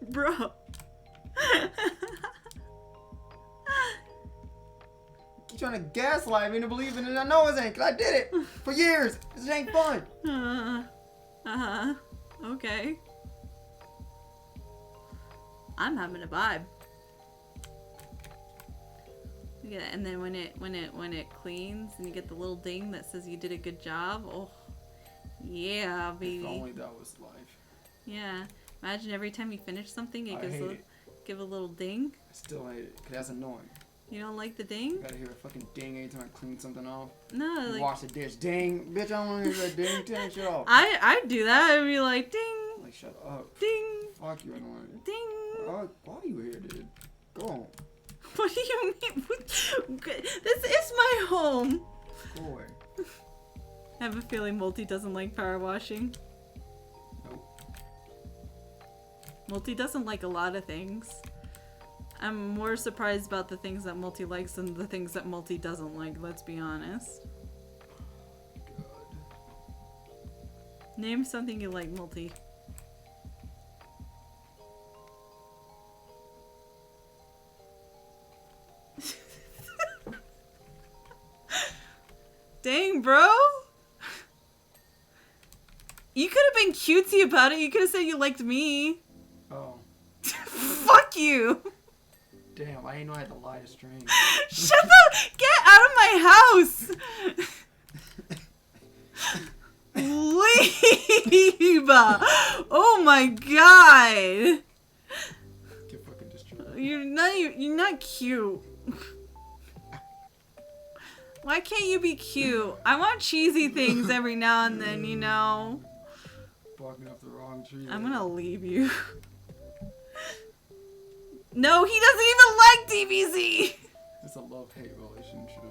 Bro. You trying to gaslight me into believing it? I know it ain't, 'cause I did it for years. This ain't fun. Okay. I'm having a vibe. Look at that. And then when it cleans and you get the little ding that says you did a good job. Oh, yeah, baby. If only that was life. Yeah. Imagine every time you finish something, it gives give a little ding. I still hate it, 'cause that's annoying. You don't like the ding? You gotta hear a fucking ding anytime I clean something off. No, like, wash the dish. Ding. Bitch, I don't want to hear that ding. Turn shit off. I'd do that. I'd be like, ding, Like, shut up. ding, Fuck you, annoying. ding. Why are you here, dude? Go on. What do you mean? This is my home. Go away. I have a feeling Multi doesn't like power washing. Nope. Multi doesn't like a lot of things. I'm more surprised about the things that Multi likes than the things that Multi doesn't like, let's be honest. God. Name something you like, Multi. Dang, bro. You could have been cutesy about it. You could have said you liked me. Oh. Fuck you. Damn, I didn't know I had to lie to strings. Shut the... Get out of my house. Leave. Oh my god. Get fucking destroyed. You're not cute. Why can't you be cute? I want cheesy things every now and then, you know. Barking up the wrong tree. I'm gonna leave you. No, he doesn't even like DBZ. It's a love-hate relationship.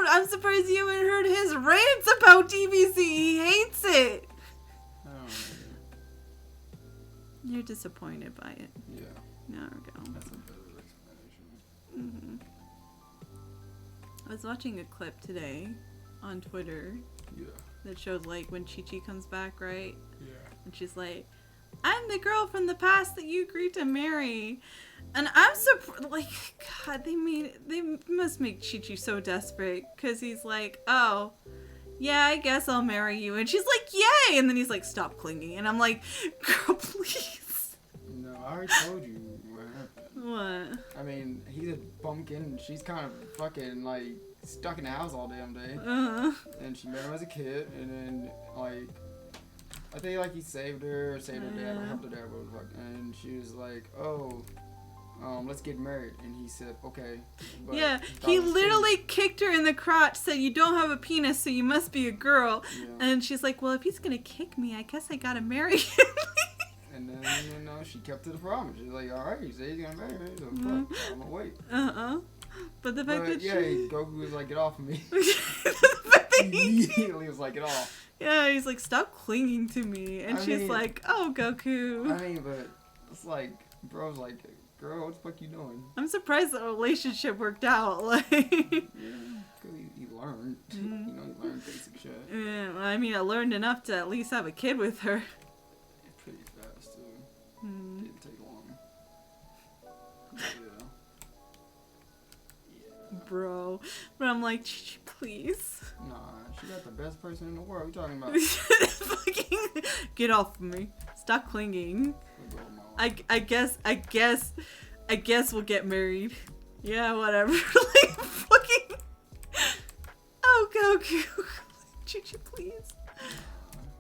I'm surprised you haven't heard his rants about DBZ. He hates it. I don't know. You're disappointed by it. Yeah, There we go. that's a better explanation. I was watching a clip today on Twitter Yeah. that showed like when Chi-Chi comes back, right? Yeah. And she's like, I'm the girl from the past that you agreed to marry. And I'm surprised, like, God, they must make Chi-Chi so desperate. Because he's like, oh, yeah, I guess I'll marry you. And she's like, yay! And then he's like, stop clinging. And I'm like, girl, please. No, I already told you what happened. What? I mean, he's a bumpkin and she's kind of fucking, like, stuck in the house all damn day. And she met him as a kid, and then, like, I think, like, he saved her dad, or helped her dad, whatever the fuck. And she was like, oh, let's get married. And he said, okay. But Yeah, that he was literally kicked her in the crotch, said, you don't have a penis, so you must be a girl. Yeah. And she's like, well, if he's gonna kick me, I guess I gotta marry him. And then, you know, she kept to the promise. She's like, alright, you say he's gonna marry me, so fuck, I'm gonna wait. But the fact But that yeah, Goku was like, get off of me. the fact that he- Immediately was like, get off. Yeah, he's like, stop clinging to me. And I she's mean- like, oh, Goku. I mean, but it's like, bro's like, girl, what the fuck you doing? I'm surprised the relationship worked out. Like, Yeah, because he learned. You know, he learned basic shit. yeah, I mean, I learned enough to at least have a kid with her. Pretty fast, too. Mm. Didn't take long. Yeah. Bro. But I'm like, Chi-Chi, please. Nah, she got the best person in the world. What you talking about? Fucking get off of me. Stop clinging. Good girl, Mom. I guess we'll get married. Yeah, whatever. Like, fucking. Oh, Goku. Chi-Chi, please.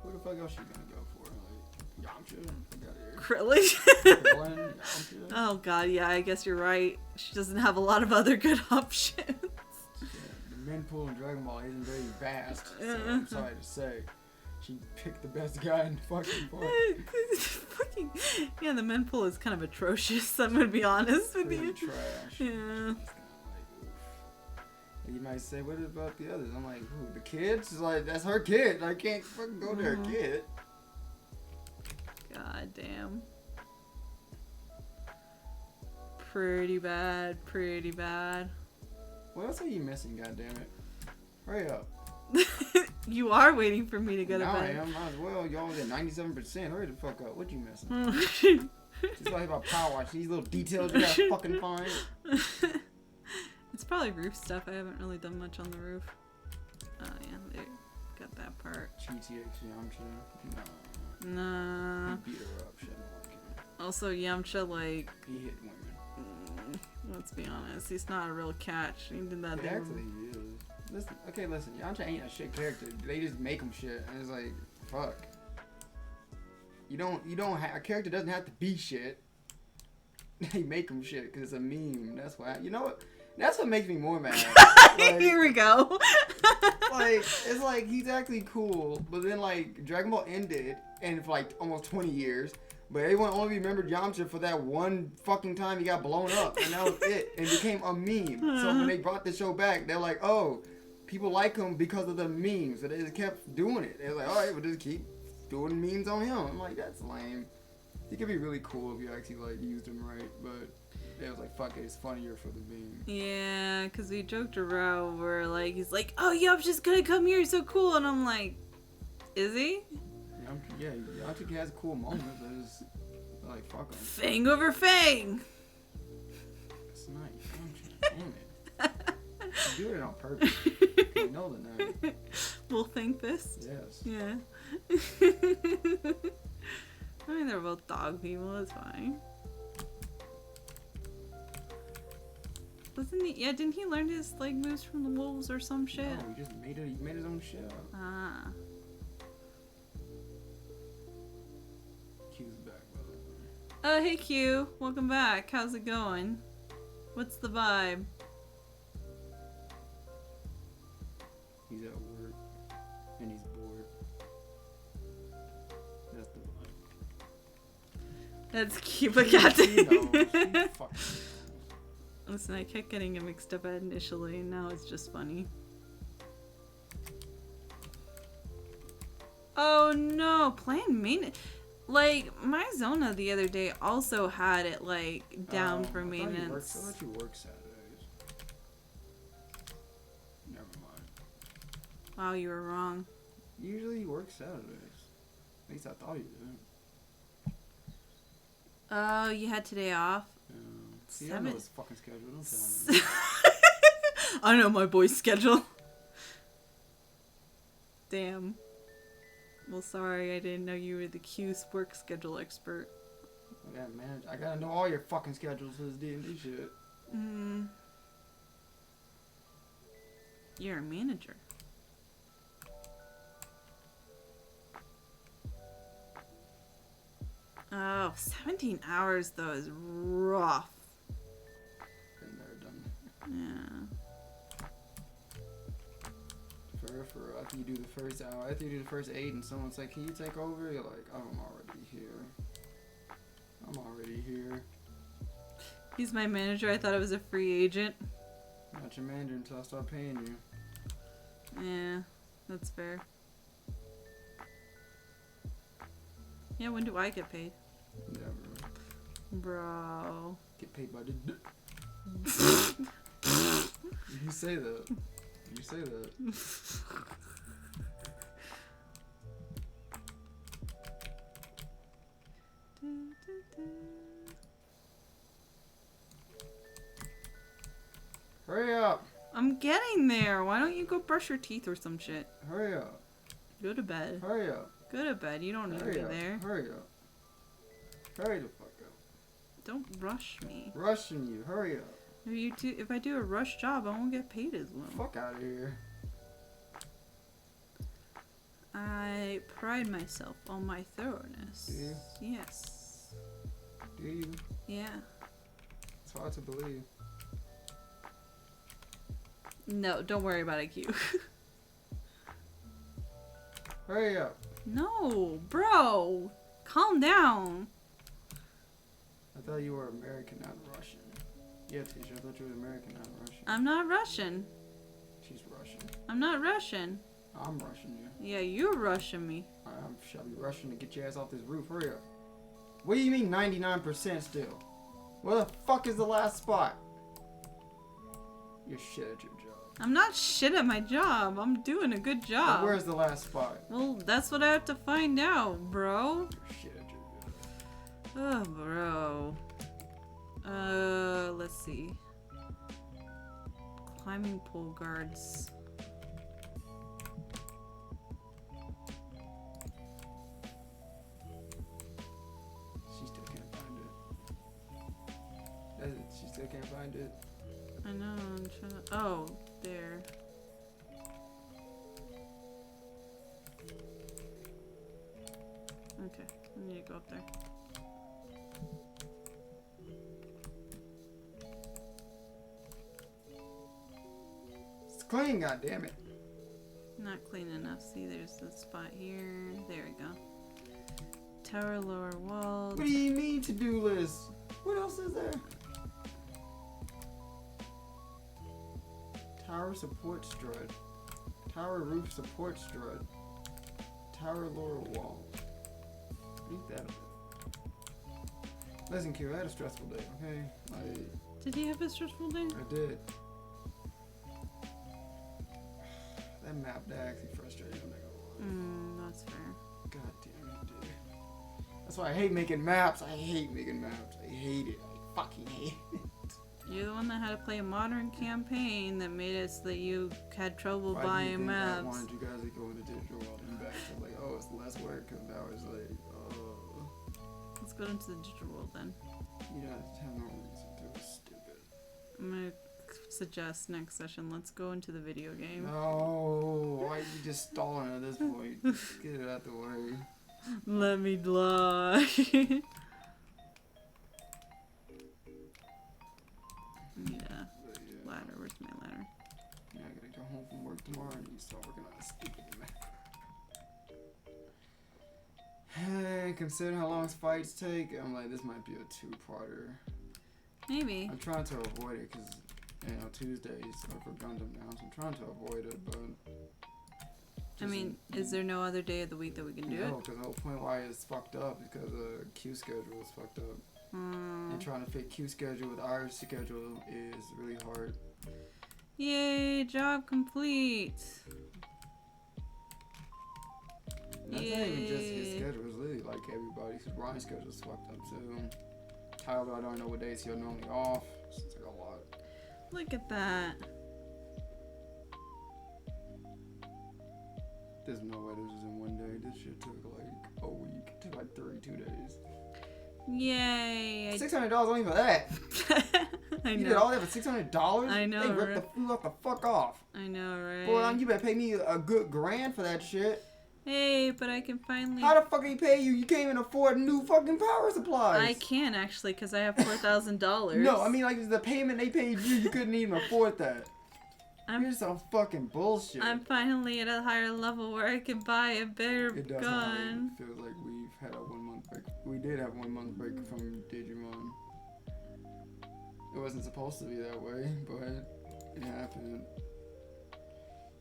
Who the fuck else she gonna go for? Like, Yamcha? Fuck outta here. Krillin. Krillin? Yamcha? Oh god, yeah, I guess you're right. She doesn't have a lot of other good options. Yeah, the men pool in Dragon Ball isn't very vast, so I'm sorry to say. She picked the best guy in the fucking book. Fucking yeah, the men pool is kind of atrocious. I'm gonna be honest with Pretty you. trash. Yeah. It's kinda like, oof. And you might say, what about the others? I'm like, who? The kids? It's like, that's her kid. I can't fucking go to her kid. God damn. Pretty bad. Pretty bad. What else are you missing, goddammit? Hurry up. You are waiting for me to go to Now I bed. am. Might as well. Y'all was at 97%. Hurry the fuck up. What you missing? Just like about power watch. These little details you gotta fucking find. It's probably roof stuff. I haven't really done much on the roof. Oh yeah, they got that part. GTX Yamcha. Nah. Nah. He beat her up. Shit, okay. Also, Yamcha, like, He hit women. let's be honest, he's not a real catch. He did that It thing. actually is. Listen, okay, listen. Yamcha ain't a shit character. They just make him shit, and it's like, fuck. You don't a character doesn't have to be shit. They make him shit because it's a meme. That's why. You know what? That's what makes me more mad. Like, Here we go. like, it's like he's actually cool, but then like Dragon Ball ended, and for like almost 20 years. But everyone only remembered Yamcha for that one fucking time he got blown up, and that was it. And it became a meme. So when they brought the show back, they're like, oh, people like him because of the memes. So they just kept doing it. They're like, all right, we'll just keep doing memes on him. I'm like, that's lame. He could be really cool if you actually like used him right, but it was like, fuck it, it's funnier for the meme. Yeah, because we joked around where, like, he's like, oh, Yamcha's gonna come here, so cool. And I'm like, is he? Yamcha has cool moments, but it's like, fuck him. Fang over Fang. It's nice. Yamcha, damn it. You do it on purpose. You know the name. We'll think this. Yes. Yeah. I mean, they're both dog people. It's fine. Wasn't he? Yeah, didn't he learn his like moves from the wolves or some shit? No, he just made it. He made his own shit up. Ah. Q's back, brother. Oh, hey Q. Welcome back. How's it going? What's the vibe? He's at work and he's bored. That's the vibe. That's Cuba Captain. You know, she fucking. Listen, I kept getting it mixed up initially, and now it's just funny. Oh no, playing maintenance. Like, my Zona the other day also had it, like, down for maintenance. I thought you work Saturdays. Never mind. Wow, you were wrong. Usually you work Saturdays. At least I thought you did. Oh, you had today off? See, I know his fucking schedule. Don't tell me. I know my boy's schedule. Damn. Well, sorry, I didn't know you were the Q's work schedule expert. I gotta know all your fucking schedules for this D&D shit. You're a manager. Oh, 17 hours though is rough. Been there, done. Yeah. For after you do the first hour, after you do the first 8 and someone's like, can you take over? You're like, oh, I'm already here. He's my manager. I thought I was a free agent. I'm not your manager until I start paying you. Yeah, that's fair. Yeah, when do I get paid? Never. Bro. Get paid by the You say that. You say that. Hurry up! I'm getting there. Why don't you go brush your teeth or some shit? Hurry up! Go to bed. Hurry up! Go to bed. You don't need Hurry me up! there. Hurry up! Hurry the fuck up! Don't rush me. Rushing you! Hurry up! If I do a rush job, I won't get paid as well. Fuck out of here! I pride myself on my thoroughness. Do you? Yes. Do you? Yeah. It's hard to believe. No, don't worry about it, Q. Hurry up! No, bro. Calm down. I thought you were American, not Russian. Yeah, teacher, I thought you were American, not Russian. I'm not Russian. She's Russian. I'm not Russian. I'm Russian, you. Yeah, you're Russian me. I shall be rushing to get your ass off this roof. Hurry up. What do you mean 99% still? Where the fuck is the last spot? You're shit at your job. I'm not shit at my job. I'm doing a good job. But where's the last spot? Well, that's what I have to find out, bro. You're shit at your job. Oh, bro. Let's see. Climbing pole guards. She still can't find it. She still can't find it. I know, I'm trying to... Oh, there. Okay, I need to go up there. It's clean, goddammit. Not clean enough. See, there's a spot here. There we go. Tower lower wall. What do you mean to-do list? What else is there? Tower support strut. Tower roof support strut. Tower lower wall. Read that a bit. Listen, Q, I had a stressful day, okay? Did you have a stressful day? I did. That map, that actually frustrated me. That's fair. God damn it, dude. That's why I hate making maps. I hate making maps. I hate it. I fucking hate it. You're the one that had to play a modern campaign that made it so that you had trouble Why do you buying think I maps. wanted you guys to go into digital world and back to like, oh, it's less work because now it's like, Let's go into the digital world then. you guys have no reason to. It's stupid. I'm gonna suggest next session. Let's go into the video game. No, why are you just stalling at this point? Get it out the way. Let me lie. Yeah. But yeah, Ladder. Where's my ladder? yeah, I gotta go home from work tomorrow and you start working on a stupid map. Hey, consider how long fights take. I'm like, this might be a two-parter. Maybe. I'm trying to avoid it because, you know, Tuesdays are for Gundam now, so I'm trying to avoid it, but... I mean, is there no other day of the week that we can do No, because the whole point why it's fucked up is because the Q schedule is fucked up. it? And trying to fit Q schedule with our schedule is really hard. Yay, job complete. That's not even just his Yay. schedule, it's literally like everybody's. Because Ryan's schedule is fucked up too. Tyler, I don't know what days he'll normally off. It's like a lot. Look at that. There's no way this was in one day. This shit took like a week. It took like 32 days. Yay. $600 only for that. I You did know. all that for $600? I know, They ripped right? the food off the fuck off. I know, right? Boy, you better pay me a good grand for that shit. Hey, but I can finally... How the fuck he pay you? You can't even afford new fucking power supplies. I can actually, because I have $4,000. No, I mean like the payment they paid you, you couldn't even afford that. You're some fucking bullshit. I'm finally at a higher level where I can buy a better It does gun. not feel like we've had a 1 month break. We did have 1 month break from Digimon. It wasn't supposed to be that way, but it happened.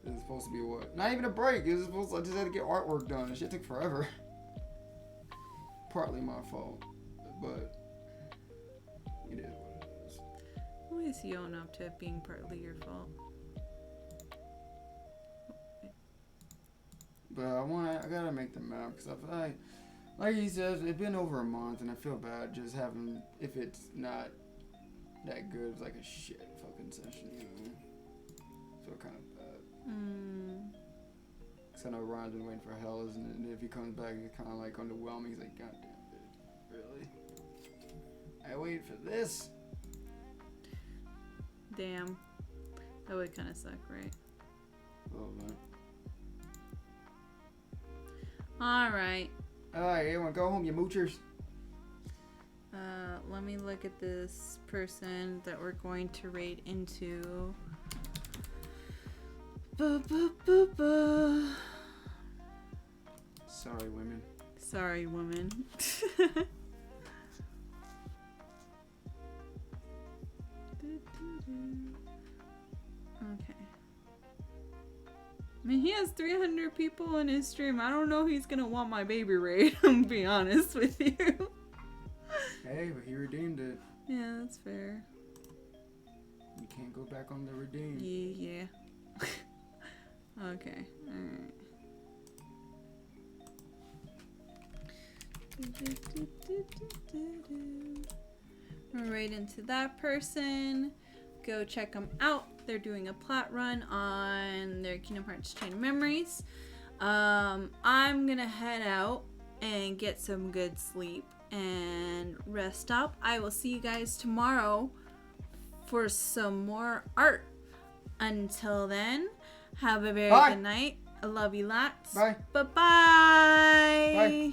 It was supposed to be what? Not even a break. It was supposed to, I just had to get artwork done. And shit took forever. Partly my fault, but it is what it is. Always you own up to it being partly your fault. But I gotta make the map because I feel like he says, it's been over a month and I feel bad just having, if it's not that good, it's like a shit fucking session, you know? I feel kind of bad. Cause I know Ryan's been waiting for hell, isn't it? And if he comes back, it's kind of like underwhelming. He's like, God damn, bitch, really? I waited for this. Damn. That would kind of suck, right? A little bit. Alright. Alright, everyone, go home, you moochers. Let me look at this person that we're going to raid into. Sorry, women. Sorry, woman. Okay. I mean, he has 300 people in his stream. I don't know if he's gonna want my baby raid, I'm gonna be honest with you. Hey, but he redeemed it. Yeah, that's fair. You can't go back on the redeem. Yeah. Okay, alright. Right into that person. Go check them out. They're doing a plat run on their Kingdom Hearts Chain of Memories. I'm gonna head out and get some good sleep and rest up. I will see you guys tomorrow for some more art. Until then, have a very Bye. good night. I love you lots. Bye. Bye-bye. Bye.